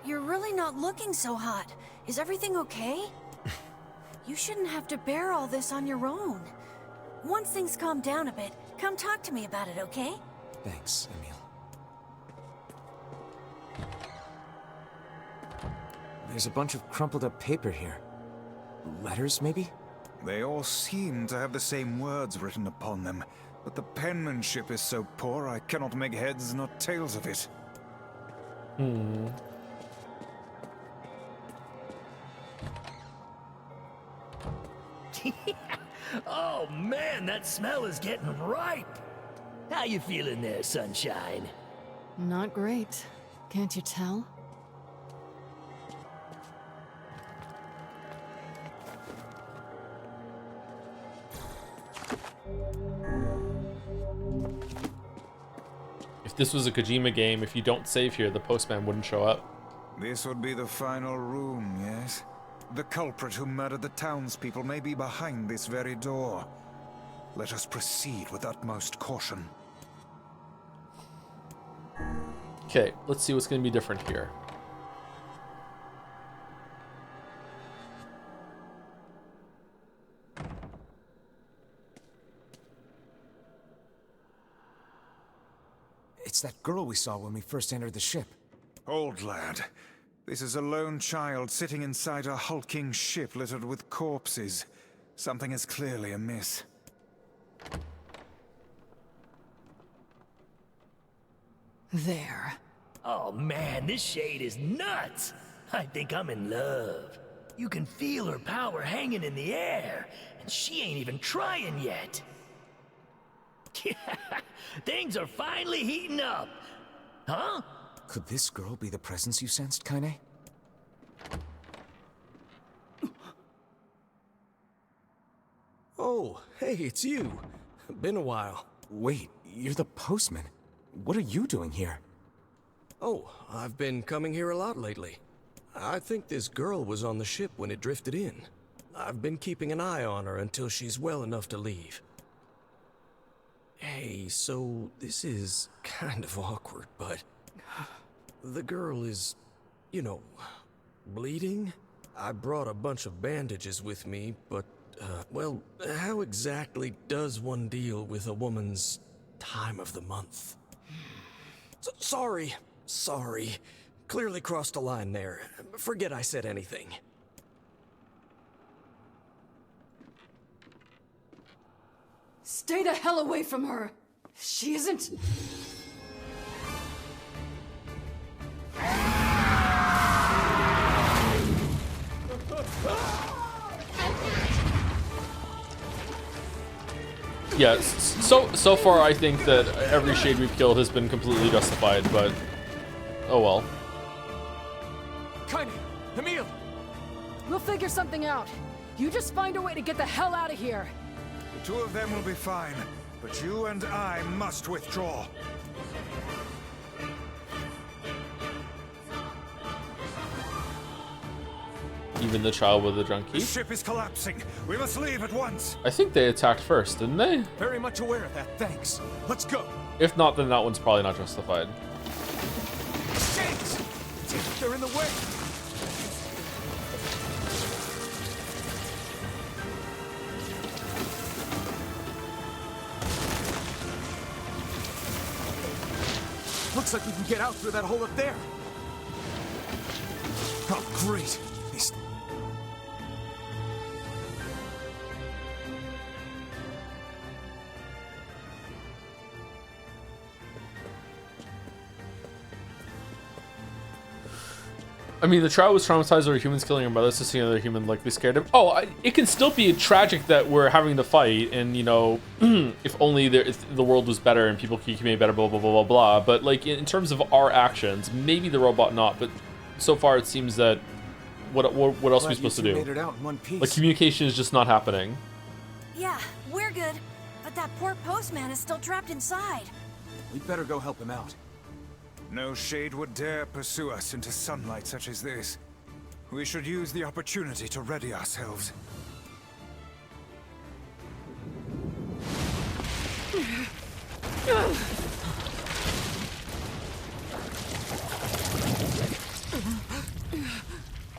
S9: You're really not looking so hot. Is everything okay? You shouldn't have to bear all this on your own. Once things calm down a bit, come talk to me about it, okay?
S3: Thanks, Emil. There's a bunch of crumpled up paper here. Letters, maybe?
S4: They all seem to have the same words written upon them, but the penmanship is so poor I cannot make heads nor tails of it.
S7: Oh man, that smell is getting ripe. How you feeling there, Sunshine?
S8: Not great. Can't you tell?
S1: If this was a Kojima game, if you don't save here, the postman wouldn't show up.
S4: This would be the final room, yes? The culprit who murdered the townspeople may be behind this very door. Let us proceed with utmost caution.
S1: Okay, let's see what's going to be different here.
S3: It's that girl we saw when we first entered the ship.
S4: Old lad, this is a lone child sitting inside a hulking ship littered with corpses. Something is clearly amiss.
S9: There.
S7: Oh man, this shade is nuts! I think I'm in love. You can feel her power hanging in the air, and she ain't even trying yet. Things are finally heating up. Huh?
S3: Could this girl be the presence you sensed, Kaine?
S14: Oh, hey, it's you. Been a while.
S3: Wait, you're the postman. What are you doing here?
S14: Oh, I've been coming here a lot lately. I think this girl was on the ship when it drifted in. I've been keeping an eye on her until she's well enough to leave. Hey, so this is kind of awkward, but the girl is, you know, bleeding? I brought a bunch of bandages with me, but, well, how exactly does one deal with a woman's time of the month? Sorry. Clearly crossed a line there. Forget I said anything.
S9: Stay the hell away from her! She isn't...
S1: Yeah, so far I think that every shade we've killed has been completely justified, but oh well.
S20: Kaine! Emil!
S9: We'll figure something out. You just find a way to get the hell out of here.
S4: The two of them will be fine, but you and I must withdraw.
S1: Even the child with the junkie?
S4: The ship is collapsing. We must leave at once.
S1: I think they attacked first, didn't they?
S20: Very much aware of that, thanks. Let's go.
S1: If not, then that one's probably not justified.
S20: Shades! They're in the way! Looks like we can get out through that hole up there.
S3: Oh, great.
S1: I mean, the child was traumatized over humans killing her mother, so seeing another human likely scared him. Oh, it can still be tragic that we're having to fight, and you know, if only if the world was better and people could be better, blah blah blah blah blah. But like in terms of our actions, maybe the robot not. But so far, it seems that what else are we supposed to do?
S3: Made it out in one piece.
S1: Like communication is just not happening.
S9: Yeah, we're good. But that poor postman is still trapped inside.
S3: We'd better go help him out.
S4: No shade would dare pursue us into sunlight such as this. We should use the opportunity to ready ourselves.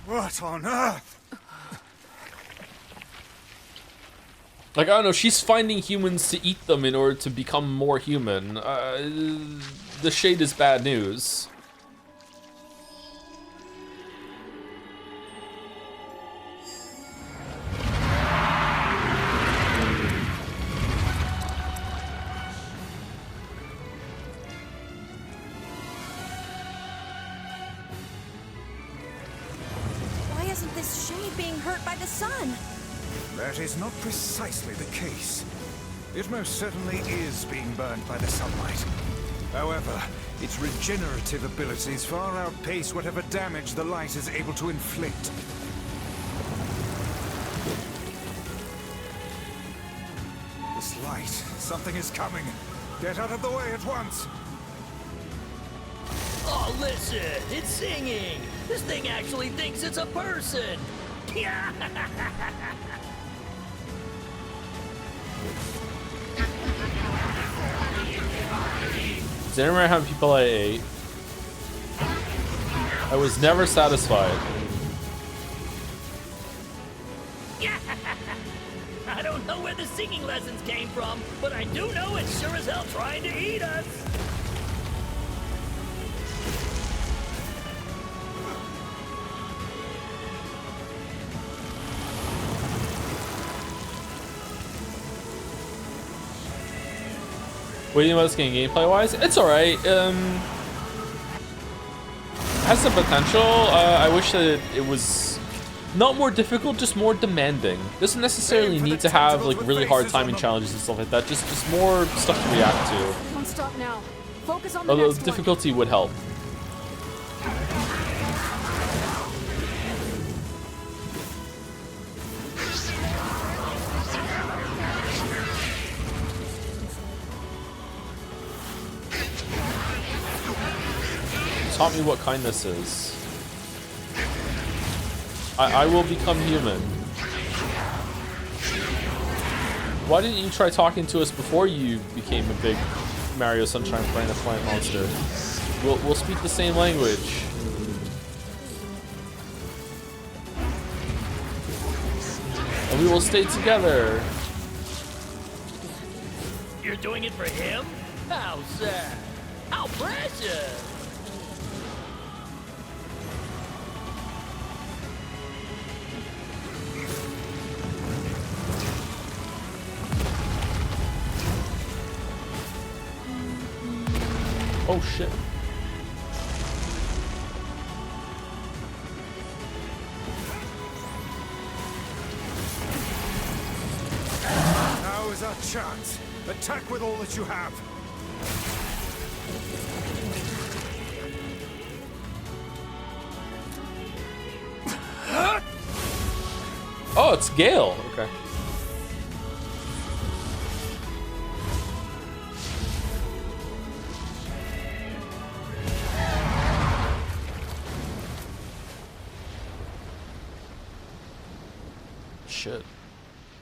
S4: What on earth?
S1: Like, I don't know, she's finding humans to eat them in order to become more human. The shade is bad news.
S9: Why isn't this shade being hurt by the sun?
S4: That is not precisely the case. It most certainly is being burned by the sunlight. However, its regenerative abilities far outpace whatever damage the light is able to inflict. This light, something is coming. Get out of the way at once.
S7: Oh, listen, it's singing. This thing actually thinks it's a person.
S1: Does anyone remember how many people I ate? I was never satisfied.
S7: I don't know where the singing lessons came from, but I do know it's sure as hell trying to eat us.
S1: What do you think about this game gameplay-wise? It's alright. Has some potential. I wish that it was not more difficult, just more demanding. Doesn't necessarily need to have like really hard timing challenges and stuff like that. Just more stuff to react to.
S8: Don't stop now. Focus on the
S1: Although
S8: next
S1: difficulty would help. Taught me what kindness is. I will become human. Why didn't you try talking to us before you became a big Mario Sunshine Piranha Plant monster? We'll speak the same language. And we will stay together.
S2: You're doing it for him? How sad. How precious.
S1: Oh shit.
S4: Now is our chance. Attack with all that you have.
S1: Oh, it's Gale. Okay. Shit.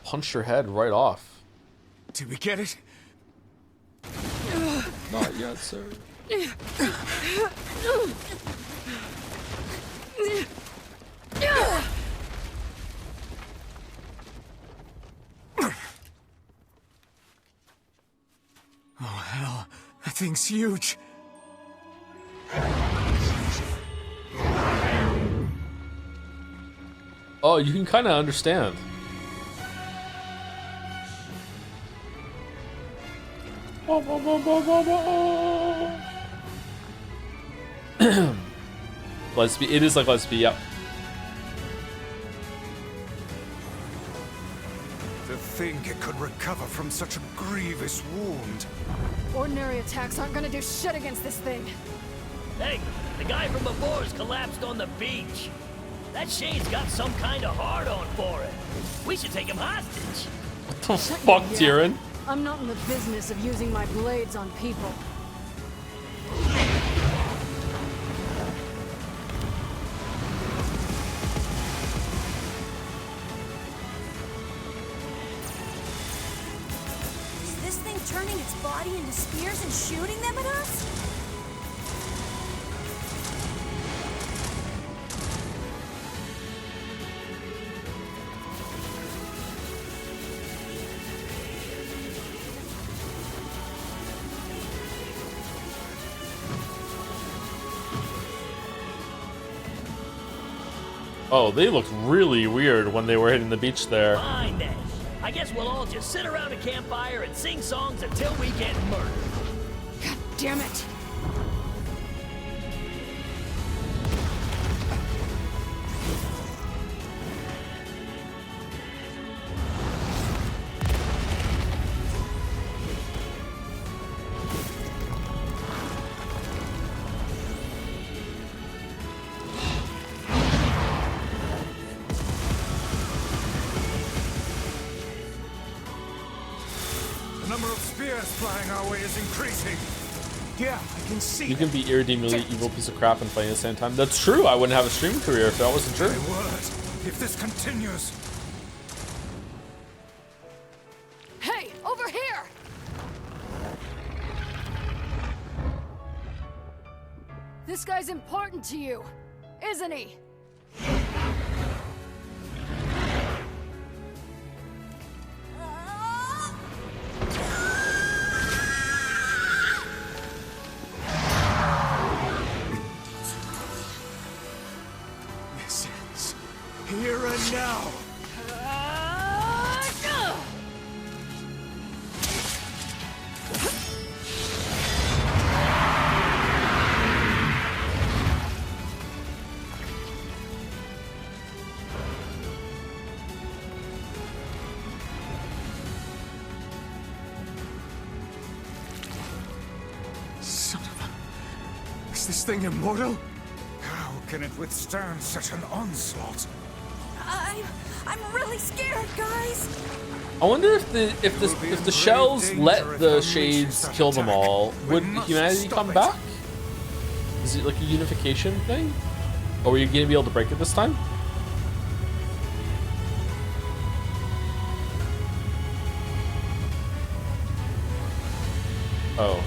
S1: Punch your head right off.
S13: Did we get it?
S1: Not yet, sir.
S13: Oh, hell. That thing's huge.
S1: Oh, you can kind of understand. Let's be. It is like let's be. Yep.
S4: To think it could recover from such a grievous wound.
S8: Ordinary attacks aren't gonna do shit against this thing.
S2: Hey, the guy from before's collapsed on the beach. That Shade's got some kind of hard-on for it. We should take him hostage.
S1: What the fuck, Tyrion?
S8: I'm not in the business of using my blades on people.
S9: Is this thing turning its body into spears and shooting them at us?
S1: Oh, they looked really weird when they were hitting the beach there.
S2: Fine then. I guess we'll all just sit around a campfire and sing songs until we get murdered.
S8: God damn it!
S4: The number of spears flying our way is increasing. Yeah, I can see.
S1: You can be irredeemably evil piece of crap and fighting at the same time. That's true. I wouldn't have a streaming career if that wasn't true.
S4: My word, if this continues.
S8: Hey, over here! This guy's important to you, isn't he?
S13: This ends here and now. this thing immortal?
S4: How can it withstand such an onslaught?
S9: I'm really scared, guys.
S1: I wonder if the shells let the shades kill them all, would humanity come back? Is it like a unification thing? Or are you gonna be able to break it this time? Oh.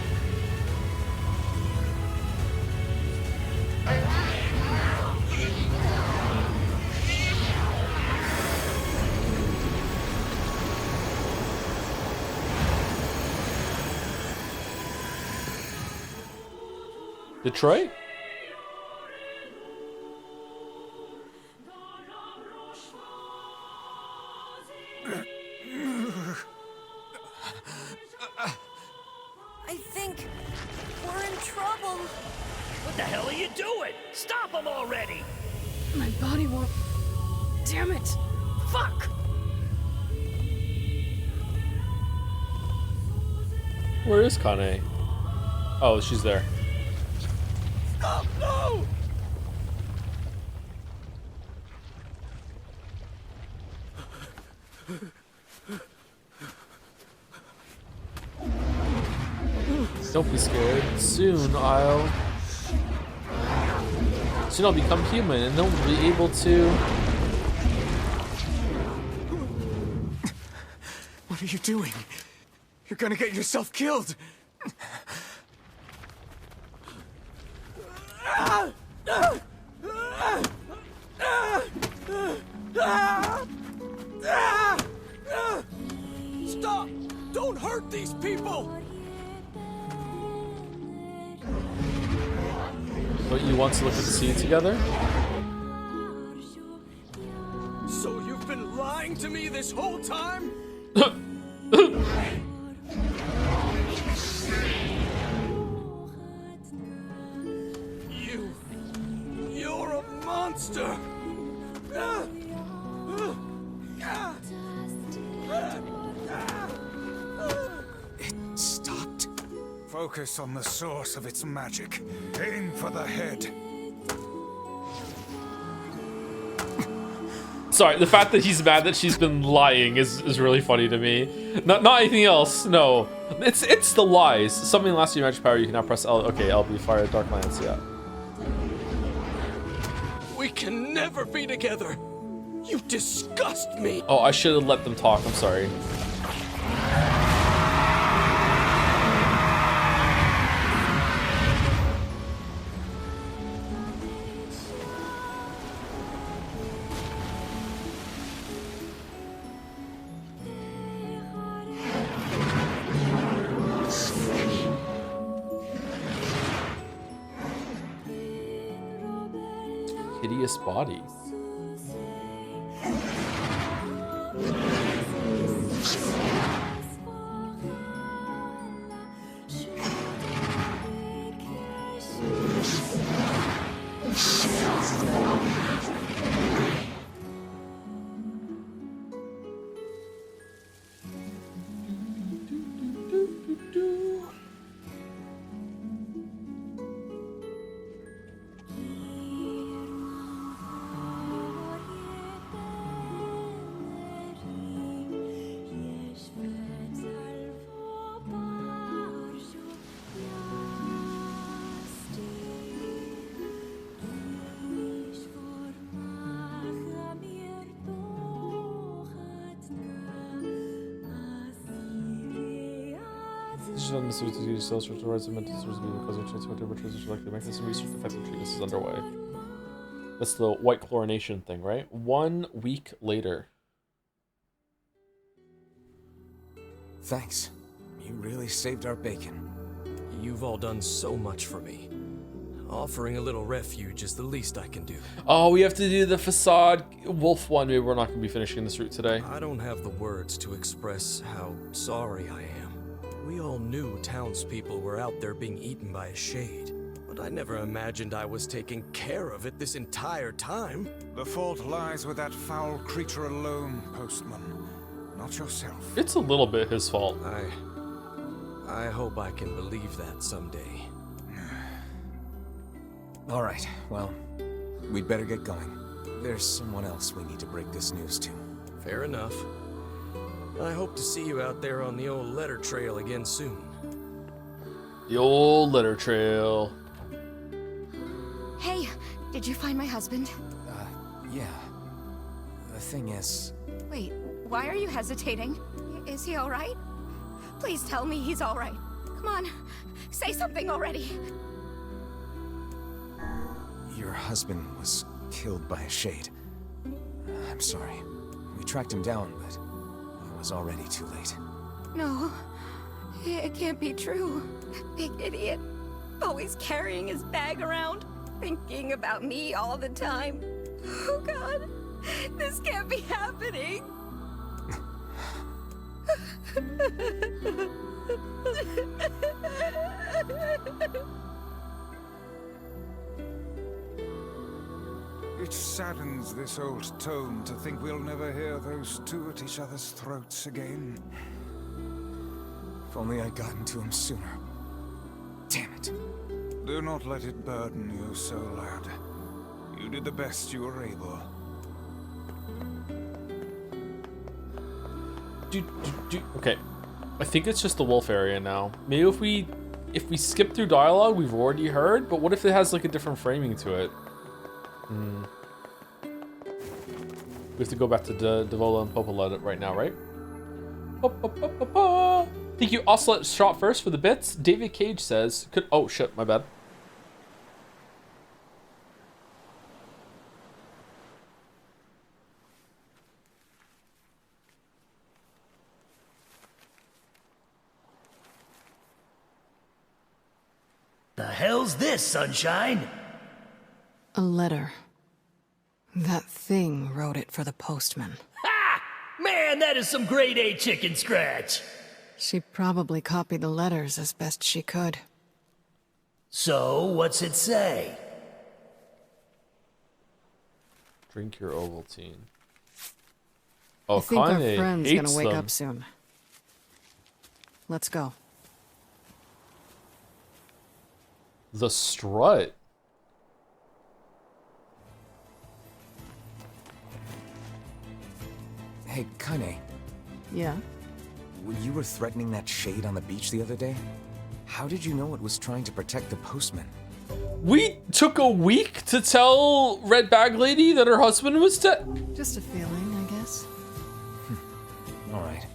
S1: Detroit?
S9: I think we're in trouble.
S2: What the hell are you doing? Stop him already!
S8: My body won't... Damn it! Fuck!
S1: Where is Kane? Oh, she's there.
S20: Stop! No!
S1: Don't be scared. Soon I'll become human and they'll be able to.
S13: What are you doing? You're gonna get yourself killed.
S20: Stop! Don't hurt these people!
S1: Don't you want to look at the scene together?
S20: So you've been lying to me this whole time? You're a monster!
S4: It stopped. Focus on the source of its magic. Aim for the head.
S1: Sorry, the fact that he's mad that she's been lying is really funny to me. Not anything else. No, it's the lies. Something lasts you magic power. You can now press L. Okay, LB fire dark lance. Yeah.
S20: We can never be together. You disgust me.
S1: Oh, I should have let them talk. I'm sorry. Hideous body. Cells to rise of mental disorders causing transmitted which like the mechanism research effective treatment is underway. That's the white chlorination thing, right? 1 week later.
S3: Thanks. You really saved our bacon.
S14: You've all done so much for me. Offering a little refuge is the least I can do.
S1: Oh, we have to do the facade wolf one. Maybe we're not going to be finishing this route today.
S14: I don't have the words to express how sorry I am. We all knew townspeople were out there being eaten by a shade, but I never imagined I was taking care of it this entire time.
S4: The fault lies with that foul creature alone, Postman. Not yourself.
S1: It's a little bit his fault.
S14: I hope I can believe that someday.
S3: All right, well, we'd better get going. There's someone else we need to break this news to.
S14: Fair enough. I hope to see you out there on the old letter trail again soon.
S1: The old letter trail.
S9: Hey, did you find my husband?
S3: Yeah. The thing is...
S9: Wait, why are you hesitating? Is he alright? Please tell me he's alright. Come on, say something already.
S3: Your husband was killed by a shade. I'm sorry. We tracked him down, but it was already too late.
S9: No, it can't be true. That big idiot. Always carrying his bag around, thinking about me all the time. Oh God, this can't be happening.
S4: It saddens this old tone to think we'll never hear those two at each other's throats again.
S3: If only I'd gotten to him sooner. Damn it.
S4: Do not let it burden you so, lad. You did the best you were able.
S1: Okay. I think it's just the wolf area now. Maybe if we skip through dialogue we've already heard, but what if it has like a different framing to it? We have to go back to Devola and Popola right now, right? Thank you, Ocelot Shot First for the bits. David Cage says, oh shit, my bad.
S2: The hell's this, Sunshine?
S8: A letter. That thing wrote it for the postman.
S2: Ha! Man, that is some grade A chicken scratch.
S8: She probably copied the letters as best she could.
S2: So, what's it say?
S1: Drink your Ovaltine. Oh,
S8: I think our
S1: Kanye
S8: friend's
S1: hates
S8: gonna wake
S1: them.
S8: up soon. Let's go.
S1: The strut.
S3: Hey, Kane.
S8: Yeah?
S3: When you were threatening that shade on the beach the other day, how did you know it was trying to protect the postman?
S1: We took a week to tell Red Bag Lady that her husband was dead.
S8: Just a feeling, I guess.
S3: All right.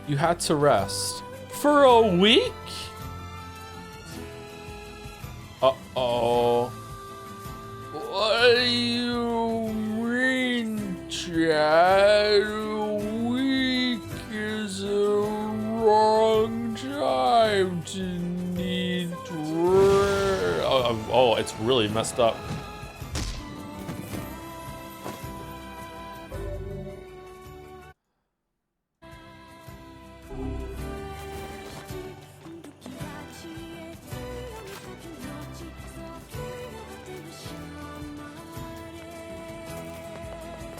S1: You had to rest for a week? Uh-oh. What do you mean, Chad? A week is a wrong time to need rest. Oh, it's really messed up.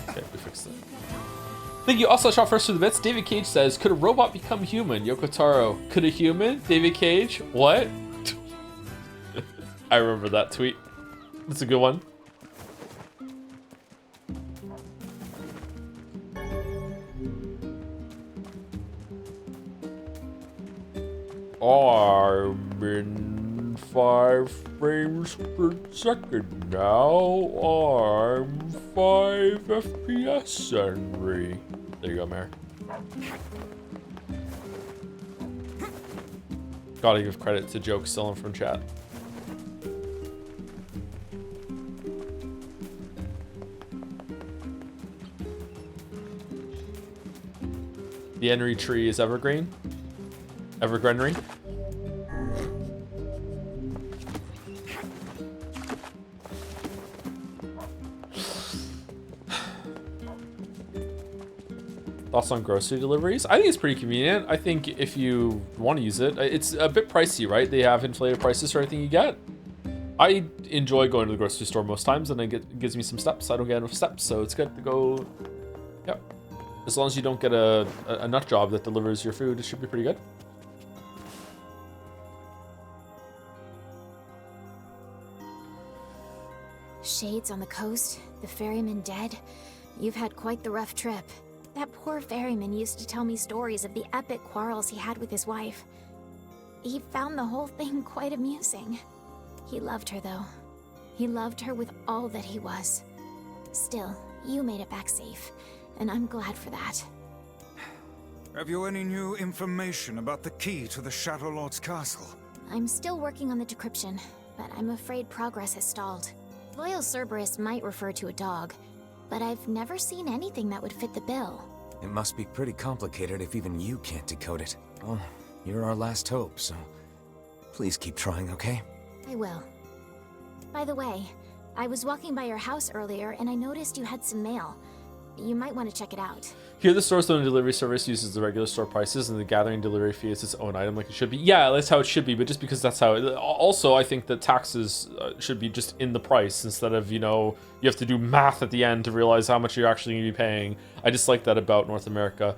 S1: Okay, we fixed it. Thank you. Also, shot first for the bits. David Cage says, "Could a robot become human?" Yoko Taro, could a human? David Cage, what? I remember that tweet. That's a good one. I'm in 5 frames per second now. I'm 5 FPS, Henry. There you go, Mary. Gotta give credit to Joke Stillin from chat. The Henry tree is evergreen. Evergreenery. Thoughts on grocery deliveries? I think it's pretty convenient. I think if you want to use it, it's a bit pricey, right? They have inflated prices for everything you get. I enjoy going to the grocery store most times, and it gives me some steps. I don't get enough steps, so it's good to go. Yep. As long as you don't get a nut job that delivers your food, it should be pretty good.
S5: Shades on the coast, the ferryman dead. You've had quite the rough trip. That poor ferryman used to tell me stories of the epic quarrels he had with his wife. He found the whole thing quite amusing. He loved her, though. He loved her with all that he was. Still, you made it back safe, and I'm glad for that.
S4: Have you any new information about the key to the Shadow Lord's castle?
S5: I'm still working on the decryption, but I'm afraid progress has stalled. Loyal Cerberus might refer to a dog, but I've never seen anything that would fit the bill.
S3: It must be pretty complicated if even you can't decode it. Well, you're our last hope, so please keep trying, okay?
S5: I will. By the way, I was walking by your house earlier and I noticed you had some mail. You might want to check it out.
S1: Here, the store's own delivery service uses the regular store prices, and the gathering delivery fee is its own item like it should be. Yeah, that's how it should be, but just because that's how it... Also, I think that taxes should be just in the price instead of, you know, you have to do math at the end to realize how much you're actually going to be paying. I just like that about North America.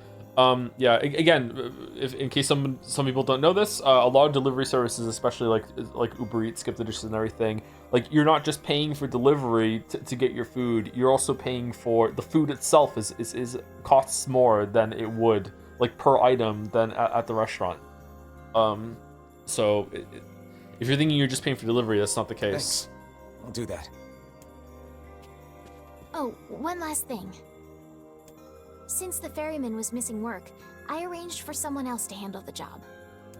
S1: Yeah, again, in case some people don't know this, a lot of delivery services, especially like Uber Eats, Skip the Dishes and everything, like you're not just paying for delivery to get your food, you're also paying for the food itself is costs more than it would like per item than at the restaurant. So if you're thinking you're just paying for delivery, that's not the case.
S3: Thanks. I'll do that.
S5: Oh, one last thing. Since the ferryman was missing work, I arranged for someone else to handle the job.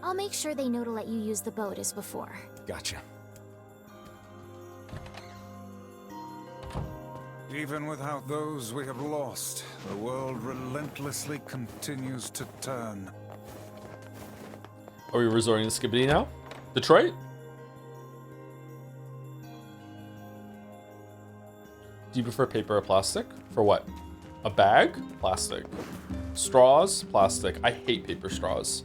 S5: I'll make sure they know to let you use the boat as before.
S3: Gotcha.
S4: Even without those we have lost, the world relentlessly continues to turn.
S1: Are we resorting to Skibbity now? Detroit? Do you prefer paper or plastic? For what? A bag? Plastic. Straws? Plastic. I hate paper straws.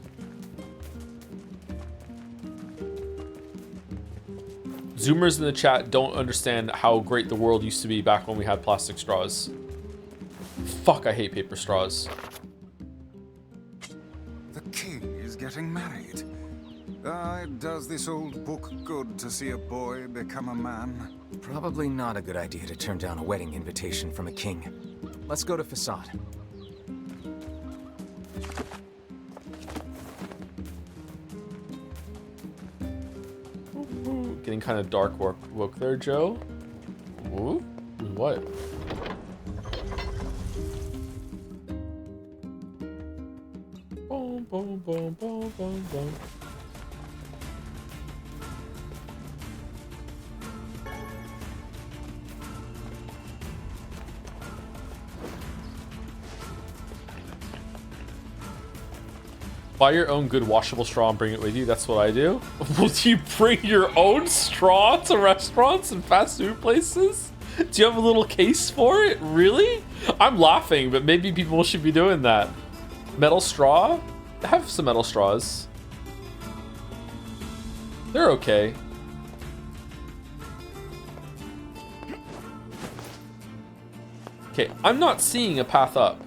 S1: Zoomers in the chat don't understand how great the world used to be back when we had plastic straws. Fuck, I hate paper straws.
S4: The king is getting married. Does this old book good to see a boy become a man?
S3: Probably not a good idea to turn down a wedding invitation from a king. Let's go to Facade.
S1: Getting kind of dark woke there, Joe. Ooh, what? Boom, boom, boom, boom, boom, boom. Buy your own good washable straw and bring it with you. That's what I do. Will you bring your own straw to restaurants and fast food places? Do you have a little case for it? Really? I'm laughing, but maybe people should be doing that. Metal straw? I have some metal straws. They're okay. Okay, I'm not seeing a path up.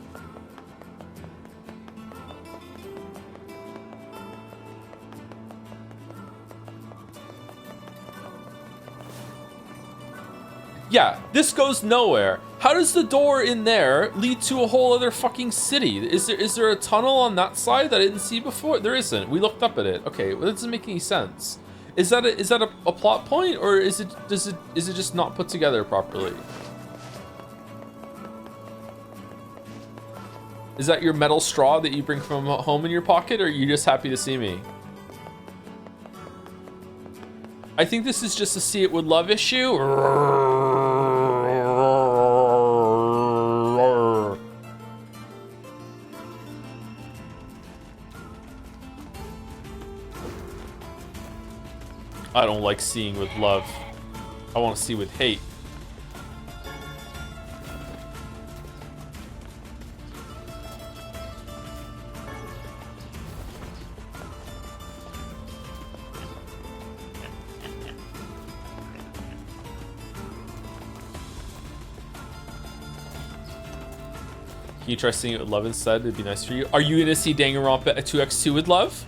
S1: Yeah, this goes nowhere. How does the door in there lead to a whole other fucking city? Is there a tunnel on that side that I didn't see before? There isn't. We looked up at it. Okay, well, that doesn't make any sense. Is that a plot point, or is it just not put together properly? Is that your metal straw that you bring from home in your pocket, or are you just happy to see me? I think this is just a see it with love issue. I don't like seeing with love. I want to see with hate. Can you try seeing it with love instead? It'd be nice for you. Are you gonna see Danganronpa at 2x2 with love?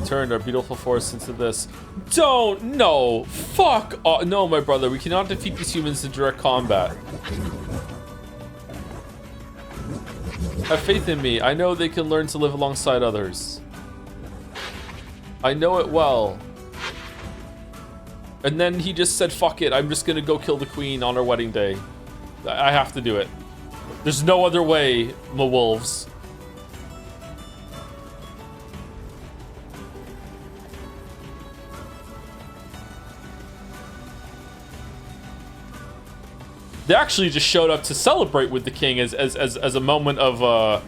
S1: Turned our beautiful forest into this. Don't, no, fuck, no, my brother, we cannot defeat these humans in direct combat. Have faith in me. I know they can learn to live alongside others. I know it well. And then he just said, fuck it, I'm just gonna go kill the queen on our wedding day. I have to do it. There's no other way, my wolves. They actually just showed up to celebrate with the king as a moment of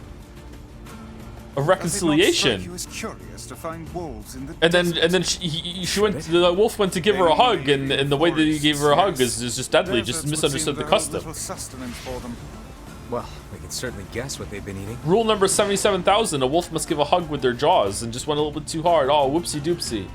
S1: reconciliation. And then she went. The wolf went to give her a hug, and the way that he gave her a hug is just deadly. Just misunderstood the custom.
S3: Well, we can certainly guess what they've been eating.
S1: Rule number 77,000: a wolf must give a hug with their jaws, and just went a little bit too hard. Oh, whoopsie doopsie.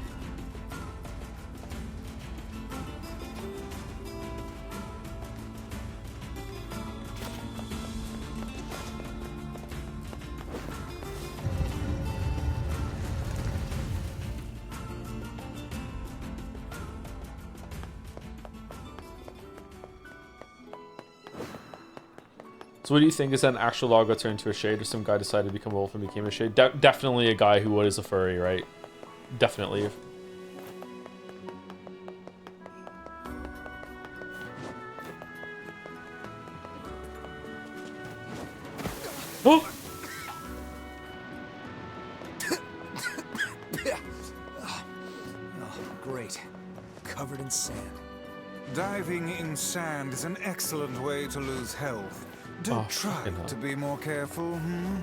S1: So what do you think? Is that an actual dog got turned into a shade, or some guy decided to become a wolf and became a shade? Definitely a guy who was a furry, right? Definitely. Oh!
S3: Oh, great. Covered in sand.
S4: Diving in sand is an excellent way to lose health. Don't try to be more careful, hmm?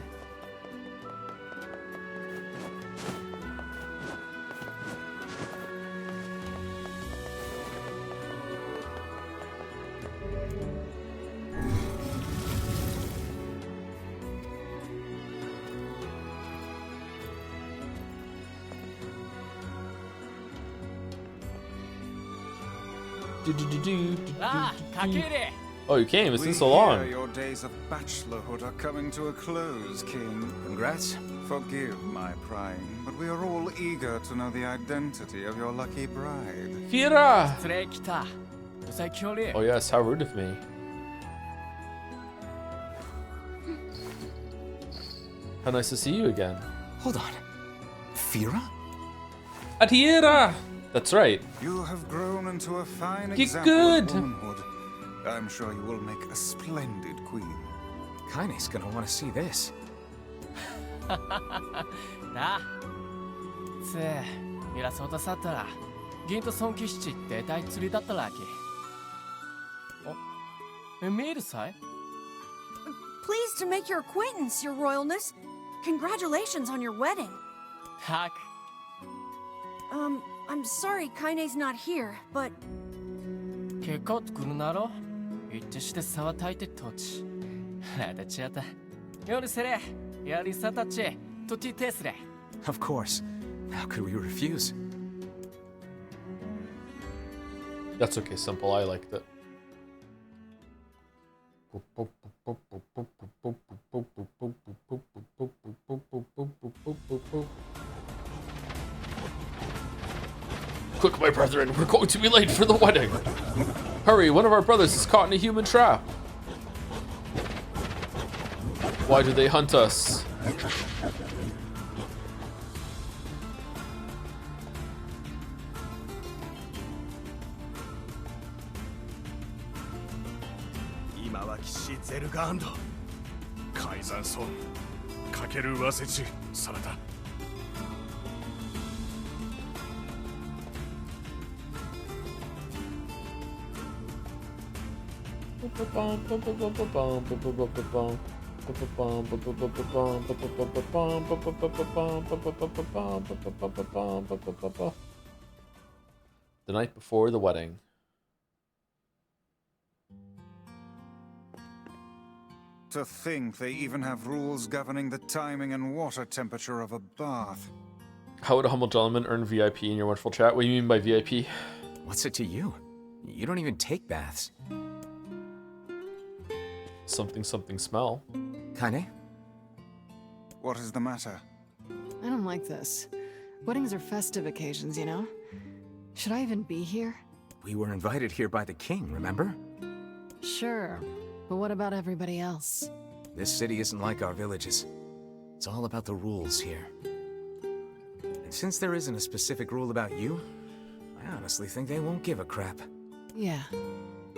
S1: Oh, you came. It's been so long.
S4: Your days of bachelorhood are coming to a close, King. Congrats. Forgive my prying, but we are all eager to know the identity of your lucky bride.
S1: Fira! Oh yes, how rude of me. How nice to see you again.
S3: Hold on. Fira?
S1: Adhira! That's right.
S4: You have grown into a fine
S1: Get
S4: example
S1: good.
S4: of womanhood. I'm sure you will make a splendid queen.
S3: Kaine's gonna want to see this.
S20: なあつえミラソータサッタラギントソンキシチって大釣りだったらきお見えるさい
S9: Pleased to make your acquaintance, Your Royalness. Congratulations on your wedding.
S20: たく
S9: I'm sorry Kaine's not here, but
S20: 結構来るなろ一致して沢たいて土地あたちやった夜せれやりさたちとちてすれ
S3: Of course. How could we refuse?
S1: That's okay, simple. I liked it. Quick, my brethren, we're going to be late for the wedding. Hurry, one of our brothers is caught in a human trap. Why do they hunt us? The night before the wedding.
S4: To think they even have rules governing the timing and water temperature of a bath.
S1: How would a humble gentleman earn VIP in your wonderful chat? What do you mean by VIP?
S3: What's it to you? You don't even take baths.
S1: Something smell.
S3: Kaine?
S4: What is the matter?
S8: I don't like this. Weddings are festive occasions, you know? Should I even be here?
S3: We were invited here by the king, remember?
S8: Sure, but what about everybody else?
S3: This city isn't like our villages. It's all about the rules here. And since there isn't a specific rule about you, I honestly think they won't give a crap.
S8: Yeah,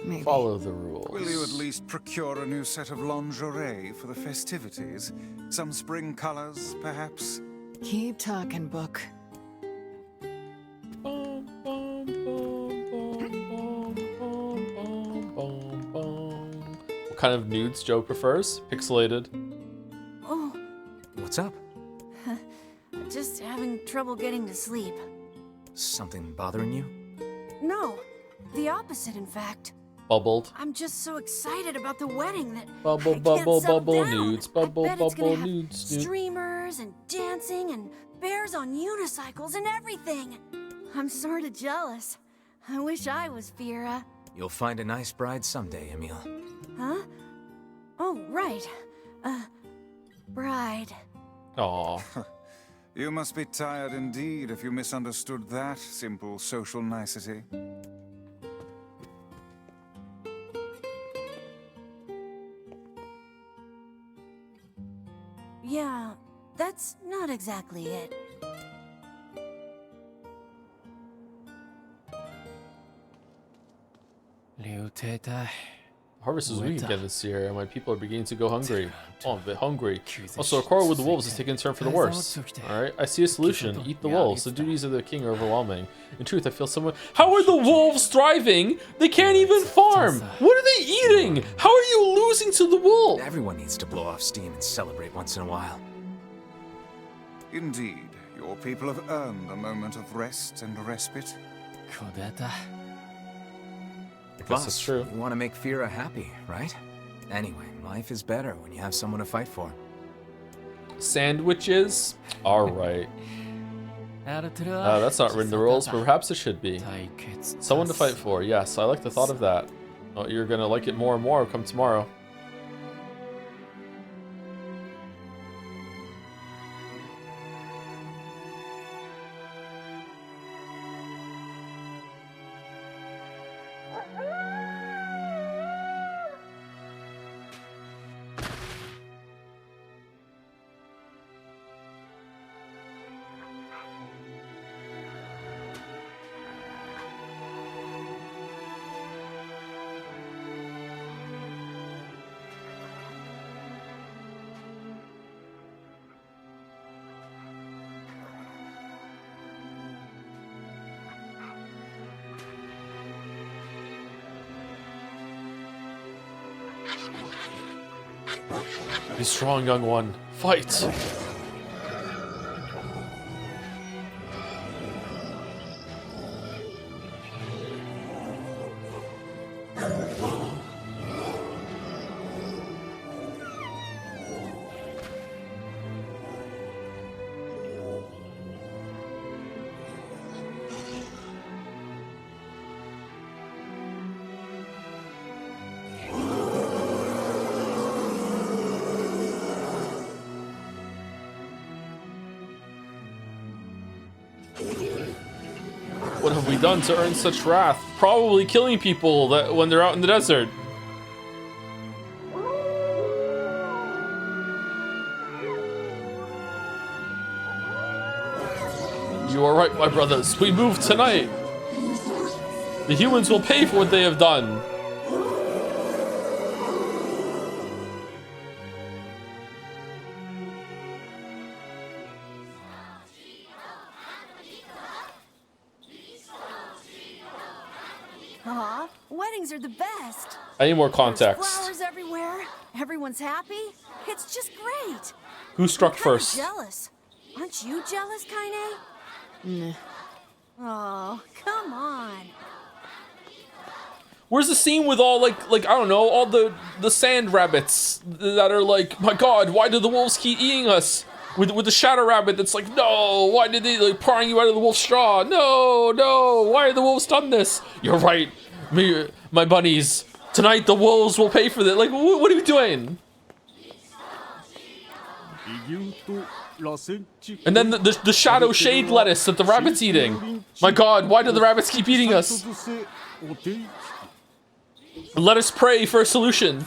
S8: maybe.
S1: Follow the rules.
S4: Will you at least procure a new set of lingerie for the festivities? Some spring colors, perhaps?
S8: Keep talking, Book.
S1: What kind of nudes Joe prefers? Pixelated.
S9: Oh.
S3: What's up?
S9: Just having trouble getting to sleep.
S3: Something bothering you?
S9: No, the opposite, in fact.
S1: Bubbled.
S9: I'm just so excited about the wedding that
S1: Bubble,
S9: I can't
S1: bubble,
S9: settle
S1: bubble,
S9: down.
S1: nudes. Bubble,
S9: I bet it's
S1: bubble,
S9: gonna have
S1: nudes. Nudes.
S9: streamers and dancing and bears on unicycles and everything. I'm sort of jealous. I wish I was Fira.
S3: You'll find a nice bride someday, Emil.
S9: Huh? Oh, right. Bride.
S1: Aww.
S4: You must be tired indeed if you misunderstood that simple social nicety.
S9: Yeah, that's not exactly it.
S1: Harvest is weak again this year, and my people are beginning to go hungry. Oh, I'm a bit hungry. Also, a quarrel with the wolves is taking a turn for the worse. Alright, I see a solution. Eat the wolves. The duties of the king are overwhelming. In truth, I feel somewhat... How are the wolves thriving? They can't even farm! What are they eating? How are you losing to the wolves?
S3: Everyone needs to blow off steam and celebrate once in a while.
S4: Indeed, your people have earned a moment of rest and respite.
S3: Boss,
S1: that's true.
S3: You want to make Fira happy, right? Anyway, life is better when you have someone to fight for.
S1: Sandwiches? Alright. That's not written in the rules, but perhaps it should be. Someone to fight for, yes, I like the thought of that. Oh, you're gonna like it more and more come tomorrow. Be strong, young one. Fight! What have we done to earn such wrath? Probably killing people that when they're out in the desert. You are right, my brothers. We move tonight. The humans will pay for what they have done.
S9: Aw, weddings are the best.
S1: I need more
S9: There's
S1: context.
S9: flowers everywhere. Everyone's happy. It's just great.
S1: Who struck
S9: I'm kinda
S1: first?
S9: jealous. Aren't you jealous, Kaine?
S8: Nah.
S9: Oh, come on.
S1: Where's the scene with all like I don't know, all the sand rabbits that are like, my God, why do the wolves keep eating us? With the shadow rabbit that's like, no, why did they like prying you out of the wolf straw? No, why are the wolves done this? You're right, my bunnies. Tonight the wolves will pay for this. Like, what are you doing? And then the shadow shade lettuce that the rabbit's eating. My God, why do the rabbits keep eating us? Let us pray for a solution.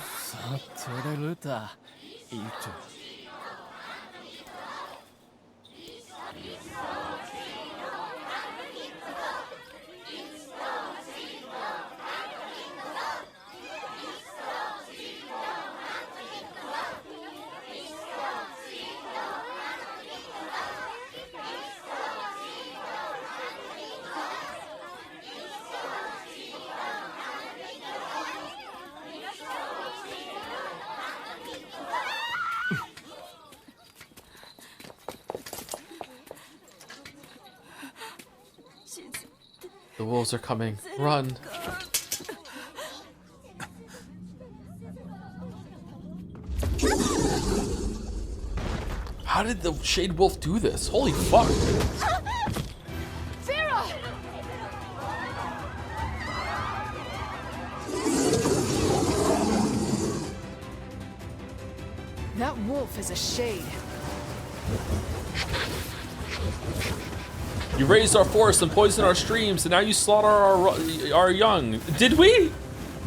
S1: The wolves are coming. Run. How did the Shade Wolf do this? Holy fuck.
S8: That wolf is a shade.
S1: You raised our forests and poisoned our streams, and now you slaughter our young. Did we?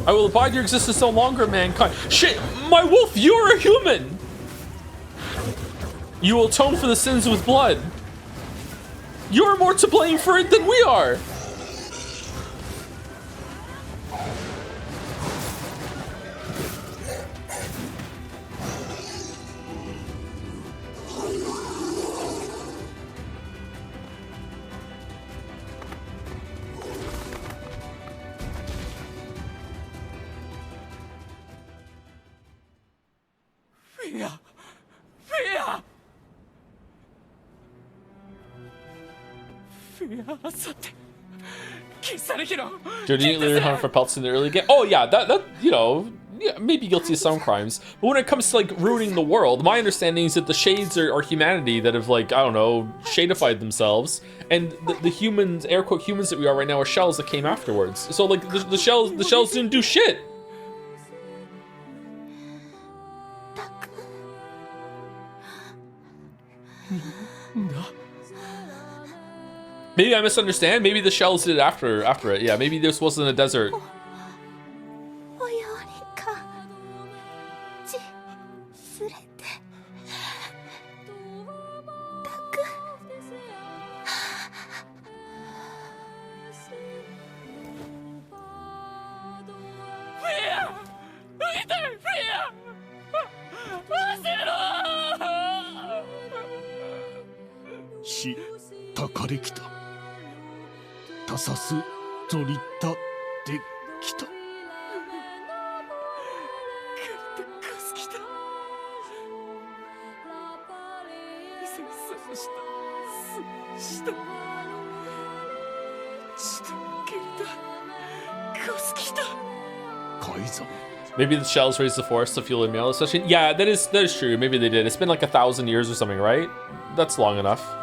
S1: I will abide your existence no longer, mankind. Shit, my wolf, you're a human! You will atone for the sins with blood. You're more to blame for it than we are! Did you later hunt for pelts in the early game? Oh yeah, that you know, yeah, maybe guilty of some crimes. But when it comes to like ruining the world, my understanding is that the shades are humanity that have like, I don't know, shadified themselves, and the humans, air quote humans that we are right now, are shells that came afterwards. So like the shells didn't do shit. Maybe I misunderstand. Maybe the shells did it after it. Yeah, maybe this wasn't a desert. Maybe the shells raised the forest to fuel a meal session. Yeah, that is true. Maybe they did. It's been like 1,000 years or something, right? That's long enough.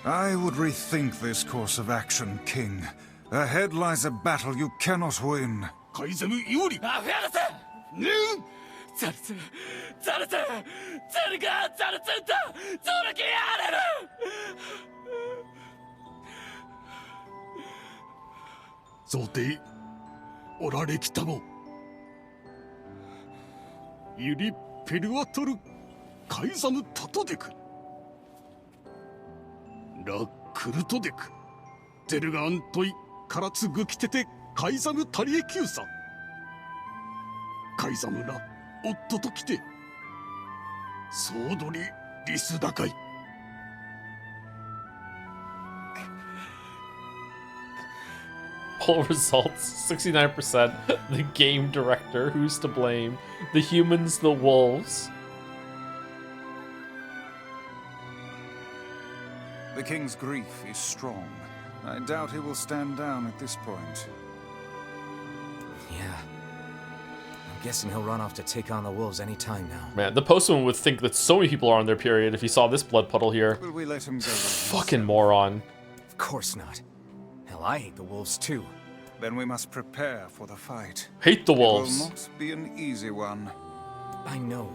S4: I would rethink this course of action, King. Ahead lies a battle you cannot win.
S11: 夫と来て総取りリス高い。
S1: Poll results 69%. The game director, who's to blame? The humans, the wolves.
S4: The king's grief is strong. I doubt he will stand down at this point.
S3: Yeah. I'm guessing he'll run off to take on the wolves any time now.
S1: Man, the postman would think that so many people are on their period if he saw this blood puddle here.
S4: Will we let him go?
S1: Fucking moron.
S3: Of course not. Hell, I hate the wolves too.
S4: Then we must prepare for the fight.
S1: Hate the wolves.
S4: It will not be an easy one.
S3: I know.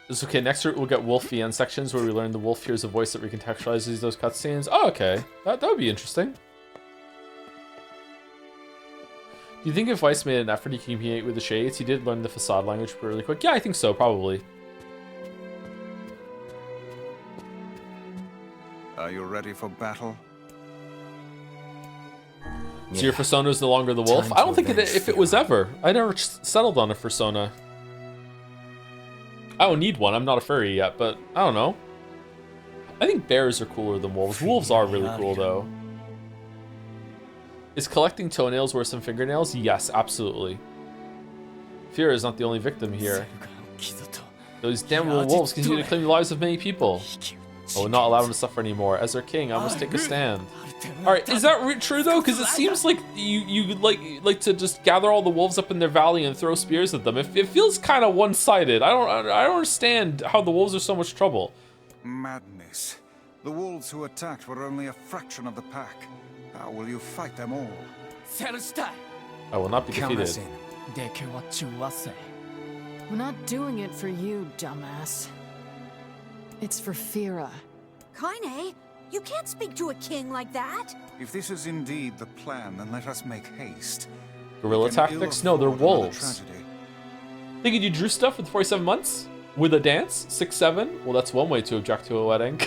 S1: It's okay, next we'll get Wolf VN sections where we learn the wolf hears a voice that recontextualizes those cutscenes. Oh, okay. That would be interesting. Do you think if Weiss made an effort to communicate with the Shades, he did learn the facade language really quick? Yeah, I think so, probably.
S4: Are you ready for battle?
S1: So your persona is no longer the wolf? I don't think if it was ever. I never settled on a persona. I don't need one. I'm not a furry yet, but I don't know. I think bears are cooler than wolves. Wolves are really cool, though. Is collecting toenails worse than fingernails? Yes, absolutely. Fear is not the only victim here. Those damn little wolves continue to claim the lives of many people. I will not allow them to suffer anymore. As their king, I must take a stand. Alright, is that true though? Because it seems like you like to just gather all the wolves up in their valley and throw spears at them. It feels kind of one-sided. I don't understand how the wolves are so much trouble.
S4: Madness. The wolves who attacked were only a fraction of the pack. How will you fight them all?
S1: I will not be defeated.
S8: We're not doing it for you, dumbass. It's for Fira.
S9: Kaine, you can't speak to a king like that.
S4: If this is indeed the plan, then let us make haste.
S1: Guerrilla tactics? No, they're wolves. Thinking you drew stuff with 47 months? With a dance? 6-7? Well, that's one way to object to a wedding.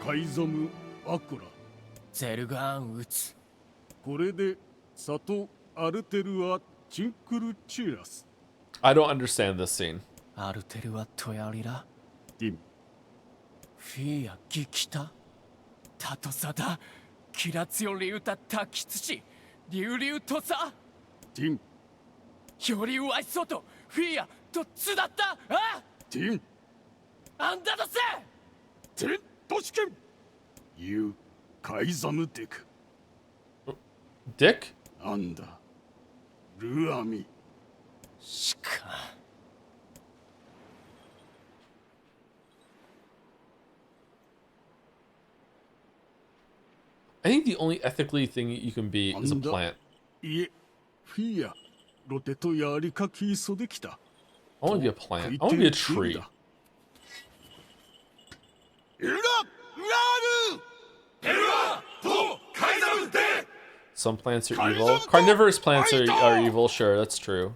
S11: Kaizamu Akura.
S20: ゼルガーン撃つ。
S11: これで里アルテルはチンクルチラス。
S1: I don't understand this scene.
S20: アルテルはトヤリラ。
S11: ディン。
S20: フィアギキタ。タトサダ。キラツヨリウタタキツシ。リュウリュウトサ。
S11: ディン。
S20: よりワイソト。フィアとツだったあ
S11: ディン。
S20: アンダドセ。
S11: ディントシケン。ユー。Kaizamu Dick.
S1: Dick?
S11: Anda. Ruami.
S20: Shika.
S1: I think the only ethically thing you can be is a plant.
S11: I want
S1: to be a plant. I want to be a tree. Some plants are evil. Carnivorous plants are evil, sure, that's true.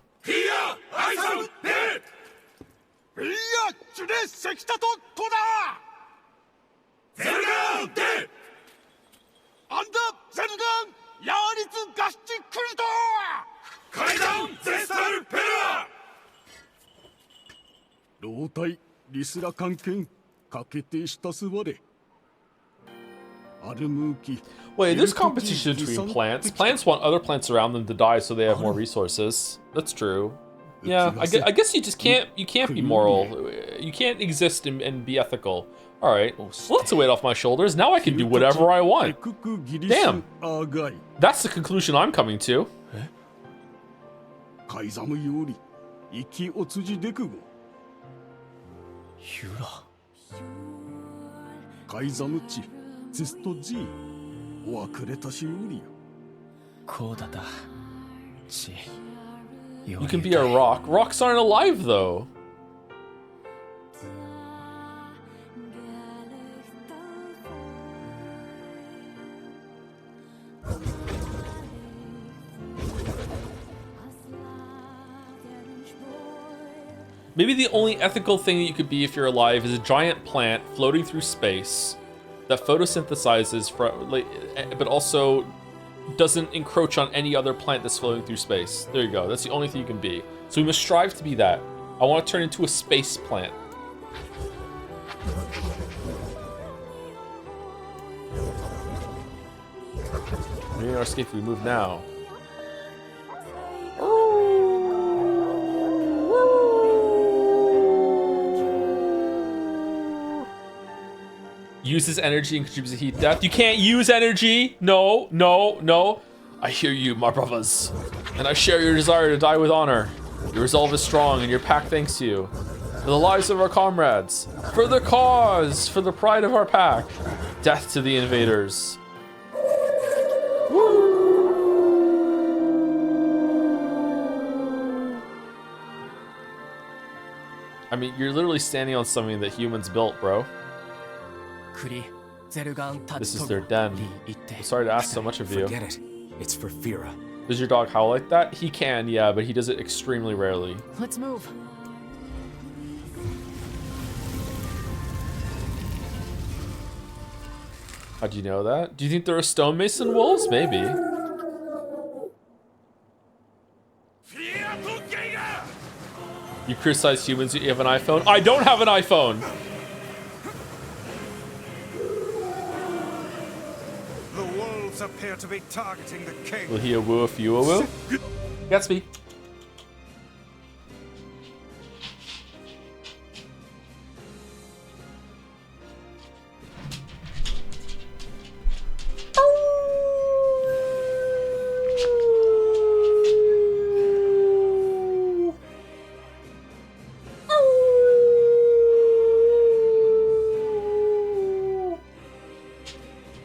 S1: Wait, there's competition between plants. Plants want other plants around them to die so they have more resources. That's true. Yeah, I guess you just can't be moral. You can't exist and be ethical. Alright, well, that's a weight off my shoulders. Now I can do whatever I want. Damn. That's the conclusion I'm coming to. You can be a rock. Rocks aren't alive, though. Maybe the only ethical thing that you could be if you're alive is a giant plant floating through space that photosynthesizes, but also doesn't encroach on any other plant that's floating through space. There you go. That's the only thing you can be. So we must strive to be that. I want to turn into a space plant. We're in our escape. We move now. Uses energy and contributes to heat death. You can't use energy. No, no, no. I hear you, my brothers, and I share your desire to die with honor. Your resolve is strong, and your pack thanks you. For the lives of our comrades, for the cause, for the pride of our pack. Death to the invaders. I mean, you're literally standing on something that humans built, bro. This is their den. I'm sorry to ask so much of you.
S3: Forget it. It's for Fira.
S1: Does your dog howl like that? He can, yeah, but he does it extremely rarely.
S20: Let's move.
S1: How'd you know that? Do you think there are stonemason wolves? Maybe. You criticize humans, you have an iPhone? I don't have an iPhone!
S4: The wolves appear to be targeting the king.
S1: Will he a woo if you a woo? Gatsby.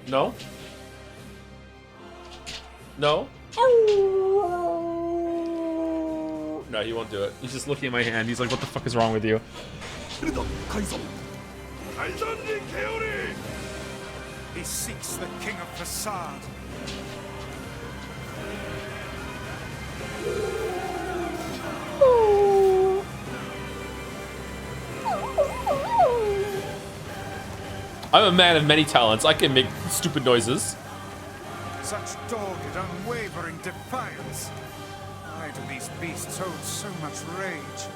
S1: No? No? No, he won't do it. He's just looking at my hand. He's like, what the fuck is wrong with you?
S4: He seeks the king of facade.
S1: I'm a man of many talents. I can make stupid noises.
S4: Such dogged, unwavering defiance. Why do these beasts hold so much rage?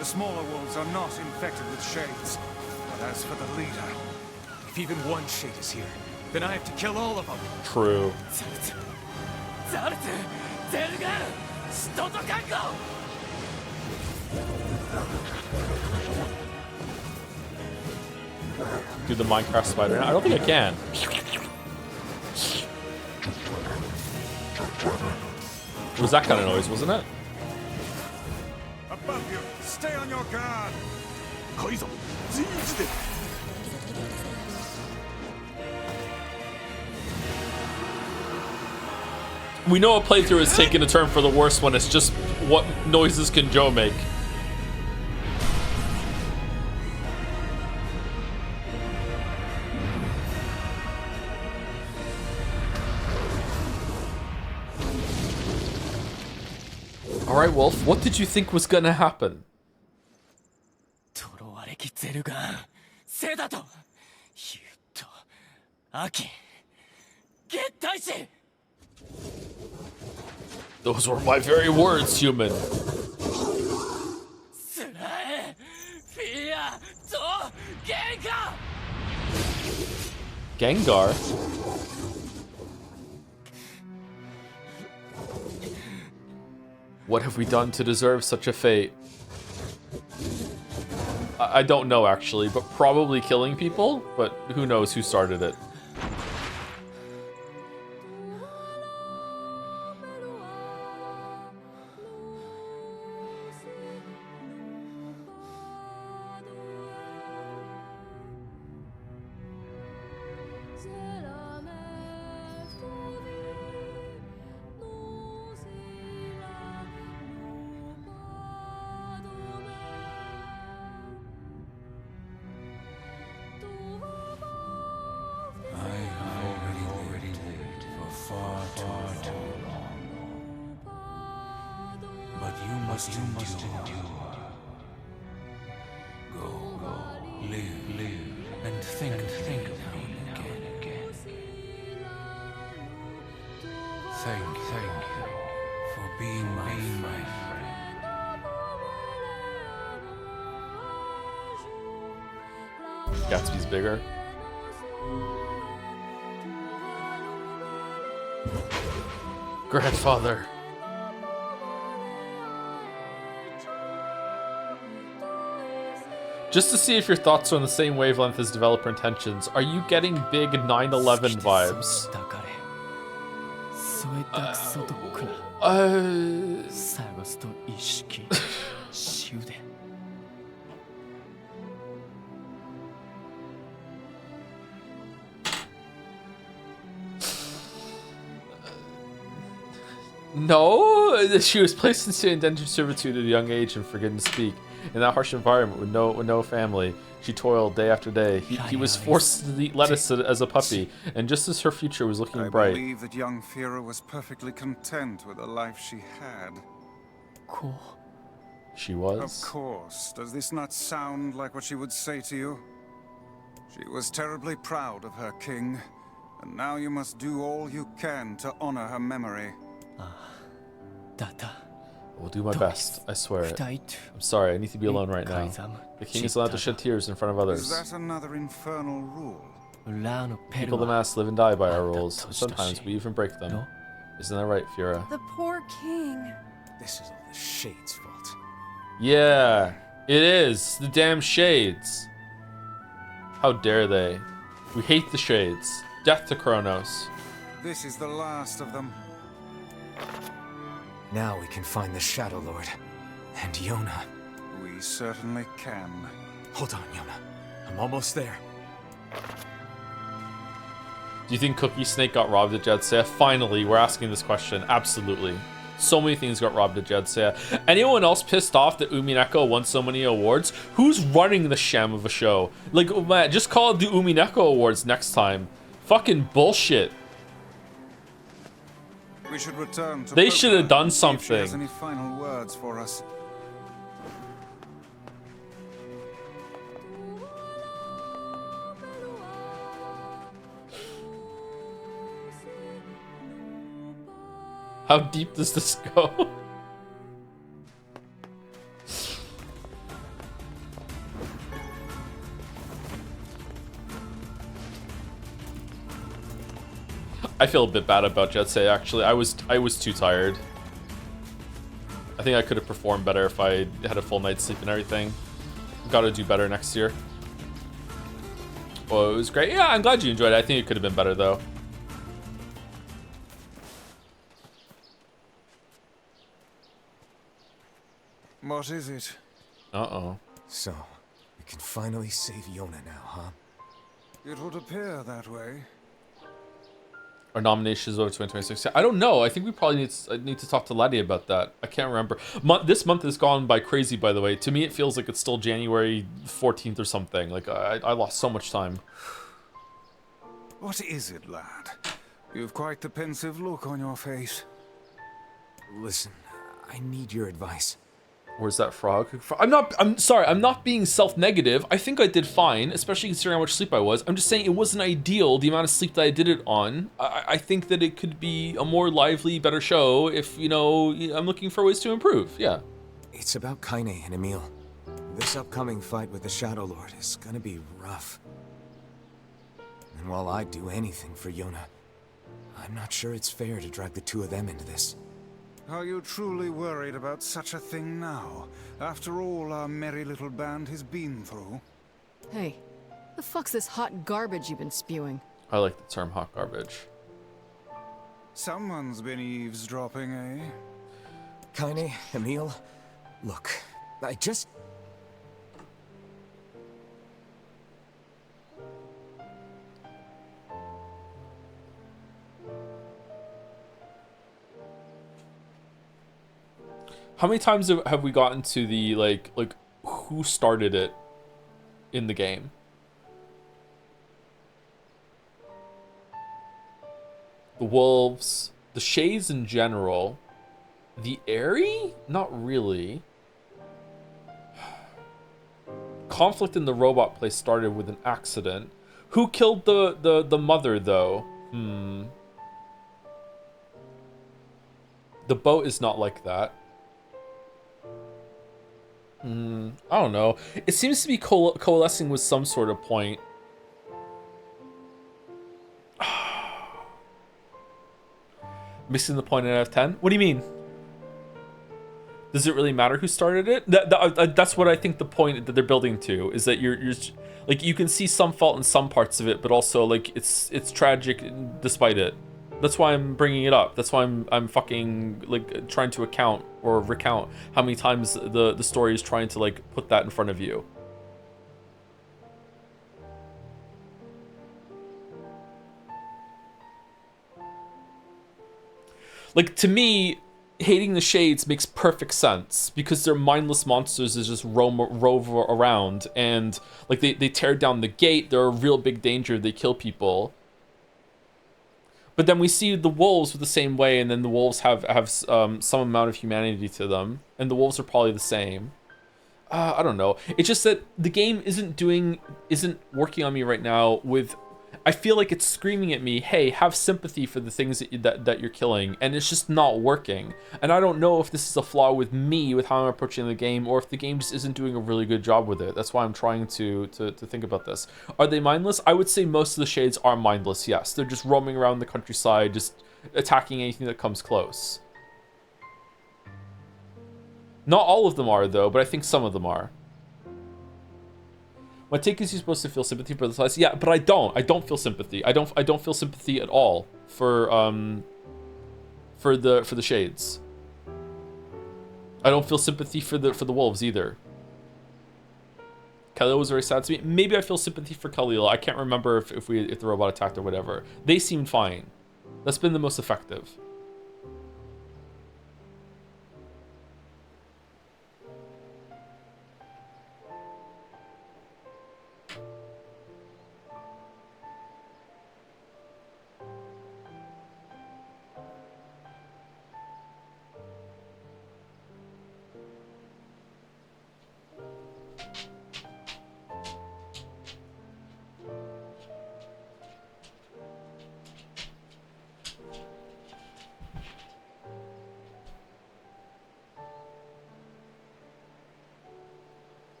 S4: The smaller wolves are not infected with shades. But as for the leader,
S3: if even one shade is here, then I have to kill all of them.
S1: True. Do the Minecraft spider. I don't think I can. It was that kind of noise, wasn't it?
S4: above you, stay on your guard.
S1: We know a playthrough is taking a turn for the worse when it's just what noises can Joe make. Alright, Wolf, what did you think was gonna happen? Those were my very words, human. Gengar? What have we done to deserve such a fate? I don't know, actually, but probably killing people? But who knows who started it.
S7: Go, live, and think now and again. Thank you for being my friend.
S1: Gatsby's bigger. Grandfather. Just to see if your thoughts are on the same wavelength as developer intentions, are you getting big 9/11 vibes? No, she was placed into indentured servitude at a young age and forbidden to speak. In that harsh environment with no family, she toiled day after day. He was forced to eat lettuce as a puppy, and just as her future was looking bright.
S4: I believe that young Fira was perfectly content with the life she had.
S1: Cool. She was?
S4: Of course. Does this not sound like what she would say to you? She was terribly proud of her king, and now you must do all you can to honor her memory.
S1: I will do my best, I swear it. I'm sorry, I need to be alone right now. The king is allowed to shed tears in front of others.
S4: Is that another infernal rule?
S1: People the mass live and die by our rules, and sometimes we even break them. Isn't that right, Fira?
S9: The poor king.
S3: This is all the Shades' fault.
S1: Yeah, it is. The damn Shades. How dare they? We hate the Shades. Death to Kronos.
S4: This is the last of them.
S3: Now we can find the Shadow Lord. And Yona.
S4: We certainly can.
S3: Hold on, Yona. I'm almost there.
S1: Do you think Cookie Snake got robbed at Jadzia? Finally, we're asking this question. Absolutely. So many things got robbed at Jadzia. Anyone else pissed off that Umineko won so many awards? Who's running the sham of a show? Like, man, just call it the Umineko Awards next time. Fucking bullshit.
S4: We should return to
S1: They should have done
S4: If she has
S1: something.
S4: any final words for us.
S1: How deep does this go? I feel a bit bad about Jetsei, actually. I was too tired. I think I could have performed better if I had a full night's sleep and everything. Gotta do better next year. Oh, it was great. Yeah, I'm glad you enjoyed it. I think it could have been better, though.
S4: What is it?
S1: Uh-oh.
S3: So, we can finally save Yona now, huh?
S4: It would appear that way.
S1: Our nominations over 2026. I don't know. I think we probably need to talk to Laddie about that. I can't remember. This month has gone by crazy, by the way. To me, it feels like it's still January 14th or something. Like, I lost so much time.
S4: What is it, lad? You've quite the pensive look on your face.
S3: Listen, I need your advice.
S1: Where's that frog? I'm sorry, I'm not being self-negative. I think I did fine, especially considering how much sleep I was. I'm just saying it wasn't ideal, the amount of sleep that I did it on. I think that it could be a more lively, better show if, you know, I'm looking for ways to improve, yeah.
S3: It's about Kaine and Emil. This upcoming fight with the Shadow Lord is gonna be rough. And while I'd do anything for Yona, I'm not sure it's fair to drag the two of them into this.
S4: Are you truly worried about such a thing now, after all our merry little band has been through?
S8: Hey, the fuck's this hot garbage you've been spewing?
S1: I like the term hot garbage.
S4: Someone's been eavesdropping, eh?
S3: Kaine, Emil, look, I just...
S1: How many times have we gotten to the, like, who started it in the game? The wolves, the Shades in general, the Aerie? Not really. conflict in the robot place started with an accident. Who killed the mother, though? The boat is not like that. I don't know. It seems to be coalescing with some sort of point. Missing the point out of 10? What do you mean? Does it really matter who started it? That's what I think the point that they're building to is that you're like, you can see some fault in some parts of it, but also like it's tragic despite it. That's why I'm bringing it up. That's why I'm fucking like trying to account or recount how many times the story is trying to like put that in front of you. Like, to me, hating the Shades makes perfect sense because they're mindless monsters that just rove around, and like they tear down the gate. They're a real big danger. They kill people. But then we see the wolves the same way, and then the wolves have some amount of humanity to them, and the wolves are probably the same. I don't know. It's just that the game isn't working on me right now with. I feel like it's screaming at me, hey, have sympathy for the things that you're killing, and it's just not working. And I don't know if this is a flaw with me, with how I'm approaching the game, or if the game just isn't doing a really good job with it. That's why I'm trying to think about this. Are they mindless? I would say most of the Shades are mindless, yes. They're just roaming around the countryside, just attacking anything that comes close. Not all of them are, though, but I think some of them are. My take is you're supposed to feel sympathy for the slice. Yeah, but I don't. I don't feel sympathy. I don't feel sympathy at all for the Shades. I don't feel sympathy for the wolves either. Khalil was very sad to me. Maybe I feel sympathy for Khalil. I can't remember if the robot attacked or whatever. They seemed fine. That's been the most effective.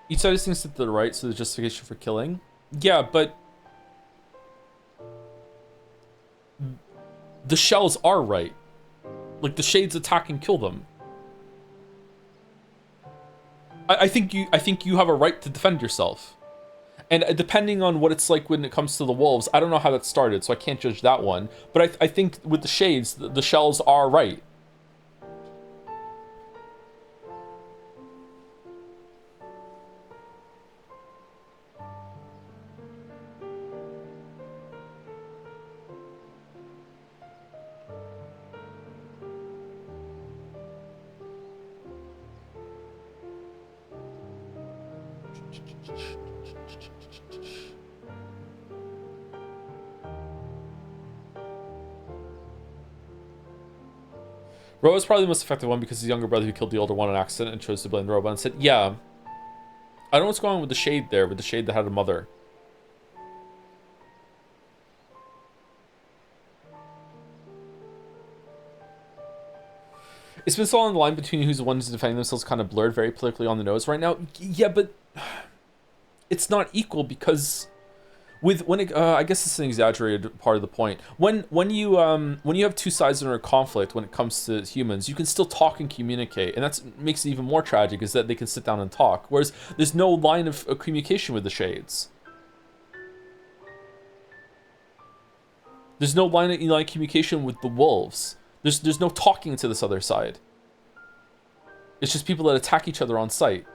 S1: Each side is things to the right, so the justification for killing. Yeah, but the shells are right. Like, the Shades attack and kill them. I think you have a right to defend yourself. And depending on what it's like when it comes to the wolves, I don't know how that started, so I can't judge that one. But I think with the Shades, the shells are right. Ro is probably the most effective one because his younger brother who killed the older one on accident and chose to blame the robot and said, yeah. I don't know what's going on with the Shade there, with the Shade that had a mother. It's been so long, the line between who's the one who's defending themselves kind of blurred, very politically on the nose right now. Yeah, but it's not equal because I guess it's an exaggerated part of the point. When you have two sides in a conflict when it comes to humans, you can still talk and communicate, and that makes it even more tragic. Is that they can sit down and talk, whereas there's no line of communication with the Shades. There's no line of communication with the wolves. There's no talking to this other side. It's just people that attack each other on sight.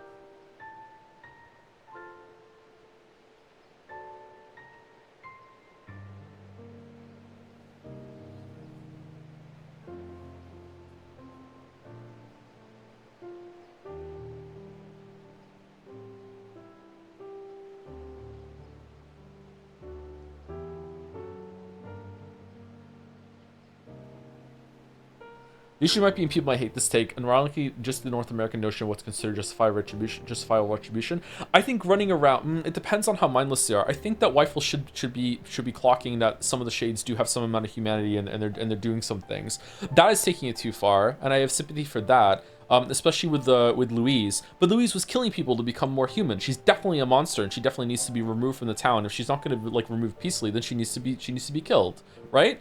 S1: The issue might be, and people might hate this take, and ironically, just the North American notion of what's considered justifiable retribution. I think running around, it depends on how mindless they are. I think that Weifel should be clocking that some of the shades do have some amount of humanity, and they're doing some things. That is taking it too far, and I have sympathy for that. Especially with Louise, but Louise was killing people to become more human. She's definitely a monster, and she definitely needs to be removed from the town. If she's not going to like remove peacefully, then she needs to be killed, right?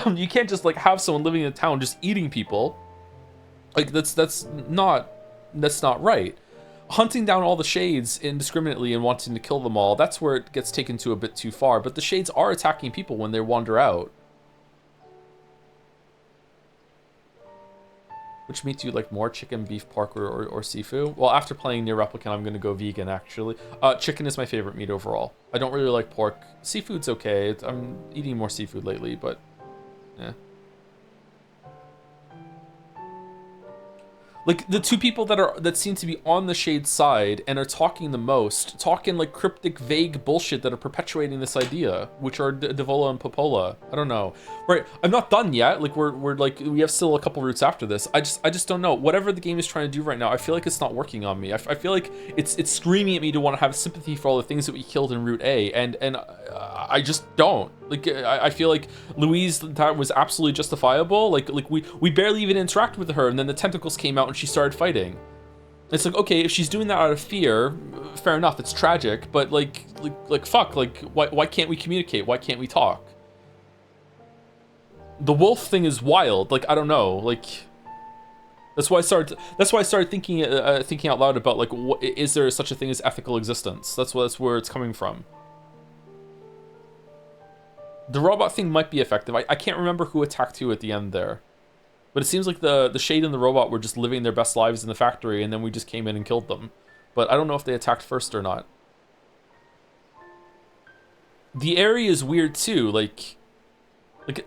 S1: You can't just like have someone living in a town just eating people. Like that's not right. Hunting down all the shades indiscriminately and wanting to kill them all, that's where it gets taken to a bit too far. But the shades are attacking people when they wander out. Which meat do you like more, chicken, beef, pork, or seafood? Well, after playing NieR Replicant, I'm going to go vegan, actually. Chicken is my favorite meat overall. I don't really like pork. Seafood's okay. I'm eating more seafood lately, but yeah. Like, the two people that seem to be on the shade side and are talking the most, talking like cryptic, vague bullshit that are perpetuating this idea, which are Devola and Popola. I don't know. Right, I'm not done yet. Like, we're like, we have still a couple routes after this. I just don't know. Whatever the game is trying to do right now, I feel like it's not working on me. I feel like it's screaming at me to want to have sympathy for all the things that we killed in Route A, and I just don't. Like, I feel like Louise, that was absolutely justifiable. Like we barely even interact with her, and then the tentacles came out and she started fighting. It's like, okay, if she's doing that out of fear, fair enough, it's tragic, but like fuck, like why can't we communicate? Why can't we talk? The wolf thing is wild. Like, I don't know. Like, that's why I started thinking out loud about like, is there such a thing as ethical existence? That's where it's coming from. The robot thing might be effective. I can't remember who attacked who at the end there. But it seems like the shade and the robot were just living their best lives in the factory, and then we just came in and killed them. But I don't know if they attacked first or not. The area is weird too. Like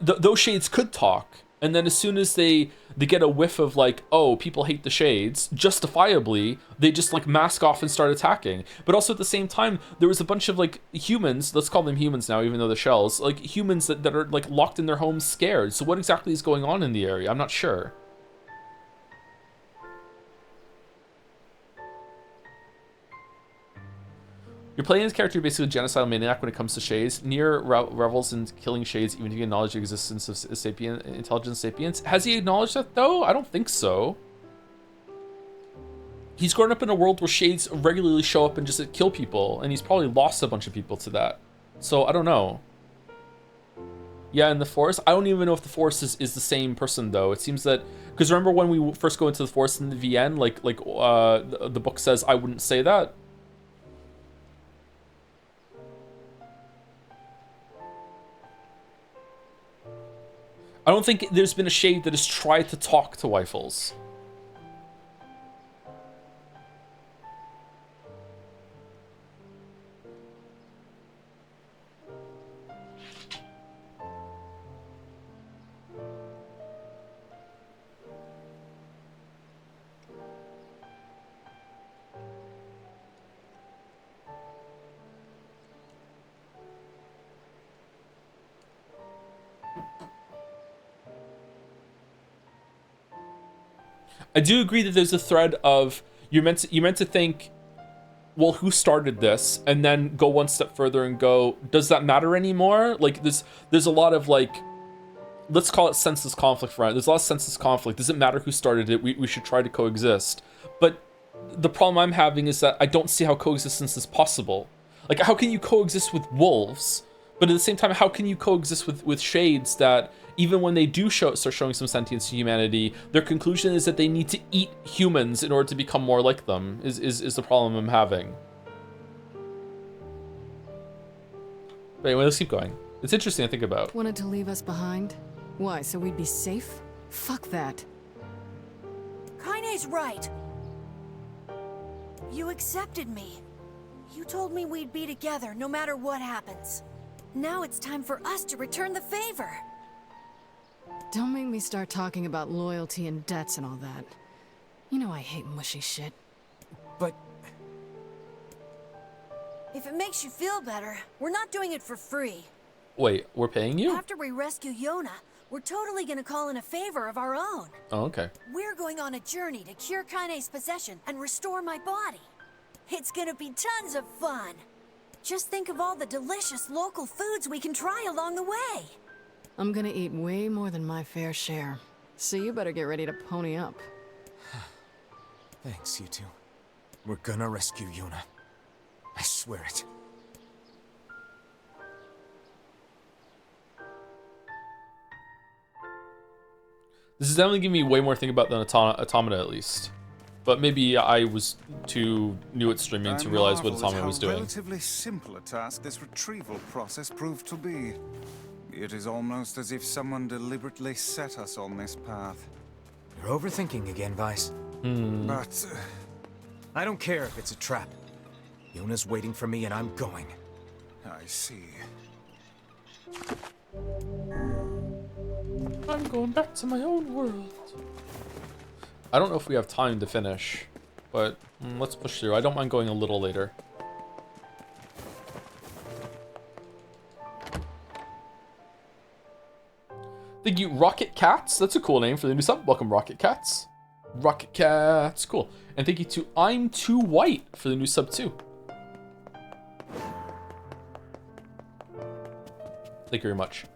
S1: those shades could talk, and then as soon as they get a whiff of like, oh, people hate the shades, justifiably, they just like mask off and start attacking. But also at the same time, there was a bunch of like humans, let's call them humans now, even though they're shells, like humans that are like locked in their homes scared. So what exactly is going on in the area? I'm not sure. You're playing as character basically a genocidal maniac when it comes to shades. NieR revels in killing shades even if you acknowledge the existence of intelligent sapiens. Has he acknowledged that though? I don't think so. He's grown up in a world where shades regularly show up and just kill people, and he's probably lost a bunch of people to that. So I don't know. Yeah, in the forest? I don't even know if the forest is the same person though. It seems that, because remember when we first go into the forest in the VN, the book says I wouldn't say that. I don't think there's been a shade that has tried to talk to Weifels. I do agree that there's a thread of you're meant to think, well, who started this, and then go one step further and go, does that matter anymore? Like there's a lot of like, let's call it senseless conflict, right? There's a lot of senseless conflict. Does it matter who started it? We should try to coexist. But the problem I'm having is that I don't see how coexistence is possible. Like, how can you coexist with wolves? But at the same time, how can you coexist with shades that, even when they do start showing some sentience to humanity, their conclusion is that they need to eat humans in order to become more like them, is the problem I'm having. But anyway, let's keep going. It's interesting to think about.
S8: Wanted to leave us behind? Why, so we'd be safe? Fuck that.
S9: Kaine's right. You accepted me. You told me we'd be together no matter what happens. Now it's time for us to return the favor.
S8: Don't make me start talking about loyalty and debts and all that. You know I hate mushy shit.
S3: But...
S9: if it makes you feel better, we're not doing it for free.
S1: Wait, we're paying you?
S9: After we rescue Yona, We're totally gonna call in a favor of our own.
S1: Oh, okay.
S9: We're going on a journey to cure Kaine's possession and restore my body. It's gonna be tons of fun. Just think of all the delicious local foods we can try along the way.
S8: I'm gonna eat way more than my fair share. So you better get ready to pony up.
S3: Thanks, you two. We're gonna rescue Yuna. I swear it.
S1: This is definitely giving me way more to think about than Automata, at least. But maybe I was too new at streaming to realize what Automata was doing.
S4: Relatively simple a task this retrieval process proved to be. It is almost as if someone deliberately set us on this path.
S3: You're overthinking again, Vice.
S4: But
S3: I don't care if it's a trap. Yuna's waiting for me and I'm going.
S4: I see.
S1: I'm going back to my own world. I don't know if we have time to finish, but let's push through. I don't mind going a little later. Thank you, Rocket Cats. That's a cool name for the new sub. Welcome, Rocket Cats. Rocket Cats, cool. And thank you to I'm Too White for the new sub too. Thank you very much.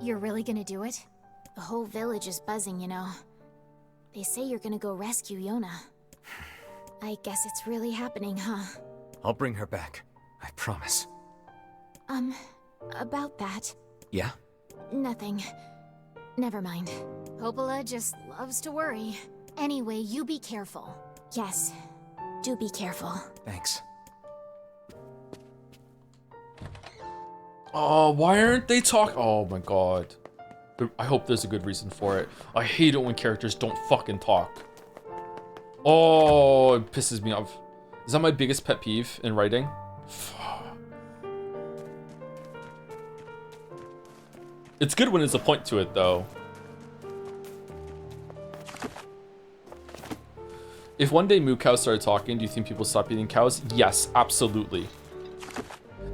S5: You're really gonna do it? The whole village is buzzing, you know. They say you're gonna go rescue Yona. I guess it's really happening, huh?
S3: I'll bring her back. I promise.
S5: About that.
S3: Yeah?
S5: Nothing. Never mind. Popola just loves to worry. Anyway, you be careful. Yes, do be careful.
S3: Thanks.
S1: Oh, why aren't they talking? Oh my god. I hope there's a good reason for it. I hate it when characters don't fucking talk. Oh, it pisses me off. Is that my biggest pet peeve in writing? It's good when there's a point to it, though. If one day moo cows started talking, do you think people stop eating cows? Yes, absolutely.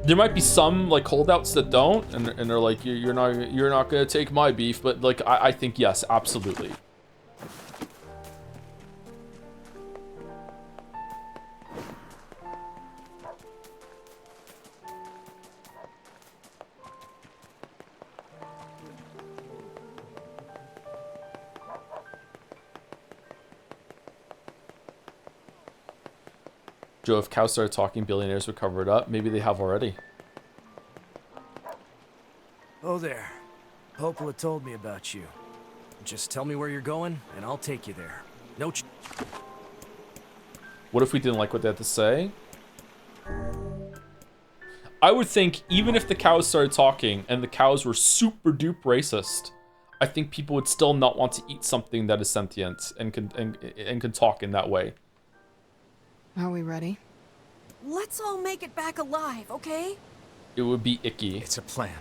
S1: There might be some like holdouts that don't, and they're like, you're not gonna take my beef, but like I think yes, absolutely. Joe, if cows started talking, billionaires would cover it up. Maybe they have already.
S15: Oh there. Popola told me about you. Just tell me where you're going, and I'll take you there. No
S1: What if we didn't like what they had to say? I would think even if the cows started talking and the cows were super duper racist, I think people would still not want to eat something that is sentient and can talk in that way.
S8: Are we ready?
S9: Let's all make it back alive, okay?
S1: It would be icky.
S3: It's a plan.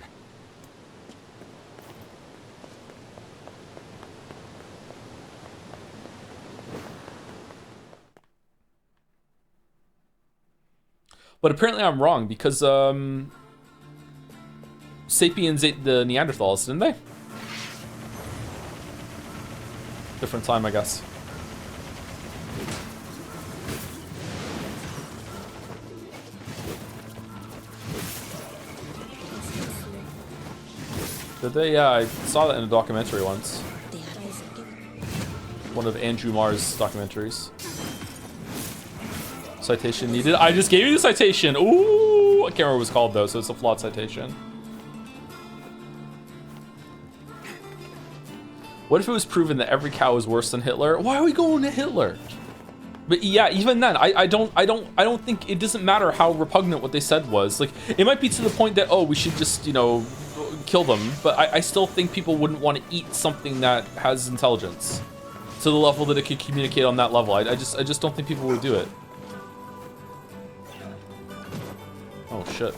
S1: But apparently I'm wrong because Sapiens ate the Neanderthals, didn't they? Different time, I guess. Did they? Yeah, I saw that in a documentary once. One of Andrew Marr's documentaries. Citation needed. I just gave you the citation. Ooh, I can't remember what it was called though, so it's a flawed citation. What if it was proven that every cow is worse than Hitler? Why are we going to Hitler? But yeah, even then, I don't think it doesn't matter how repugnant what they said was. Like, it might be to the point that, oh, we should just, you know, kill them. But I still think people wouldn't want to eat something that has intelligence to the level that it could communicate on that level. I just don't think people would do it. Oh shit.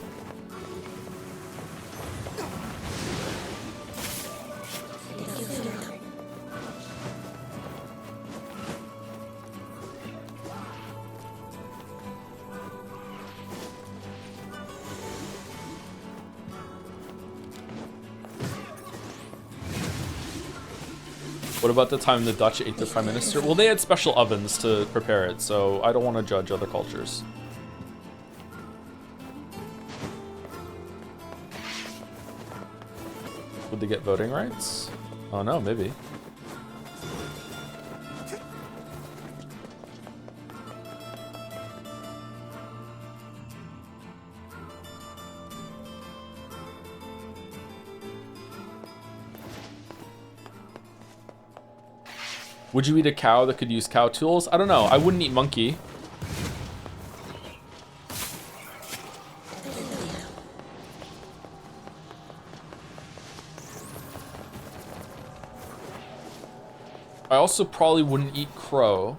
S1: What about the time the Dutch ate their prime minister? Well, they had special ovens to prepare it, so I don't want to judge other cultures. Would they get voting rights? Oh no, maybe. Would you eat a cow that could use cow tools? I don't know. I wouldn't eat monkey. I also probably wouldn't eat crow.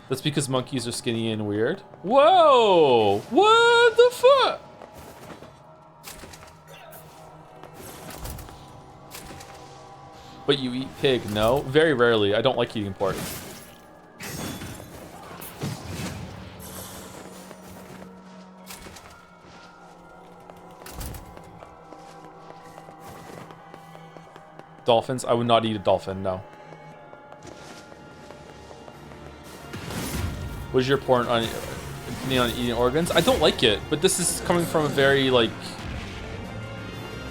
S1: That's because monkeys are skinny and weird. Whoa! What the fuck? But you eat pig? No, very rarely. I don't like eating pork. Dolphins? I would not eat a dolphin, no. What is your opinion on eating organs? I don't like it, but this is coming from a very, like,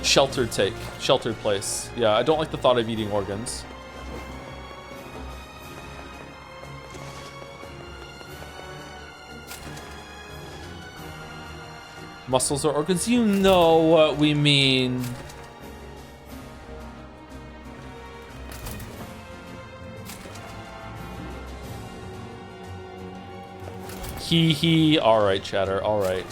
S1: sheltered place. Yeah, I don't like the thought of eating organs. Muscles or organs? You know what we mean. Hee hee. Alright, chatter. Alright.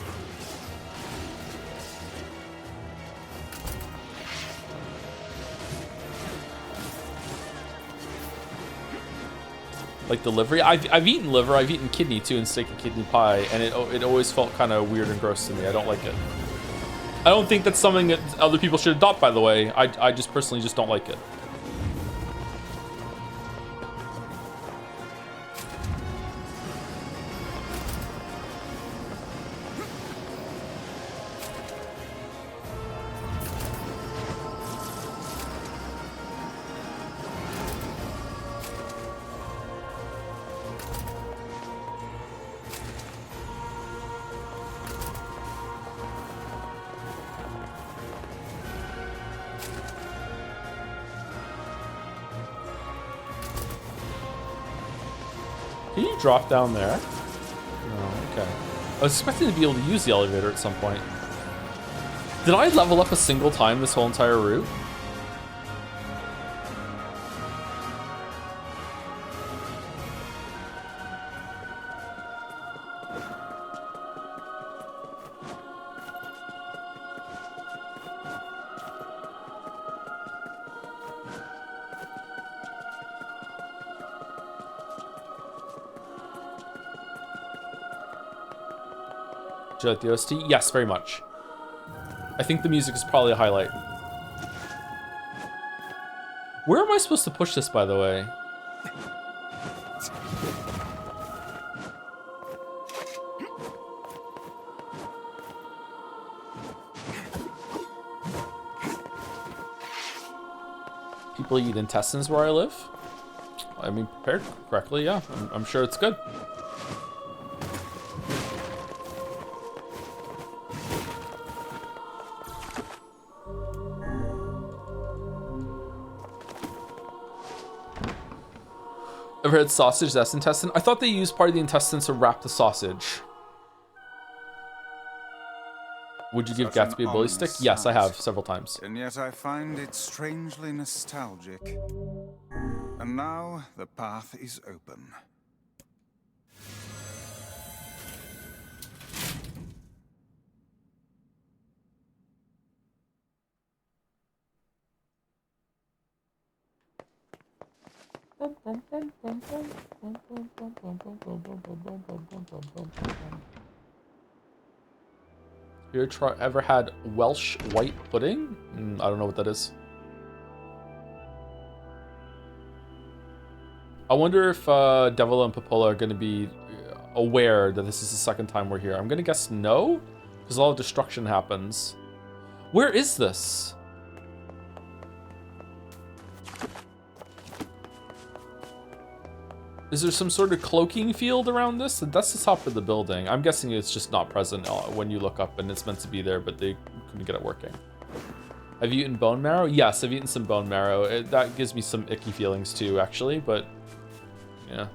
S1: Like the liver? I've eaten liver, I've eaten kidney too, and steak and kidney pie, and it always felt kind of weird and gross to me. I don't like it. I don't think that's something that other people should adopt, by the way. I just personally just don't like it. Can you drop down there? No, okay. I was expecting to be able to use the elevator at some point. Did I level up a single time this whole entire route? Do you like the OST? Yes, very much. I think the music is probably a highlight. Where am I supposed to push this, by the way? People eat intestines where I live? I mean, prepared correctly, yeah. I'm sure it's good. Ever had sausage that's intestine? I thought they used part of the intestines to wrap the sausage. Would you give Gatsby a bully stick? Yes, I have several times.
S4: And yet I find it strangely nostalgic. And now the path is open.
S1: You ever had Welsh white pudding? I don't know what that is. I wonder if Devil and Popola are going to be aware that this is the second time we're here. I'm going to guess no. Because a lot of destruction happens. Where is this? Is there some sort of cloaking field around this? That's the top of the building. I'm guessing it's just not present when you look up and it's meant to be there, but they couldn't get it working. Have you eaten bone marrow? Yes, I've eaten some bone marrow. That gives me some icky feelings too, actually, but yeah.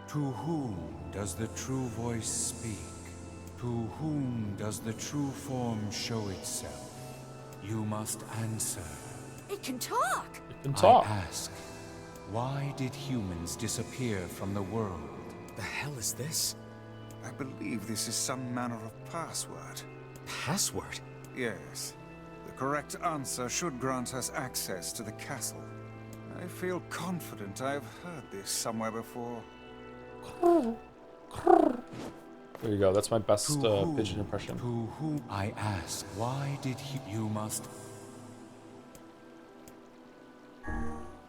S10: To whom does the true voice speak? To whom does the true form show itself? You must answer.
S9: It can talk!
S1: It can talk.
S10: I ask, why did humans disappear from the world?
S3: The hell is this?
S4: I believe this is some manner of password.
S3: Password?
S4: Yes. The correct answer should grant us access to the castle. I feel confident I've heard this somewhere before.
S1: There you go. That's my best pigeon impression.
S10: To whom I ask, why did you must...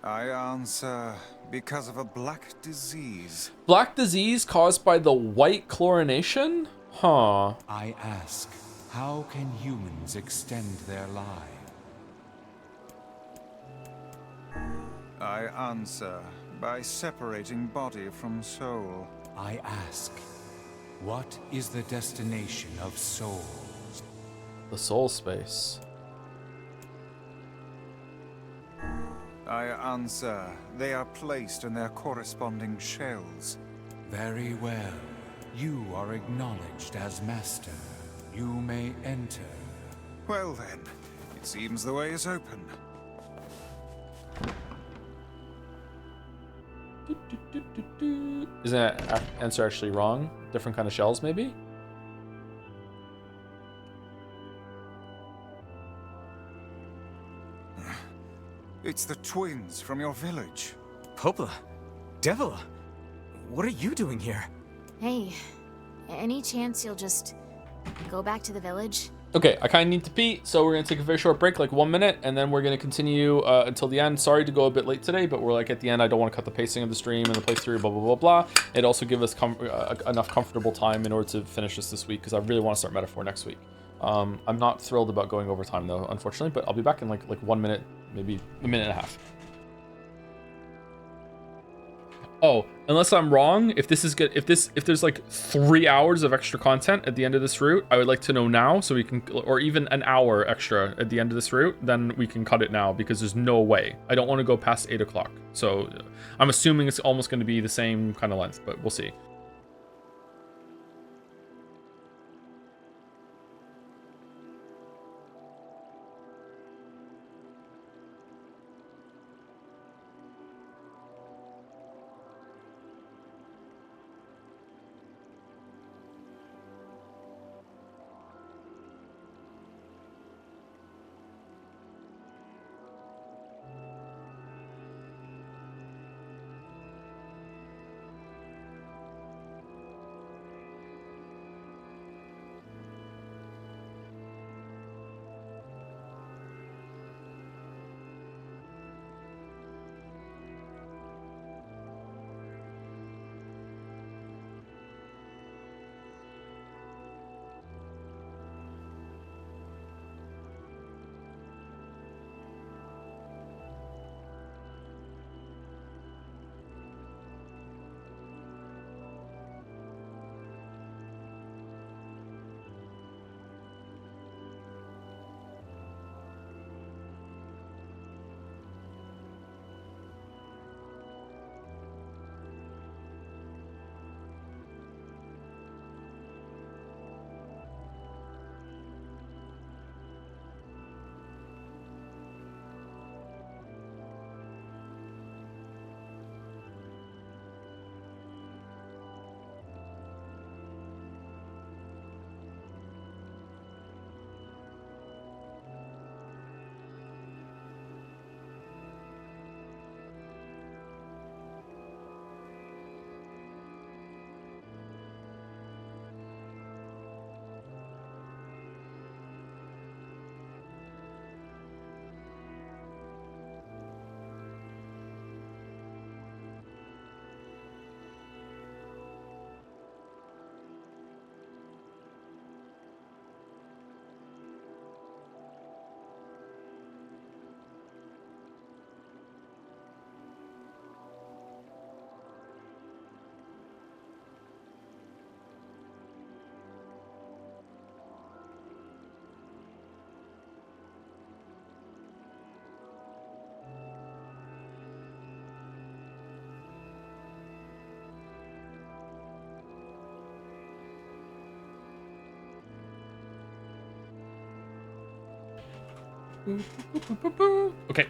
S4: I answer, because of a black disease.
S1: Black disease caused by the white chlorination? Huh.
S10: I ask, how can humans extend their lives?
S4: I answer, by separating body from soul.
S10: I ask, what is the destination of souls?
S1: The soul space.
S4: I answer, they are placed in their corresponding shells.
S10: Very well. You are acknowledged as master. You may enter.
S4: Well then, it seems the way is open.
S1: Isn't that answer actually wrong? Different kind of shells, maybe?
S4: It's the twins from your village.
S3: Popola, Devila, what are you doing here?
S5: Hey, any chance you'll just go back to the village?
S1: Okay, I kind of need to pee, so we're going to take a very short break, like 1 minute, and then we're going to continue until the end. Sorry to go a bit late today, but we're like at the end. I don't want to cut the pacing of the stream and the playthrough, blah, blah, blah, blah. It also give us enough comfortable time in order to finish this week, because I really want to start Metaphor next week. I'm not thrilled about going over time, though, unfortunately, but I'll be back in like 1 minute, maybe a minute and a half. Oh, unless I'm wrong, if this is good, if there's like 3 hours of extra content at the end of this route, I would like to know now so we can, or even an hour extra at the end of this route, then we can cut it now because there's no way. I don't want to go past 8 o'clock. So I'm assuming it's almost going to be the same kind of length, but we'll see. Okay.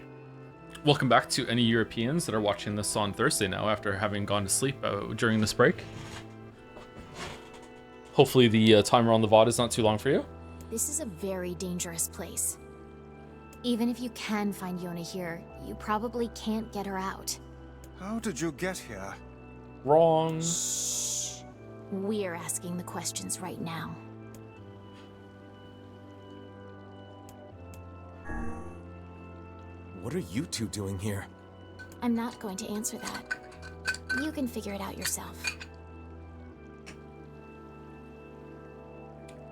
S1: Welcome back to any Europeans that are watching this on Thursday now after having gone to sleep during this break. Hopefully the timer on the VOD is not too long for you.
S5: This is a very dangerous place. Even if you can find Yona here, you probably can't get her out.
S4: How did you get here?
S1: Wrong.
S5: Shh. We're asking the questions right now.
S3: What are you two doing here?
S5: I'm not going to answer that. You can figure it out yourself.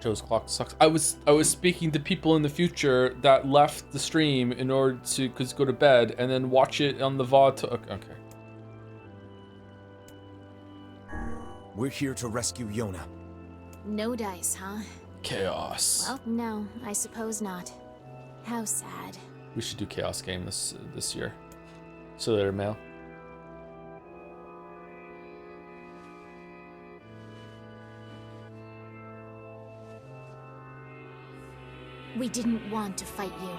S1: Joe's clock sucks. I was speaking to people in the future that left the stream in order to go to bed and then watch it on the VOD. Okay.
S3: We're here to rescue Yona.
S5: No dice, huh?
S1: Chaos.
S5: Well, no, I suppose not. How sad.
S1: We should do Chaos game this year. See you later, Mail.
S5: We didn't want to fight you.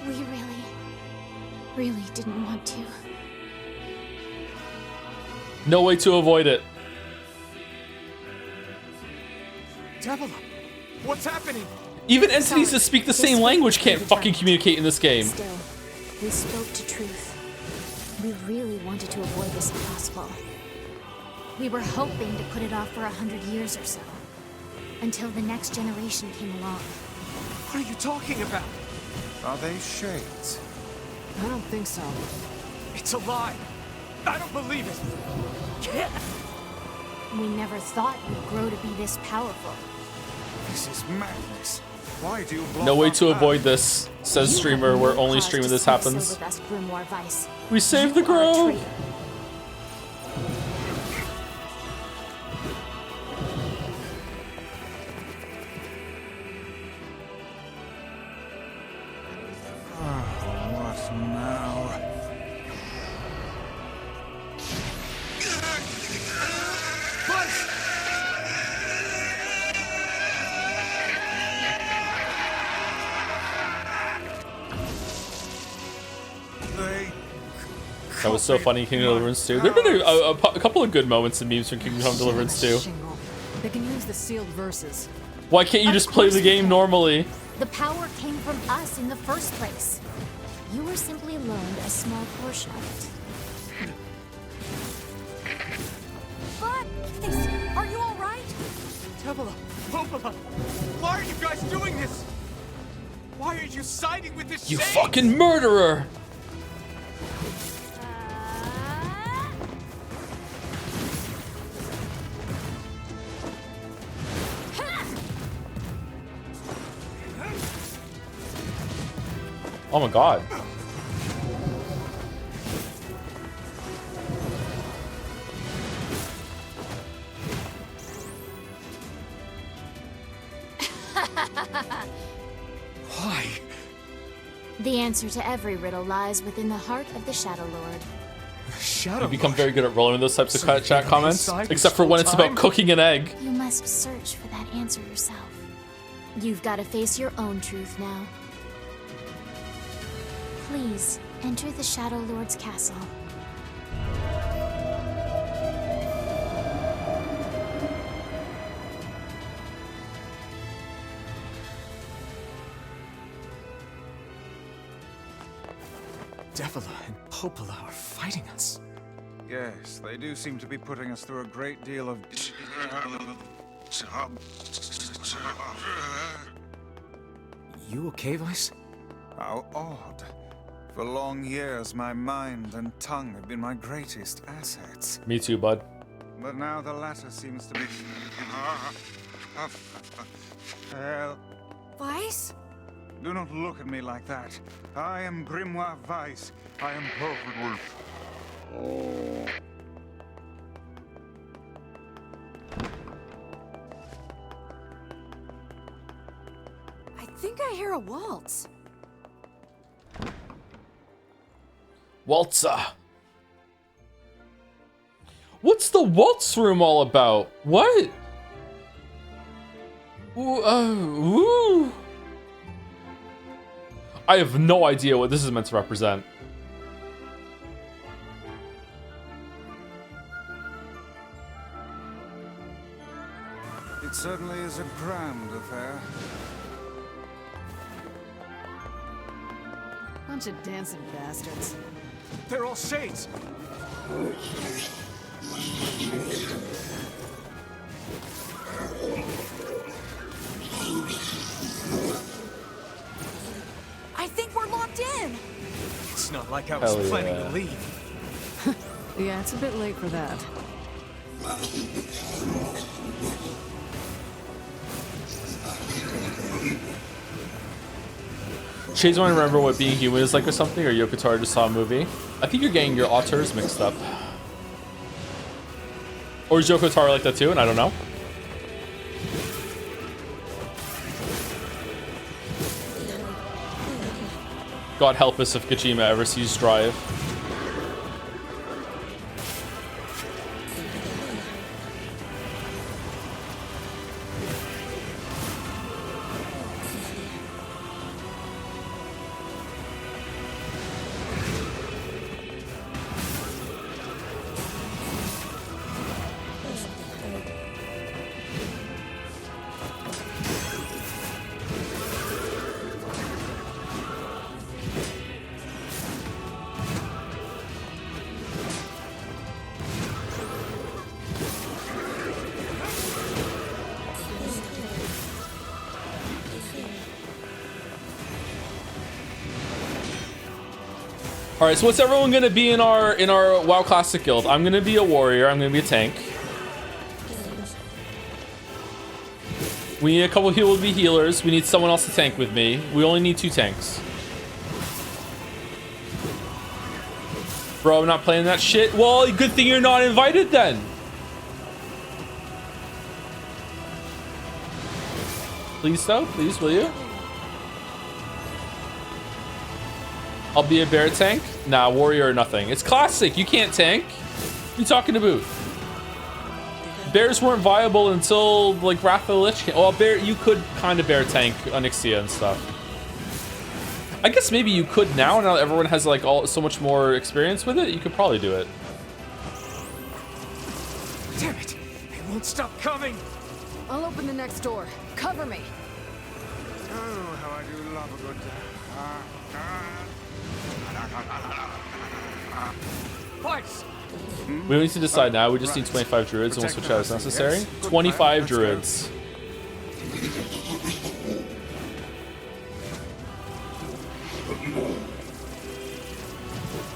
S5: We really didn't want to.
S1: No way to avoid it.
S14: Devil, what's happening?
S1: Even entities that speak the same language can't fucking communicate in this game.
S5: Still, we spoke to truth. We really wanted to avoid this if possible. We were hoping to put it off for 100 years or so. Until the next generation came along.
S14: What are you talking about?
S4: Are they shades?
S14: I don't think so. It's a lie. I don't believe it.
S5: We never thought we'd grow to be this powerful.
S4: This is madness. Why do you block
S1: No way
S4: our
S1: to
S4: path?
S1: avoid this, says streamer. We're only streaming this happens. We saved the grove.
S4: What now?
S1: That was so funny, Kingdom Deliverance 2. There have been a couple of good moments in memes from Kingdom Deliverance 2.
S8: They can use the sealed verses.
S1: Why can't you just play the game normally?
S5: The power came from us in the first place. You were simply loaned a small portion of it.
S9: But, are you all right?
S14: Tevila, Popala, why are you guys doing this? Why are you siding with this
S1: You
S14: shade?
S1: fucking murderer! Oh my god.
S3: Why?
S5: The answer to every riddle lies within the heart of the Shadow Lord.
S3: Shadow
S1: You become
S3: Lord.
S1: very good at rolling those types of chat comments,
S3: inside
S1: except
S3: this
S1: for when
S3: whole
S1: it's about
S3: time?
S1: cooking an egg.
S5: You must search for that answer yourself. You've got to face your own truth now. Please, enter the Shadow Lord's castle.
S3: Devila and Popala are fighting us.
S4: Yes, they do seem to be putting us through a great deal of...
S3: You okay, Vice?
S4: How odd. For long years, my mind and tongue have been my greatest assets.
S1: Me too, bud.
S4: But now the latter seems to be... Well,
S9: Vice?
S4: do not look at me like that. I am Grimoire Weiss. I am perfectly...
S9: I think I hear a waltz.
S1: Waltzer. What's the waltz room all about? What? Ooh, ooh. I have no idea what this is meant to represent.
S4: It certainly is a grand affair.
S8: Bunch of dancing bastards.
S15: They're all shades.
S9: I think we're locked in.
S15: It's not like I was planning to leave.
S8: Yeah, it's a bit late for that.
S1: Shades want to remember what being human is like or something, or Yoko Taro just saw a movie. I think you're getting your auteurs mixed up. Or is Yoko Taro like that too, and I don't know? God help us if Kojima ever sees Drive. All right, so what's everyone gonna be in our WoW Classic guild? I'm gonna be a warrior. I'm gonna be a tank. We need a couple people to be healers. We need someone else to tank with me. We only need 2 tanks. Bro, I'm not playing that shit. Well, good thing you're not invited then. Please though, please, will you? I'll be a bear tank? Nah, warrior or nothing. It's classic. You can't tank. What are you talking about? Bears weren't viable until like Wrath of the Lich King. Well, bear, you could kind of bear tank Onyxia and stuff. I guess maybe you could now that everyone has like so much more experience with it. You could probably do it.
S15: Damn it! They won't stop coming.
S8: I'll open the next door. Cover me.
S4: Oh, how I do love a good
S15: Twice.
S1: We don't need to decide now. We just need 25 druids and we'll switch out as necessary. 25 druids.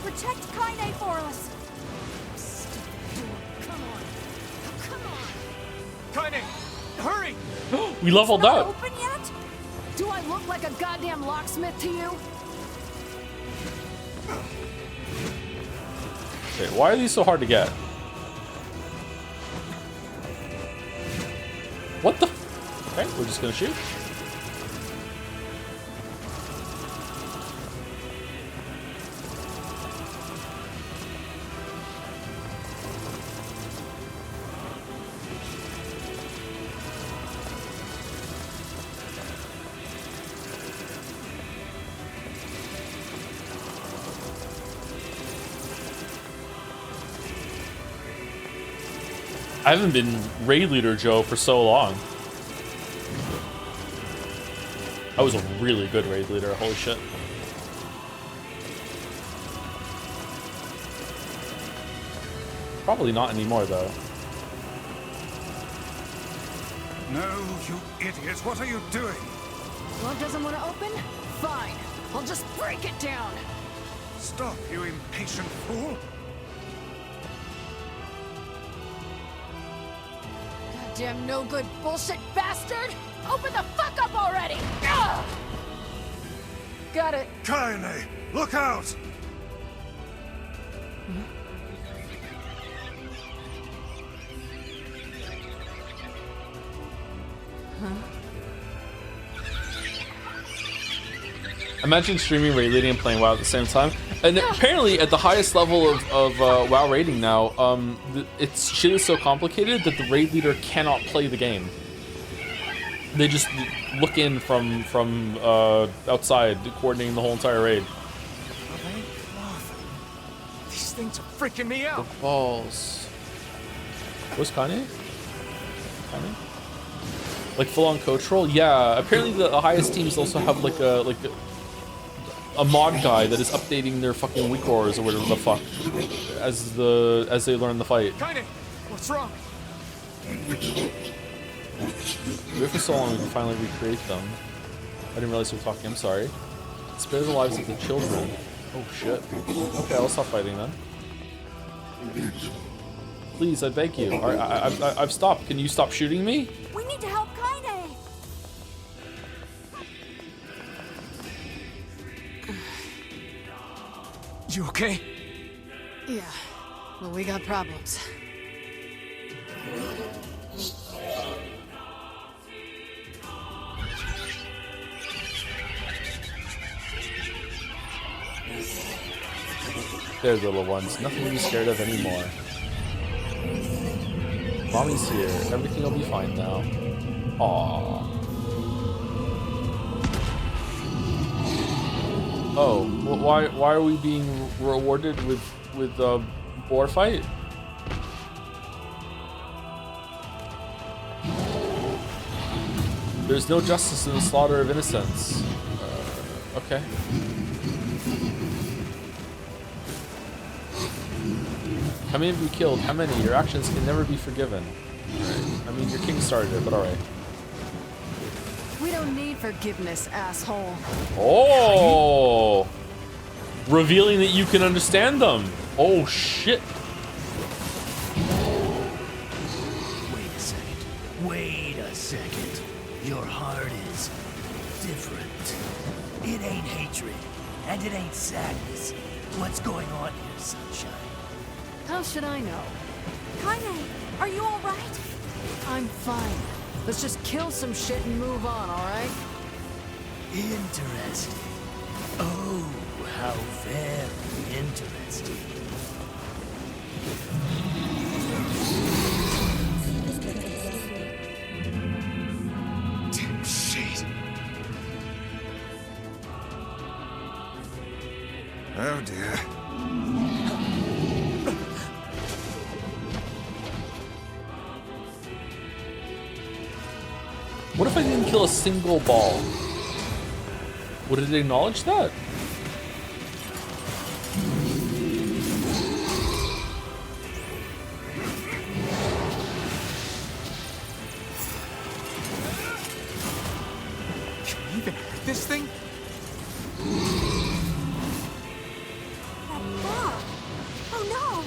S9: Protect Kaine for us.
S15: Kaine, hurry!
S1: We leveled up.
S9: Open yet?
S8: Do I look like a goddamn locksmith to you?
S1: Okay, why are these so hard to get? What the? Okay, we're just gonna shoot. I haven't been raid leader Joe for so long. I was a really good raid leader, holy shit. Probably not anymore though.
S4: No, you idiots, what are you doing?
S8: Lock doesn't want to open? Fine. I'll just break it down.
S4: Stop, you impatient fool.
S8: Goddamn no good bullshit bastard! Open the fuck up already! Ugh! Got it.
S4: Kaine, look out!
S8: Huh?
S1: Imagine streaming raid leading and playing WoW at the same time. And apparently at the highest level of WoW raiding now, shit is so complicated that the raid leader cannot play the game. They just look in from outside, coordinating the whole entire raid.
S13: These things are freaking me out.
S1: The balls. What's Kanye? Kanye? Like full-on coach role? Yeah. Apparently the highest teams also have like a mod guy that is updating their fucking weak cores or whatever the fuck as they learn the fight.
S13: Kanye, what's wrong?
S1: Wait for so long we can finally recreate them. I didn't realize we were talking. I'm sorry. Spare the lives of the children. Oh shit. Okay, I'll stop fighting then. Please, I beg you. I've stopped. Can you stop shooting me?
S9: We need to help Kaine.
S13: You okay?
S8: Yeah. Well, we got problems.
S1: There, little ones. Nothing to be scared of anymore. Mommy's here. Everything will be fine now. Aww. Oh, why are we being rewarded with boar fight? There's no justice in the slaughter of innocents. Okay. How many have you killed? How many? Your actions can never be forgiven. Right. I mean, your king started it, but alright.
S8: We don't need forgiveness, asshole.
S1: Oh! Revealing that you can understand them. Oh, shit.
S7: Wait a second. Wait a second. Your heart is different. It ain't hatred, and it ain't sadness. What's going on here, sunshine?
S8: How should I know?
S9: Kaine, are you all right?
S8: I'm fine. Let's just kill some shit and move on, all right?
S7: Interesting. Oh, how very interesting.
S13: Damn shit.
S4: Oh dear.
S1: What if I didn't kill a single ball? Would it acknowledge that?
S13: Can you even hit this thing?
S9: That bug. Oh no.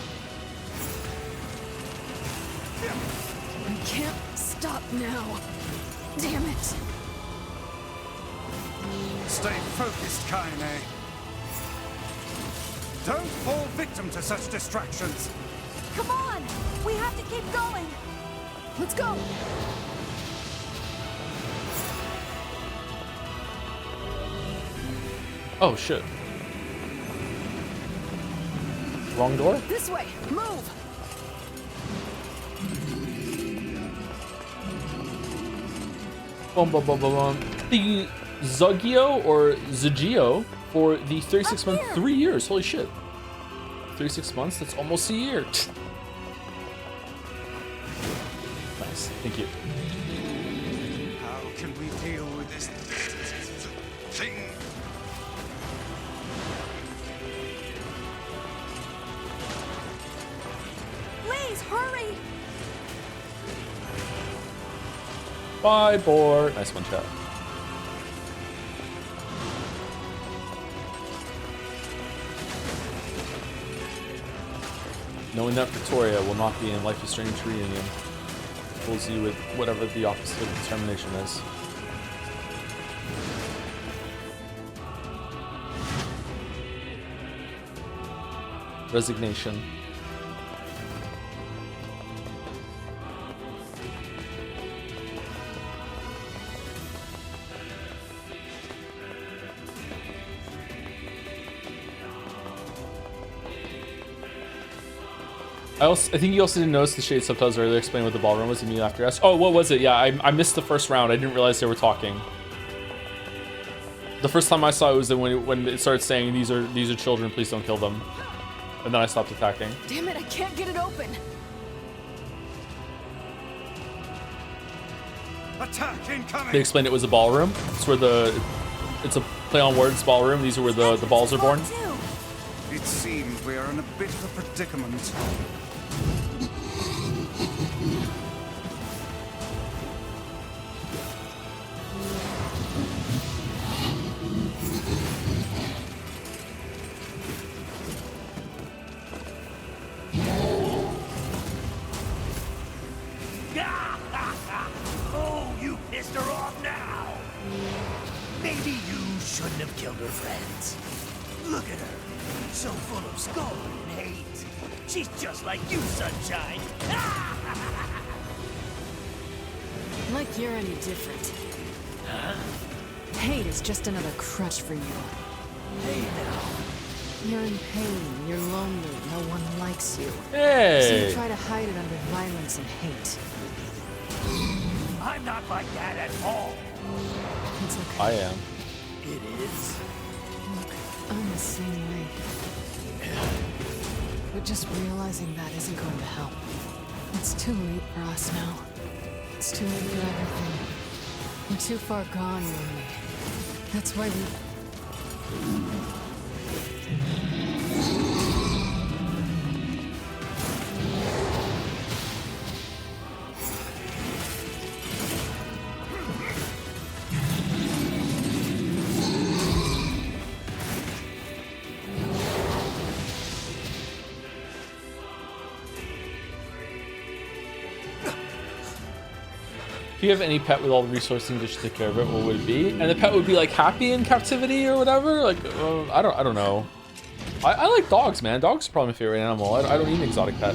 S8: I can't stop now. Damn it.
S4: Stay focused, Kaine. Don't fall victim to such distractions.
S9: Come on. We have to keep going.
S8: Let's go.
S1: Oh, shit. Wrong door?
S8: This way. Move.
S1: Bum, bum, bum, bum, bum. The Zugio or Zugio for the 36 month, 3 years. Holy shit. 36 months? That's almost a year. Nice. Thank you.
S4: How can we deal with this thing?
S9: Please hurry.
S1: Bye, boar. Nice one, chat. Knowing that Victoria will not be in Life is Strange reunion fills you with whatever the opposite of determination is. Resignation. I think you also didn't notice the shade subtitles earlier explaining what the ballroom was immediately after us. Oh, what was it? Yeah, I missed the first round. I didn't realize they were talking. The first time I saw it was when it started saying these are children, please don't kill them. And then I stopped attacking.
S9: Damn it, I can't get it open.
S4: Attack incoming.
S1: They explained it was a ballroom. It's where it's a play on words ballroom. These are where the balls are born.
S4: It seems we are in a bit of a predicament.
S7: Oh, you pissed her off now! Maybe you shouldn't have killed her friends. Look at her, so full of scorn and hate. She's just like you, Sunshine.
S8: Like you're any different.
S7: Huh?
S8: Hate is just another crutch for you.
S7: Hey now.
S8: You're in pain, you're lonely, no one likes you.
S1: Hey!
S8: So you try to hide it under violence and hate.
S7: I'm not like that at all.
S8: It's okay.
S1: I am.
S7: It is.
S8: Look, I'm the same way. But just realizing that isn't going to help. It's too late for us now. It's too late for everything. We're too far gone, you and me. That's why we...
S1: If you have any pet with all the resources needed to take care of it, what would it be? And the pet would be like happy in captivity or whatever. Like I don't know. I like dogs, man. Dogs are probably my favorite animal. I don't need an exotic pet.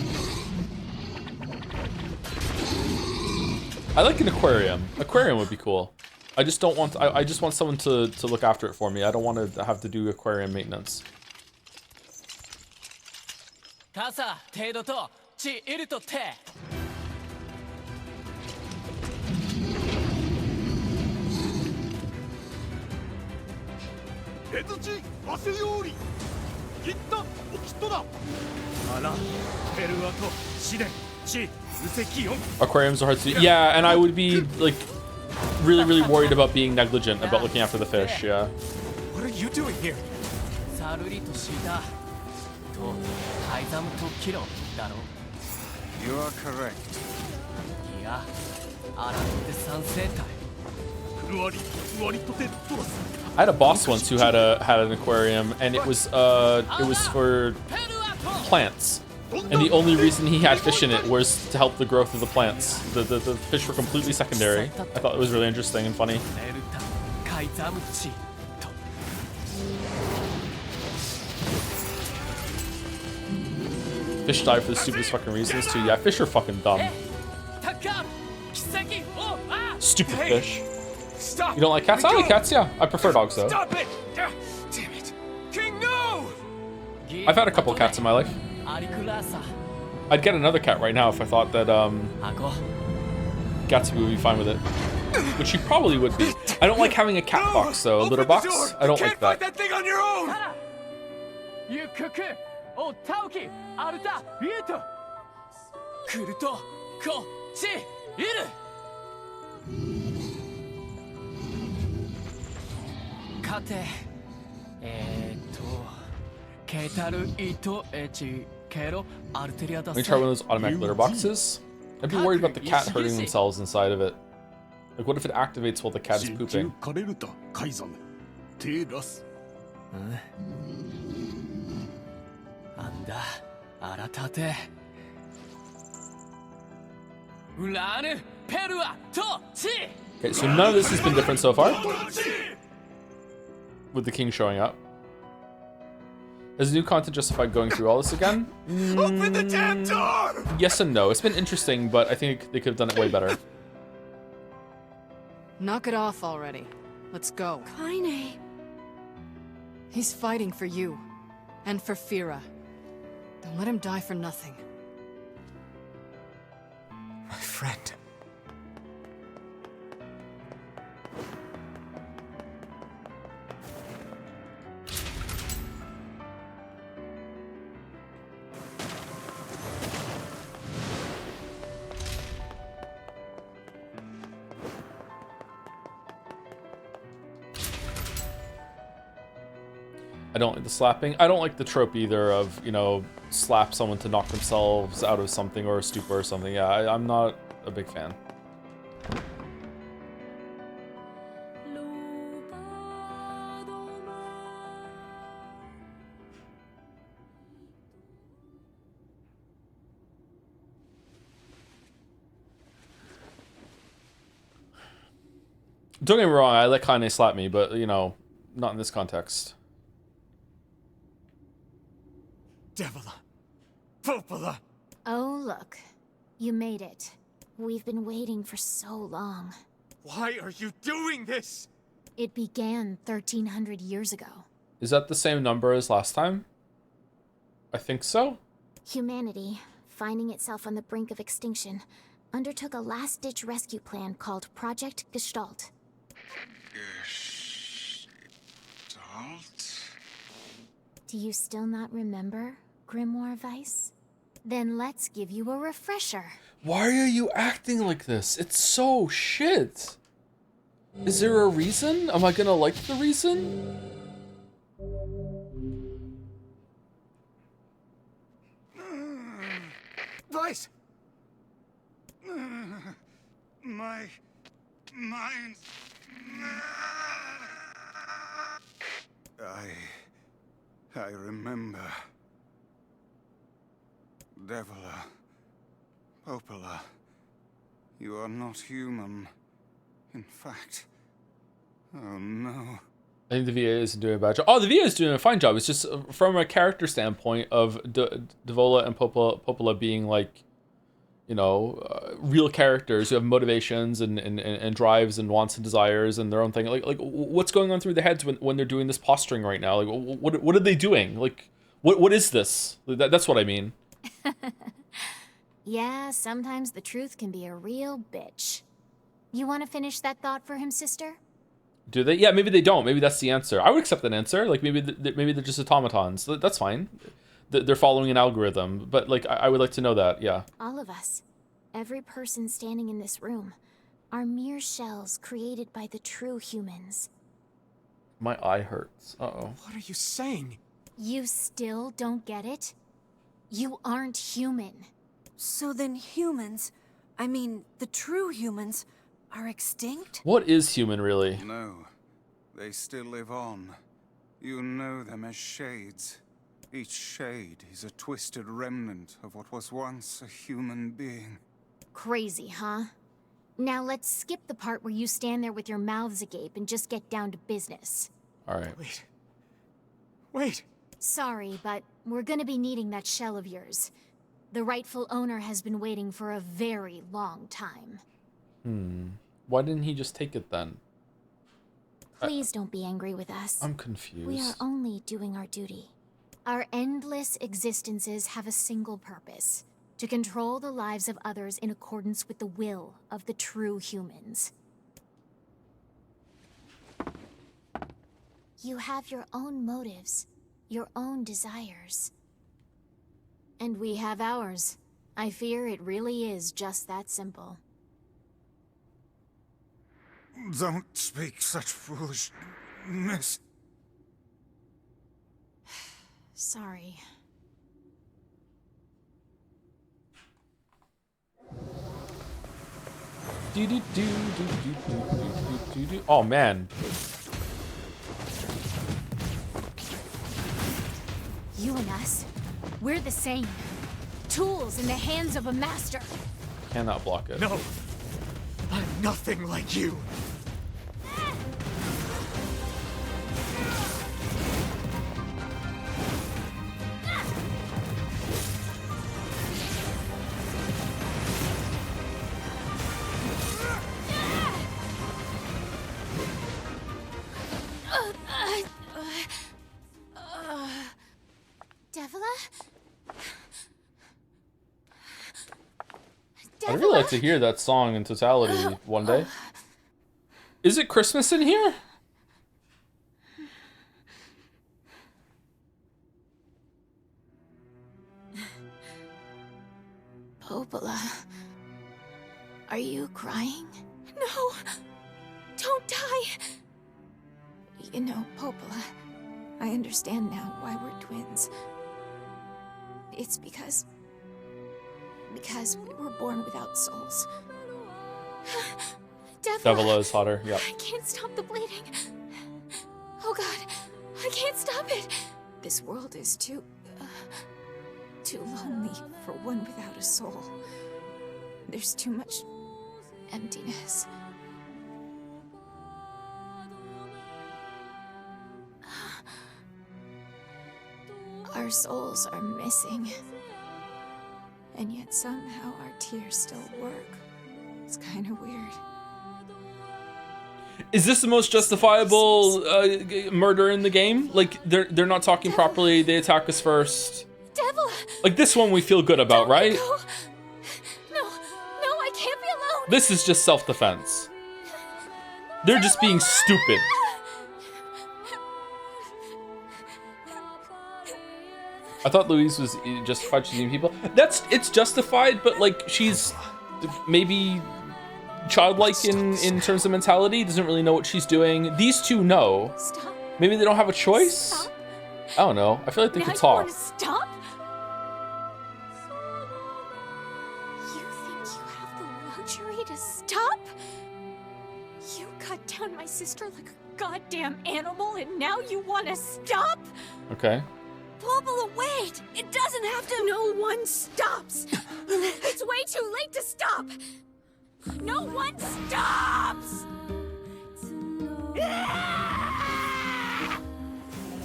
S1: I like an aquarium. Aquarium would be cool. I just don't want. I just want someone to look after it for me. I don't want to have to do aquarium maintenance.
S20: 傘程度と地いるとて
S1: Aquariums are hard to do. Yeah, and I would be like really worried about being negligent about looking after the fish. Yeah.
S13: What are you doing here?
S4: You are correct.
S1: I had a boss once who had an aquarium, and it was for plants. And the only reason he had fish in it was to help the growth of the plants. The fish were completely secondary. I thought it was really interesting and funny. Fish die for the stupidest fucking reasons too. Yeah, fish are fucking dumb. Stupid fish.
S13: Stop.
S1: You don't like cats? I like cats, yeah. I prefer dogs though.
S13: Stop it! Damn it! King, no!
S1: I've had a couple cats in my life. I'd get another cat right now if I thought that Gatsby would be fine with it. Which he probably would be. I don't like having a cat box though, a litter box. I don't like that.
S13: That thing on your own!
S1: Let me try one of those automatic litter boxes. I'd be worried about the cat hurting themselves inside of it. Like, what if it activates while the cat is pooping? Okay, so none of this has been different so far. With the king showing up. Has the new content justified going through all this again?
S13: Open the damn door!
S1: Yes and no. It's been interesting, but I think they could have done it way better.
S8: Knock it off already. Let's go.
S9: Kaine.
S8: He's fighting for you. And for Fira. Don't let him die for nothing.
S3: friend.
S1: I don't like the slapping. I don't like the trope either of, you know, slap someone to knock themselves out of something or a stupor or something. Yeah, I'm not a big fan. Don't get me wrong, I let Kanye slap me, but, you know, not in this context.
S16: Devila! Popola!
S5: Oh, look. You made it. We've been waiting for so long.
S16: Why are you doing this?
S5: It began 1,300 years ago.
S1: Is that the same number as last time? I think so.
S5: Humanity, finding itself on the brink of extinction, undertook a last-ditch rescue plan called Project Gestalt.
S4: Gestalt?
S5: Do you still not remember, Grimoire Weiss? Then let's give you a refresher.
S1: Why are you acting like this? It's so shit. Is there a reason? Am I gonna like the reason?
S4: Weiss! My mind. I remember. Devila. Popola. You are not human. In fact. Oh no.
S1: I think the VA isn't doing a bad job. Oh, the VA is doing a fine job. It's just from a character standpoint of Devola and Popola being like, you know, real characters who have motivations and drives and wants and desires and their own thing. Like what's going on through their heads when they're doing this posturing right now? Like, what are they doing? Like, what is this? That's what I mean.
S5: Yeah, sometimes the truth can be a real bitch. You want to finish that thought for him, sister?
S1: Do they? Yeah, maybe they don't. Maybe that's the answer. I would accept that answer. Like maybe they're just automatons. That's fine. They're following an algorithm. But like I would like to know that. Yeah.
S5: All of us, every person standing in this room, are mere shells created by the true humans.
S1: My eye hurts. Uh-oh.
S14: What are you saying?
S5: You still don't get it? You aren't human.
S9: So then humans, I mean, the true humans, are extinct?
S1: What is human, really?
S4: No. They still live on. You know them as shades. Each shade is a twisted remnant of what was once a human being.
S5: Crazy, huh? Now let's skip the part where you stand there with your mouths agape and just get down to business.
S1: All right.
S14: Wait.
S5: Sorry, but we're gonna be needing that shell of yours. The rightful owner has been waiting for a very long time.
S1: Why didn't he just take it then?
S5: Please don't be angry with us.
S1: I'm confused.
S5: We are only doing our duty. Our endless existences have a single purpose: to control the lives of others in accordance with the will of the true humans. You have your own motives, your own desires. And we have ours. I fear it really is just that simple.
S4: Don't speak such foolishness.
S5: Sorry.
S1: Oh man.
S5: You and us, we're the same. Tools in the hands of a master.
S1: Cannot block it.
S16: No! I'm nothing like you!
S5: Devila?
S1: I'd really like to hear that song in totality one day. Is it Christmas in here?
S5: Popola, are you crying? No, don't die. You know, Popola, I understand now why we're twins. It's because we were born without souls.
S1: Devila is hotter, yeah.
S5: I can't stop the bleeding. Oh God, I can't stop it. This world is too lonely for one without a soul. There's too much emptiness. Our souls are missing. And yet somehow our tears still work. It's kind of weird.
S1: Is this the most justifiable murder in the game? Like, they're not talking properly, they attack us first.
S5: Devil!
S1: Like, this one we feel good about, right?
S5: No, I can't be alone!
S1: This is just self-defense. They're just being stupid. I thought Louise was justified choosing people. It's justified, but like she's maybe childlike in terms of mentality, doesn't really know what she's doing. These two know.
S5: Stop.
S1: Maybe they don't have a choice? Stop. I don't know. I feel like they could talk.
S5: You want to stop? You think you have the luxury to stop? You cut down my sister like a goddamn animal and now you want to stop?
S1: Okay.
S9: Popola, wait! It doesn't have to—
S5: No one stops! It's way too late to stop! No one stops!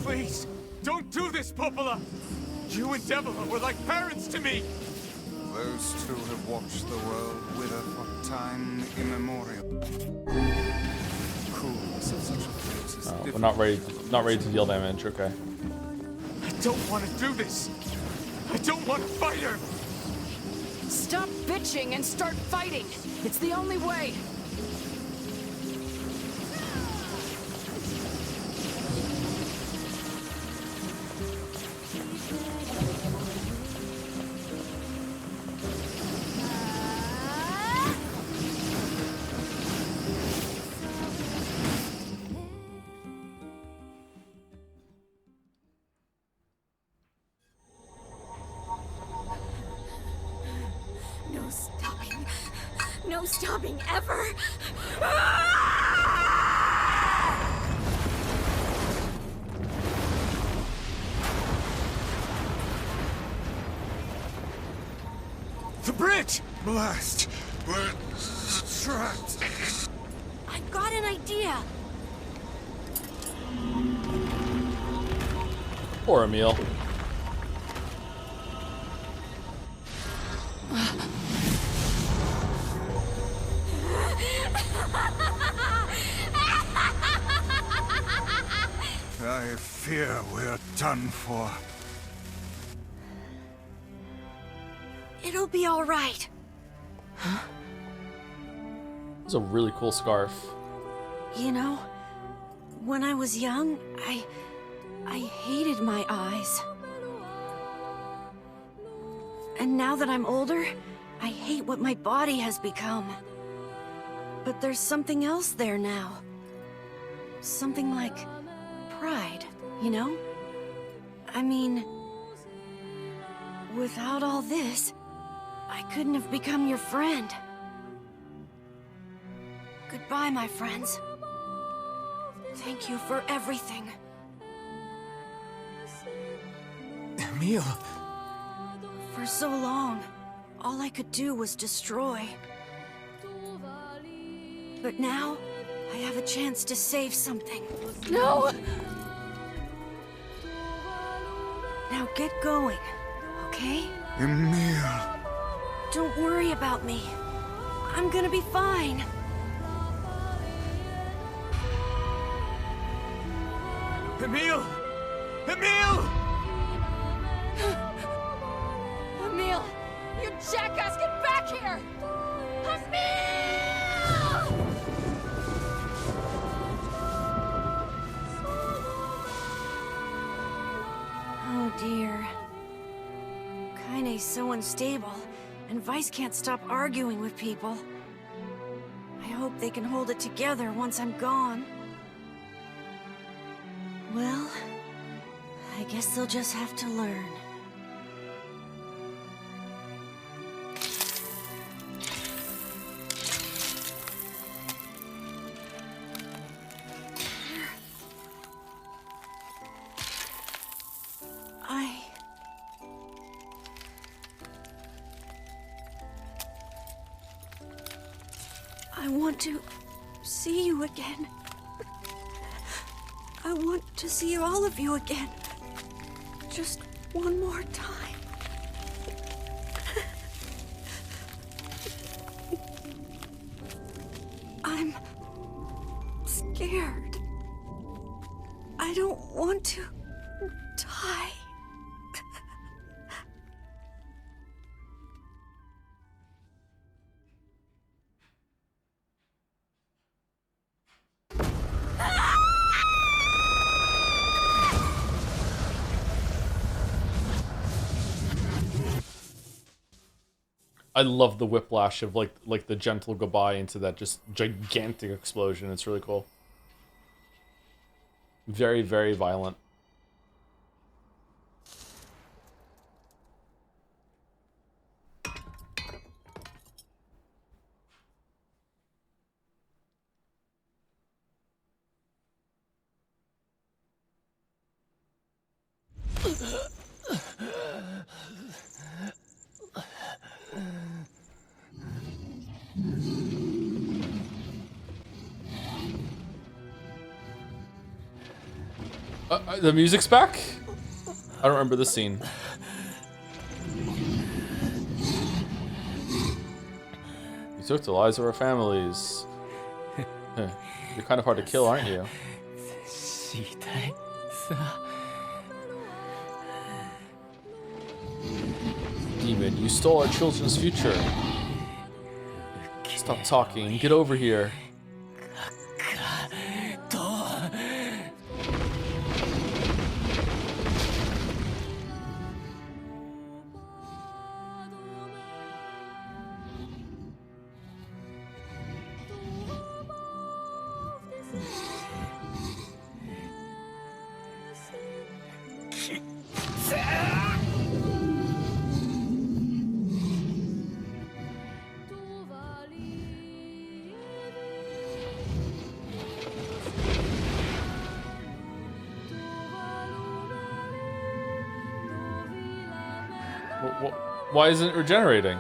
S16: Please, don't do this, Popola! You and Devila were like parents to me!
S4: Those two have watched the world wither for time immemorial. Coolness of such a place is
S1: We're not ready to deal damage, okay.
S16: I don't want to do this! I don't want to fight her!
S9: Stop bitching and start fighting! It's the only way!
S5: No stopping ever!
S16: The bridge!
S4: Blast! We're trapped!
S9: I've got an idea!
S1: Poor Emil.
S4: I fear we're done for.
S9: It'll be all right.
S1: Huh? It's a really cool scarf.
S9: You know, when I was young, I hated my eyes. And now that I'm older, I hate what my body has become. But there's something else there now. Something like pride, you know? I mean, without all this, I couldn't have become your friend. Goodbye, my friends. Thank you for everything.
S3: Emil!
S9: For so long, all I could do was destroy. But now, I have a chance to save something.
S5: No!
S9: Now get going, okay?
S4: Emil!
S9: Don't worry about me. I'm gonna be fine.
S16: Emil! Emil!
S9: Emil! You jackass, get back here! so unstable, and Vice can't stop arguing with people. I hope they can hold it together once I'm gone. Well, I guess they'll just have to learn. I want to see you again. I want to see all of you again. Just one more time. I'm scared. I don't want to die.
S1: I love the whiplash of like the gentle goodbye into that just gigantic explosion. It's really cool. Very, very violent. The music's back? I don't remember this scene. You took the lives of our families. You're kind of hard to kill, aren't you? Demon, you stole our children's future. Stop talking. Get over here. Why isn't it regenerating?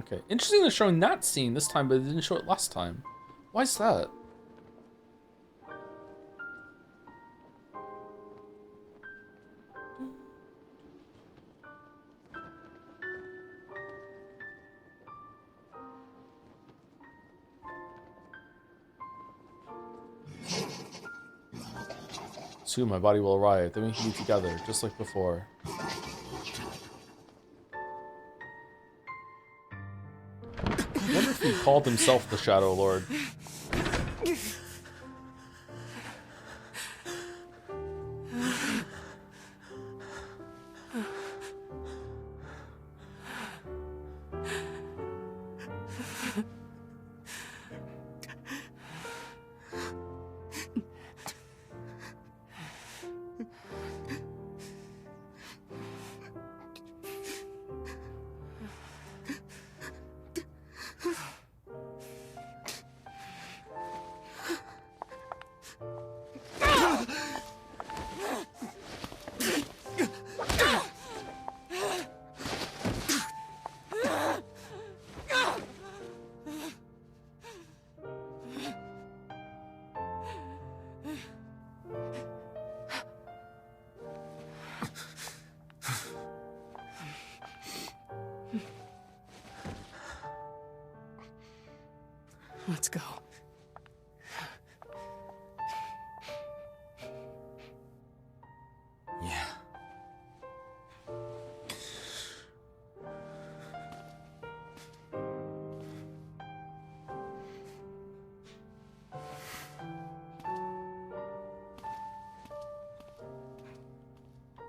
S1: Okay. Interesting they're showing that scene this time, but they didn't show it last time. Why is that? Soon my body will arrive, then we can be together, just like before. I wonder if he called himself the Shadow Lord.
S14: Let's go. Yeah.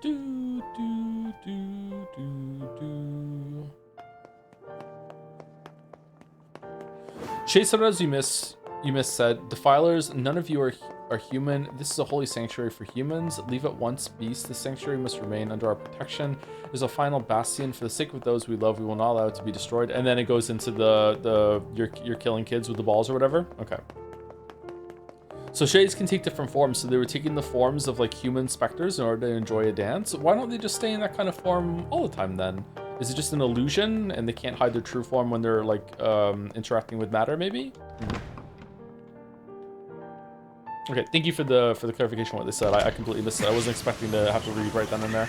S1: Do, do, do, do, do. Chase, as you said, defilers, none of you are human. This is a holy sanctuary for humans. Leave at once, beast. The sanctuary must remain under our protection. There's a final bastion. For the sake of those we love, we will not allow it to be destroyed. And then it goes into you're killing kids with the balls or whatever. Okay. So shades can take different forms. So they were taking the forms of like human specters in order to enjoy a dance. Why don't they just stay in that kind of form all the time then? Is it just an illusion and they can't hide their true form when they're like interacting with matter maybe? Okay, thank you for the clarification on what they said. I completely missed it. I wasn't expecting to have to read right then and there.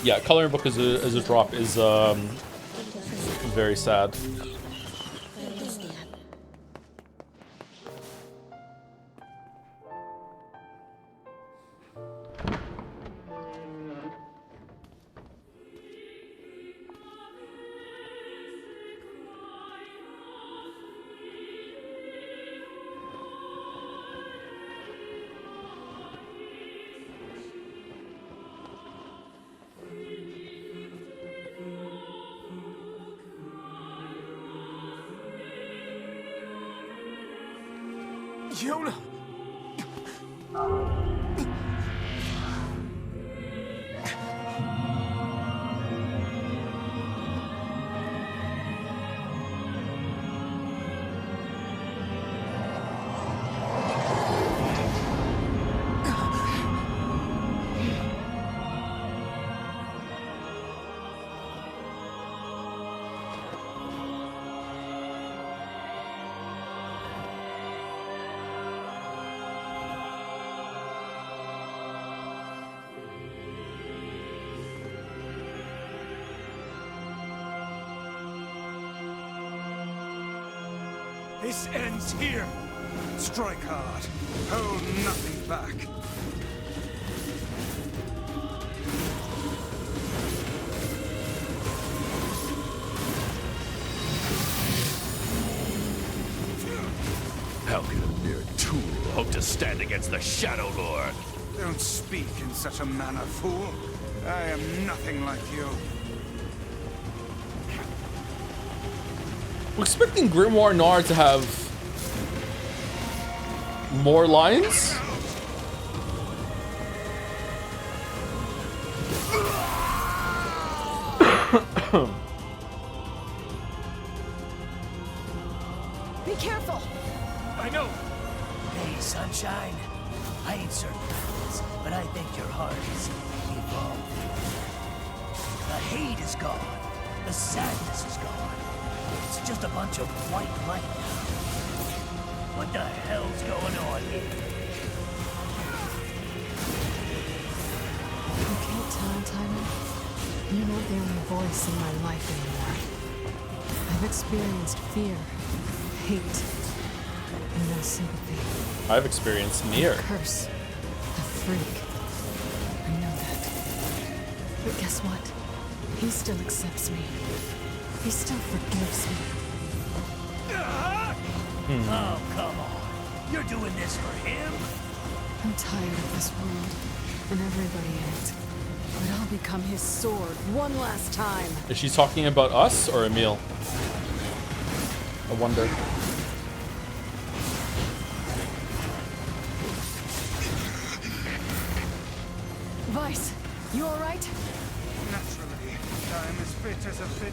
S1: Yeah, coloring book as a drop is very sad.
S14: Yona!
S4: This ends here. Strike hard. Hold nothing back.
S18: How can a mere tool hope to stand against the Shadow Lord?
S4: Don't speak in such a manner, fool. I am nothing like you.
S1: We're expecting Grimoire NieR to have more lines.
S9: Be careful!
S2: I know! Hey, Sunshine. I ain't certain of this, but I think your heart is evolved. The hate is gone. The sadness is gone. It's just a bunch of white light now. What the hell's going on here?
S8: You can't tell, Tyler. You're not the only voice in my life anymore. I've experienced fear, hate, and no sympathy.
S1: I've experienced NieR.
S8: A curse, a freak. But guess what? He still accepts me. He still forgives me.
S2: Oh, come on. You're doing this for him?
S8: I'm tired of this world and everybody in it. But I'll become his sword one last time.
S1: Is she talking about us or Emil? I wonder.
S8: Vice, you alright?
S4: Naturally, I'm as fit as a fit.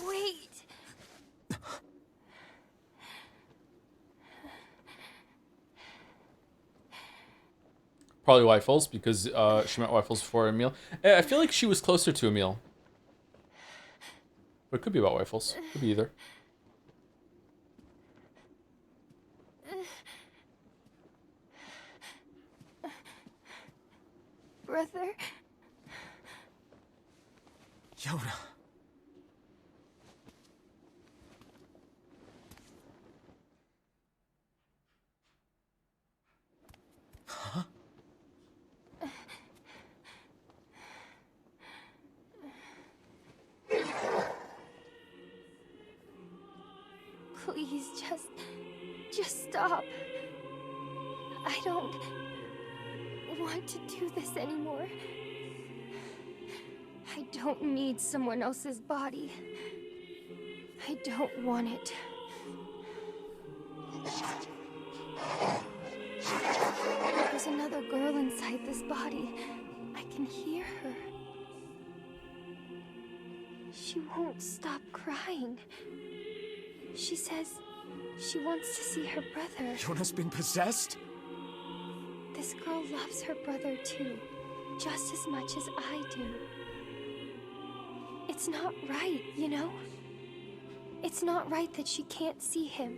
S5: Wait.
S1: Probably Wyfels, because she met Wyfels before Emil. I feel like she was closer to Emil. But it could be about Wyfels. Could be either.
S5: Brother?
S3: Yoda. Huh?
S5: Please, just stop. I don't want to do this anymore. I don't need someone else's body. I don't want it. There's another girl inside this body. I can hear her. She won't stop crying. She says she wants to see her brother.
S3: Yona's been possessed?
S5: This girl loves her brother too, just as much as I do. It's not right, you know? It's not right that she can't see him.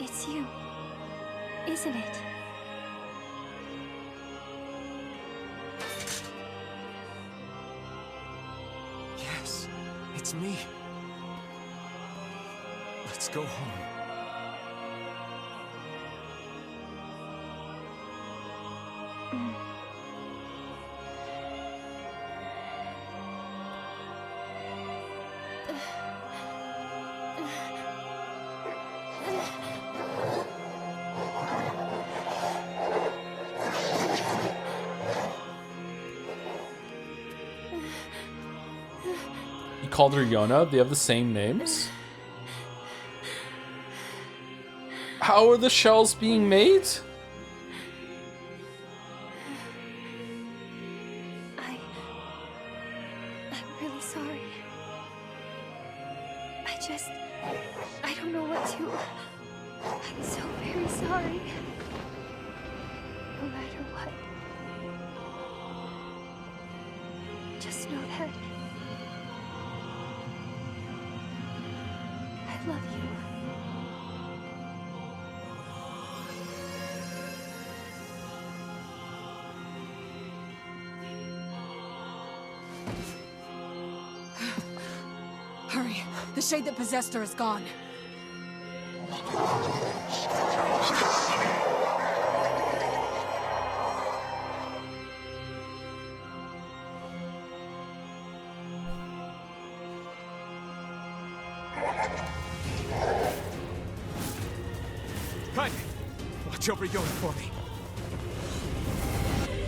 S5: It's you, isn't it?
S3: Yes, it's me. Let's go home.
S1: You called her Yona? They have the same names? How are the shells being made?
S5: I'm really sorry. I don't know what to... I'm so very sorry. No matter what. Just know that... I love you.
S9: Hurry. The shade that possessed her is gone.
S13: Kai, watch over Yoda for me.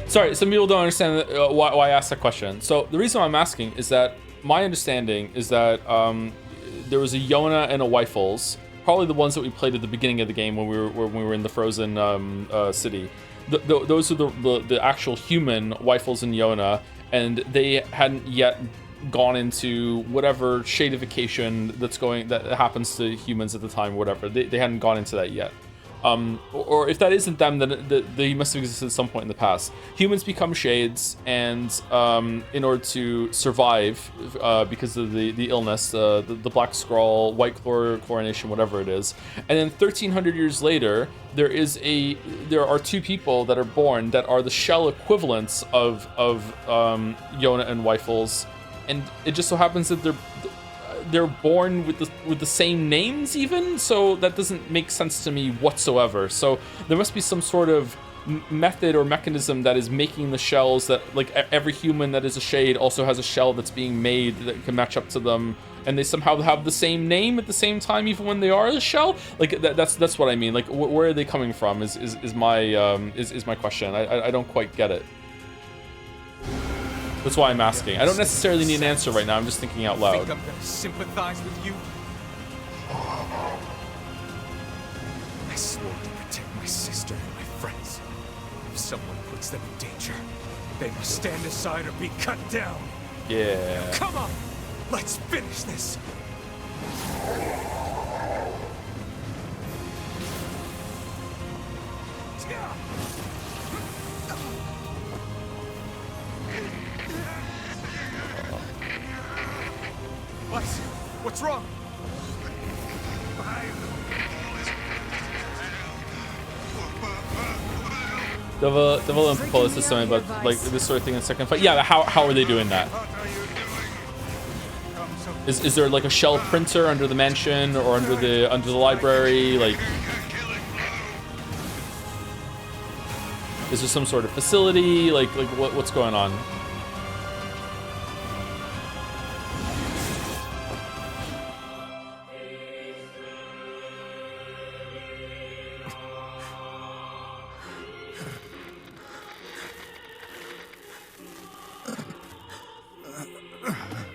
S1: Sorry, some people don't understand why I asked that question. So the reason why I'm asking is that my understanding is that there was a Yona and a Wyfels, probably the ones that we played at the beginning of the game when we were in the frozen city. those are the actual human Wyfels and Yona, and they hadn't yet gone into whatever shadification that happens to humans at the time, whatever. They hadn't gone into that yet. Or if that isn't them, then they must have existed at some point in the past. Humans become shades, and in order to survive, because of the illness, the black scrawl, white chlorination, whatever it is, and then 1,300 years later, there are two people that are born that are the shell equivalents of Yona and Wyfels, and it just so happens that they're born with the same names even, so that doesn't make sense to me whatsoever. So there must be some sort of method or mechanism that is making the shells that, like, every human that is a shade also has a shell that's being made that can match up to them, and they somehow have the same name at the same time even when they are a shell. Like that's what I mean. Like, where are they coming from is my question. I don't quite get it. That's why I'm asking. I don't necessarily need an answer right now. I'm just thinking out loud.
S16: Think I'm gonna sympathize with you?
S3: I swore to protect my sister and my friends.
S16: If someone puts them in danger, they must stand aside or be cut down.
S1: Yeah.
S16: Come on, let's finish this. Weiss, what's wrong?
S1: Devil and Polis is something about like this sort of thing in second fight. Yeah, how are they doing that? Is there like a shell printer under the mansion or under the library? Like, is there some sort of facility? Like what's going on?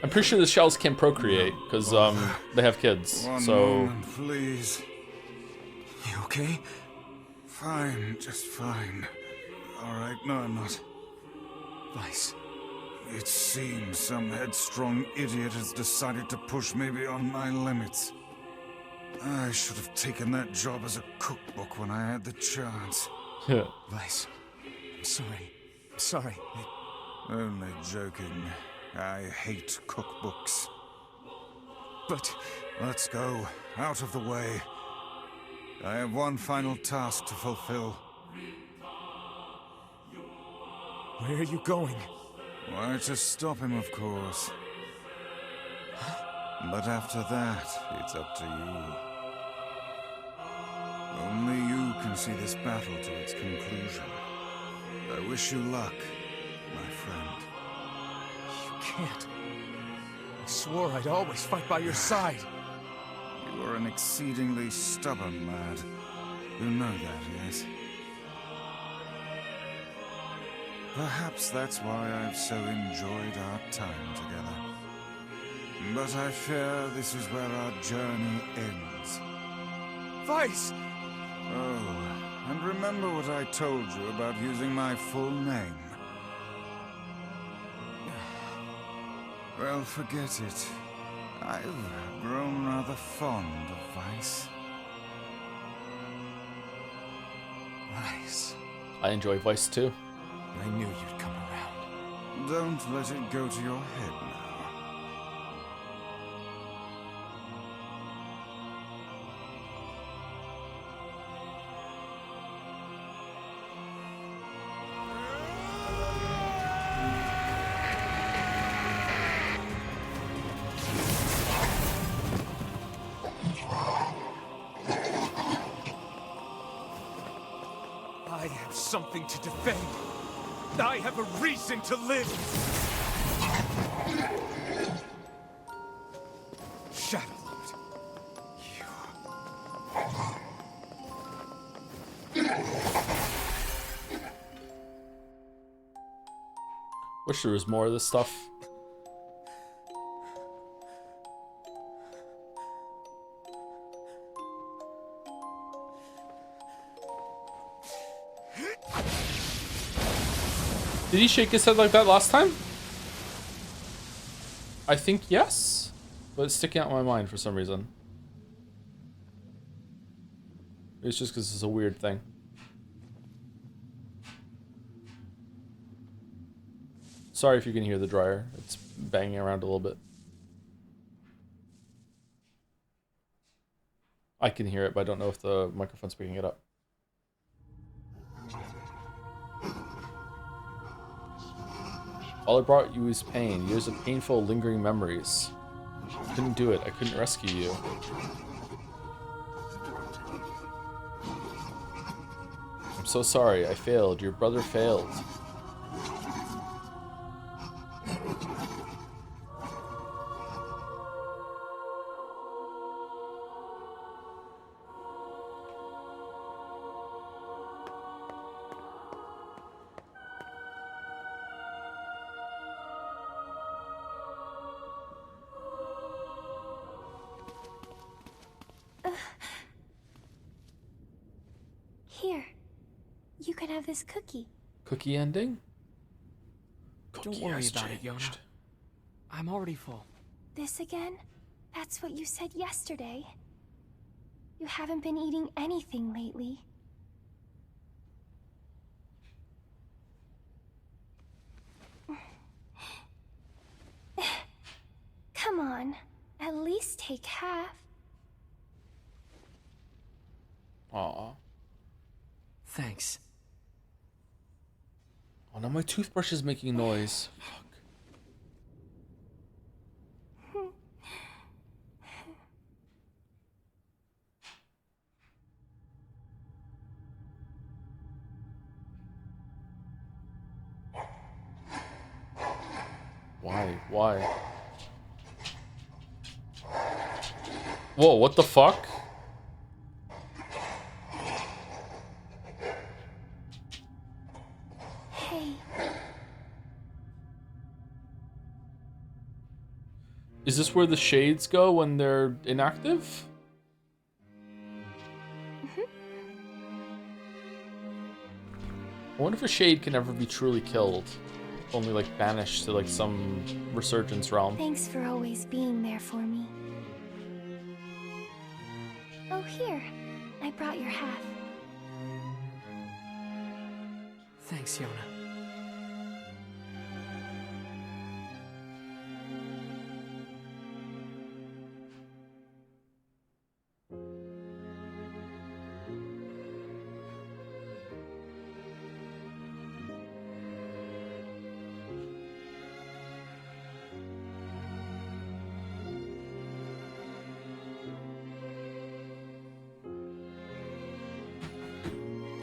S1: I'm pretty sure the shells can procreate because they have kids.
S4: One
S1: so
S4: moment, please. You okay? Fine, just fine. All right, no, I'm not.
S3: Weiss.
S4: It seems some headstrong idiot has decided to push me beyond my limits. I should have taken that job as a cookbook when I had the chance.
S3: Weiss, I'm sorry. I'm sorry.
S4: Only joking. I hate cookbooks.
S3: But
S4: let's go. Out of the way. I have one final task to fulfill.
S3: Where are you going?
S4: Why, to stop him, of course. But after that, it's up to you. Only you can see this battle to its conclusion. I wish you luck, my friend.
S3: You can't. I swore I'd always fight by your side.
S4: You are an exceedingly stubborn lad. You know that, yes? Perhaps that's why I've so enjoyed our time together. But I fear this is where our journey ends.
S16: Weiss!
S4: Oh, and remember what I told you about using my full name. Well, forget it. I've grown rather fond of Weiss.
S3: Weiss.
S1: I enjoy Weiss too.
S3: I knew you'd come around.
S4: Don't let it go to your head now.
S16: I have something to defend. I have a reason to live. Shadowlord.
S1: Wish there was more of this stuff. Did he shake his head like that last time? I think yes, but it's sticking out in my mind for some reason. It's just because it's a weird thing. Sorry if you can hear the dryer. It's banging around a little bit. I can hear it, but I don't know if the microphone's picking it up. All it brought you was pain. Years of painful, lingering memories. I couldn't do it. I couldn't rescue you. I'm so sorry. I failed. Your brother failed.
S17: Here, you can have this cookie.
S1: Cookie ending?
S20: Don't worry about it, Yona. I'm already full.
S17: This again? That's what you said yesterday. You haven't been eating anything lately. Come on, at least take half.
S1: Aw.
S20: Thanks.
S1: Oh, now my toothbrush is making noise. Fuck. Why? Why? Whoa, what the fuck?
S17: Hey.
S1: Is this where the shades go when they're inactive? I wonder if a shade can ever be truly killed. Only like banished to like some resurgence realm.
S17: Thanks for always being there for me. Oh, here. I brought your half.
S20: Thanks, Yona.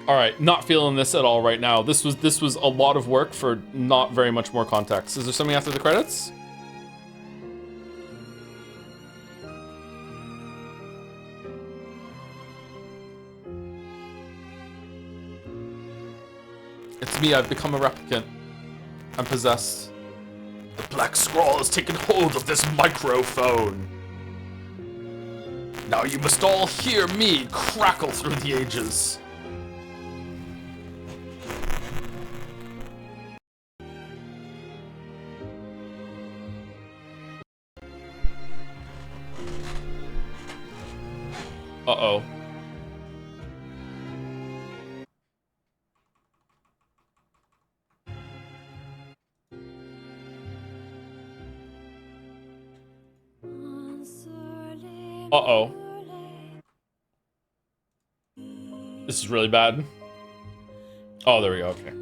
S1: All right, not feeling this at all right now. This was a lot of work for not very much more context. Is there something after the credits? It's me, I've become a replicant. I'm possessed. The Black Scrawl has taken hold of this microphone. Now you must all hear me crackle through the ages. Uh-oh. Uh-oh. This is really bad. Oh, there we go, okay.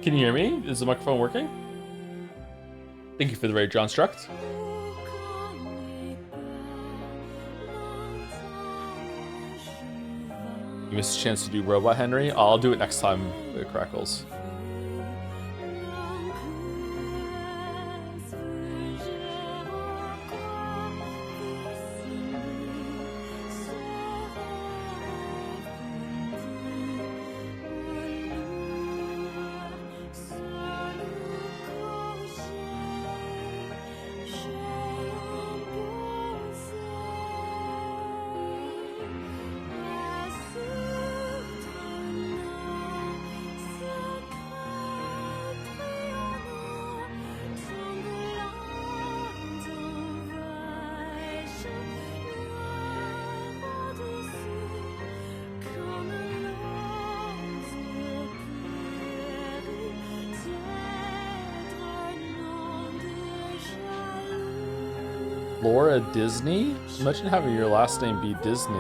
S1: Can you hear me? Is the microphone working? Thank you for the raid, John Struct. You missed a chance to do Robot Henry. I'll do it next time it crackles. Laura Disney? Imagine having your last name be Disney.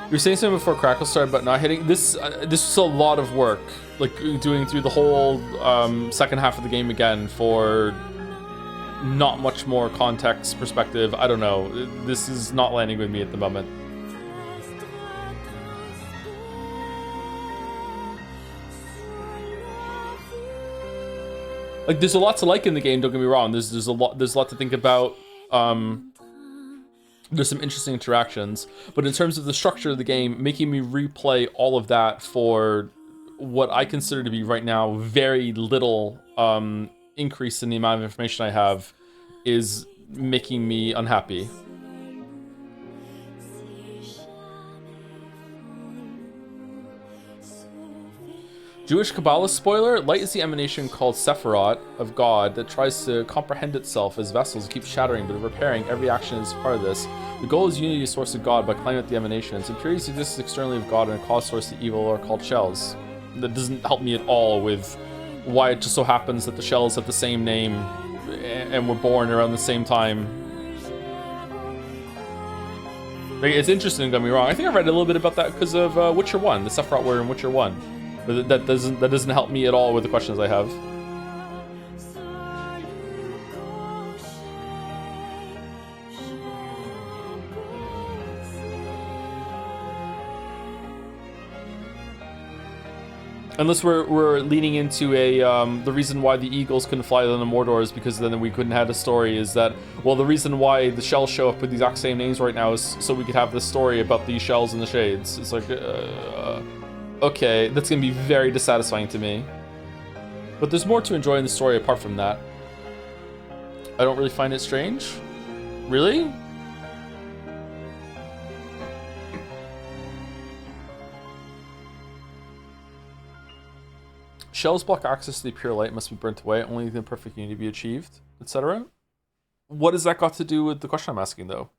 S1: You were saying something before Crackle started about not hitting. This was a lot of work, like doing through the whole second half of the game again for not much more context perspective. I don't know. This is not landing with me at the moment. Like, there's a lot to like in the game, don't get me wrong. There's a lot to think about. There's some interesting interactions, but in terms of the structure of the game, making me replay all of that for what I consider to be right now very little increase in the amount of information I have is making me unhappy. Jewish Kabbalah spoiler: light is the emanation called Sephiroth of God that tries to comprehend itself as vessels. It keeps shattering, but repairing. Every action is part of this. The goal is unity, source of God, by climbing up the emanations. Impurities exist externally of God and a cause source to evil are called shells. That doesn't help me at all with why it just so happens that the shells have the same name and were born around the same time. Like, it's interesting, don't get me wrong. I think I read a little bit about that because of Witcher 1, the Sephiroth were in Witcher 1. But that doesn't help me at all with the questions I have. Unless we're leaning into a the reason why the eagles couldn't fly on the Mordor is because then we couldn't have a story. Is that, well, the reason why the shells show up with the exact same names right now is so we could have this story about these shells and the shades. It's like, okay, that's gonna be very dissatisfying to me. But there's more to enjoy in the story apart from that. I don't really find it strange. Really? Shells block access to the pure light, must be burnt away, only the perfect unity be achieved, etc. What has that got to do with the question I'm asking, though?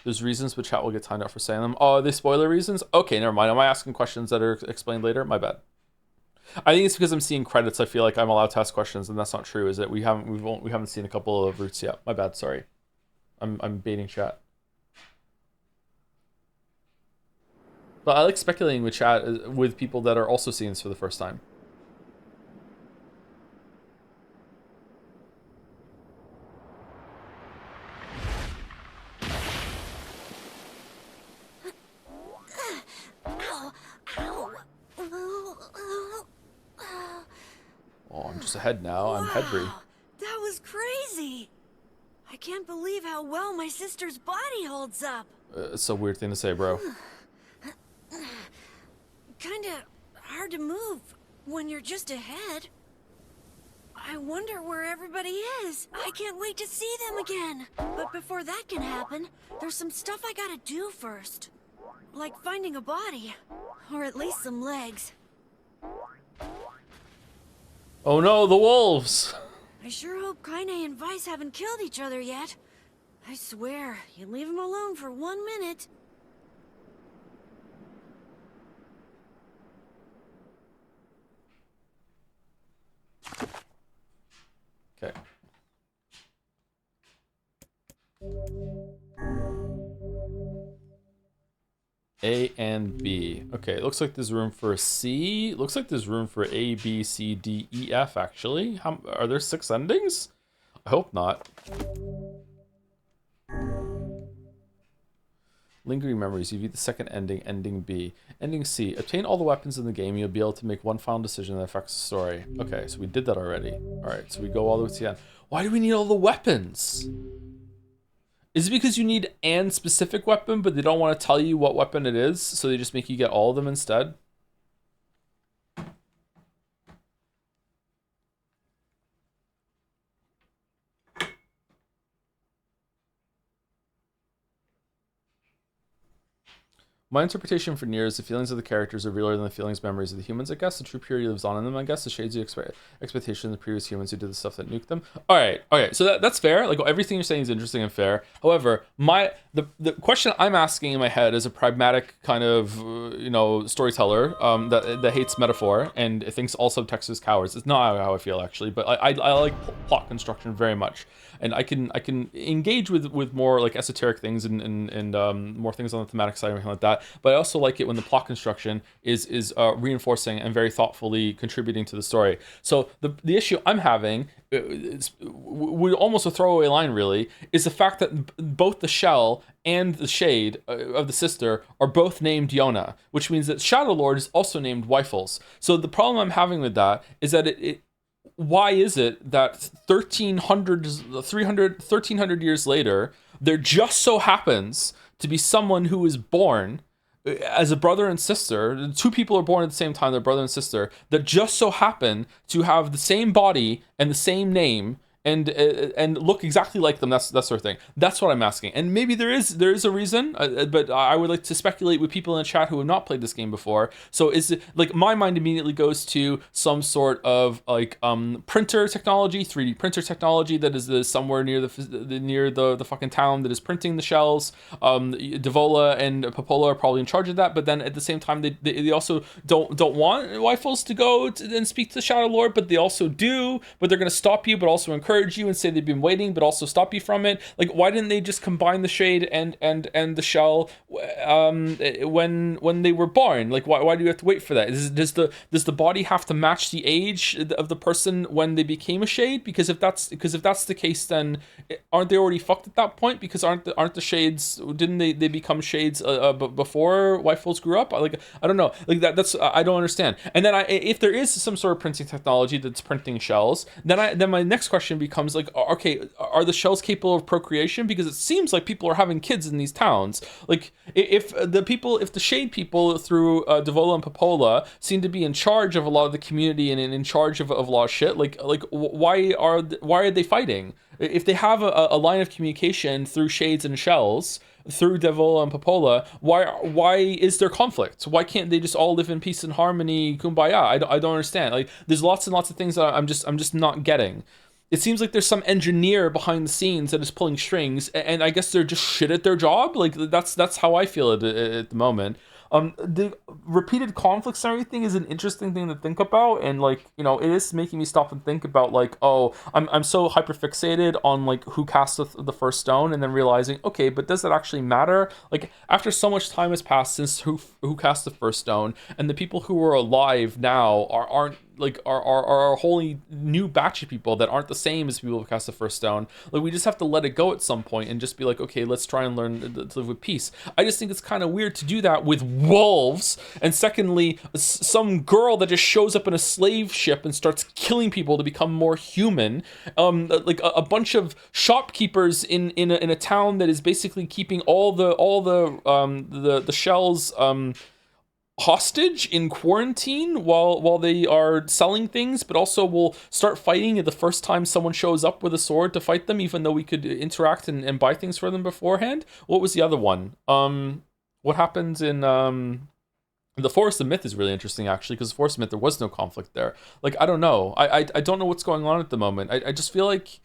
S1: There's reasons, but chat will get timed out for saying them. Oh, are they spoiler reasons? Okay, never mind. Am I asking questions that are explained later? My bad. I think it's because I'm seeing credits. I feel like I'm allowed to ask questions, and that's not true. Is it? We haven't seen a couple of routes yet. My bad. Sorry. I'm baiting chat. But I like speculating with chat with people that are also seeing this for the first time. Oh, I'm just ahead now. I'm headry.
S9: That was crazy. I can't believe how well my sister's body holds up.
S1: It's a weird thing to say, bro.
S9: Kinda hard to move when you're just ahead. I wonder where everybody is. I can't wait to see them again. But before that can happen, there's some stuff I gotta do first. Like finding a body. Or at least some legs.
S1: Oh no, the wolves!
S9: I sure hope Kaine and Vice haven't killed each other yet. I swear, you leave them alone for 1 minute.
S1: Okay. A and B. Okay, it looks like there's room for a C. Looks like there's room for A, B, C, D, E, F, actually. Are there 6 endings? I hope not. Lingering memories. You view the second ending, ending B. Ending C. Obtain all the weapons in the game. You'll be able to make one final decision that affects the story. Okay, so we did that already. Alright, so we go all the way to the end. Why do we need all the weapons? Is it because you need an specific weapon, but they don't want to tell you what weapon it is, so they just make you get all of them instead? My interpretation for NieR is the feelings of the characters are realer than the feelings memories of the humans, I guess. The true purity lives on in them, I guess. The shades of expectation of the previous humans who did the stuff that nuked them. All right, okay, so that's fair. Like, everything you're saying is interesting and fair. However, the question I'm asking in my head is a pragmatic kind of, storyteller that hates metaphor and thinks all subtext is cowards. It's not how I feel, actually, but I like plot construction very much. And I can engage with more like esoteric things and more things on the thematic side or anything like that. But I also like it when the plot construction is reinforcing and very thoughtfully contributing to the story. So the issue I'm having, with almost a throwaway line really, is the fact that both the shell and the shade of the sister are both named Yona, which means that Shadow Lord is also named Wyfels. So the problem I'm having with that is that why is it that 1300 years later, there just so happens to be someone who is born as a brother and sister, two people are born at the same time, they're brother and sister, that just so happen to have the same body and the same name and look exactly like them, that sort of thing. That's what I'm asking. And maybe there is a reason, but I would like to speculate with people in the chat who have not played this game before. So is it, like, my mind immediately goes to some sort of like printer technology, 3D printer technology that is somewhere near the fucking town that is printing the shells. Devola and Popola are probably in charge of that, but then at the same time they also don't want Wyfels to go and speak to the Shadow Lord, but they also do, but they're going to stop you, but also encourage you and say they've been waiting, but also stop you from it. Like, why didn't they just combine the shade and the shell when they were born? Like, why do you have to wait for that? Does the body have to match the age of the person when they became a shade? Because if that's the case, then aren't they already fucked at that point? Because aren't the shades, didn't they become shades before Wyfels grew up? Like, I don't know. Like that's I don't understand. And then if there is some sort of printing technology that's printing shells, then my next question becomes like, okay, are the shells capable of procreation? Because it seems like people are having kids in these towns. Like, if the shade people through Devola and Popola seem to be in charge of a lot of the community and in charge of a lot of shit, like why are they fighting? If they have a line of communication through shades and shells, through Devola and Popola, why is there conflict? Why can't they just all live in peace and harmony, kumbaya? I don't understand. Like, there's lots and lots of things that I'm just not getting. It seems like there's some engineer behind the scenes that is pulling strings, and I guess they're just shit at their job. Like, that's how I feel at the moment. The repeated conflicts and everything is an interesting thing to think about, and like, it is making me stop and think about like, oh, I'm so hyperfixated on like who cast the first stone, and then realizing, okay, but does that actually matter? Like, after so much time has passed since who cast the first stone, and the people who are alive now aren't like are a wholly new batch of people that aren't the same as people who cast the first stone. Like, we just have to let it go at some point and just be like, okay, let's try and learn to live with peace. I just think it's kind of weird to do that with wolves, and secondly, some girl that just shows up in a slave ship and starts killing people to become more human. Like a bunch of shopkeepers in a town that is basically keeping all the shells hostage in quarantine while they are selling things, but also will start fighting the first time someone shows up with a sword to fight them, even though we could interact and buy things for them beforehand. What was the other one? What happens in the Forest of Myth is really interesting, actually, because the Forest of Myth, there was no conflict there. Like, I don't know. I don't know what's going on at the moment. I just feel like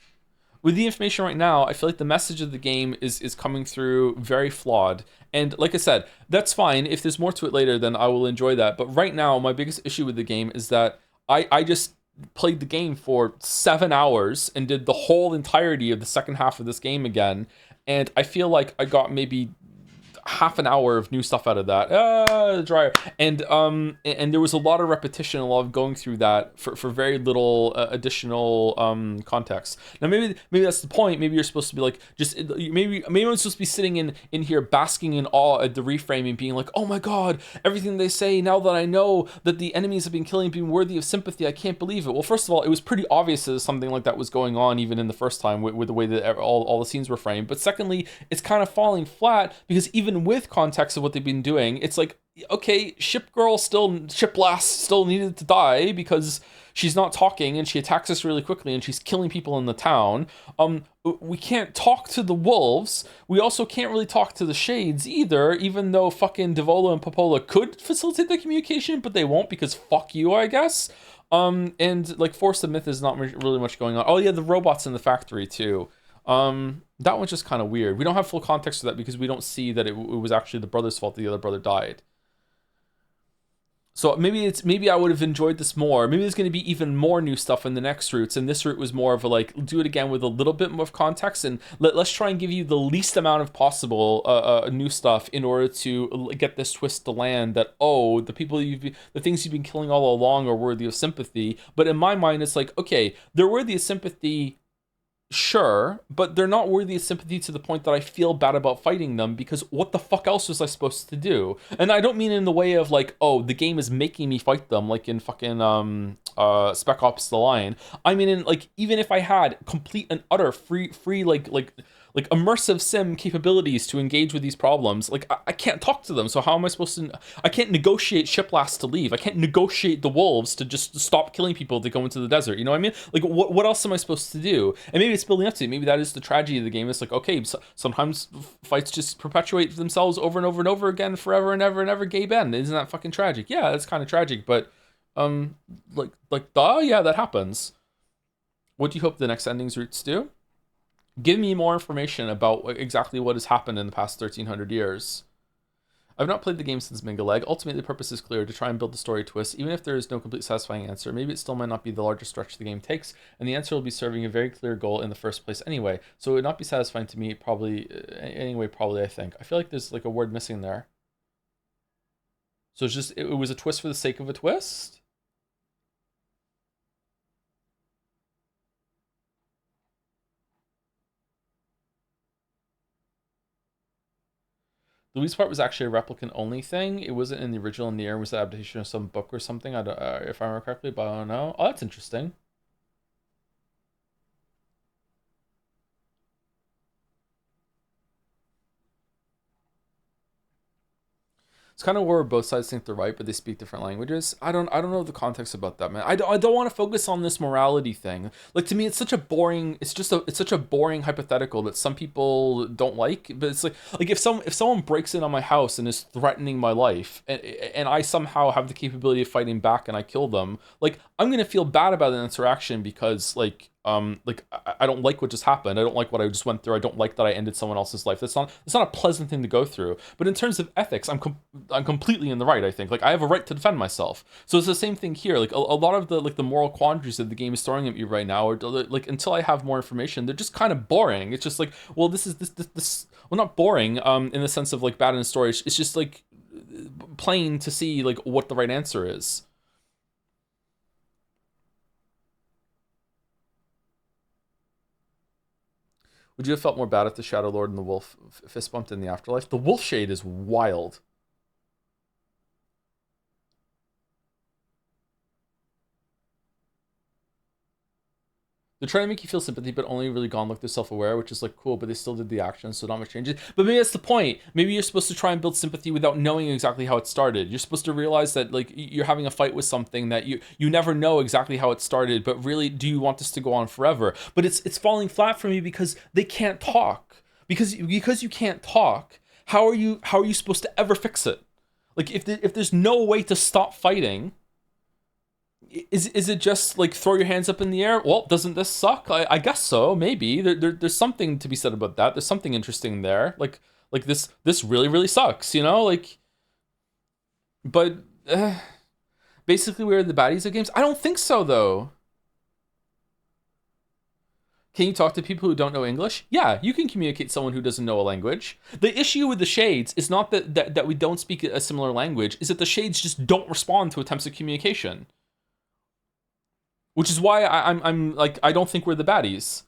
S1: with the information right now, I feel like the message of the game is coming through very flawed. And like I said, that's fine. If there's more to it later, then I will enjoy that. But right now, my biggest issue with the game is that I just played the game for 7 hours and did the whole entirety of the second half of this game again. And I feel like I got maybe half an hour of new stuff out of that. Dryer. And there was a lot of repetition, a lot of going through that for very little additional context. Now maybe that's the point. Maybe you're supposed to be like, just maybe I'm supposed to be sitting in here basking in awe at the reframing, being like, oh my god, everything they say, now that I know that the enemies have been killing, being worthy of sympathy, I can't believe it. Well, first of all, it was pretty obvious that something like that was going on even in the first time with the way that all the scenes were framed. But secondly, it's kind of falling flat, because even even with context of what they've been doing, it's like, okay, Ship Lass still needed to die because she's not talking and she attacks us really quickly and she's killing people in the town. We can't talk to the wolves. We also can't really talk to the shades either, even though fucking Devola and Popola could facilitate the communication, but they won't because fuck you, I guess. And like Force of Myth is not really much going on. Oh yeah, the robots in the factory too. That one's just kind of weird. We don't have full context for that because we don't see that it was actually the brother's fault that the other brother died. So maybe I would have enjoyed this more. Maybe there's going to be even more new stuff in the next routes, and this route was more of a like, do it again with a little bit more context, and let's try and give you the least amount of possible new stuff in order to get this twist to land that, oh, the things you've been killing all along are worthy of sympathy. But in my mind, it's like, okay, they're worthy of sympathy, sure, but they're not worthy of sympathy to the point that I feel bad about fighting them, because what the fuck else was I supposed to do? And I don't mean in the way of like, oh, the game is making me fight them, like in fucking Spec Ops: The Line. I mean, in like, even if I had complete and utter free like immersive sim capabilities to engage with these problems, like I can't talk to them. So how am I supposed to? I can't negotiate Ship Lass to leave. I can't negotiate the wolves to just stop killing people if they go into the desert. You know what I mean? Like what else am I supposed to do? And maybe it's building up to it. Maybe that is the tragedy of the game. It's like, okay, so sometimes fights just perpetuate themselves over and over and over again, forever and ever and ever. Gabe End, isn't that fucking tragic? Yeah, that's kind of tragic. But yeah, that happens. What do you hope the next endings routes do? Give me more information about exactly what has happened in the past 1300 years. I've not played the game since Minga Leg. Ultimately, the purpose is clear, to try and build the story twist. Even if there is no complete satisfying answer, maybe it still might not be the largest stretch the game takes, and the answer will be serving a very clear goal in the first place anyway. So it would not be satisfying to me, probably, I think. I feel like there's like a word missing there. So it's just, it was a twist for the sake of a twist? The Louise part was actually a replicant only thing. It wasn't in the original NieR. It was an adaptation of some book or something. I don't, if I remember correctly, but I don't know. Oh, that's interesting. It's kind of where both sides think they're right, but they speak different languages. I don't know the context about that, man. I don't want to focus on this morality thing. Like, to me, it's such a boring. It's such a boring hypothetical that some people don't like. But it's like if someone breaks in on my house and is threatening my life, and I somehow have the capability of fighting back and I kill them, like, I'm gonna feel bad about an interaction because I don't like what just happened. I don't like what I just went through. I don't like that I ended someone else's life. That's not a pleasant thing to go through. But in terms of ethics, I'm completely in the right, I think. Like, I have a right to defend myself. So it's the same thing here. Like, a lot of the moral quandaries that the game is throwing at me right now are like, until I have more information, they're just kind of boring. It's just like, well, this well, not boring in the sense of like bad in the story. It's just like plain to see like what the right answer is. Would you have felt more bad if the Shadow Lord and the Wolf fist bumped in the afterlife? The Wolf Shade is wild. They're trying to make you feel sympathy, but only really gone look they're self-aware, which is like cool, but they still did the action, so not much changes. But maybe that's the point. Maybe you're supposed to try and build sympathy without knowing exactly how it started. You're supposed to realize that like you're having a fight with something that you never know exactly how it started, but really, do you want this to go on forever? But it's falling flat for me because they can't talk. Because you can't talk, how are you supposed to ever fix it? Like if there's no way to stop fighting, is it just like throw your hands up in the air? Well, doesn't this suck? I guess so. Maybe there's something to be said about that. There's something interesting there. Like this really sucks, you know? Like, but basically we're the baddies of games. I don't think so though. Can you talk to people who don't know English? Yeah, you can communicate with someone who doesn't know a language. The issue with the Shades is not that we don't speak a similar language, is that the Shades just don't respond to attempts at communication. Which is why I'm like, I don't think we're the baddies.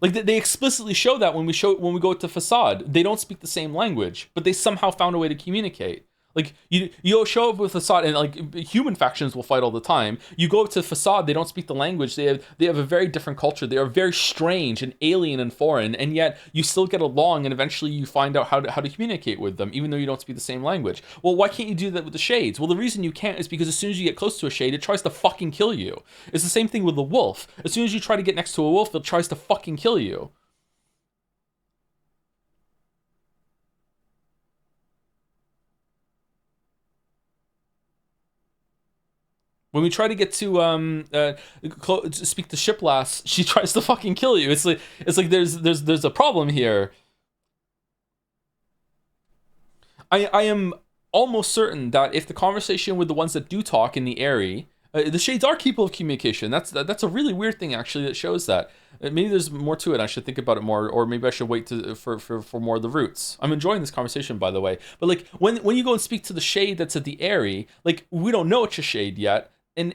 S1: Like they explicitly show that when we go to Facade, they don't speak the same language, but they somehow found a way to communicate. Like, you'll show up with Facade, and like human factions will fight all the time. You go up to Facade, they don't speak the language. They have a very different culture. They are very strange and alien and foreign, and yet you still get along, and eventually you find out how to communicate with them, even though you don't speak the same language. Well, why can't you do that with the Shades? Well, the reason you can't is because as soon as you get close to a Shade, it tries to fucking kill you. It's the same thing with the Wolf. As soon as you try to get next to a Wolf, it tries to fucking kill you. When we try to get to speak to Shiplass, she tries to fucking kill you. It's like there's a problem here. I am almost certain that if the conversation with the ones that do talk in the Airy, the Shades are capable of communication. That's a really weird thing actually that shows that. Maybe there's more to it. I should think about it more, or maybe I should wait for more of the roots. I'm enjoying this conversation, by the way. But like when you go and speak to the Shade that's at the Airy, like we don't know it's a Shade yet. And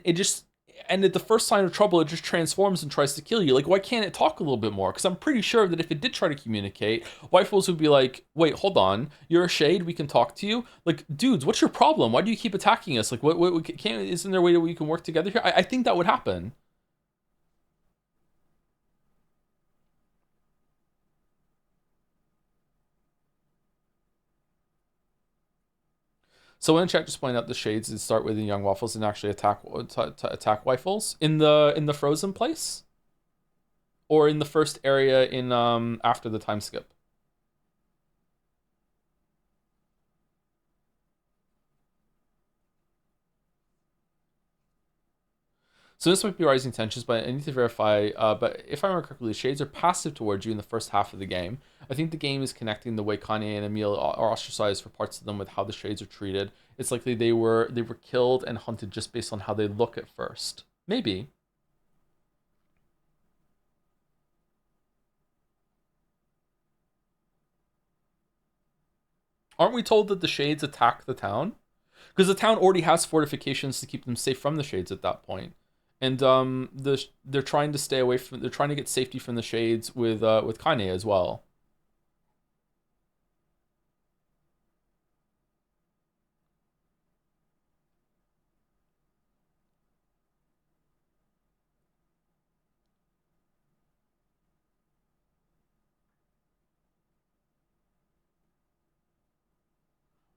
S1: at the first sign of trouble, it just transforms and tries to kill you. Like, why can't it talk a little bit more? Because I'm pretty sure that if it did try to communicate, Wifles would be like, wait, hold on, you're a Shade, we can talk to you? Like, dudes, what's your problem? Why do you keep attacking us? Like, isn't there a way that we can work together here? I think that would happen. Someone in chat just pointed out the Shades and start with the young Waffles and actually attack Wifles in the frozen place, or in the first area in after the time skip. So this might be rising tensions, but I need to verify. But if I remember correctly, the Shades are passive towards you in the first half of the game. I think the game is connecting the way Kanye and Emil are ostracized for parts of them with how the Shades are treated. It's likely they were killed and hunted just based on how they look at first. Maybe. Aren't we told that the Shades attack the town? Because the town already has fortifications to keep them safe from the Shades at that point. And they're trying to stay away from. They're trying to get safety from the Shades with Kanye as well.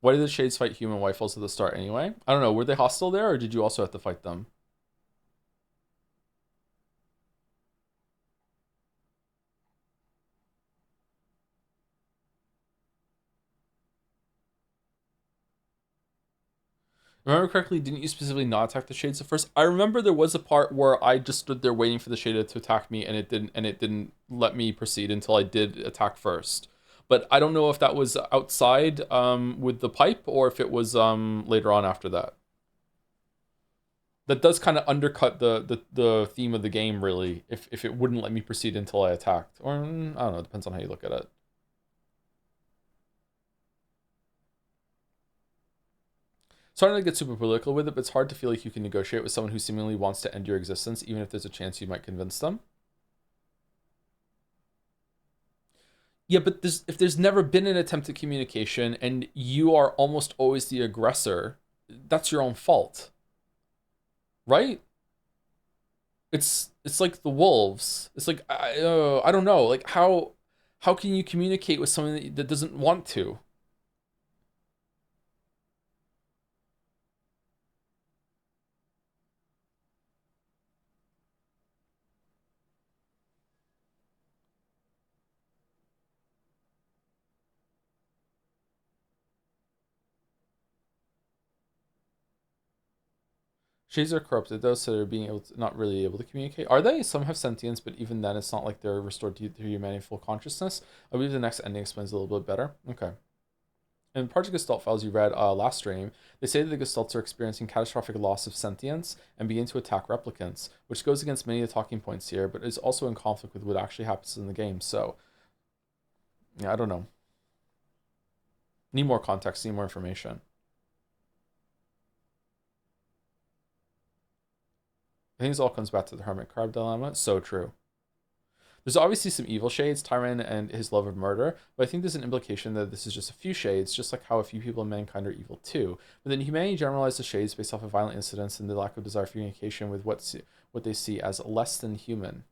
S1: Why did the Shades fight human Wifles at the start anyway? I don't know. Were they hostile there, or did you also have to fight them? If I remember correctly, didn't you specifically not attack the Shades at first? I remember there was a part where I just stood there waiting for the Shade to attack me, and it didn't let me proceed until I did attack first. But I don't know if that was outside with the pipe, or if it was later on after that. That does kind of undercut the theme of the game, really, if it wouldn't let me proceed until I attacked. Or, I don't know, it depends on how you look at it. Starting to get super political with it, but it's hard to feel like you can negotiate with someone who seemingly wants to end your existence, even if there's a chance you might convince them. Yeah, but if there's never been an attempt at communication, and you are almost always the aggressor, that's your own fault. Right? It's like the wolves. It's like, I don't know, like how can you communicate with someone that doesn't want to? Shades are corrupted though, so they're being able to, not really able to communicate. Are they? Some have sentience, but even then, it's not like they're restored to humanity full consciousness. I believe the next ending explains a little bit better. Okay. In Project Gestalt files you read last stream, they say that the Gestalts are experiencing catastrophic loss of sentience and begin to attack replicants, which goes against many of the talking points here, but is also in conflict with what actually happens in the game. So, yeah, I don't know. Need more context, need more information. I think this all comes back to the hermit crab dilemma. So true. There's obviously some evil shades, Tyran and his love of murder, but I think there's an implication that this is just a few shades, just like how a few people in mankind are evil too. But then humanity generalizes the shades based off of violent incidents and the lack of desire for communication with what they see as less than human.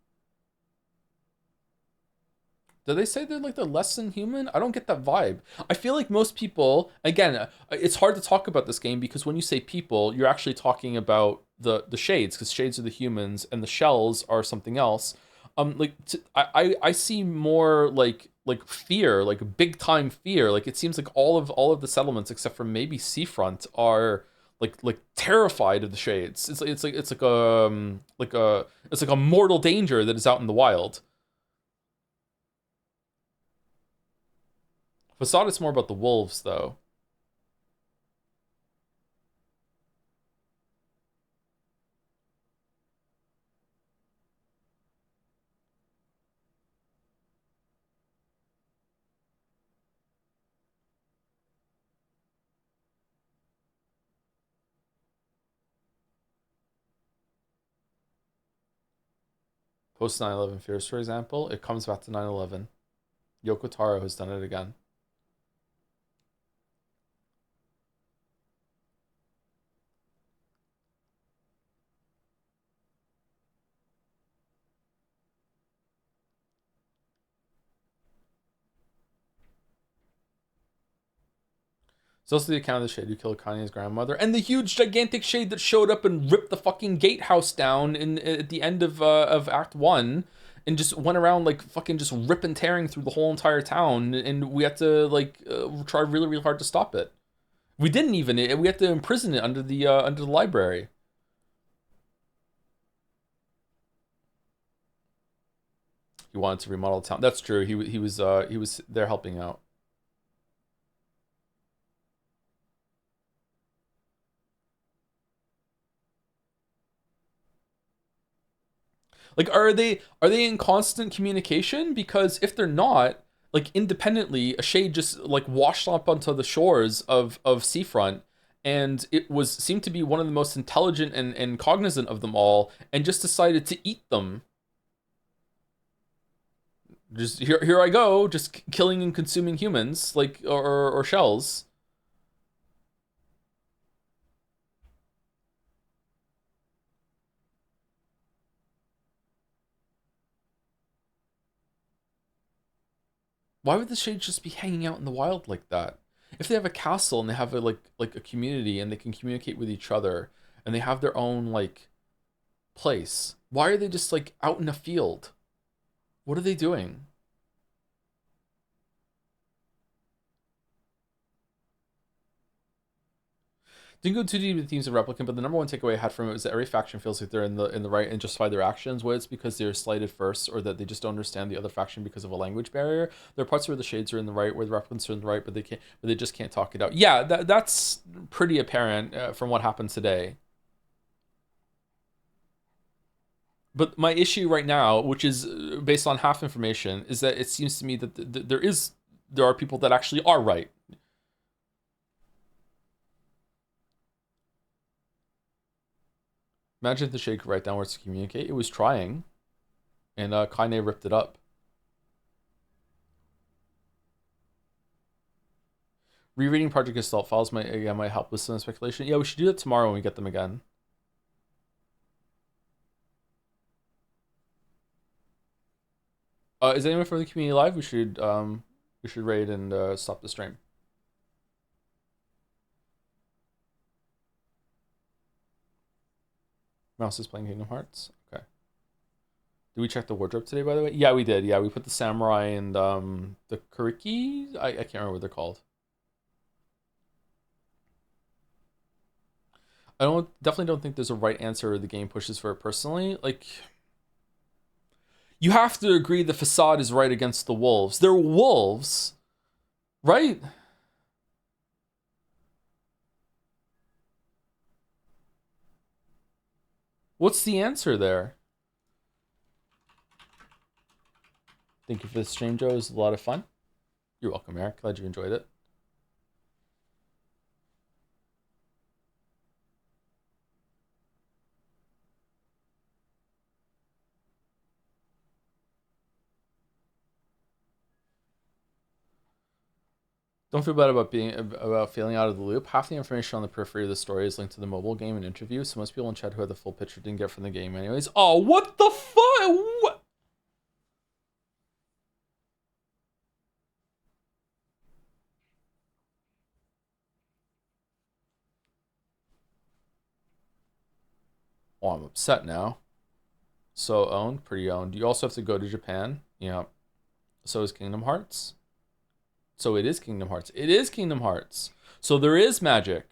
S1: Do they say they're less than human? I don't get that vibe. I feel like most people, again, it's hard to talk about this game because when you say people, you're actually talking about the shades, because shades are the humans and the shells are something else. I see more like fear, like big time fear. Like it seems like all of the settlements except for maybe Seafront are like terrified of the shades. It's like a mortal danger that is out in the wild. Facade is more about the wolves though. Post 9/11 fears, for example, it comes back to 9/11. Yoko Taro has done it again. It's also the account of the shade who killed Kanye's grandmother, and the huge, gigantic shade that showed up and ripped the fucking gatehouse down at the end of Act 1, and just went around like fucking just ripping, tearing through the whole entire town, and we had to try really, really hard to stop it. We didn't even. We had to imprison it under the library. He wanted to remodel the town. That's true. He was there helping out. Like, are they in constant communication? Because if they're not, like independently, a shade just like washed up onto the shores of Seafront, and it seemed to be one of the most intelligent and cognizant of them all, and just decided to eat them. Just here I go, just killing and consuming humans, like or shells. Why would the shades just be hanging out in the wild like that? If they have a castle and they have like a community and they can communicate with each other and they have their own like place, why are they just like out in a field? What are they doing? Didn't go too deep into the themes of Replicant, but the number one takeaway I had from it was that every faction feels like they're in the right and justify their actions, whether it's because they're slighted first or that they just don't understand the other faction because of a language barrier. There are parts where the shades are in the right, where the replicants are in the right, but they just can't talk it out. Yeah, that's pretty apparent from what happened today. But my issue right now, which is based on half information, is that it seems to me that there are people that actually are right. Imagine if the shade could write down words to communicate. It was trying, and Kaine ripped it up. Rereading Project Gestalt files might help with some speculation. Yeah, we should do that tomorrow when we get them again. Is anyone from the community live? We should raid and stop the stream. Mouse is playing Kingdom Hearts. Okay. Did we check the wardrobe today, by the way? Yeah, we did. Yeah, we put the samurai and the kuriki. I can't remember what they're called. I definitely don't think there's a right answer the game pushes for it personally. Like, you have to agree the facade is right against the wolves. They're wolves, right? What's the answer there? Thank you for the stream, Joe. It was a lot of fun. You're welcome, Eric. Glad you enjoyed it. Don't feel bad about feeling out of the loop. Half the information on the periphery of the story is linked to the mobile game and interview, so most people in chat who had the full picture didn't get from the game anyways. Oh, what the fuck? What? Oh, I'm upset now. So owned, pretty owned. You also have to go to Japan. Yeah. So is Kingdom Hearts. So it is Kingdom Hearts. It is Kingdom Hearts. So there is magic.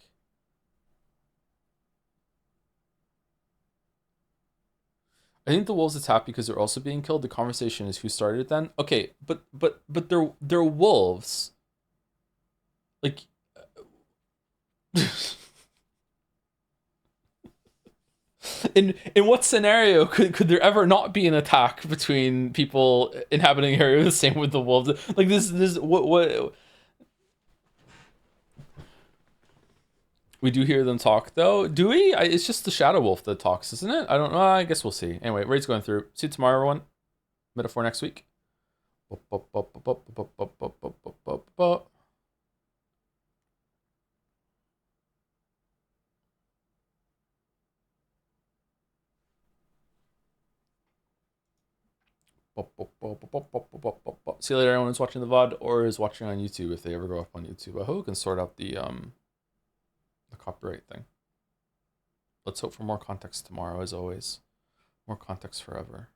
S1: I think the wolves attack because they're also being killed. The conversation is who started it then. Okay, but they're wolves. Like in what scenario could there ever not be an attack between people inhabiting an area the same with the wolves? Like this what we do hear them talk though. Do we? It's just the shadow wolf that talks, isn't it? I don't know. I guess we'll see. Anyway, raid's going through. See you tomorrow, everyone. Metaphor next week. See you later, everyone who's watching the VOD or is watching on YouTube if they ever go up on YouTube. I hope we can sort out the copyright thing. Let's hope for more context tomorrow, as always. More context forever.